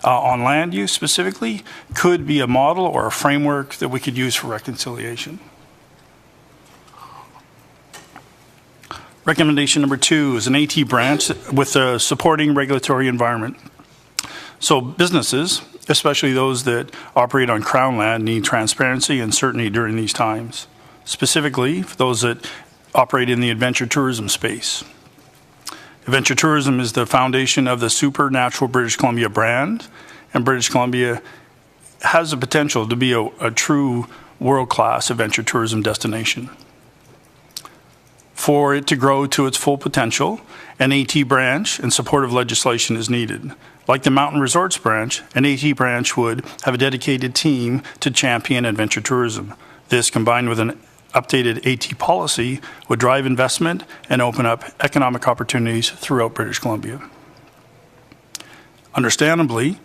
on land use specifically could be a model or a framework that we could use for reconciliation. Recommendation number 2 is an AT branch with a supporting regulatory environment. So businesses, especially those that operate on Crown land, need transparency and certainty during these times, specifically for those that operate in the adventure tourism space. Adventure tourism is the foundation of the supernatural British Columbia brand, and British Columbia has the potential to be a true world-class adventure tourism destination. For it to grow to its full potential, an AT branch and supportive legislation is needed. Like the Mountain Resorts branch, an AT branch would have a dedicated team to champion adventure tourism. This, combined with an updated AT policy, would drive investment and open up economic opportunities throughout British Columbia. Understandably,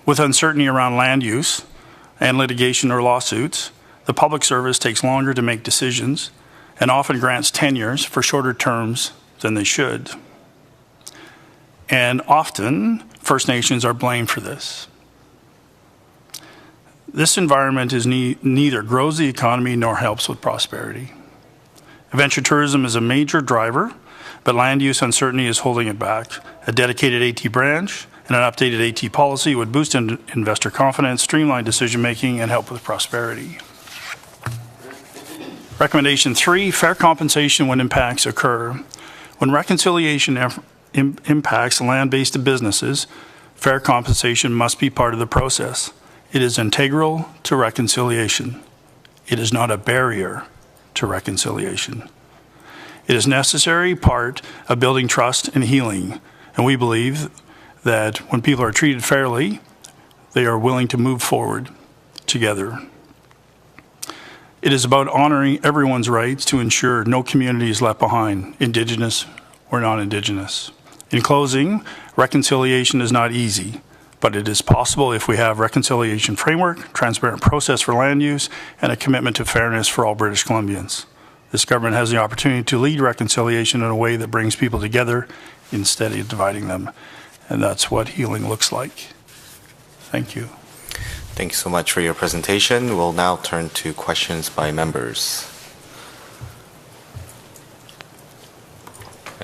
with uncertainty around land use and litigation or lawsuits, the public service takes longer to make decisions and often grants tenures for shorter terms than they should. And often, First Nations are blamed for this. This environment is neither grows the economy nor helps with prosperity. Adventure tourism is a major driver, but land use uncertainty is holding it back. A dedicated AT branch and an updated AT policy would boost investor confidence, streamline decision-making, and help with prosperity. Recommendation 3, fair compensation when impacts occur. When reconciliation impacts land-based businesses, fair compensation must be part of the process. It is integral to reconciliation. It is not a barrier to reconciliation. It is a necessary part of building trust and healing, and we believe that when people are treated fairly, they are willing to move forward together. It is about honoring everyone's rights to ensure no community is left behind, Indigenous or non-Indigenous. In closing, reconciliation is not easy, but it is possible if we have reconciliation framework, transparent process for land use, and a commitment to fairness for all British Columbians. This government has the opportunity to lead reconciliation in a way that brings people together instead of dividing them. And that's what healing looks like. Thank you. Thank you so much for your presentation. We'll now turn to questions by members.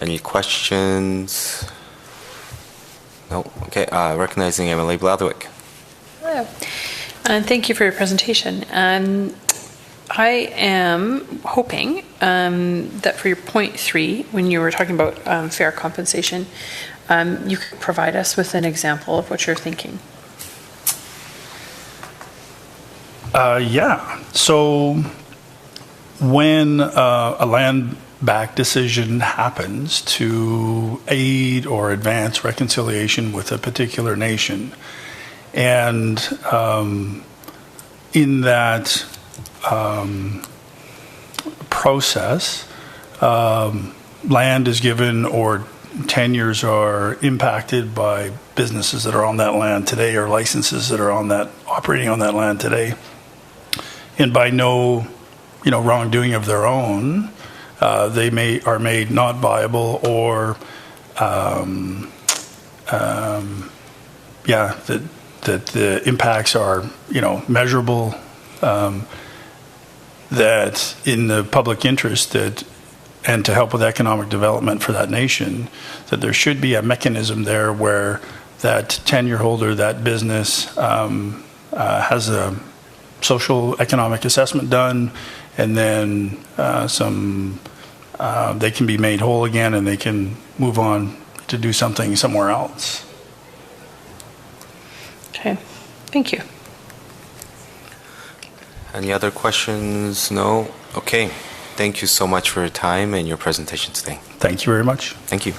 Any questions? No? Okay, recognizing MLA Blatherwick. Hello, and thank you for your presentation. I am hoping that for your point 3, when you were talking about fair compensation, you could provide us with an example of what you're thinking. Yeah. So when a land back decision happens to aid or advance reconciliation with a particular nation, and in that process, land is given or tenures are impacted by businesses that are on that land today or licenses that are operating on that land today, and by no wrongdoing of their own, they are made not viable or that the impacts are measurable, that in the public interest and to help with economic development for that nation, that there should be a mechanism there where that tenure holder, that business has a social economic assessment done, and then they can be made whole again and they can move on to do something somewhere else. Okay, thank you. Any other questions? No? Okay. Thank you so much for your time and your presentation today. Thank you very much. Thank you.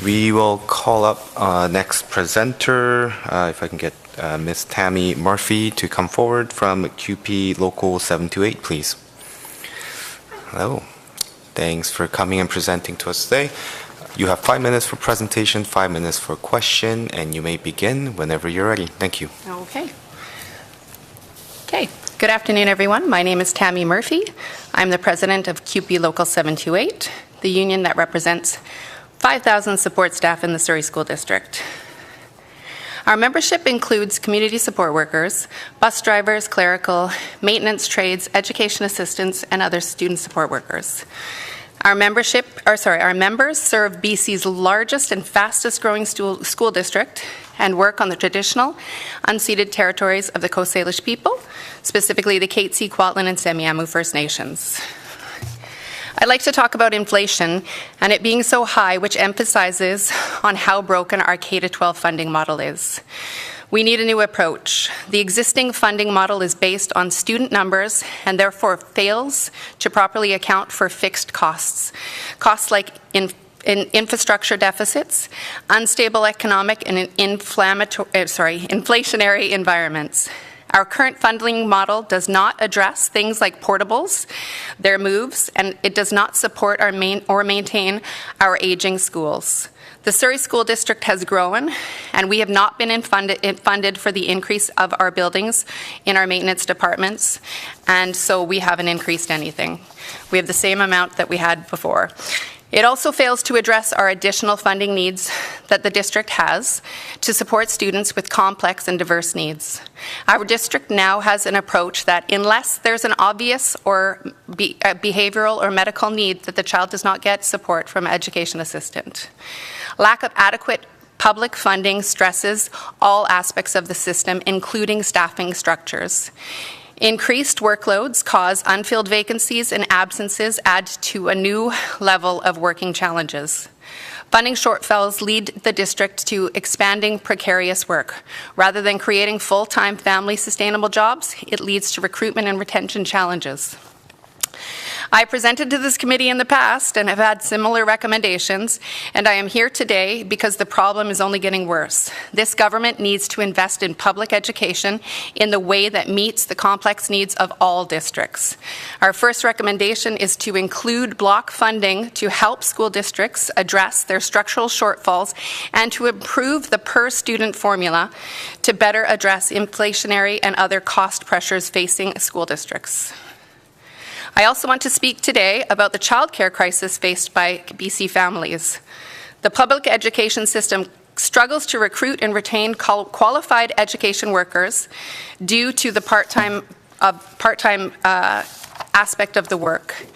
We will call up next presenter, if I can get Ms. Tammy Murphy to come forward from QP Local 728, please. Hello. Thanks for coming and presenting to us today. You have 5 minutes for presentation, 5 minutes for question, and you may begin whenever you're ready. Thank you. Okay. Good afternoon, everyone. My name is Tammy Murphy. I'm the president of QP Local 728, the union that represents 5,000 support staff in the Surrey School District. Our membership includes community support workers, bus drivers, clerical, maintenance trades, education assistants, and other student support workers. Our members serve BC's largest and fastest growing school district and work on the traditional, unceded territories of the Coast Salish people, specifically the Katzie, Kwantlen, and Semiahmoo First Nations. I'd like to talk about inflation and it being so high, which emphasizes on how broken our K-12 funding model is. We need a new approach. The existing funding model is based on student numbers and therefore fails to properly account for fixed costs. Costs like infrastructure deficits, unstable economic and inflationary environments. Our current funding model does not address things like portables, their moves, and it does not support or maintain our aging schools. The Surrey School District has grown, and we have not been funded for the increase of our buildings in our maintenance departments, and so we haven't increased anything. We have the same amount that we had before. It also fails to address our additional funding needs that the district has to support students with complex and diverse needs. Our district now has an approach that unless there's an obvious or behavioral or medical need, that the child does not get support from an education assistant. Lack of adequate public funding stresses all aspects of the system, including staffing structures. Increased workloads cause unfilled vacancies, and absences add to a new level of working challenges. Funding shortfalls lead the district to expanding precarious work. Rather than creating full-time family sustainable jobs, it leads to recruitment and retention challenges. I presented to this committee in the past and have had similar recommendations, and I am here today because the problem is only getting worse. This government needs to invest in public education in the way that meets the complex needs of all districts. Our first recommendation is to include block funding to help school districts address their structural shortfalls and to improve the per-student formula to better address inflationary and other cost pressures facing school districts. I also want to speak today about the childcare crisis faced by BC families. The public education system struggles to recruit and retain qualified education workers due to the part-time aspect of the work.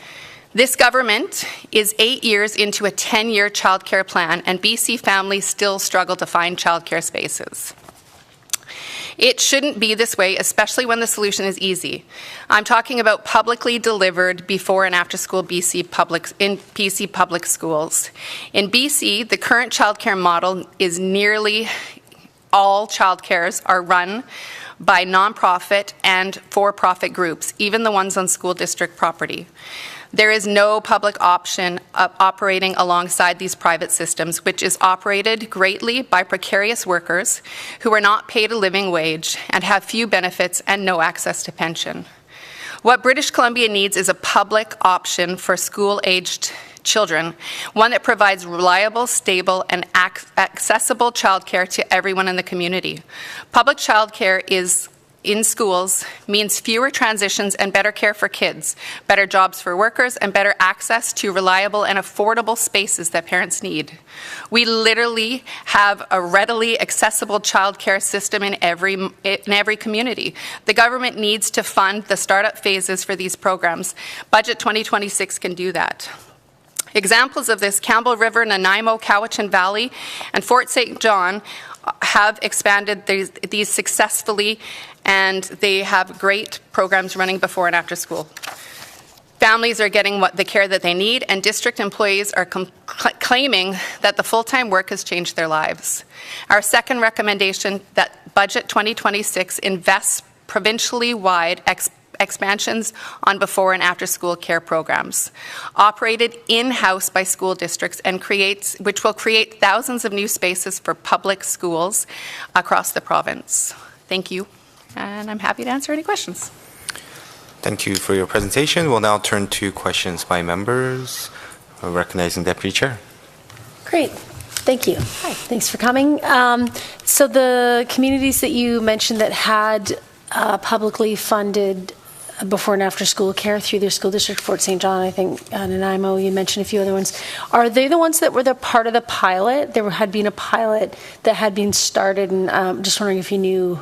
This government is 8 years into a 10-year childcare plan, and BC families still struggle to find childcare spaces. It shouldn't be this way, especially when the solution is easy. I'm talking about publicly delivered before and after school in BC public schools. In BC, the current childcare model is nearly all childcares are run by nonprofit and for-profit groups, even the ones on school district property. There is no public option operating alongside these private systems, which is operated greatly by precarious workers who are not paid a living wage and have few benefits and no access to pension. What British Columbia needs is a public option for school-aged children, one that provides reliable, stable, and accessible childcare to everyone in the community. Public childcare in schools means fewer transitions and better care for kids, better jobs for workers, and better access to reliable and affordable spaces that parents need. We literally have a readily accessible childcare system in every community. The government needs to fund the startup phases for these programs. Budget 2026 can do that. Examples of this: Campbell River, Nanaimo, Cowichan Valley, and Fort St. John have expanded these successfully, and they have great programs running before and after school. Families are getting the care that they need, and district employees are claiming that the full-time work has changed their lives. Our second recommendation, that Budget 2026 invests provincially wide expansions on before and after school care programs, operated in-house by school districts, and which will create thousands of new spaces for public schools across the province. Thank you, and I'm happy to answer any questions. Thank you for your presentation. We'll now turn to questions by members. Recognizing Deputy Chair. Great. Thank you. Hi. Thanks for coming. So the communities that you mentioned that had publicly funded before and after school care through their school district, Fort St. John, I think, Nanaimo, you mentioned a few other ones. Are they the ones that were the part of the pilot? There had been a pilot that had been started, and just wondering if you knew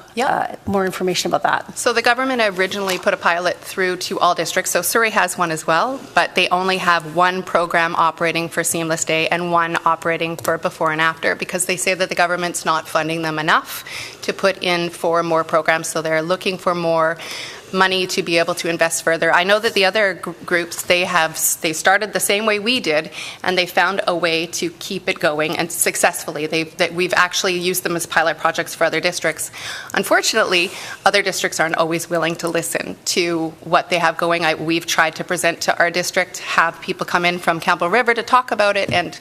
more information about that. So the government originally put a pilot through to all districts. So Surrey has one as well, but they only have one program operating for Seamless Day and one operating for before and after, because they say that the government's not funding them enough to put in for more programs. So they're looking for more money to be able to invest further. I know that the other groups, they started the same way we did, and they found a way to keep it going, and successfully. We've actually used them as pilot projects for other districts. Unfortunately, other districts aren't always willing to listen to what they have going. We've tried to present to our district, have people come in from Campbell River to talk about it, and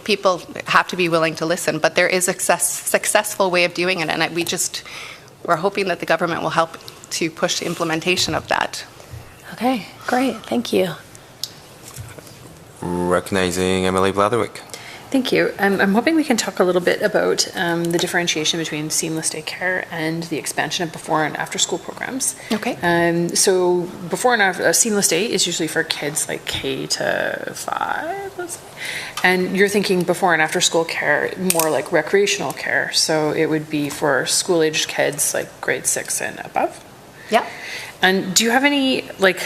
people have to be willing to listen. But there is a successful way of doing it, and we're hoping that the government will help to push the implementation of that. Okay, great. Thank you. Recognizing MLA Blatherwick. Thank you. I'm hoping we can talk a little bit about the differentiation between Seamless Day Care and the expansion of before and after school programs. Okay. So before and after Seamless Day is usually for kids like K to 5, let's say. And you're thinking before and after school care, more like recreational care. So it would be for school-aged kids, like grade 6 and above? Yeah. And do you have any, like,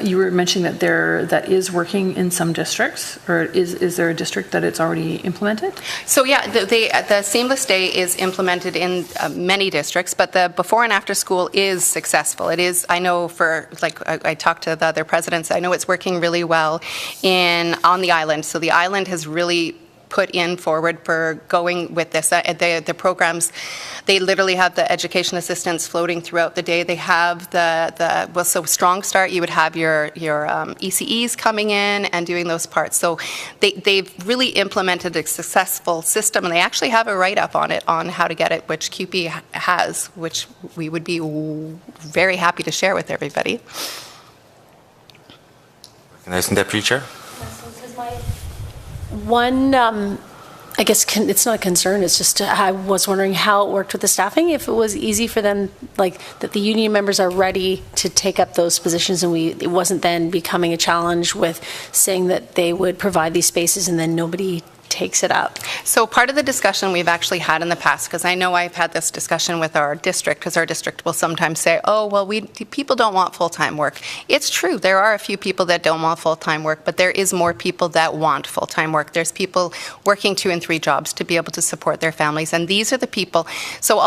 you were mentioning that is working in some districts, or is there a district that it's already implemented? So yeah, the Seamless Day is implemented in many districts, but the before and after school is successful. It is, I know for, like, I talked to the other presidents, I know it's working really well on the island. So the island has really put in forward for going with this. The programs, they literally have the education assistants floating throughout the day. They have so Strong Start, you would have your ECEs coming in and doing those parts. So they've really implemented a successful system, and they actually have a write-up on it, on how to get it, which QP has, which we would be very happy to share with everybody. Recognizing Deputy Chair. One, I guess it's not a concern, it's just I was wondering how it worked with the staffing, if it was easy for them, like that the union members are ready to take up those positions, and it wasn't then becoming a challenge with saying that they would provide these spaces and then nobody takes it up. So part of the discussion we've actually had in the past, because I know I've had this discussion with our district, because our district will sometimes say, oh, well, people don't want full-time work. It's true, there are a few people that don't want full-time work, but there is more people that want full-time work. There's people working 2 and 3 jobs to be able to support their families, and these are the people. So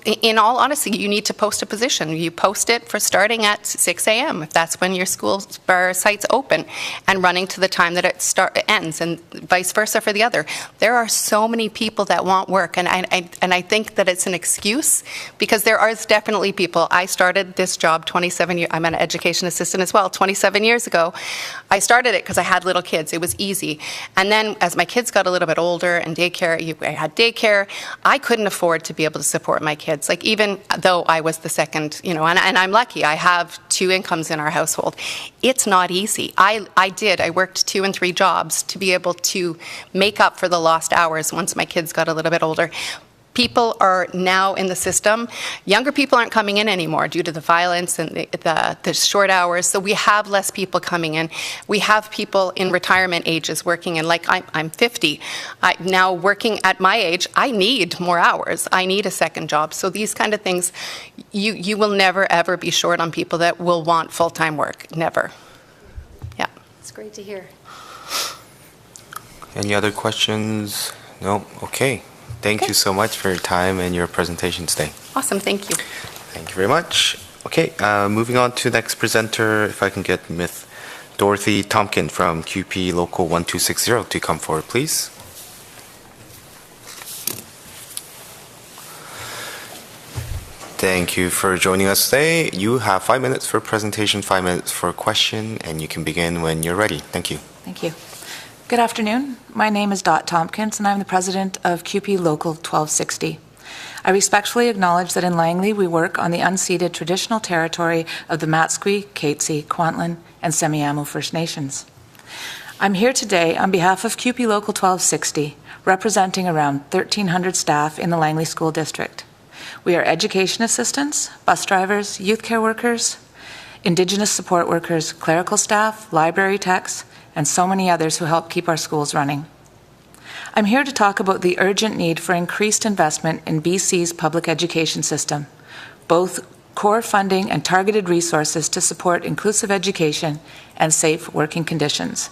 in all honesty, you need to post a position. You post it for starting at 6 a.m. if that's when your school or site's open, and running to the time that it ends, and vice versa for the other. There are so many people that want work, and I think that it's an excuse, because there are definitely people. I started this job 27 years, I'm an education assistant as well, 27 years ago. I started it because I had little kids. It was easy. And then as my kids got a little bit older and I had daycare, I couldn't afford to be able to support my kids. Like, even though I was the second, and I'm lucky, I have 2 incomes in our household. It's not easy. I worked 2 and 3 jobs to be able to make up for the lost hours once my kids got a little bit older. People are now in the system. Younger people aren't coming in anymore due to the violence and the short hours. So we have less people coming in. We have people in retirement ages working, and like I'm 50. Now working at my age, I need more hours. I need a second job. So these kind of things, you will never ever be short on people that will want full-time work. Never. Yeah. It's great to hear. Any other questions? No? Okay. Thank you so much for your time and your presentation today. Awesome. Thank you. Thank you very much. Okay, moving on to the next presenter, if I can get Ms. Dorothy Tompkin from QP Local 1260 to come forward, please. Thank you for joining us today. You have 5 minutes for presentation, 5 minutes for question, and you can begin when you're ready. Thank you. Thank you. Good afternoon. My name is Dot Tompkins, and I'm the president of QP Local 1260. I respectfully acknowledge that in Langley we work on the unceded traditional territory of the Matsqui, Katzie, Kwantlen, and Semiahmoo First Nations. I'm here today on behalf of QP Local 1260, representing around 1,300 staff in the Langley School District. We are education assistants, bus drivers, youth care workers, Indigenous support workers, clerical staff, library techs, and so many others who help keep our schools running. I'm here to talk about the urgent need for increased investment in BC's public education system, both core funding and targeted resources to support inclusive education and safe working conditions.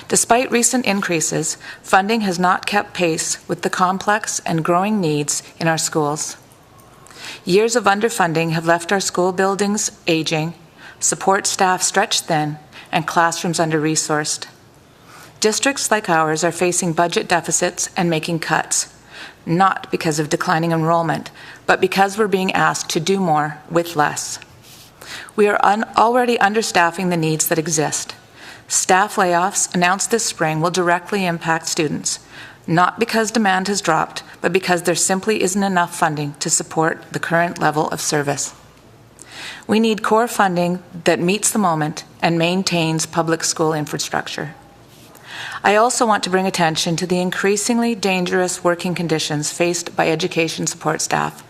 Despite recent increases, funding has not kept pace with the complex and growing needs in our schools. Years of underfunding have left our school buildings aging, support staff stretched thin, and classrooms under-resourced. Districts like ours are facing budget deficits and making cuts, not because of declining enrollment, but because we're being asked to do more with less. We are already understaffing the needs that exist. Staff layoffs announced this spring will directly impact students, not because demand has dropped, but because there simply isn't enough funding to support the current level of service. We need core funding that meets the moment and maintains public school infrastructure. I also want to bring attention to the increasingly dangerous working conditions faced by education support staff,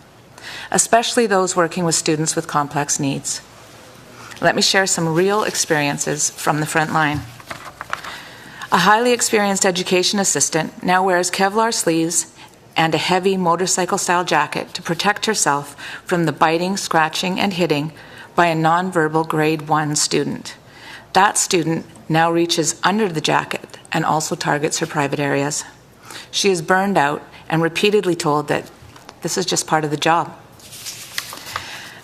especially those working with students with complex needs. Let me share some real experiences from the front line. A highly experienced education assistant now wears Kevlar sleeves and a heavy motorcycle-style jacket to protect herself from the biting, scratching, and hitting by a nonverbal grade 1 student. That student now reaches under the jacket and also targets her private areas. She is burned out and repeatedly told that this is just part of the job.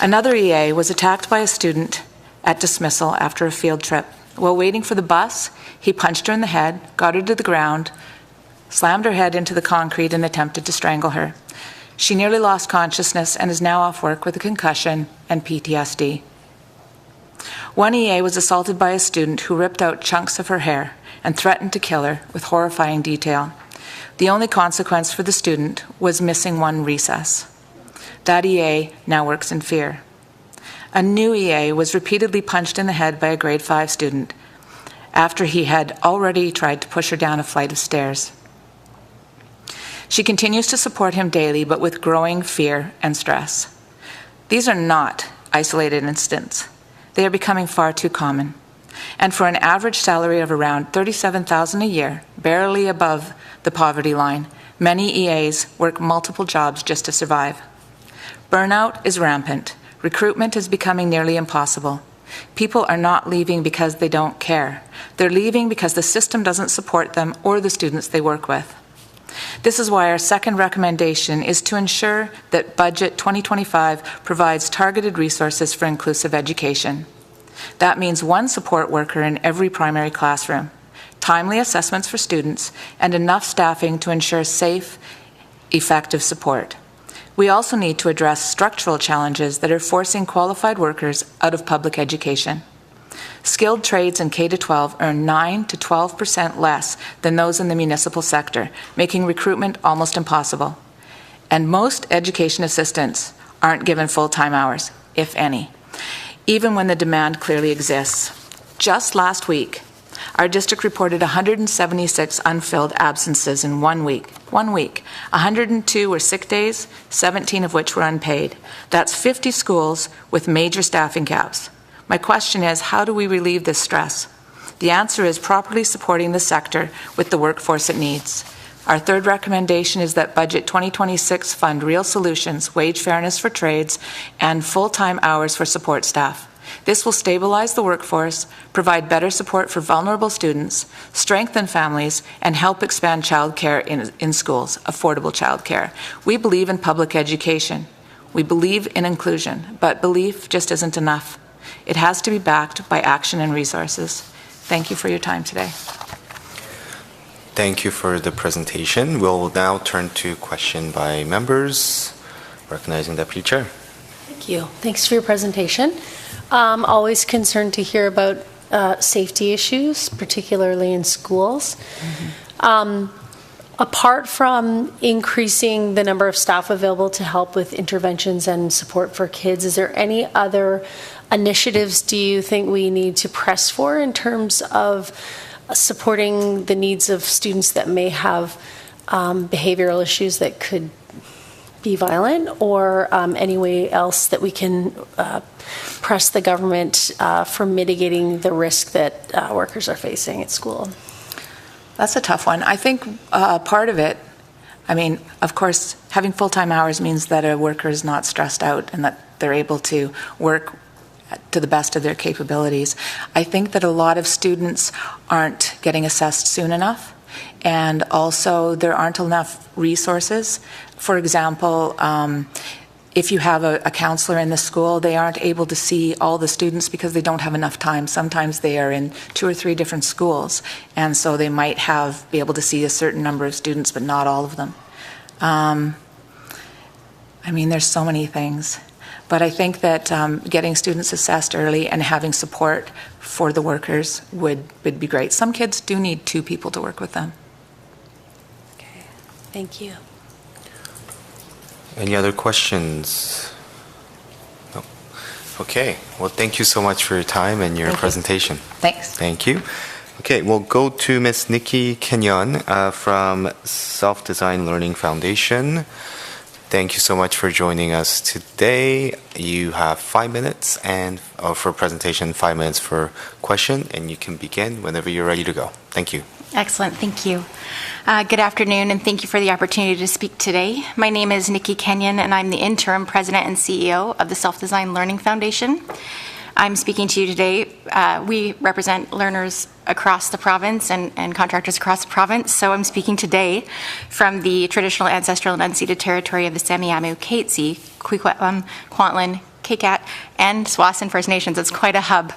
Another EA was attacked by a student at dismissal after a field trip. While waiting for the bus, he punched her in the head, got her to the ground, slammed her head into the concrete, and attempted to strangle her. She nearly lost consciousness and is now off work with a concussion and PTSD. One EA was assaulted by a student who ripped out chunks of her hair and threatened to kill her with horrifying detail. The only consequence for the student was missing one recess. That EA now works in fear. A new EA was repeatedly punched in the head by a grade 5 student after he had already tried to push her down a flight of stairs. She continues to support him daily, but with growing fear and stress. These are not isolated incidents. They are becoming far too common. And for an average salary of around $37,000 a year, barely above the poverty line, many EAs work multiple jobs just to survive. Burnout is rampant. Recruitment is becoming nearly impossible. People are not leaving because they don't care. They're leaving because the system doesn't support them or the students they work with. This is why our second recommendation is to ensure that Budget 2025 provides targeted resources for inclusive education. That means one support worker in every primary classroom, timely assessments for students, and enough staffing to ensure safe, effective support. We also need to address structural challenges that are forcing qualified workers out of public education. Skilled trades in K-12 earn 9 to 12% less than those in the municipal sector, making recruitment almost impossible. And most education assistants aren't given full-time hours, if any, even when the demand clearly exists. Just last week, our district reported 176 unfilled absences in 1 week. 1 week. 102 were sick days, 17 of which were unpaid. That's 50 schools with major staffing gaps. My question is, how do we relieve this stress? The answer is properly supporting the sector with the workforce it needs. Our third recommendation is that Budget 2026 fund real solutions, wage fairness for trades, and full-time hours for support staff. This will stabilize the workforce, provide better support for vulnerable students, strengthen families, and help expand childcare in schools, affordable childcare. We believe in public education. We believe in inclusion, but belief just isn't enough. It has to be backed by action and resources. Thank you for your time today. Thank you for the presentation. We'll now turn to question by members. Recognizing Deputy Chair. Thank you. Thanks for your presentation. Always concerned to hear about safety issues, particularly in schools. Apart from increasing the number of staff available to help with interventions and support for kids, is there any other initiatives do you think we need to press for in terms of supporting the needs of students that may have behavioral issues that could be violent, or any way else that we can press the government for mitigating the risk that workers are facing at school? That's a tough one. I think part of it, I mean, of course, having full-time hours means that a worker is not stressed out and that they're able to work to the best of their capabilities. I think that a lot of students aren't getting assessed soon enough, and also there aren't enough resources. For example, if you have a counselor in the school, they aren't able to see all the students because they don't have enough time. Sometimes they are in 2 or 3 different schools, and so they might be able to see a certain number of students, but not all of them. I mean, there's so many things. But I think that getting students assessed early and having support for the workers would be great. Some kids do need 2 people to work with them. Okay, thank you. Any other questions? No. Okay, well, thank you so much for your time and your presentation. Thanks. Thank you. Okay, we'll go to Ms. Nikki Kenyon from Self-Design Learning Foundation. Thank you so much for joining us today. You have 5 minutes for presentation, 5 minutes for question, and you can begin whenever you're ready to go. Thank you. Excellent, thank you. Good afternoon, and thank you for the opportunity to speak today. My name is Nikki Kenyon, and I'm the interim president and CEO of the Self-Designed Learning Foundation. I'm speaking to you today. We represent learners across the province and contractors across the province, so I'm speaking today from the traditional, ancestral, and unceded territory of the Semiahmoo, Katzie, Kwikwetlam, Kwantlen, Kaykat, and Tsawwassen First Nations. It's quite a hub.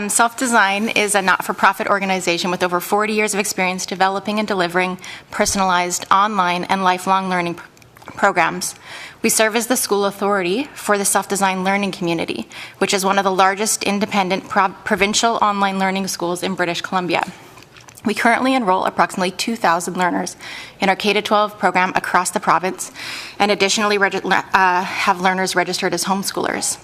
Self-Design is a not-for-profit organization with over 40 years of experience developing and delivering personalized online and lifelong learning programs. We serve as the school authority for the self-designed learning community, which is one of the largest independent provincial online learning schools in British Columbia. We currently enroll approximately 2,000 learners in our K-12 program across the province, and additionally have learners registered as homeschoolers.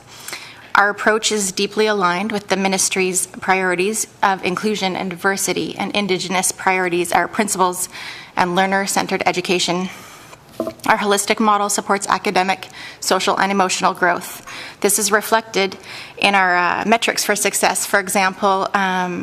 Our approach is deeply aligned with the ministry's priorities of inclusion and diversity, and Indigenous priorities, our principles, and learner-centered education. Our holistic model supports academic, social, and emotional growth. This is reflected in our metrics for success. For example,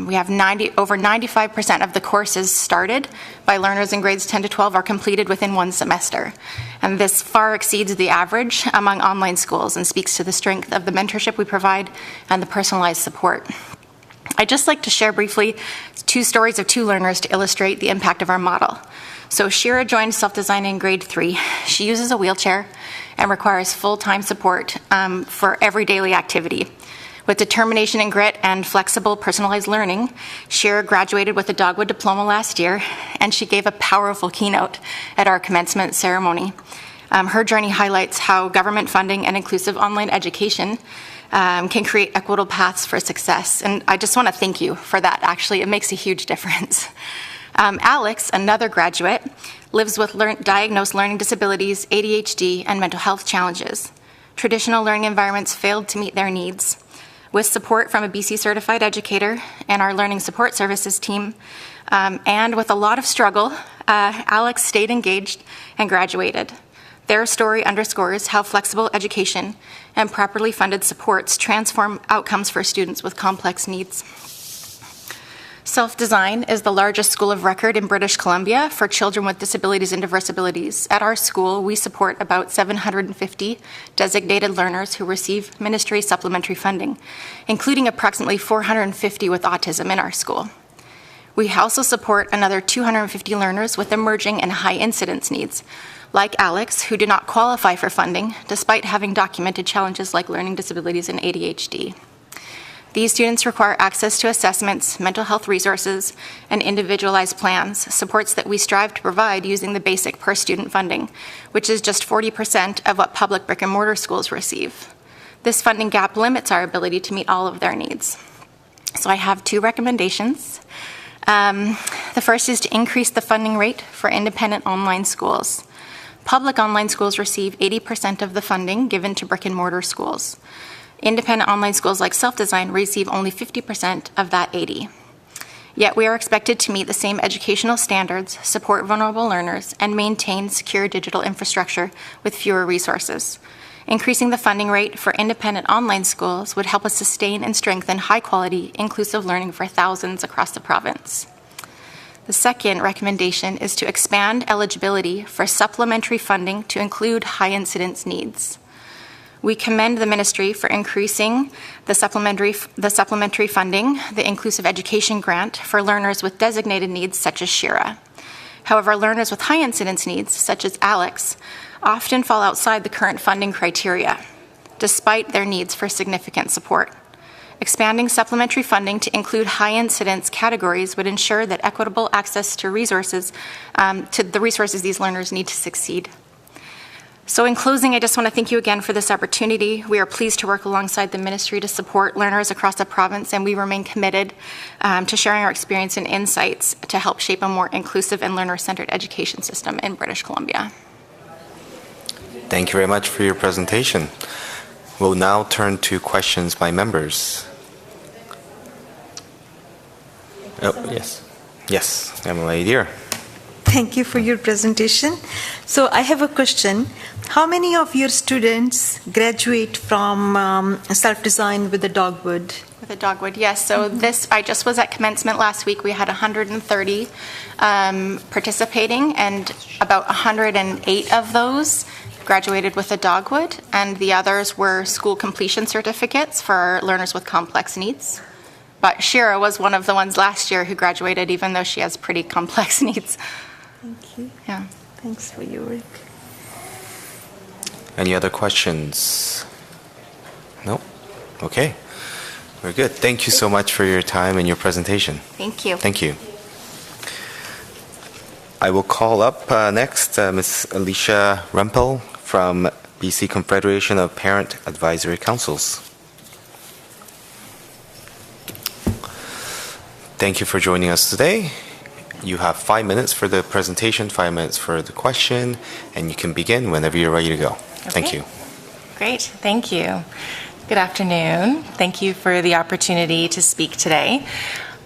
we have over 95% of the courses started by learners in grades 10 to 12 are completed within one semester. And this far exceeds the average among online schools and speaks to the strength of the mentorship we provide and the personalized support. I'd just like to share briefly 2 stories of 2 learners to illustrate the impact of our model. So Shira joined Self-Design in grade 3. She uses a wheelchair and requires full-time support for every daily activity. With determination and grit and flexible, personalized learning, Shira graduated with a Dogwood Diploma last year, and she gave a powerful keynote at our commencement ceremony. Her journey highlights how government funding and inclusive online education can create equitable paths for success. And I just want to thank you for that. Actually, it makes a huge difference. Alex, another graduate, lives with diagnosed learning disabilities, ADHD, and mental health challenges. Traditional learning environments failed to meet their needs. With support from a BC certified educator and our learning support services team, and with a lot of struggle, Alex stayed engaged and graduated. Their story underscores how flexible education and properly funded supports transform outcomes for students with complex needs. Self-Design is the largest school of record in British Columbia for children with disabilities and diverse abilities. At our school, we support about 750 designated learners who receive ministry supplementary funding, including approximately 450 with autism in our school. We also support another 250 learners with emerging and high incidence needs, like Alex, who do not qualify for funding despite having documented challenges like learning disabilities and ADHD. These students require access to assessments, mental health resources, and individualized plans, supports that we strive to provide using the basic per-student funding, which is just 40% of what public brick-and-mortar schools receive. This funding gap limits our ability to meet all of their needs. So I have 2 recommendations. The first is to increase the funding rate for independent online schools. Public online schools receive 80% of the funding given to brick-and-mortar schools. Independent online schools like Self-Design receive only 50% of that 80. Yet we are expected to meet the same educational standards, support vulnerable learners, and maintain secure digital infrastructure with fewer resources. Increasing the funding rate for independent online schools would help us sustain and strengthen high-quality, inclusive learning for thousands across the province. The second recommendation is to expand eligibility for supplementary funding to include high-incidence needs. We commend the ministry for increasing the supplementary funding, the Inclusive Education Grant, for learners with designated needs such as Shira. However, learners with high incidence needs, such as Alex, often fall outside the current funding criteria, despite their needs for significant support. Expanding supplementary funding to include high incidence categories would ensure that equitable access to resources, to the resources these learners need to succeed. So in closing, I just want to thank you again for this opportunity. We are pleased to work alongside the ministry to support learners across the province, and we remain committed to sharing our experience and insights to help shape a more inclusive and learner-centered education system in British Columbia. Thank you very much for your presentation. We'll now turn to questions by members. Oh, yes. Yes, Emily dear. Thank you for your presentation. So I have a question. How many of your students graduate from self-design with the Dogwood With a dogwood, yes. So I just was at commencement last week. We had 130 participating, and about 108 of those graduated with a dogwood, and the others were school completion certificates for our learners with complex needs. But Shira was one of the ones last year who graduated, even though she has pretty complex needs. Thank you. Yeah. Thanks for your work. Any other questions? No? Okay. Very good. Thank you so much for your time and your presentation. Thank you. Thank you. I will call up next Ms. Alicia Rempel from BC Confederation of Parent Advisory Councils. Thank you for joining us today. You have 5 minutes for the presentation, 5 minutes for the question, and you can begin whenever you're ready to go. Thank you. Great, thank you. Good afternoon. Thank you for the opportunity to speak today.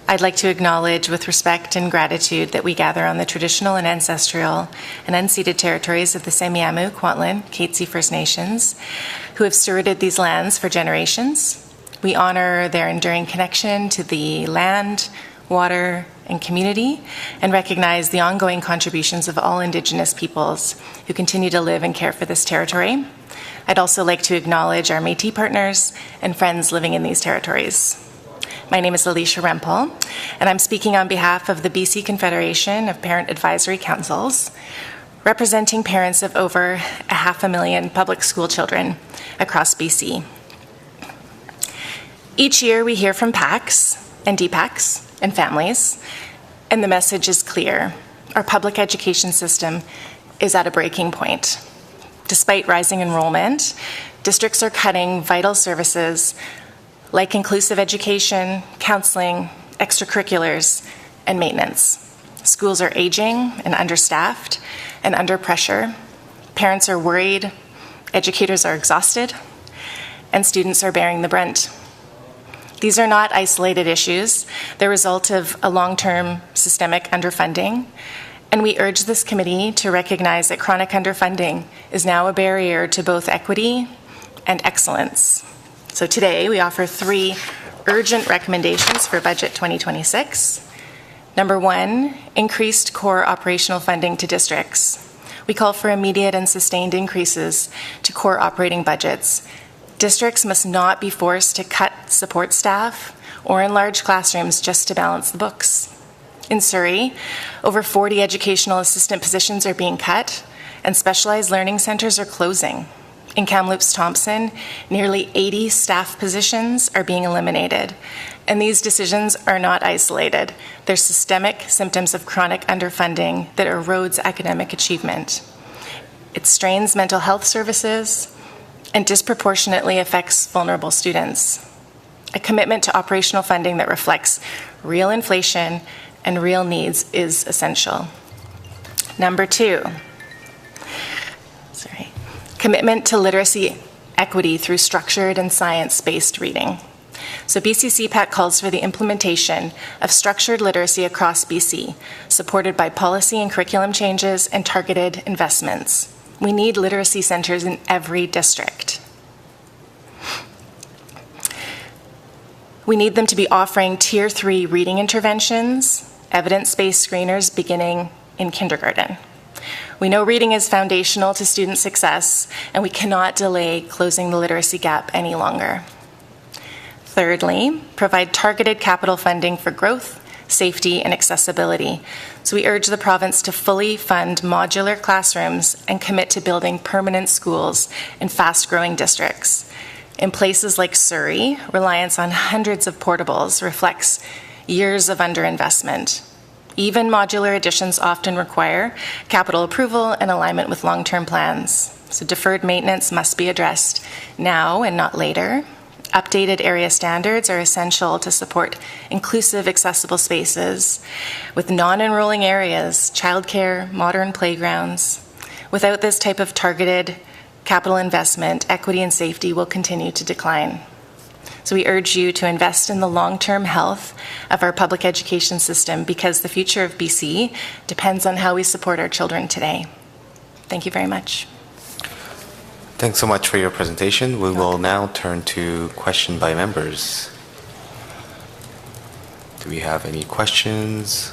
I'd like to acknowledge with respect and gratitude that we gather on the traditional and ancestral and unceded territories of the Semiahmoo, Kwantlen, Katzie First Nations, who have stewarded these lands for generations. We honor their enduring connection to the land, water, and community, and recognize the ongoing contributions of all Indigenous peoples who continue to live and care for this territory. I'd also like to acknowledge our Métis partners and friends living in these territories. My name is Alicia Rempel, and I'm speaking on behalf of the BC Confederation of Parent Advisory Councils, representing parents of over 500,000 public school children across BC. Each year we hear from PACs and DPACs and families, and the message is clear. Our public education system is at a breaking point. Despite rising enrollment, districts are cutting vital services like inclusive education, counseling, extracurriculars, and maintenance. Schools are aging and understaffed and under pressure. Parents are worried, educators are exhausted, and students are bearing the brunt. These are not isolated issues. They're a result of a long-term systemic underfunding, and we urge this committee to recognize that chronic underfunding is now a barrier to both equity and excellence. So today we offer 3 urgent recommendations for Budget 2026. Number 1, increased core operational funding to districts. We call for immediate and sustained increases to core operating budgets. Districts must not be forced to cut support staff or enlarge classrooms just to balance the books. In Surrey, over 40 educational assistant positions are being cut, and specialized learning centers are closing. In Kamloops Thompson, nearly 80 staff positions are being eliminated, and these decisions are not isolated. They're systemic symptoms of chronic underfunding that erodes academic achievement. It strains mental health services and disproportionately affects vulnerable students. A commitment to operational funding that reflects real inflation and real needs is essential. Number 2, commitment to literacy equity through structured and science-based reading. So BC CPAC calls for the implementation of structured literacy across BC, supported by policy and curriculum changes and targeted investments. We need literacy centers in every district. We need them to be offering Tier 3 reading interventions, evidence-based screeners beginning in kindergarten. We know reading is foundational to student success, and we cannot delay closing the literacy gap any longer. Thirdly, provide targeted capital funding for growth, safety, and accessibility. So we urge the province to fully fund modular classrooms and commit to building permanent schools in fast-growing districts. In places like Surrey, reliance on hundreds of portables reflects years of underinvestment. Even modular additions often require capital approval and alignment with long-term plans. So deferred maintenance must be addressed now and not later. Updated area standards are essential to support inclusive, accessible spaces with non-enrolling areas, childcare, modern playgrounds. Without this type of targeted capital investment, equity and safety will continue to decline. So we urge you to invest in the long-term health of our public education system because the future of BC depends on how we support our children today. Thank you very much. Thanks so much for your presentation. We will now turn to question by members. Do we have any questions?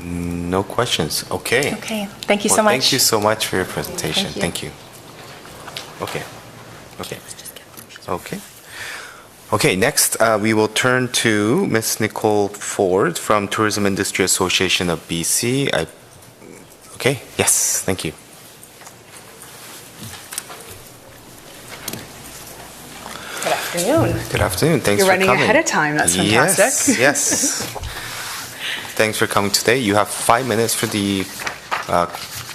No questions. Okay. Okay. Thank you so Well, much. Thank you so much for your presentation. Thank you. Okay. Okay. Okay. Okay, next we will turn to Ms. Nicole Ford from Tourism Industry Association of BC. Okay, yes, thank you. Good afternoon. Good afternoon. Thanks You're for running coming. ahead of time. That's fantastic. Yes, yes. Thanks for coming today. You have 5 minutes for the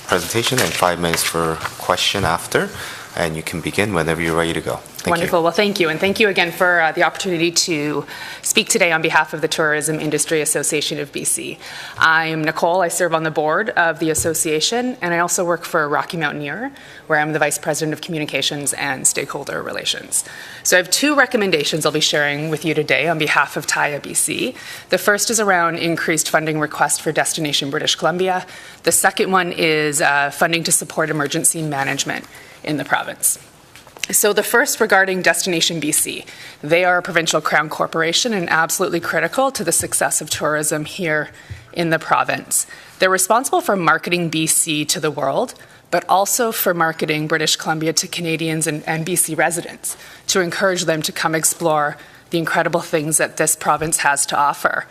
presentation and 5 minutes for question after, and you can begin whenever you're ready to go. Wonderful. Well, thank you. And thank you again for the opportunity to speak today on behalf of the Tourism Industry Association of BC. I'm Nicole. I serve on the board of the association, and I also work for Rocky Mountaineer, where I'm the Vice President of Communications and Stakeholder Relations. So I have 2 recommendations I'll be sharing with you today on behalf of TAIA BC. The first is around increased funding request for Destination British Columbia. The second one is funding to support emergency management in the province. So the first regarding Destination BC. They are a provincial crown corporation and absolutely critical to the success of tourism here in the province. They're responsible for marketing BC to the world, but also for marketing British Columbia to Canadians and BC residents to encourage them to come explore the incredible things that this province has to offer.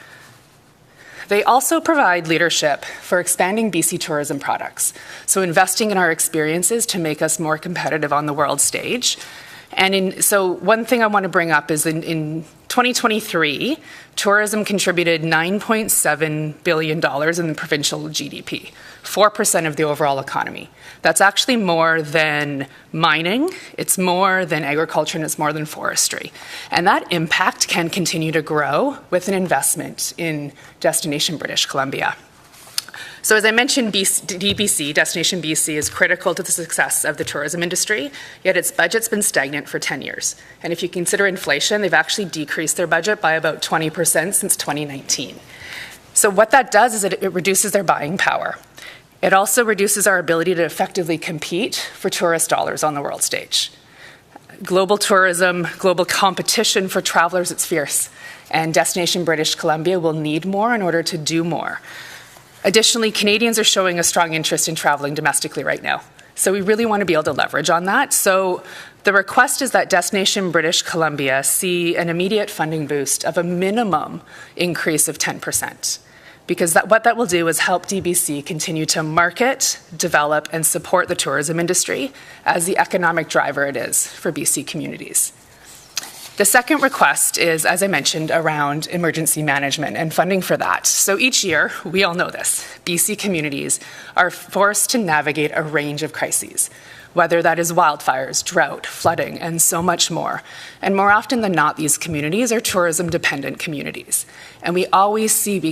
They also provide leadership for expanding BC tourism products, so investing in our experiences to make us more competitive on the world stage. And so one thing I want to bring up is in 2023, tourism contributed $9.7 billion in the provincial GDP, 4% of the overall economy. That's actually more than mining, it's more than agriculture, and it's more than forestry. And that impact can continue to grow with an investment in Destination British Columbia. So as I mentioned, DBC, Destination BC, is critical to the success of the tourism industry, yet its budget's been stagnant for 10 years. And if you consider inflation, they've actually decreased their budget by about 20% since 2019. So what that does is it reduces their buying power. It also reduces our ability to effectively compete for tourist dollars on the world stage. Global tourism, global competition for travelers, it's fierce. And Destination British Columbia will need more in order to do more. Additionally, Canadians are showing a strong interest in traveling domestically right now. So we really want to be able to leverage on that. So the request is that Destination British Columbia see an immediate funding boost of a minimum increase of 10%. Because what that will do is help DBC continue to market, develop, and support the tourism industry as the economic driver it is for BC communities. The second request is, as I mentioned, around emergency management and funding for that. So each year, we all know this, BC communities are forced to navigate a range of crises, whether that is wildfires, drought, flooding, and so much more. And more often than not, these communities are tourism-dependent communities. And we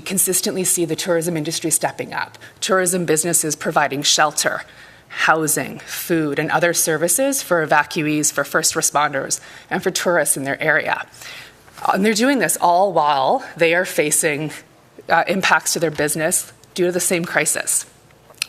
consistently see the tourism industry stepping up, tourism businesses providing shelter, housing, food, and other services for evacuees, for first responders, and for tourists in their area. And they're doing this all while they are facing impacts to their business due to the same crisis.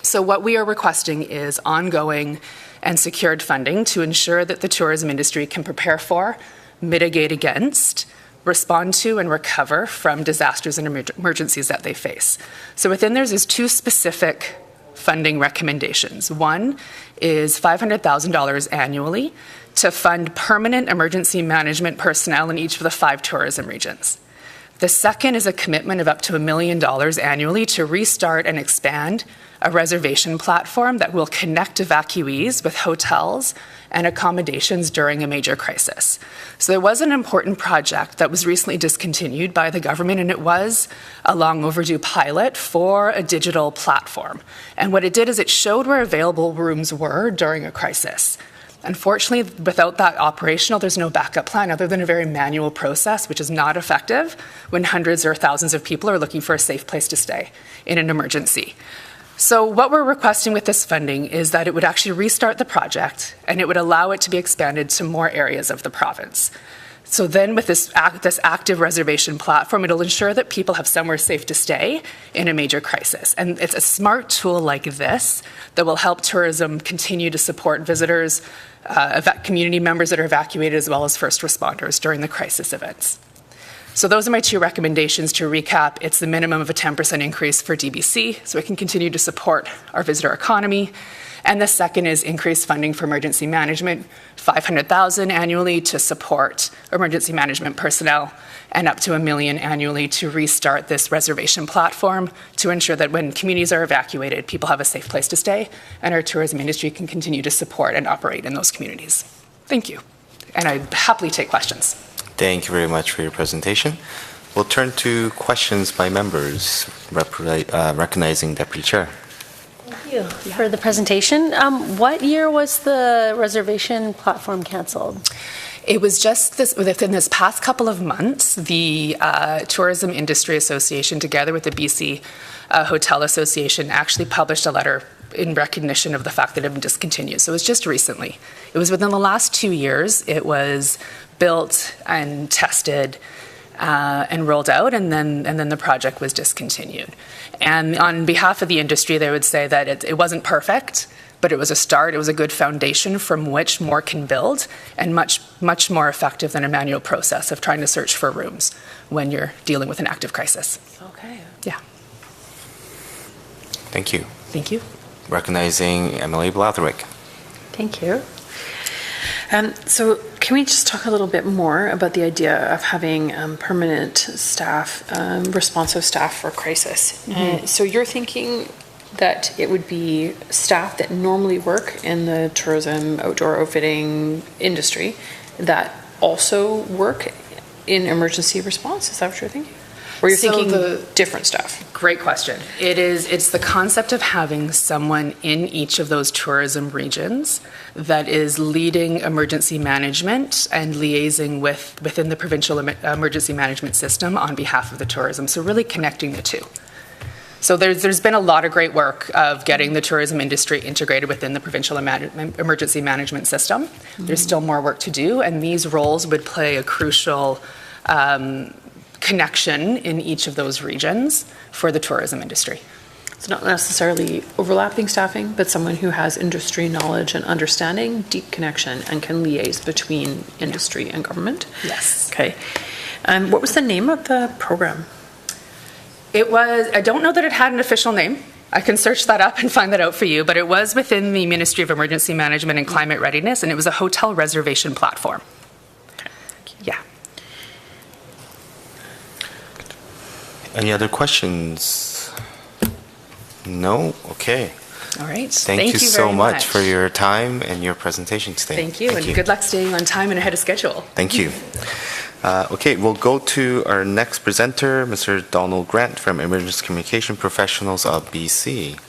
So what we are requesting is ongoing and secured funding to ensure that the tourism industry can prepare for, mitigate against, respond to, and recover from disasters and emergencies that they face. So within there's 2 specific funding recommendations. One is $500,000 annually to fund permanent emergency management personnel in each of the 5 tourism regions. The second is a commitment of up to $1 million annually to restart and expand a reservation platform that will connect evacuees with hotels and accommodations during a major crisis. So there was an important project that was recently discontinued by the government, and it was a long overdue pilot for a digital platform. And what it did is it showed where available rooms were during a crisis. Unfortunately, without that operational, there's no backup plan other than a very manual process, which is not effective when hundreds or thousands of people are looking for a safe place to stay in an emergency. So what we're requesting with this funding is that it would actually restart the project and it would allow it to be expanded to more areas of the province. So then with this active reservation platform, it'll ensure that people have somewhere safe to stay in a major crisis. And it's a smart tool like this that will help tourism continue to support visitors, community members that are evacuated, as well as first responders during the crisis events. So those are my two recommendations. To recap, it's the minimum of a 10% increase for DBC so it can continue to support our visitor economy. And the second is increased funding for emergency management, $500,000 annually to support emergency management personnel, and up to $1 million annually to restart this reservation platform to ensure that when communities are evacuated, people have a safe place to stay, and our tourism industry can continue to support and operate in those communities. Thank you. And I happily take questions. Thank you very much for your presentation. We'll turn to questions by members, recognizing Deputy Chair. Thank you for the presentation. What year was the reservation platform canceled? It was just within this past couple of months, the Tourism Industry Association, together with the BC Hotel Association, actually published a letter in recognition of the fact that it had been discontinued. So it was just recently. It was within the last 2 years. It was built and tested and rolled out, and then the project was discontinued. And on behalf of the industry, they would say that it wasn't perfect, but it was a start. It was a good foundation from which more can build, and much more effective than a manual process of trying to search for rooms when you're dealing with an active crisis. Okay. Yeah. Thank you. Thank you. Recognizing MLA Blatherwick. Thank you. So can we just talk a little bit more about the idea of having permanent staff, responsive staff for crisis? Mm-hmm. So you're thinking that it would be staff that normally work in the tourism, outdoor outfitting industry that also work in emergency response? Is that what you're thinking? Or you're thinking different stuff? Great question. It's the concept of having someone in each of those tourism regions that is leading emergency management and liaising within the provincial emergency management system on behalf of the tourism. So really connecting the two. So there's been a lot of great work of getting the tourism industry integrated within the provincial emergency management system. Mm-hmm. There's still more work to do, and these roles would play a crucial connection in each of those regions for the tourism industry. It's not necessarily overlapping staffing, but someone who has industry knowledge and understanding, deep connection, and can liaise between industry and government. Yes. Okay. And what was the name of the program? I don't know that it had an official name. I can search that up and find that out for you, but it was within the Ministry of Emergency Management and Climate Readiness, and it was a hotel reservation platform. Okay. Yeah. Any other questions? No? Okay. All right. Thank you so much for your time and your presentation today. Thank you, and good luck staying on time and ahead of schedule. Thank you. Okay, we'll go to our next presenter, Mr. Donald Grant from Emergency Communication Professionals of BC.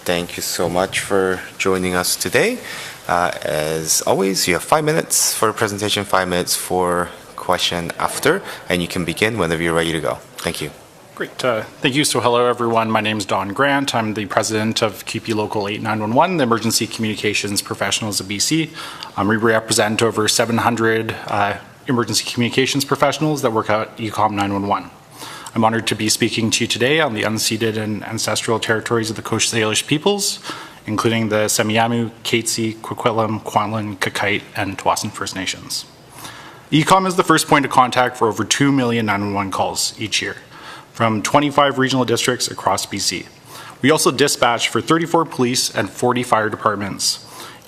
Thank you so much for joining us today. As always, you have 5 minutes for a presentation, 5 minutes for question after, and you can begin whenever you're ready to go. Thank you. Great. Thank you. So hello, everyone. My name is Don Grant. I'm the president of QP Local 8911, the Emergency Communications Professionals of BC. We represent over 700 emergency communications professionals that work at ECOM 911. I'm honored to be speaking to you today on the unceded and ancestral territories of the Coast Salish peoples, including the Semiahmoo, Katzie, Coquitlam, Kwantlen, Kakite, and Tsawwassen First Nations. ECOM is the first point of contact for over 2 million 911 calls each year from 25 regional districts across BC. We also dispatch for 34 police and 40 fire departments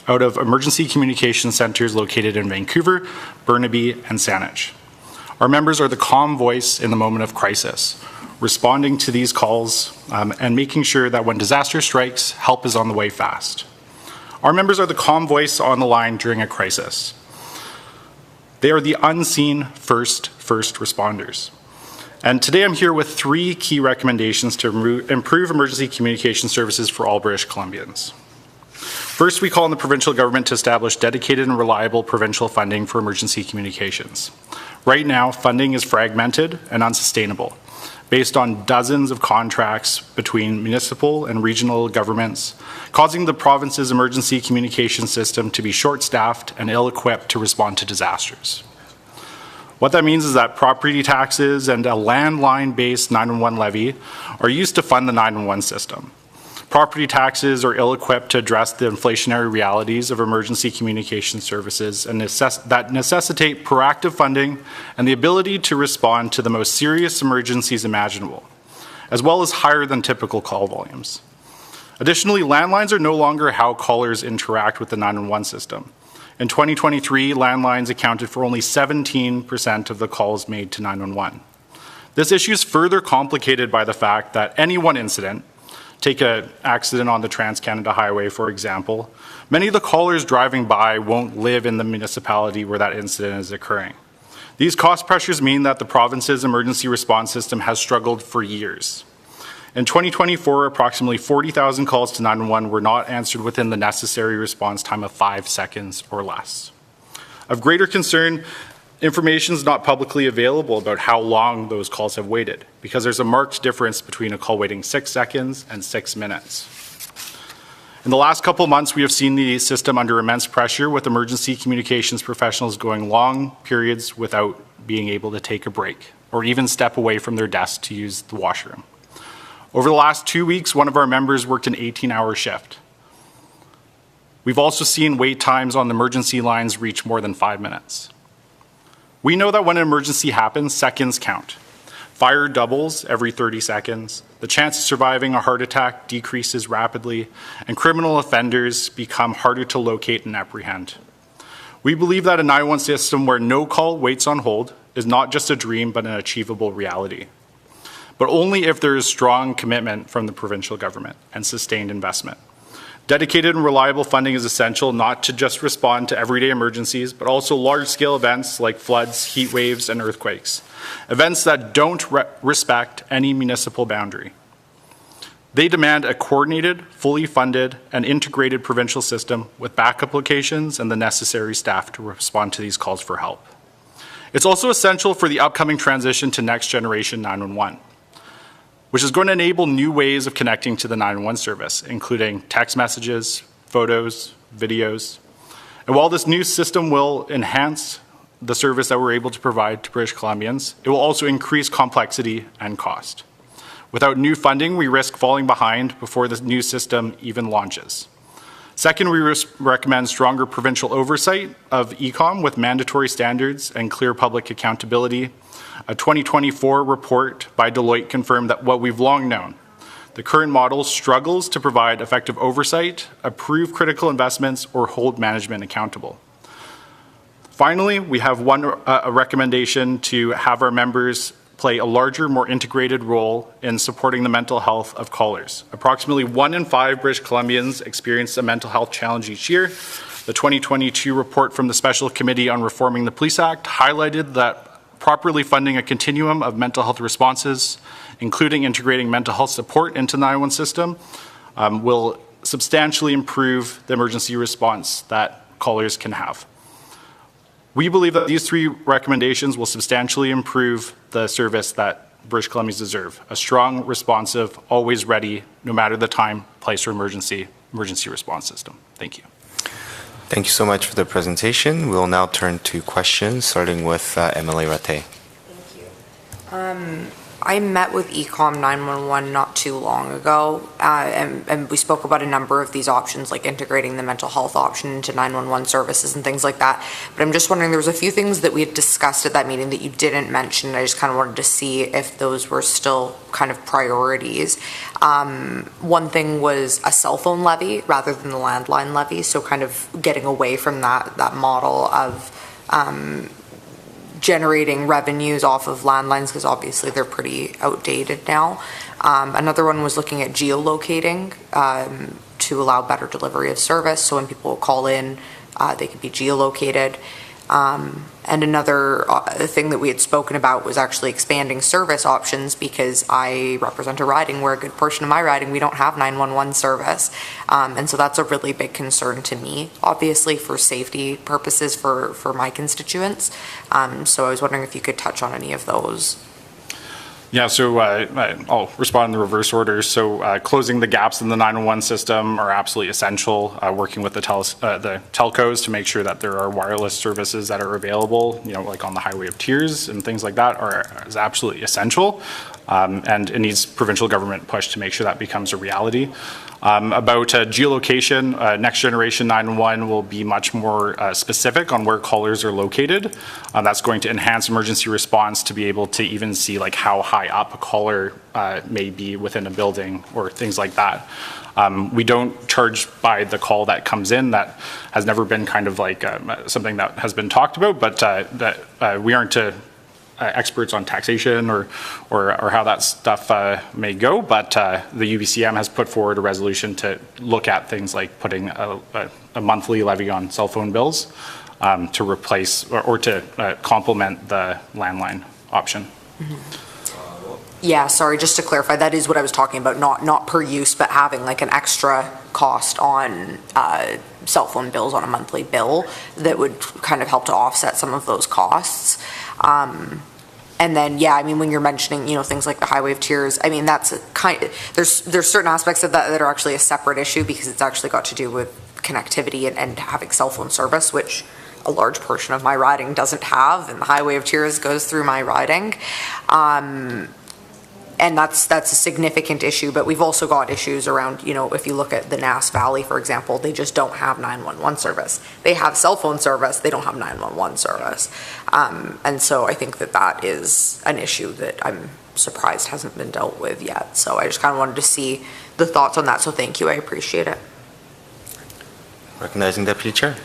out of emergency communication centers located in Vancouver, Burnaby, and Saanich. Our members are the calm voice in the moment of crisis, responding to these calls and making sure that when disaster strikes, help is on the way fast. Our members are the calm voice on the line during a crisis. They are the unseen first responders. And today I'm here with 3 key recommendations to improve emergency communication services for all British Columbians. First, we call on the provincial government to establish dedicated and reliable provincial funding for emergency communications. Right now, funding is fragmented and unsustainable, based on dozens of contracts between municipal and regional governments, causing the province's emergency communication system to be short-staffed and ill-equipped to respond to disasters. What that means is that property taxes and a landline-based 911 levy are used to fund the 911 system. property taxes are ill-equipped to address the inflationary realities of emergency communication services and that necessitate proactive funding and the ability to respond to the most serious emergencies imaginable, as well as higher than typical call volumes. Additionally, landlines are no longer how callers interact with the 911 system. In 2023, landlines accounted for only 17% of the calls made to 911. This issue is further complicated by the fact that any one incident, take an accident on the Trans-Canada Highway, for example, many of the callers driving by won't live in the municipality where that incident is occurring. These cost pressures mean that the province's emergency response system has struggled for years. In 2024, approximately 40,000 calls to 911 were not answered within the necessary response time of 5 seconds or less. Of greater concern, information is not publicly available about how long those calls have waited, because there's a marked difference between a call waiting 6 seconds and 6 minutes. In the last couple of months, we have seen the system under immense pressure, with emergency communications professionals going long periods without being able to take a break or even step away from their desk to use the washroom. Over the last 2 weeks, one of our members worked an 18-hour shift. We've also seen wait times on the emergency lines reach more than 5 minutes. We know that when an emergency happens, seconds count. Fire doubles every 30 seconds, the chance of surviving a heart attack decreases rapidly, and criminal offenders become harder to locate and apprehend. We believe that a 911 system where no call waits on hold is not just a dream, but an achievable reality. But only if there is strong commitment from the provincial government and sustained investment. Dedicated and reliable funding is essential not to just respond to everyday emergencies, but also large-scale events like floods, heat waves, and earthquakes. Events that don't respect any municipal boundary. They demand a coordinated, fully funded, and integrated provincial system with backup locations and the necessary staff to respond to these calls for help. It's also essential for the upcoming transition to next generation 911. Which is going to enable new ways of connecting to the 911 service, including text messages, photos, videos. And while this new system will enhance the service that we're able to provide to British Columbians, it will also increase complexity and cost. Without new funding, we risk falling behind before the new system even launches. Second, we recommend stronger provincial oversight of ECOM with mandatory standards and clear public accountability. A 2024 report by Deloitte confirmed that what we've long known, the current model struggles to provide effective oversight, approve critical investments, or hold management accountable. Finally, we have a recommendation to have our members play a larger, more integrated role in supporting the mental health of callers. Approximately 1 in 5 British Columbians experience a mental health challenge each year. The 2022 report from the Special Committee on Reforming the Police Act highlighted that properly funding a continuum of mental health responses, including integrating mental health support into the 911 system, will substantially improve the emergency response that callers can have. We believe that these 3 recommendations will substantially improve the service that British Columbians deserve: a strong, responsive, always ready, no matter the time, place, or emergency response system. Thank you. Thank you so much for the presentation. We'll now turn to questions, starting with MLA Rattay. I met with Ecom 911 not too long ago, and we spoke about a number of these options, like integrating the mental health option into 911 services and things like that. But I'm just wondering, there was a few things that we had discussed at that meeting that you didn't mention. I just kind of wanted to see if those were still kind of priorities. One thing was a cell phone levy rather than the landline levy, so kind of getting away from that model of generating revenues off of landlines, because obviously they're pretty outdated now. Another one was looking at geolocating to allow better delivery of service, so when people call in, they could be geolocated. And another thing that we had spoken about was actually expanding service options, because I represent a riding where a good portion of my riding, we don't have 911 service. And so that's a really big concern to me, obviously for safety purposes for my constituents. So I was wondering if you could touch on any of those. Yeah, so I'll respond in the reverse order. So closing the gaps in the 911 system are absolutely essential. Working with the telcos to make sure that there are wireless services that are available, like on the Highway of Tears and things like that is absolutely essential. And it needs provincial government push to make sure that becomes a reality. About geolocation, next generation 911 will be much more specific on where callers are located. That's going to enhance emergency response to be able to even see like how high up a caller may be within a building or things like that. We don't charge by the call that comes in. That has never been kind of like something that has been talked about, but that we aren't experts on taxation or how that stuff may go, but the UBCM has put forward a resolution to look at things like putting a monthly levy on cell phone bills to replace or to complement the landline option. Yeah, sorry, just to clarify, that is what I was talking about, not per use, but having like an extra cost on cell phone bills on a monthly bill that would kind of help to offset some of those costs. And then, yeah, I mean, when you're mentioning, things like the high wave tiers, I mean, that's there's certain aspects of that are actually a separate issue because it's actually got to do with connectivity and having cell phone service, which a large portion of my riding doesn't have, and the high wave tiers goes through my riding. And that's a significant issue, but we've also got issues around, if you look at the Nass Valley, for example, they just don't have 911 service. They have cell phone service, they don't have 911 service. And so I think that is an issue that I'm surprised hasn't been dealt with yet. So I just kind of wanted to see the thoughts on that, so thank you, I appreciate it. Recognizing Deputy Chair.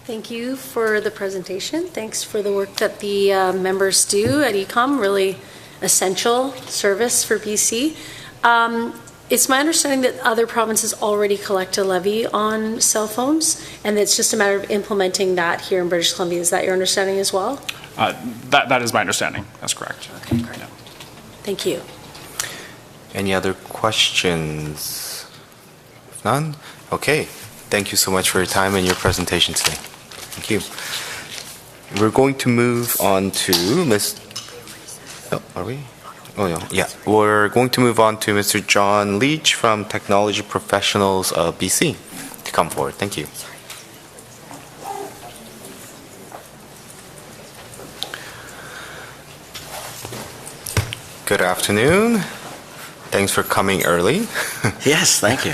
Thank you for the presentation. Thanks for the work that the members do at ECOM, really essential service for BC. It's my understanding that other provinces already collect a levy on cell phones, and it's just a matter of implementing that here in British Columbia. Is that your understanding as well? That is my understanding. That's correct. Okay, great. Yeah. Thank you. Any other questions? If none, okay. Thank you so much for your time and your presentation today. Thank you. We're going to move on to Ms. Oh, are we? Oh, no. Yeah. We're going to move on to Mr. John Leach from Technology Professionals of BC to come forward. Thank you. Good afternoon. Thanks for coming early. Yes, thank you.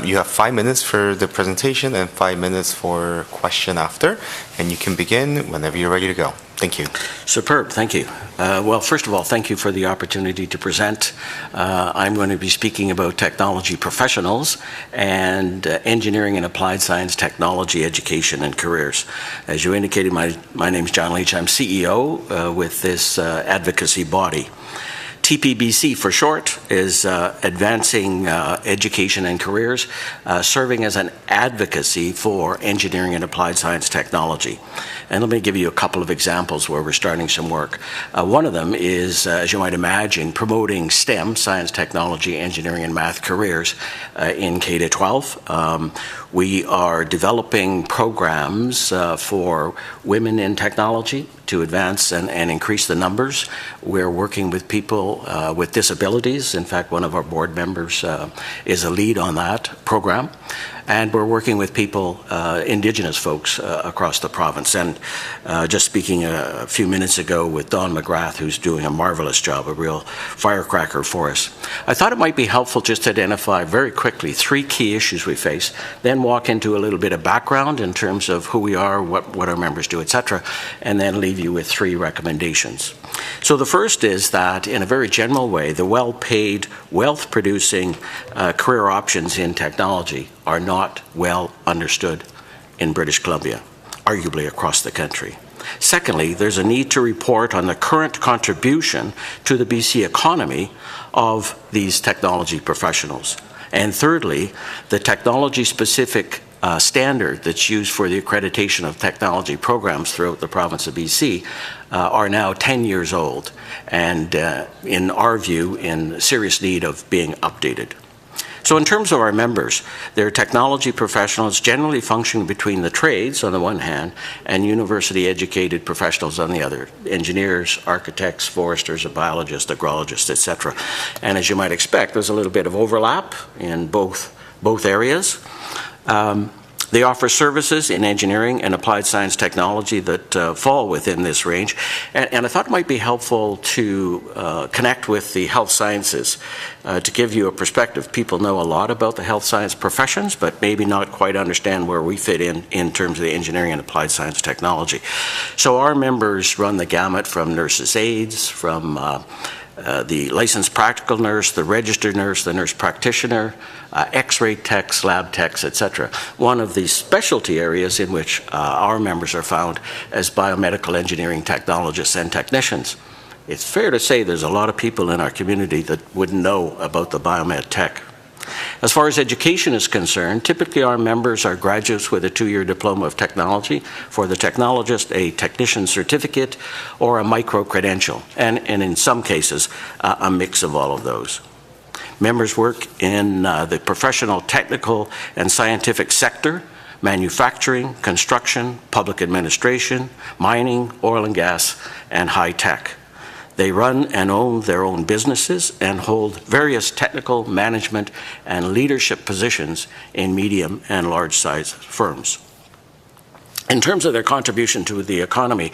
You have 5 minutes for the presentation and 5 minutes for question after, and you can begin whenever you're ready to go. Thank you. Superb, thank you. Well, first of all, thank you for the opportunity to present. I'm going to be speaking about technology professionals and engineering and applied science technology education and careers. As you indicated, my name is John Leach. I'm CEO with this advocacy body. TPBC for short is Advancing Education and Careers, serving as an advocacy for engineering and applied science technology. And let me give you a couple of examples where we're starting some work. One of them is, as you might imagine, promoting STEM, science, technology, engineering, and math careers in K-12. We are developing programs for women in technology to advance and increase the numbers. We're working with people with disabilities. In fact, one of our board members is a lead on that program. And we're working with people, Indigenous folks across the province. And just speaking a few minutes ago with Don McGrath, who's doing a marvelous job, a real firecracker for us. I thought it might be helpful just to identify very quickly 3 key issues we face, then walk into a little bit of background in terms of who we are, what our members do, etc., and then leave you with 3 recommendations. So the first is that, in a very general way, the well-paid, wealth-producing career options in technology are not well understood in British Columbia, arguably across the country. Secondly, there's a need to report on the current contribution to the BC economy of these technology professionals. And thirdly, the technology-specific standard that's used for the accreditation of technology programs throughout the province of BC are now 10 years old and, in our view, in serious need of being updated. So in terms of our members, they're technology professionals generally functioning between the trades on the one hand and university-educated professionals on the other, engineers, architects, foresters, a biologist, agrologist, etc. And as you might expect, there's a little bit of overlap in both areas. They offer services in engineering and applied science technology that fall within this range. And I thought it might be helpful to connect with the health sciences to give you a perspective. People know a lot about the health science professions, but maybe not quite understand where we fit in terms of the engineering and applied science technology. So our members run the gamut from nurses' aides, from the licensed practical nurse, the registered nurse, the nurse practitioner, X-ray techs, lab techs, etc. One of the specialty areas in which our members are found as biomedical engineering technologists and technicians. It's fair to say there's a lot of people in our community that wouldn't know about the biomed tech. As far as education is concerned, typically our members are graduates with a 2-year diploma of technology, for the technologist a technician certificate or a micro-credential, and in some cases a mix of all of those. Members work in the professional, technical, and scientific sector, manufacturing, construction, public administration, mining, oil and gas, and high tech. They run and own their own businesses and hold various technical, management, and leadership positions in medium and large-sized firms. In terms of their contribution to the economy,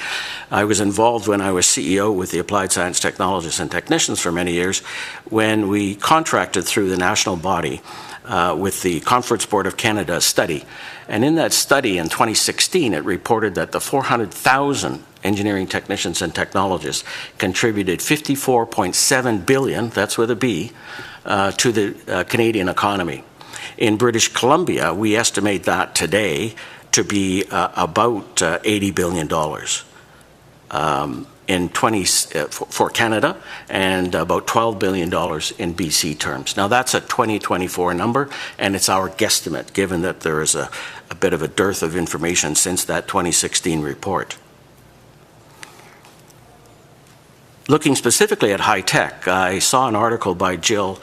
I was involved when I was CEO with the Applied Science Technologists and Technicians for many years, when we contracted through the national body with the Conference Board of Canada study. And in that study in 2016, it reported that the 400,000 engineering technicians and technologists contributed $54.7 billion, that's with a B, to the Canadian economy. In British Columbia, we estimate that today to be about $80 billion for Canada, and about $12 billion in BC terms. Now that's a 2024 number, and it's our guesstimate, given that there is a bit of a dearth of information since that 2016 report. Looking specifically at high tech, I saw an article by Jill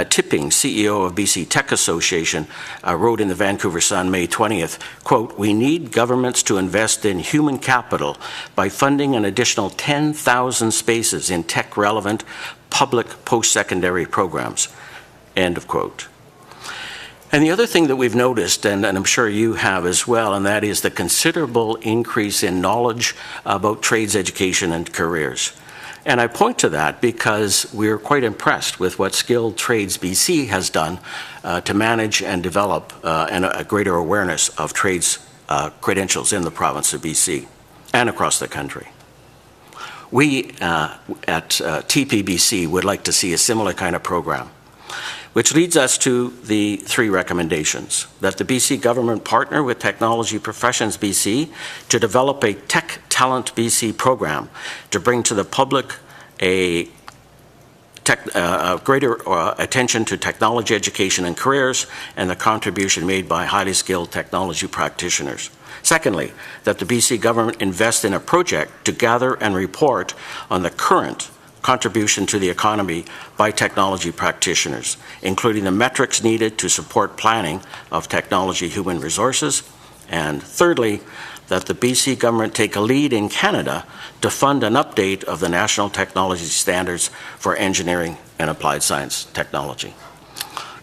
Tipping, CEO of BC Tech Association, wrote in the Vancouver Sun, May 20th, quote, "We need governments to invest in human capital by funding an additional 10,000 spaces in tech-relevant public post-secondary programs," end of quote. And the other thing that we've noticed, and I'm sure you have as well, and that is the considerable increase in knowledge about trades education and careers. And I point to that because we're quite impressed with what Skilled Trades BC has done to manage and develop a greater awareness of trades credentials in the province of BC and across the country. We at TPBC would like to see a similar kind of program, which leads us to the 3 recommendations: that the BC government partner with Technology Professions BC to develop a Tech Talent BC program to bring to the public a greater attention to technology education and careers and the contribution made by highly skilled technology practitioners. Secondly, that the BC government invest in a project to gather and report on the current contribution to the economy by technology practitioners, including the metrics needed to support planning of technology human resources. And thirdly, that the BC government take a lead in Canada to fund an update of the national technology standards for engineering and applied science technology.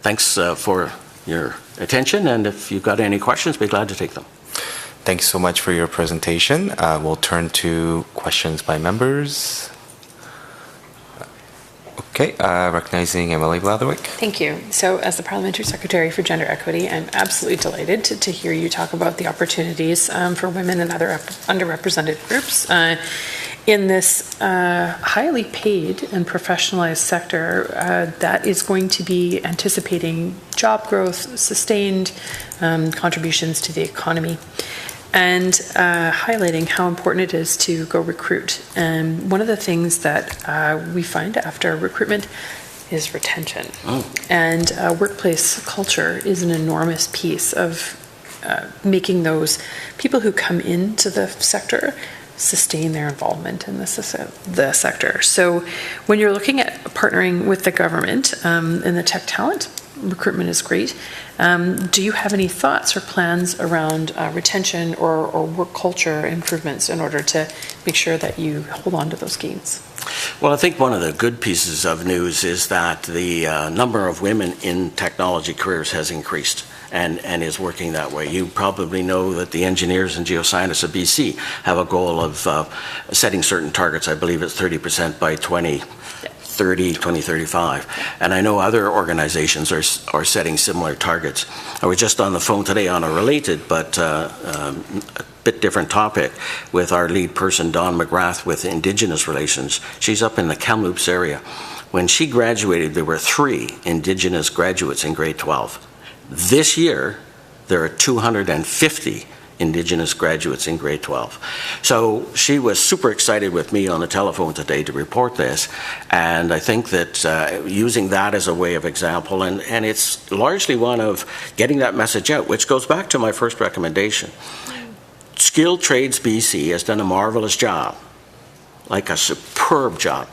Thanks for your attention, and if you've got any questions, be glad to take them. Thanks so much for your presentation. We'll turn to questions by members. Okay, recognizing Emily Blatherwick. Thank you. So as the Parliamentary Secretary for Gender Equity, I'm absolutely delighted to hear you talk about the opportunities for women and other underrepresented groups in this highly paid and professionalized sector that is going to be anticipating job growth, sustained contributions to the economy, and highlighting how important it is to go recruit. And one of the things that we find after recruitment is retention. And workplace culture is an enormous piece of making those people who come into the sector sustain their involvement in the sector. So when you're looking at partnering with the government in the tech talent, recruitment is great. Do you have any thoughts or plans around retention or work culture improvements in order to make sure that you hold on to those gains? Well, I think one of the good pieces of news is that the number of women in technology careers has increased. and is working that way. You probably know that the engineers and geoscientists of BC have a goal of setting certain targets. I believe it's 30% by 2030, 2035. And I know other organizations are setting similar targets. I was just on the phone today on a related but a bit different topic with our lead person, Dawn McGrath, with Indigenous Relations. She's up in the Kamloops area. When she graduated, there were 3 Indigenous graduates in grade 12. This year, there are 250 Indigenous graduates in grade 12. So she was super excited with me on the telephone today to report this, and I think that using that as a way of example, and it's largely one of getting that message out, which goes back to my first recommendation. Skilled Trades BC has done a marvelous job, like a superb job.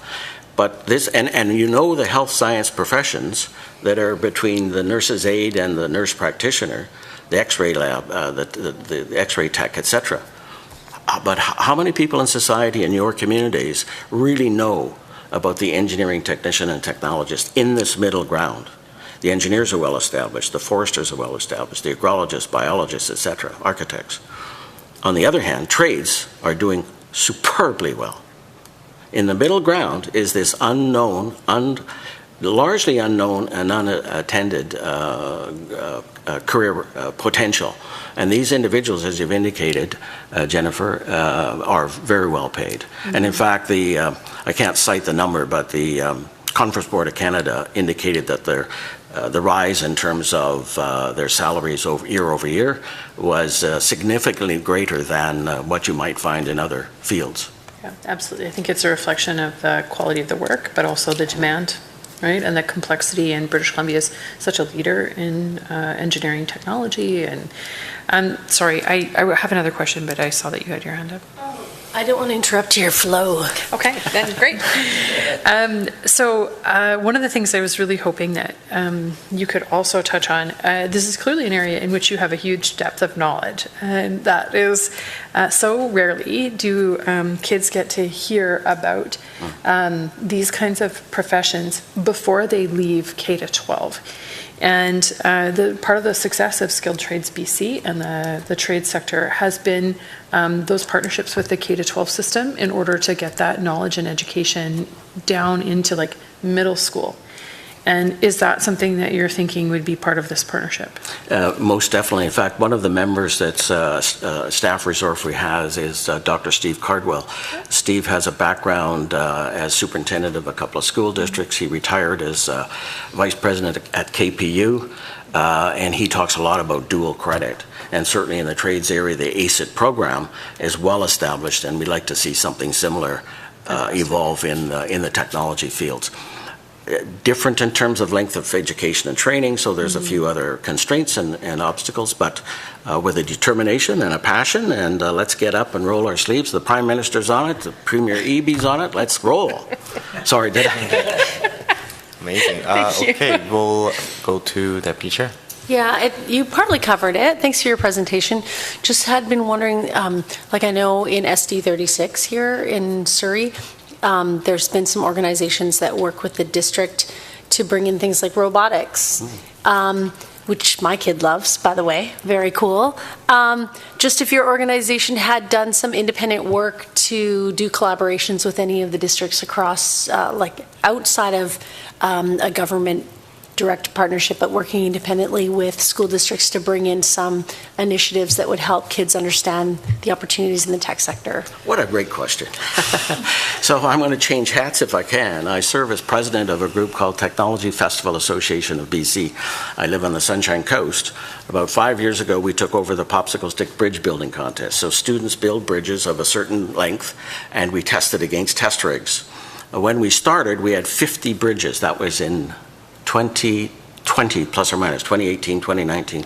But this, and you know the health science professions that are between the nurse's aide and the nurse practitioner, the X-ray lab, the X-ray tech, etc. But how many people in society in your communities really know about the engineering technician and technologist in this middle ground? The engineers are well established, the foresters are well established, the agrologists, biologists, etc., architects. On the other hand, trades are doing superbly well. In the middle ground is this unknown, largely unknown and unattended career potential. And these individuals, as you've indicated, Jennifer, are very well paid. Mm-hmm. And in fact, I can't cite the number, but the Conference Board of Canada indicated that the rise in terms of their salaries year over year was significantly greater than what you might find in other fields. Yeah, absolutely. I think it's a reflection of the quality of the work, but also the demand, right? And the complexity. And British Columbia is such a leader in engineering technology. And sorry, I have another question, but I saw that you had your hand up. I don't want to interrupt your flow. Okay, then great. So one of the things I was really hoping that you could also touch on, this is clearly an area in which you have a huge depth of knowledge, and that is so rarely do kids get to hear about these kinds of professions before they leave K to 12. And the part of the success of Skilled Trades BC and the trade sector has been those partnerships with the K to 12 system in order to get that knowledge and education down into like middle school. And is that something that you're thinking would be part of this partnership? Most definitely. In fact, one of the members that's staff resource we have is Dr. Steve Cardwell. Steve has a background as superintendent of a couple of school districts. He retired as vice president at KPU, and he talks a lot about dual credit. And certainly in the trades area, the ACIT program is well established, and we'd like to see something similar evolve in the technology fields. Different in terms of length of education and training, so there's a few other constraints and obstacles, but with a determination and a passion, and let's get up and roll our sleeves. The Prime Minister's on it, the Premier EB's on it, let's roll. Sorry, did I? Amazing. Okay, we'll go to Deputy Chair. Yeah, you partly covered it. Thanks for your presentation. Just had been wondering, like I know in SD 36 here in Surrey, there's been some organizations that work with the district to bring in things like robotics, which my kid loves, by the way. Very cool. Just if your organization had done some independent work to do collaborations with any of the districts across, like outside of a government direct partnership, but working independently with school districts to bring in some initiatives that would help kids understand the opportunities in the tech sector? What a great question. So I'm going to change hats if I can. I serve as president of a group called Technology Festival Association of BC. I live on the Sunshine Coast. About 5 years ago, we took over the Popsicle Stick Bridge Building Contest. So students build bridges of a certain length, and we tested against test rigs. When we started, we had 50 bridges. That was in 2020, plus or minus, 2018, 2019.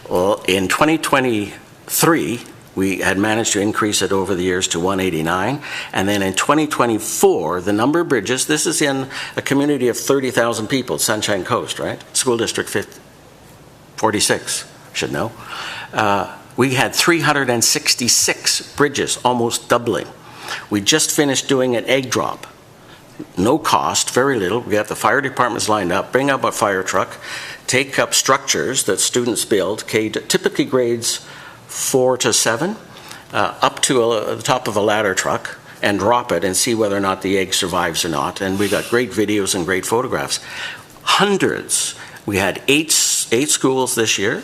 Well, in 2023, we had managed to increase it over the years to 189. And then in 2024, the number of bridges, this is in a community of 30,000 people, Sunshine Coast, right? School District 46, should know. We had 366 bridges, almost doubling. We just finished doing an egg drop. no cost, very little. We got the fire departments lined up, bring up a fire truck, take up structures that students build, typically grades 4 to 7, up to the top of a ladder truck, and drop it and see whether or not the egg survives or not. And we got great videos and great photographs. Hundreds. We had eight schools this year.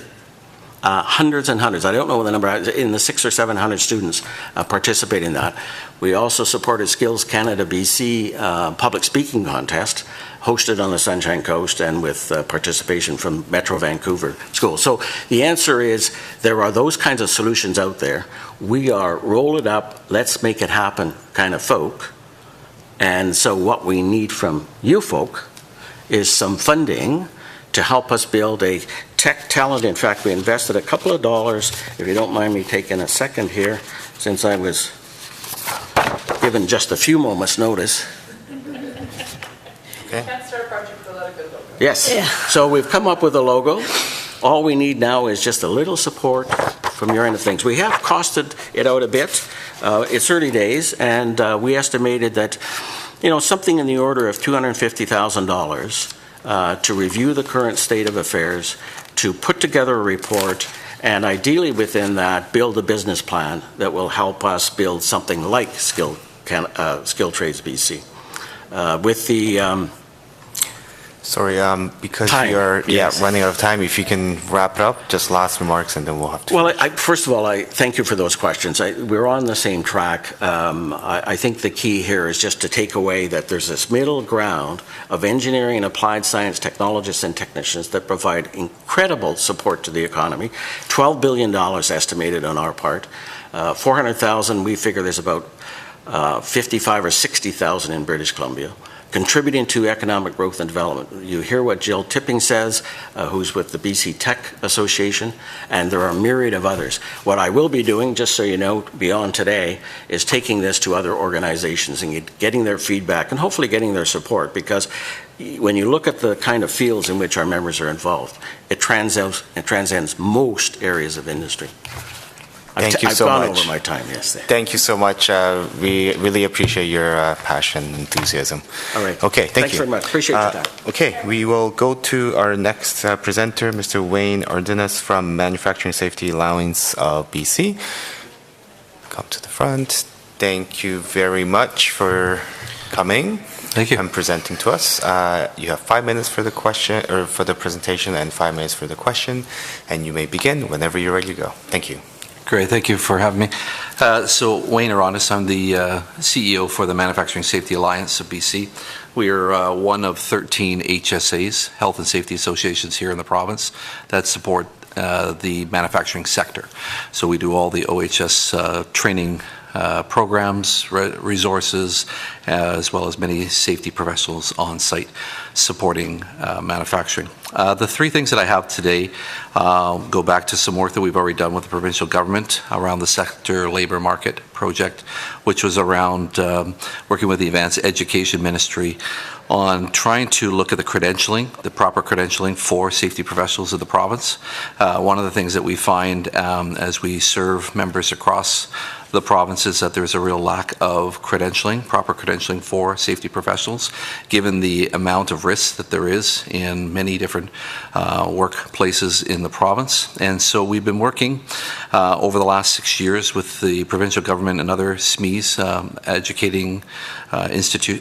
Hundreds and hundreds. I don't know the number. In the 600 or 700 students participate in that. We also supported Skills Canada BC public speaking contest, hosted on the Sunshine Coast and with participation from Metro Vancouver schools. So the answer is there are those kinds of solutions out there. We are roll it up, let's make it happen kind of folk. And so what we need from you folk is some funding to help us build a tech talent. In fact, we invested a couple of dollars, if you don't mind me taking a second here, since I was given just a few moments' notice. Okay. Can't start a project without a good logo. Yes. Yeah. So we've come up with a logo. All we need now is just a little support from your end of things. We have costed it out a bit. It's early days, and we estimated that, something in the order of $250,000 to review the current state of affairs, to put together a report, and ideally within that, build a business plan that will help us build something like Skill Trades BC. With the Sorry, because time, we are yes. running out of time, if you can wrap it up, just last remarks, and then we'll have to. Well, first of all, I thank you for those questions. We're on the same track. I think the key here is just to take away that there's this middle ground of engineering and applied science technologists and technicians that provide incredible support to the economy. $12 billion estimated on our part. 400,000, we figure there's about 55 or 60,000 in British Columbia, contributing to economic growth and development. You hear what Jill Tipping says, who's with the BC Tech Association, and there are a myriad of others. What I will be doing, just so you know, beyond today, is taking this to other organizations and getting their feedback and hopefully getting their support, because when you look at the kind of fields in which our members are involved, it transcends most areas of industry. Thank you so much. I've gone over my time, yes. Thank you so much. We really appreciate your passion and enthusiasm. All right. Okay, thank Thanks you. very much. Appreciate your time. Okay, we will go to our next presenter, Mr. Wayne Ordinas from Manufacturing Safety Alliance of BC. Come to the front. Thank you very much for coming. Thank you. And presenting to us. You have 5 minutes for the question, or for the presentation, and 5 minutes for the question, and you may begin whenever you're ready to go. Thank you. Great, thank you for having me. So Wayne Ordinas, I'm the CEO for the Manufacturing Safety Alliance of BC. We are one of 13 HSAs, Health and Safety Associations here in the province, that support the manufacturing sector. So we do all the OHS training programs, resources, as well as many safety professionals on site supporting manufacturing. The three things that I have today go back to some work that we've already done with the provincial government around the sector labor market project, which was around working with the Advanced Education Ministry on trying to look at the credentialing, the proper credentialing for safety professionals of the province. One of the things that we find as we serve members across the province is that there's a real lack of credentialing, proper credentialing for safety professionals, given the amount of risk that there is in many different workplaces in the province. And so we've been working over the last 6 years with the provincial government and other SMEs,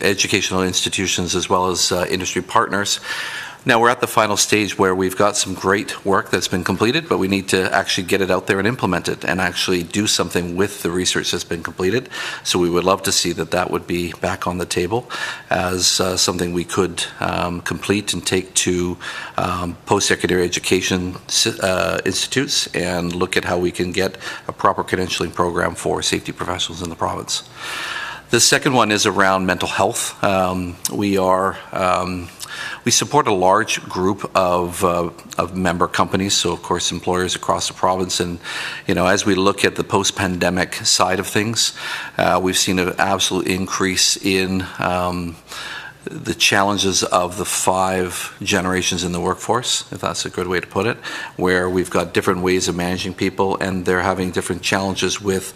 educational institutions, as well as industry partners. Now we're at the final stage where we've got some great work that's been completed, but we need to actually get it out there and implement it and actually do something with the research that's been completed. So we would love to see that that would be back on the table as something we could complete and take to post-secondary education institutes and look at how we can get a proper credentialing program for safety professionals in the province. The second one is around mental health. We support a large group of member companies, so of course employers across the province. And as we look at the post-pandemic side of things, we've seen an absolute increase in the challenges of the 5 generations in the workforce, if that's a good way to put it, where we've got different ways of managing people, and they're having different challenges with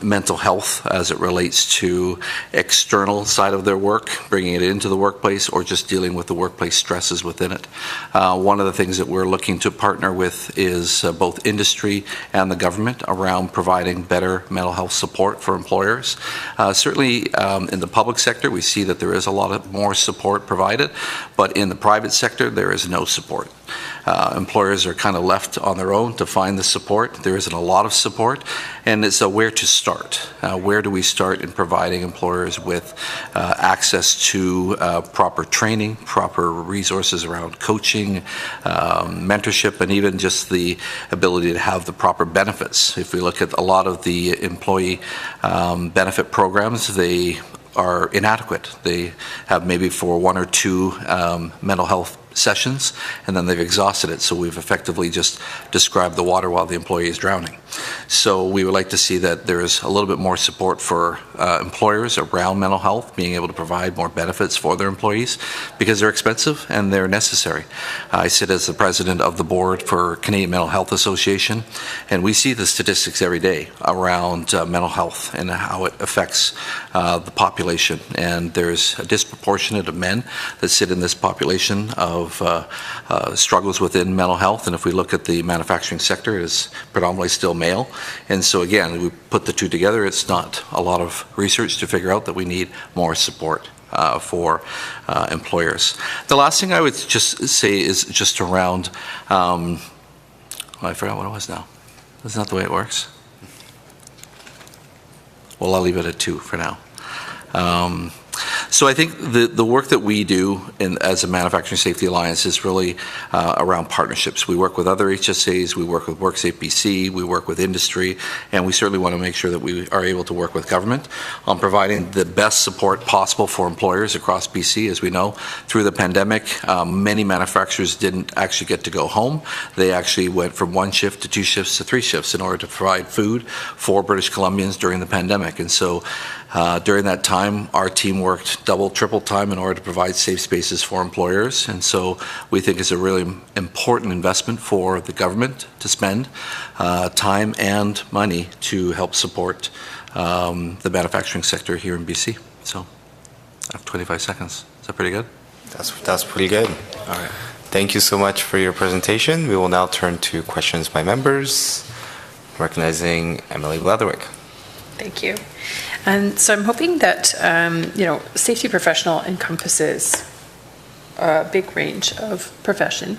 mental health as it relates to external side of their work, bringing it into the workplace, or just dealing with the workplace stresses within it. One of the things that we're looking to partner with is both industry and the government around providing better mental health support for employers. Certainly in the public sector, we see that there is a lot of more support provided, but in the private sector, there is no support. Employers are kind of left on their own to find the support. There isn't a lot of support, and it's where to start. Where do we start in providing employers with access to proper training, proper resources around coaching, mentorship, and even just the ability to have the proper benefits. If we look at a lot of the employee benefit programs, they are inadequate. They have maybe for 1 or 2 mental health sessions, and then they've exhausted it. So we've effectively just described the water while the employee is drowning. So we would like to see that there's a little bit more support for employers around mental health, being able to provide more benefits for their employees, because they're expensive and they're necessary. I sit as the president of the board for Canadian Mental Health Association, and we see the statistics every day around mental health and how it affects the population. And there's a disproportionate of men that sit in this population of struggles within mental health. And if we look at the manufacturing sector, it is predominantly still male. And so again, we put the two together. It's not a lot of research to figure out that we need more support for employers. The last thing I would just say is just around, I forgot what it was now. That's not the way it works. Well, I'll leave it at 2 for now. So I think the work that we do as a Manufacturing Safety Alliance is really around partnerships. We work with other HSAs, we work with WorkSafe BC, we work with industry, and we certainly want to make sure that we are able to work with government on providing the best support possible for employers across BC. As we know, through the pandemic, many manufacturers didn't actually get to go home. They actually went from 1 shift to 2 shifts to 3 shifts in order to provide food for British Columbians during the pandemic. And so during that time, our team worked double, triple time in order to provide safe spaces for employers. And so we think it's a really important investment for the government to spend time and money to help support the manufacturing sector here in BC. So I have 25 seconds. Is that pretty good? That's pretty good. All right. Thank you so much for your presentation. We will now turn to questions by members, recognizing Emily Leatherwick. Thank you. And so I'm hoping that, safety professional encompasses a big range of profession.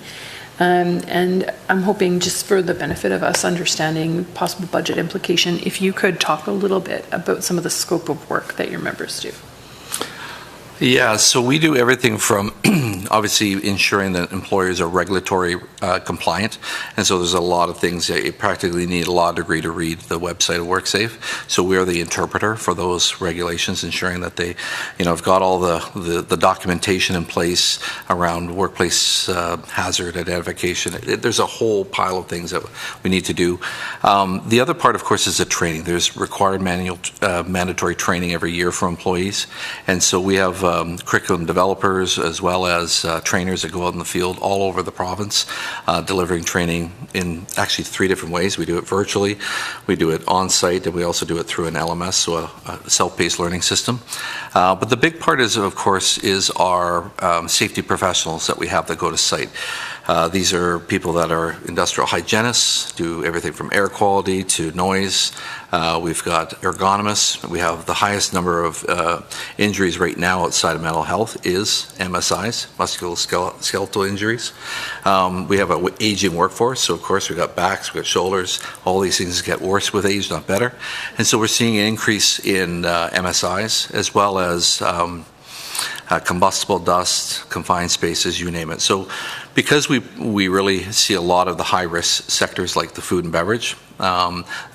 And I'm hoping, just for the benefit of us understanding possible budget implication, if you could talk a little bit about some of the scope of work that your members do. Yeah, so we do everything from obviously ensuring that employers are regulatory compliant, and so there's a lot of things that you practically need a law degree to read the website of WorkSafe. So we are the interpreter for those regulations, ensuring that they, have got all the documentation in place around workplace hazard identification. There's a whole pile of things that we need to do. The other part, of course, is the training. There's required mandatory training every year for employees, and so we have curriculum developers as well as trainers that go out in the field all over the province, delivering training in actually 3 different ways. We do it virtually, we do it on-site, and we also do it through an LMS, so a self-paced learning system. But the big part is, of course, is our safety professionals that we have that go to site. These are people that are industrial hygienists, do everything from air quality to noise. We've got ergonomists. We have the highest number of injuries right now outside of mental health is MSIs, musculoskeletal injuries. We have an aging workforce, so of course we've got backs, we've got shoulders. All these things get worse with age, not better. And so we're seeing an increase in MSIs as well as combustible dust, confined spaces, you name it. So because we really see a lot of the high-risk sectors like the food and beverage,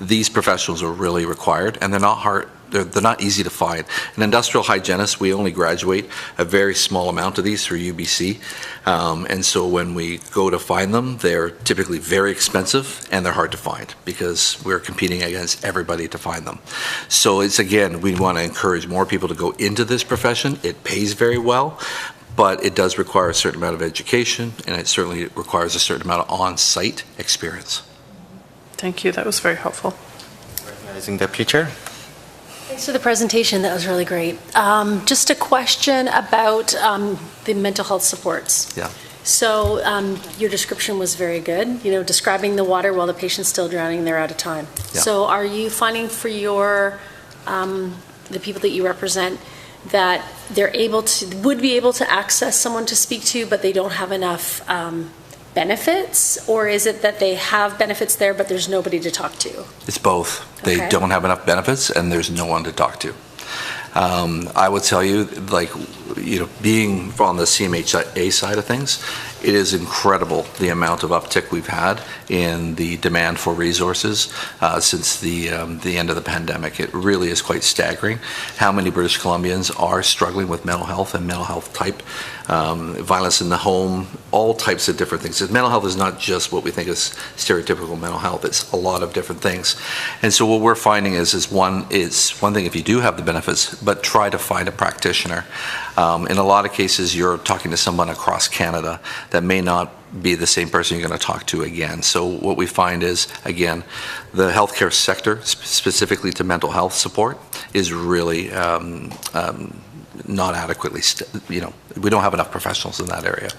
these professionals are really required, and they're not easy to find. An industrial hygienist, we only graduate a very small amount of these through UBC, and so when we go to find them, they're typically very expensive and they're hard to find because we're competing against everybody to find them. So it's, again, we want to encourage more people to go into this profession. It pays very well, but it does require a certain amount of education, and it certainly requires a certain amount of on-site experience. Thank you. That was very helpful. Rising Deputy Chair. Thanks for the presentation. That was really great. Just a question about the mental health supports. Yeah. So your description was very good, describing the water while the patient's still drowning, they're out of time. Yeah. So are you finding for the people that you represent that would be able to access someone to speak to, but they don't have enough benefits? Or is it that they have benefits there, but there's nobody to talk to? It's both. They Okay. don't have enough benefits and there's no one to talk to. I would tell you, being on the CMHA side of things, it is incredible the amount of uptick we've had in the demand for resources since the end of the pandemic. It really is quite staggering how many British Columbians are struggling with mental health and mental health type, violence in the home, all types of different things. Mental health is not just what we think is stereotypical mental health. It's a lot of different things. And so what we're finding is one thing if you do have the benefits, but try to find a practitioner. In a lot of cases, you're talking to someone across Canada that may not be the same person you're going to talk to again. So what we find is, again, the healthcare sector, specifically to mental health support, is really not adequately, we don't have enough professionals in that area.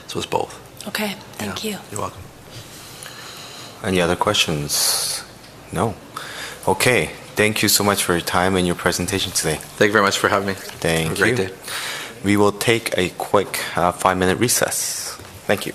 So it's both. Okay, thank you. You're welcome. Any other questions? No. Okay. Thank you so much for your time and your presentation today. Thank you very much for having me. Thank Have a great you. day. We will take a quick 5-minute recess. Thank you.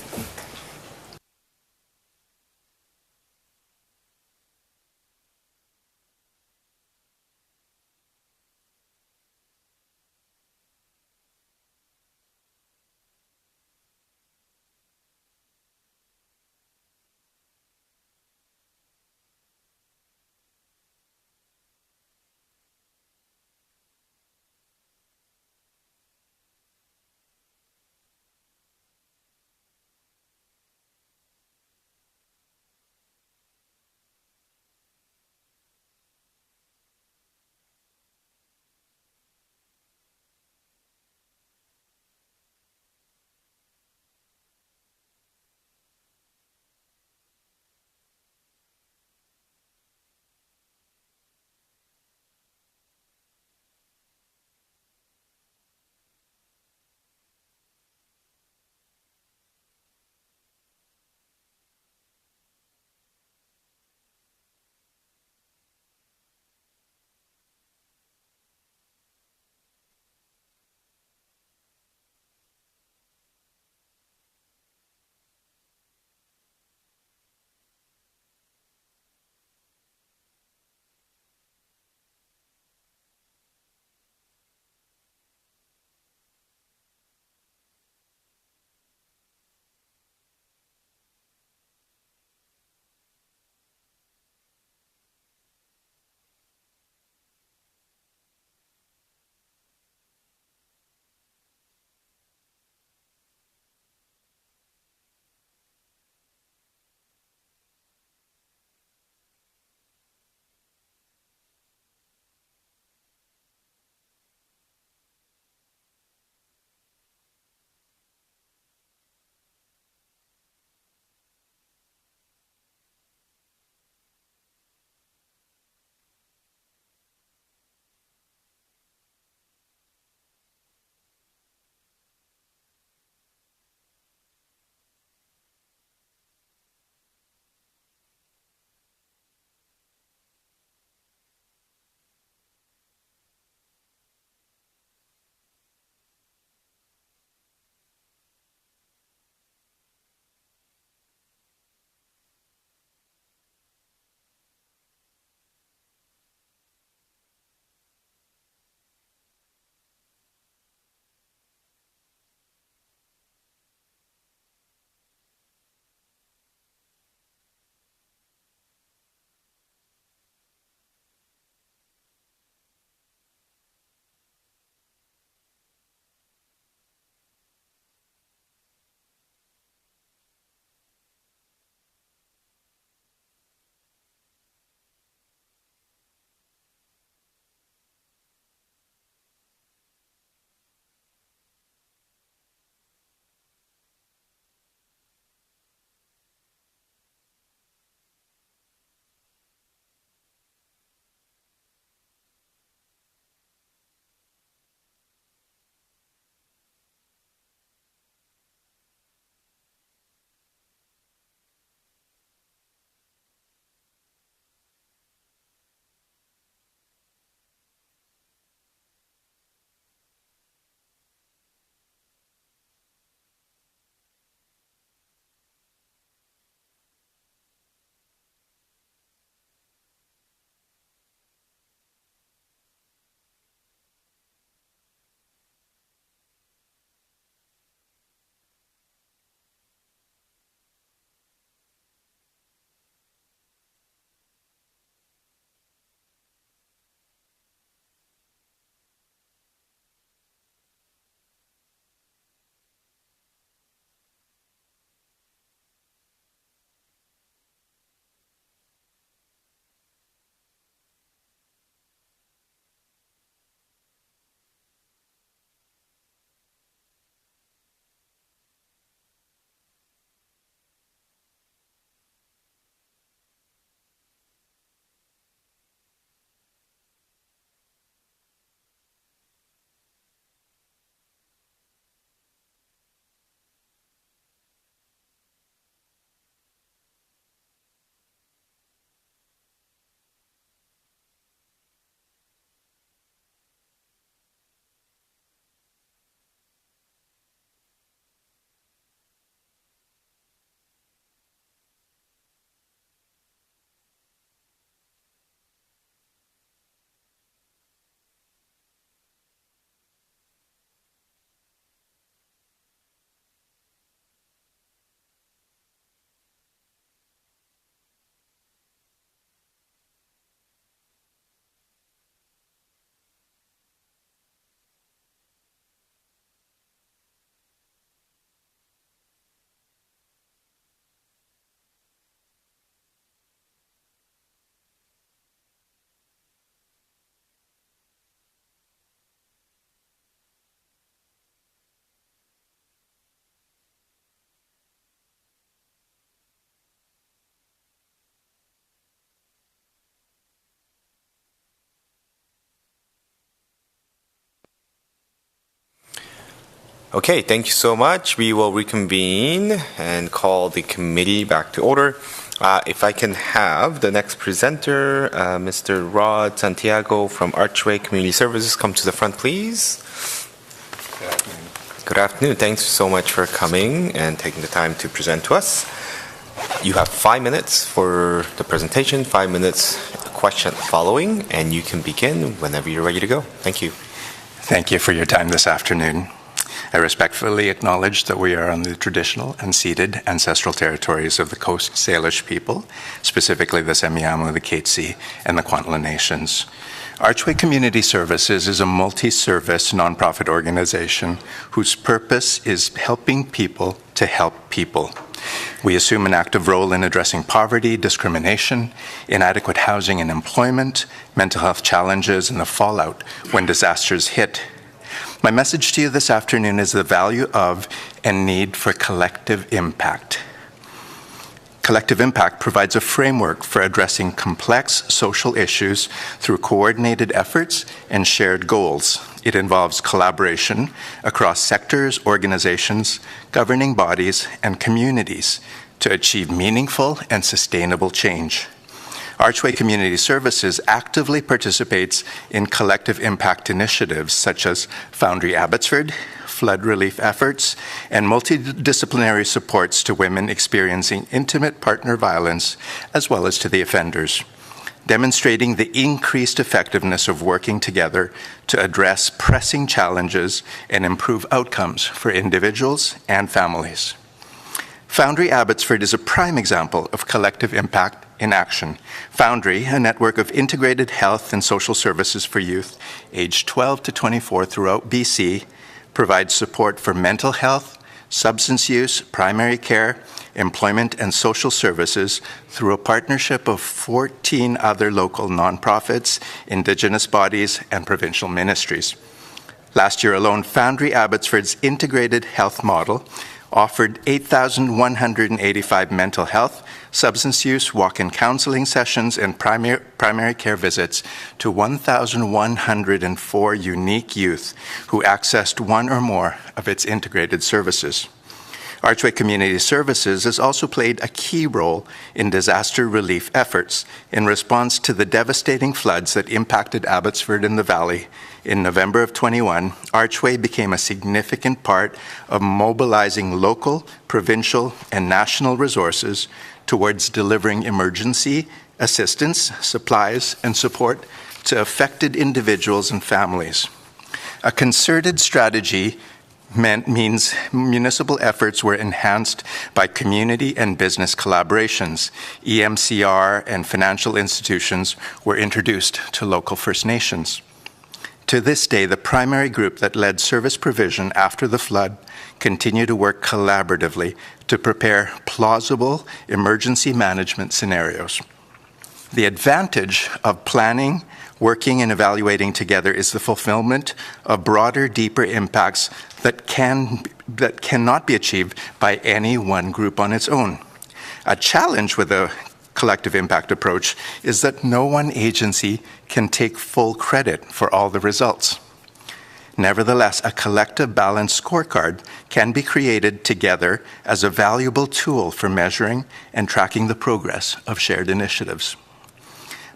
Okay, thank you so much. We will reconvene and call the committee back to order. If I can have the next presenter, Mr. Rod Santiago from Archway Community Services, come to the front, please. Good afternoon. Thanks so much for coming and taking the time to present to us. You have 5 minutes for the presentation, 5 minutes question following, and you can begin whenever you're ready to go. Thank you. Thank you for your time this afternoon. I respectfully acknowledge that we are on the traditional and ceded ancestral territories of the Coast Salish people, specifically the Semiahmoo, the Katzie, and the Kwantlen Nations. Archway Community Services is a multi-service nonprofit organization whose purpose is helping people to help people. We assume an active role in addressing poverty, discrimination, inadequate housing and employment, mental health challenges, and the fallout when disasters hit. My message to you this afternoon is the value of and need for collective impact. Collective impact provides a framework for addressing complex social issues through coordinated efforts and shared goals. It involves collaboration across sectors, organizations, governing bodies, and communities to achieve meaningful and sustainable change. Archway Community Services actively participates in collective impact initiatives such as Foundry Abbotsford, flood relief efforts, and multidisciplinary supports to women experiencing intimate partner violence, as well as to the offenders, demonstrating the increased effectiveness of working together to address pressing challenges and improve outcomes for individuals and families. Foundry Abbotsford is a prime example of collective impact in action. Foundry, a network of integrated health and social services for youth aged 12 to 24 throughout BC, provides support for mental health, substance use, primary care, employment, and social services through a partnership of 14 other local nonprofits, Indigenous bodies, and provincial ministries. Last year alone, Foundry Abbotsford's integrated health model offered 8,185 mental health, substance use, walk-in counseling sessions, and primary care visits to 1,104 unique youth who accessed one or more of its integrated services. Archway Community Services has also played a key role in disaster relief efforts in response to the devastating floods that impacted Abbotsford and the Valley. In November of 21, Archway became a significant part of mobilizing local, provincial, and national resources towards delivering emergency assistance, supplies, and support to affected individuals and families. A concerted strategy means municipal efforts were enhanced by community and business collaborations. EMCR and financial institutions were introduced to local First Nations. To this day, the primary group that led service provision after the flood continue to work collaboratively to prepare plausible emergency management scenarios. The advantage of planning, working, and evaluating together is the fulfillment of broader, deeper impacts that cannot be achieved by any one group on its own. A challenge with a collective impact approach is that no one agency can take full credit for all the results. Nevertheless, a collective balanced scorecard can be created together as a valuable tool for measuring and tracking the progress of shared initiatives.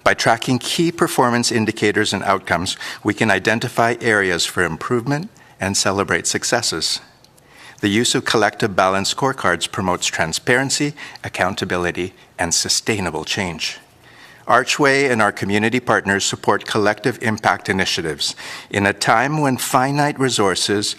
By tracking key performance indicators and outcomes, we can identify areas for improvement and celebrate successes. The use of collective balanced scorecards promotes transparency, accountability, and sustainable change. Archway and our community partners support collective impact initiatives. In a time when finite resources,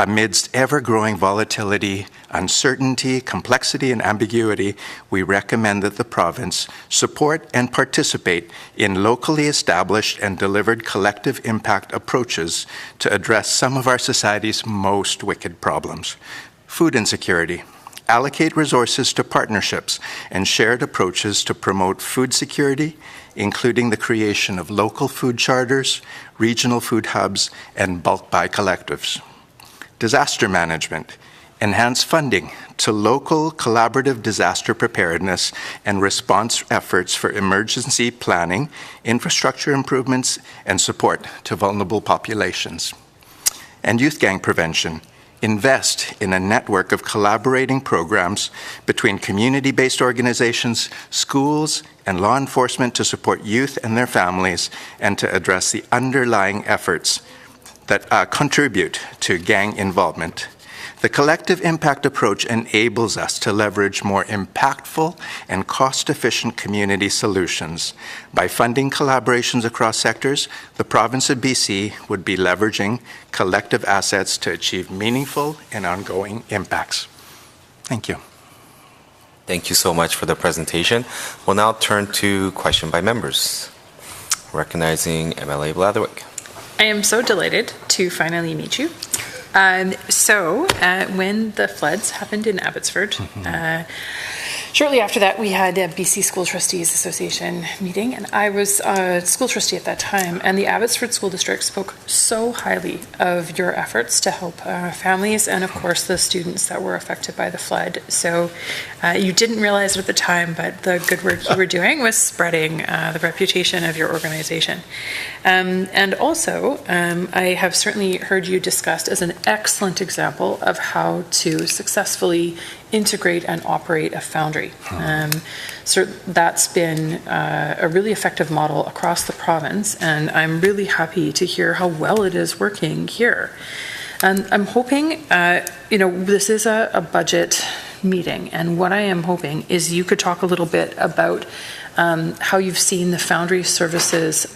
amidst ever-growing volatility, uncertainty, complexity, and ambiguity, we recommend that the province support and participate in locally established and delivered collective impact approaches to address some of our society's most wicked problems. Food insecurity. Allocate resources to partnerships and shared approaches to promote food security, including the creation of local food charters, regional food hubs, and bulk buy collectives. Disaster management. Enhance funding to local collaborative disaster preparedness and response efforts for emergency planning, infrastructure improvements, and support to vulnerable populations. And youth gang prevention. invest in a network of collaborating programs between community-based organizations, schools, and law enforcement to support youth and their families and to address the underlying efforts that contribute to gang involvement. The collective impact approach enables us to leverage more impactful and cost-efficient community solutions. By funding collaborations across sectors, the province of BC would be leveraging collective assets to achieve meaningful and ongoing impacts. Thank you. Thank you so much for the presentation. We'll now turn to question by members. Recognizing MLA Blatherwick. I am so delighted to finally meet you. When the floods happened in Abbotsford, shortly after that, we had a BC School Trustees Association meeting, and I was a school trustee at that time, and the Abbotsford School District spoke so highly of your efforts to help families and, of course, the students that were affected by the flood. So you didn't realize it at the time, but the good work you were doing was spreading the reputation of your organization. And also, I have certainly heard you discussed as an excellent example of how to successfully integrate and operate a foundry. So that's been a really effective model across the province, and I'm really happy to hear how well it is working here. And I'm hoping, this is a budget meeting, and what I am hoping is you could talk a little bit about how you've seen the foundry services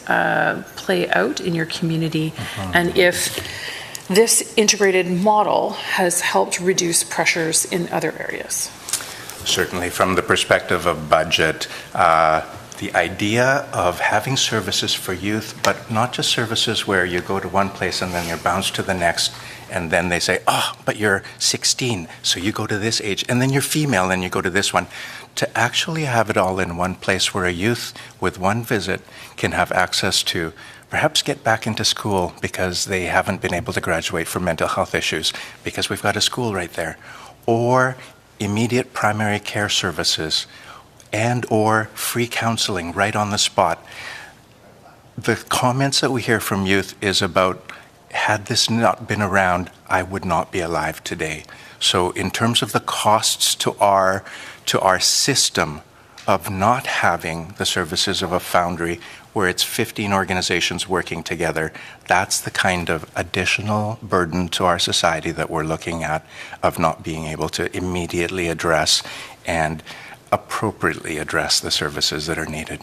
play out in your community, and if this integrated model has helped reduce pressures in other areas. Certainly, from the perspective of budget, the idea of having services for youth, but not just services where you go to one place and then you're bounced to the next, and then they say, oh, but you're 16, so you go to this age, and then you're female and you go to this one. To actually have it all in one place where a youth with one visit can have access to perhaps get back into school because they haven't been able to graduate for mental health issues because we've got a school right there, or immediate primary care services and or free counseling right on the spot. The comments that we hear from youth is about, had this not been around, I would not be alive today. So in terms of the costs to our system of not having the services of a foundry where it's 15 organizations working together, that's the kind of additional burden to our society that we're looking at, of not being able to immediately address and appropriately address the services that are needed.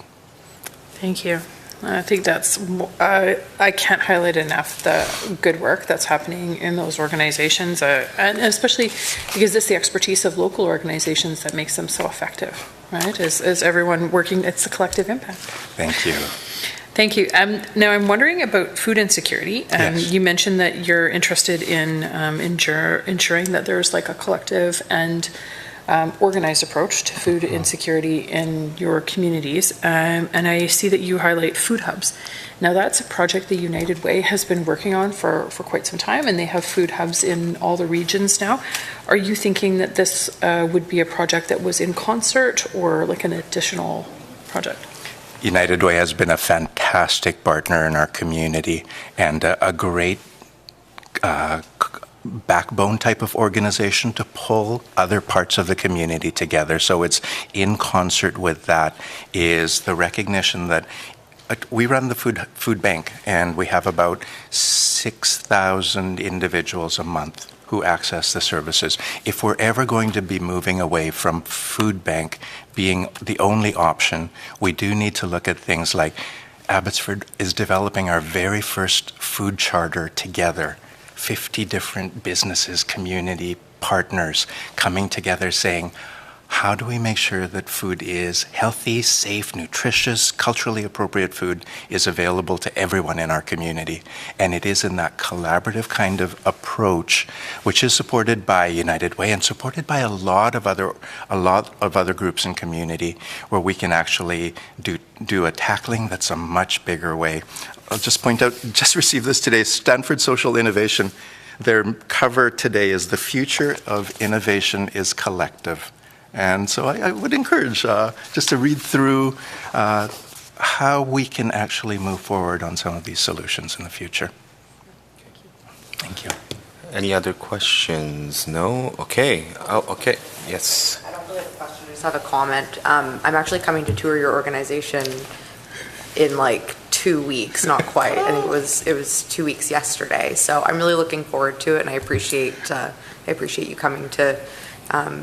Thank you. I think that's, I can't highlight enough the good work that's happening in those organizations, and especially because it's the expertise of local organizations that makes them so effective, right? Is everyone working, it's a collective impact. Thank you. Thank you. Now I'm wondering about food insecurity. Yes. You mentioned that you're interested in ensuring that there's like a collective and organized approach to food insecurity in your communities, and I see that you highlight food hubs. Now that's a project the United Way has been working on for quite some time, and they have food hubs in all the regions now. Are you thinking that this would be a project that was in concert or like an additional project? United Way has been a fantastic partner in our community and a great backbone type of organization to pull other parts of the community together. So it's in concert with that is the recognition that we run the food bank, and we have about 6,000 individuals a month who access the services. If we're ever going to be moving away from food bank being the only option, we do need to look at things like Abbotsford is developing our very first food charter together. 50 different businesses, community partners coming together saying, how do we make sure that food is healthy, safe, nutritious, culturally appropriate food is available to everyone in our community? And it is in that collaborative kind of approach, which is supported by United Way and supported by a lot of other groups in community, where we can actually do a tackling that's a much bigger way. I'll just point out, just received this today, Stanford Social Innovation. Their cover today is "The Future of Innovation is Collective." And so I would encourage just to read through how we can actually move forward on some of these solutions in the future. Thank you. Any other questions? No? Okay. Oh, okay. Yes. I don't really have a question, I just have a comment. I'm actually coming to tour your organization in like 2 weeks, not quite. I think it was 2 weeks yesterday. So I'm really looking forward to it, and I appreciate you coming to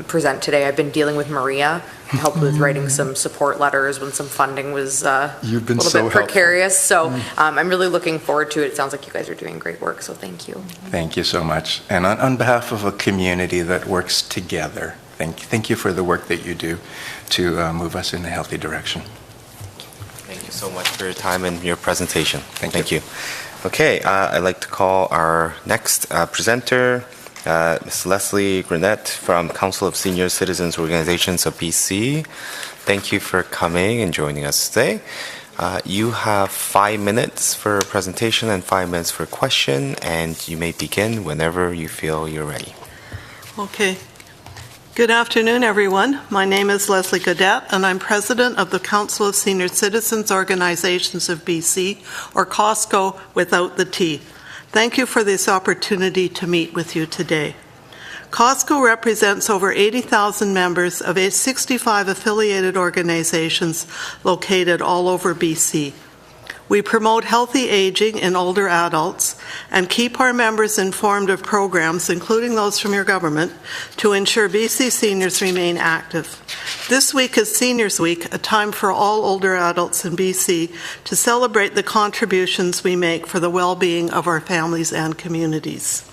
present today. I've been dealing with Maria, helped with writing some support letters when some funding was a little bit precarious. So I'm really looking forward to it. It sounds like you guys are doing great work, so thank you. Thank you so much. And on behalf of a community that works together, thank you for the work that you do to move us in a healthy direction. Thank you so much for your time and your presentation. Thank you. Okay, I'd like to call our next presenter, Ms. Leslie Grenette from Council of Senior Citizens Organizations of BC. Thank you for coming and joining us today. You have 5 minutes for a presentation and 5 minutes for a question, and you may begin whenever you feel you're ready. Okay. Good afternoon, everyone. My name is Leslie Grenette, and I'm president of the Council of Senior Citizens Organizations of BC, or COSCO without the T. Thank you for this opportunity to meet with you today. COSCO represents over 80,000 members of 65 affiliated organizations located all over BC. We promote healthy aging in older adults and keep our members informed of programs, including those from your government, to ensure BC seniors remain active. This week is Seniors Week, a time for all older adults in BC to celebrate the contributions we make for the well-being of our families and communities.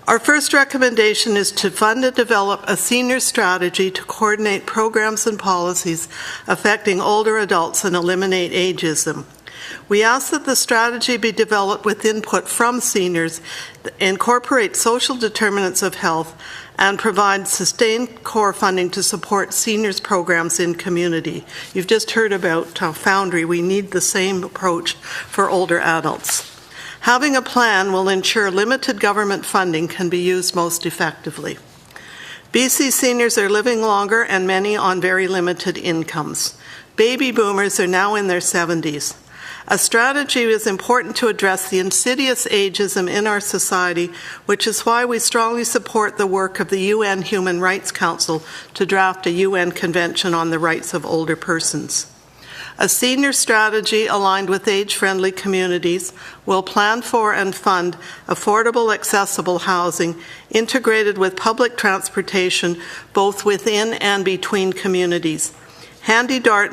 Our first recommendation is to fund and develop a senior strategy to coordinate programs and policies affecting older adults and eliminate ageism. We ask that the strategy be developed with input from seniors, incorporate social determinants of health, and provide sustained core funding to support seniors programs in community. You've just heard about Foundry. We need the same approach for older adults. Having a plan will ensure limited government funding can be used most effectively. BC seniors are living longer and many on very limited incomes. Baby boomers are now in their 70s. A strategy is important to address the insidious ageism in our society, which is why we strongly support the work of the UN Human Rights Council to draft a UN Convention on the Rights of Older Persons. A senior strategy aligned with age-friendly communities will plan for and fund affordable, accessible housing integrated with public transportation both within and between communities. Handy-DART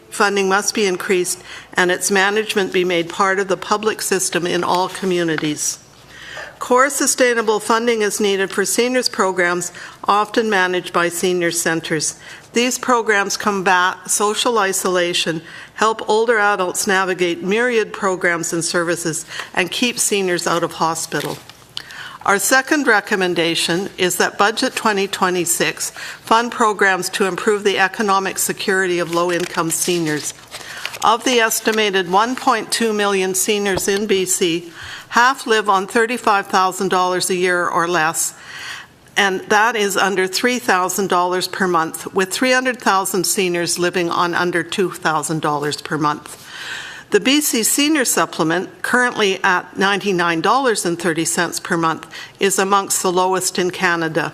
funding must be increased and its management be made part of the public system in all communities. Core sustainable funding is needed for seniors programs often managed by senior centres. These programs combat social isolation, help older adults navigate myriad programs and services, and keep seniors out of hospital. Our second recommendation is that Budget 2026 fund programs to improve the economic security of low-income seniors. Of the estimated 1.2 million seniors in BC, half live on $35,000 a year or less, and that is under $3,000 per month, with 300,000 seniors living on under $2,000 per month. The BC Senior Supplement, currently at $99.30 per month, is amongst the lowest in Canada.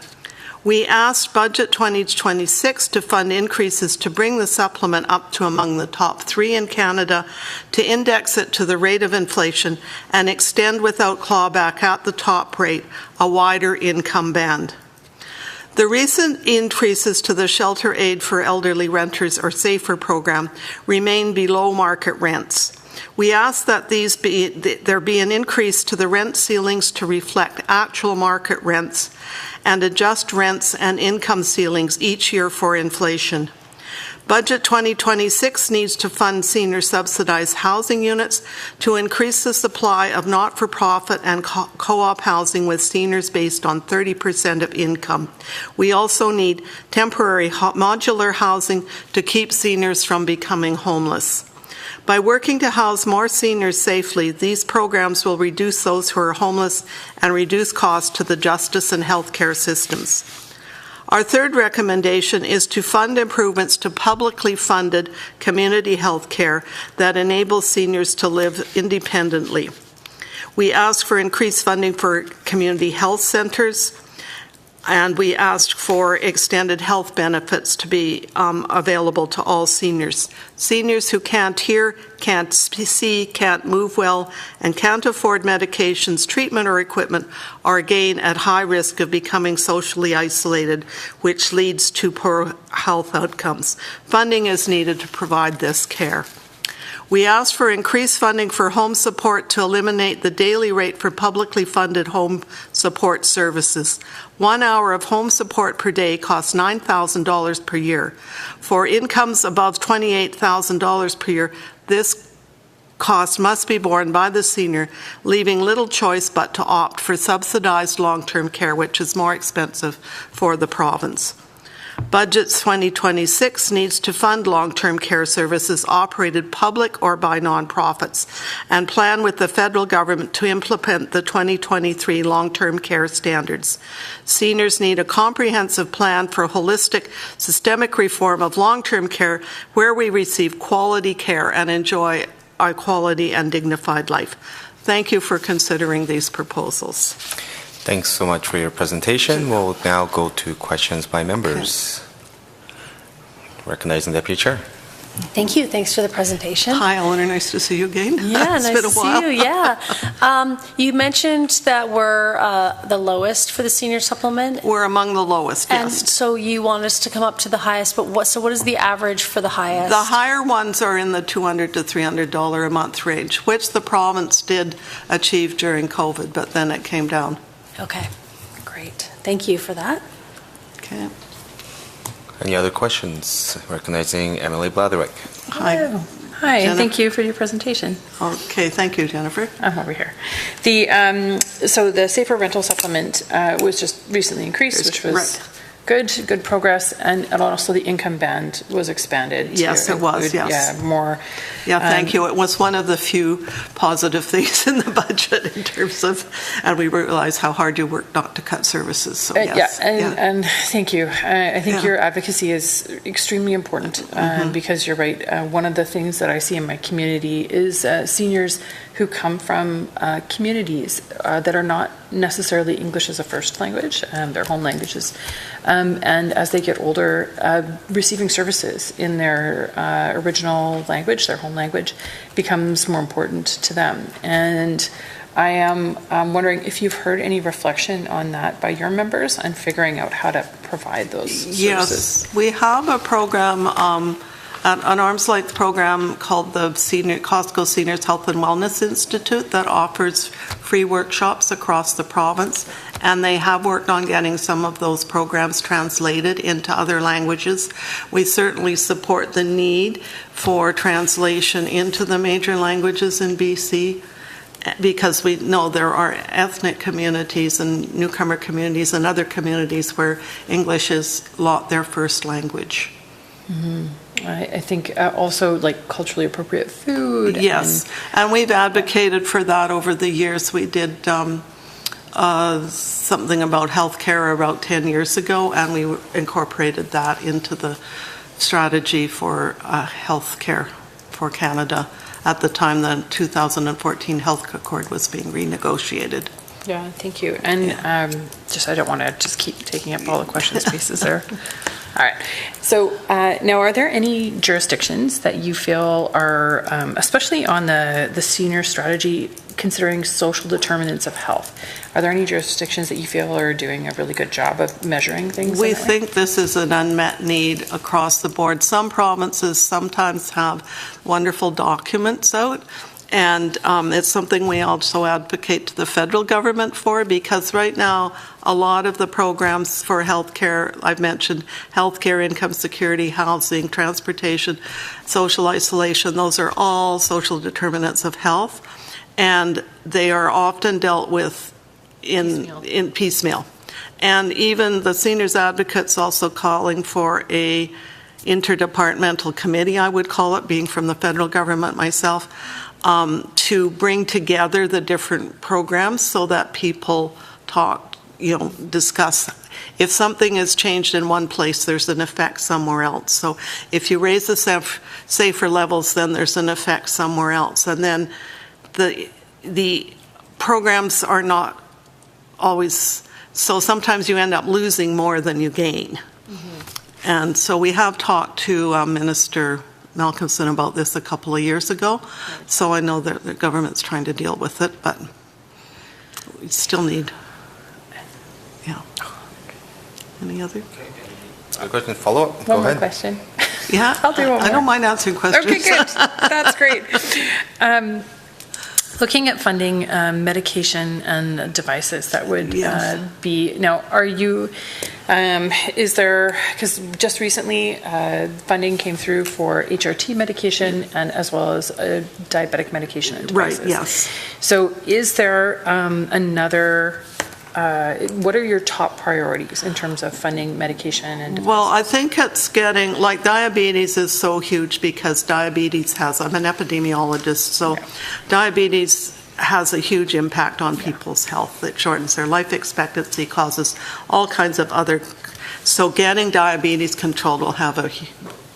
We asked Budget 2026 to fund increases to bring the supplement up to among the top 3 in Canada, to index it to the rate of inflation, and extend without clawback at the top rate a wider income band. The recent increases to the Shelter Aid for Elderly Renters, or SAFER program, remain below market rents. We ask that there be an increase to the rent ceilings to reflect actual market rents and adjust rents and income ceilings each year for inflation. Budget 2026 needs to fund senior subsidized housing units to increase the supply of not-for-profit and co-op housing with seniors based on 30% of income. We also need temporary modular housing to keep seniors from becoming homeless. By working to house more seniors safely, these programs will reduce those who are homeless and reduce costs to the justice and healthcare systems. Our third recommendation is to fund improvements to publicly funded community health care that enables seniors to live independently. We asked for increased funding for community health centers, and we asked for extended health benefits to be available to all seniors. Seniors who can't hear, can't see, can't move well, and can't afford medications, treatment, or equipment are again at high risk of becoming socially isolated, which leads to poor health outcomes. Funding is needed to provide this care. We asked for increased funding for home support to eliminate the daily rate for publicly funded home support services. 1 hour of home support per day costs $9,000 per year. For incomes above $28,000 per year, this cost must be borne by the senior, leaving little choice but to opt for subsidized long-term care, which is more expensive for the province. Budgets 2026 needs to fund long-term care services operated public or by nonprofits and plan with the federal government to implement the 2023 long-term care standards. Seniors need a comprehensive plan for holistic, systemic reform of long-term care where we receive quality care and enjoy a quality and dignified life. Thank you for considering these proposals. Thanks so much for your presentation. We'll now go to questions by members. Recognizing Deputy Chair. Thank you. Thanks for the presentation. Hi, Eleanor. Nice to see you again. Yeah, it's nice been a to while. see you. Yeah. You mentioned that we're the lowest for the senior supplement. We're among the lowest, yes. And so you want us to come up to the highest, but what is the average for the highest? The higher ones are in the $200 to $300 a month range, which the province did achieve during COVID, but then it came down. Okay, great. Thank you for that. Okay. Any other questions? Recognizing Emily Blatherwick. Hi. Hi, and Jennifer. thank you for your presentation. Okay, thank you, Jennifer. I'm over here. So the Safer Rental Supplement was just recently increased, which was good progress, and also the income band was expanded. Yes, it was, yes. Yeah, more. Yeah, thank you. It was one of the few positive things in the budget in terms of, and we realize how hard you work not to cut services, so yes. And thank you. I think your advocacy is extremely important because you're right. One of the things that I see in my community is seniors who come from communities that are not necessarily English as a first language, their home languages. And as they get older, receiving services in their original language, their home language, becomes more important to them. And I am wondering if you've heard any reflection on that by your members on figuring out how to provide those services. Yes, we have a program, an arm's length program called the Costco Seniors Health and Wellness Institute that offers free workshops across the province, and they have worked on getting some of those programs translated into other languages. We certainly support the need for translation into the major languages in BC because we know there are ethnic communities and newcomer communities and other communities where English is their first language. Mm-hmm. I think also like culturally appropriate food. Yes, and we've advocated for that over the years. We did something about healthcare about 10 years ago, and we incorporated that into the strategy for healthcare for Canada at the time the 2014 Health Accord was being renegotiated. Yeah, thank you. And I don't want to just keep taking up all the question spaces there. All right. So now, are there any jurisdictions that you feel are, especially on the senior strategy, considering social determinants of health, are there any jurisdictions that you feel are doing a really good job of measuring things? We think this is an unmet need across the board. Some provinces sometimes have wonderful documents out, and it's something we also advocate to the federal government for, because right now a lot of the programs for healthcare, I've mentioned healthcare, income security, housing, transportation, social isolation, those are all social determinants of health, and they are often dealt with in piecemeal. And even the seniors advocates also calling for a interdepartmental committee, I would call it, being from the federal government myself, to bring together the different programs so that people talk, discuss. If something is changed in one place, there's an effect somewhere else. So if you raise the safer levels, then there's an effect somewhere else. And then the programs are not always, so sometimes you end up losing more than you gain. And so we have talked to Minister Malcolmson about this a couple of years ago, so I know that the government's trying to deal with it, but we still need, yeah. Any other? A question, follow-up? One more question. Yeah, I'll do one more. I don't mind answering questions. Okay, good. That's great. Looking at funding medication and devices that would be, now, are you, is there, because just recently funding came through for HRT medication and as well as diabetic medication and devices. Right, yes. So is there another, what are your top priorities in terms of funding medication and devices? Well, I think it's getting, like diabetes is so huge because diabetes has, I'm an epidemiologist, so diabetes has a huge impact on people's health. It shortens their life expectancy, causes all kinds of other, so getting diabetes controlled will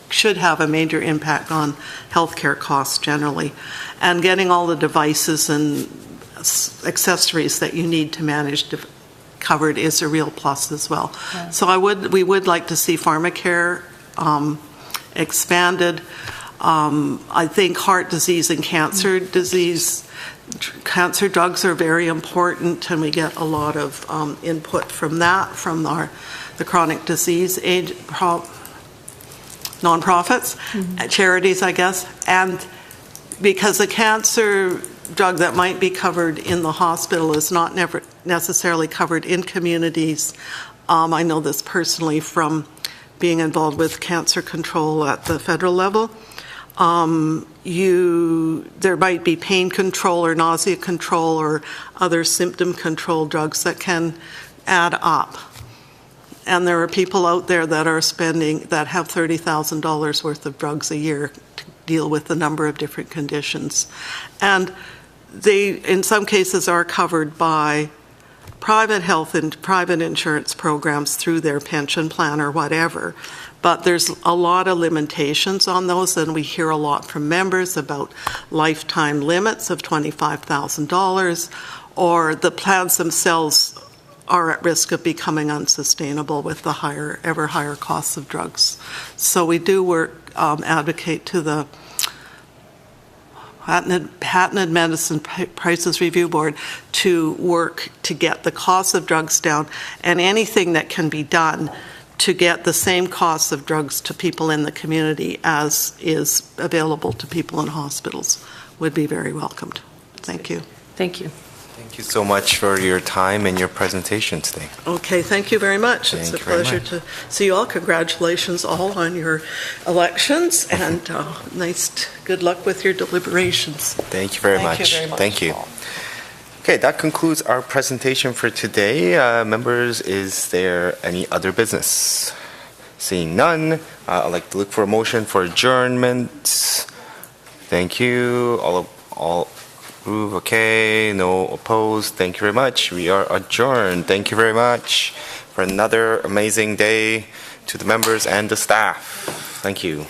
should have a major impact on healthcare costs generally. And getting all the devices and accessories that you need to manage covered is a real plus as well. Yeah. So we would like to see pharmacare expanded. I think heart disease and cancer disease, cancer drugs are very important, and we get a lot of input from that, from the chronic disease nonprofits, charities, I guess, and because the cancer drug that might be covered in the hospital is not necessarily covered in communities. I know this personally from being involved with cancer control at the federal level. There might be pain control or nausea control or other symptom control drugs that can add up. And there are people out there that are that have $30,000 worth of drugs a year to deal with a number of different conditions. And they, in some cases, are covered by private health and private insurance programs through their pension plan or whatever. But there's a lot of limitations on those, and we hear a lot from members about lifetime limits of $25,000, or the plans themselves are at risk of becoming unsustainable with the ever higher costs of drugs. So we do advocate to the Patented Medicine Prices Review Board to work to get the cost of drugs down, and anything that can be done to get the same costs of drugs to people in the community as is available to people in hospitals would be very welcomed. Thank you. Thank you. Thank you so much for your time and your presentation today. Okay, thank you very much. It's a pleasure to see you all. Congratulations all on your elections, and good luck with your deliberations. Thank you very much. Thank you very much. Thank you. Okay, that concludes our presentation for today. Members, is there any other business? Seeing none, I'd like to look for a motion for adjournment. Thank you. All approve, okay. No opposed. Thank you very much. We are adjourned. Thank you very much for another amazing day to the members and the staff. Thank you.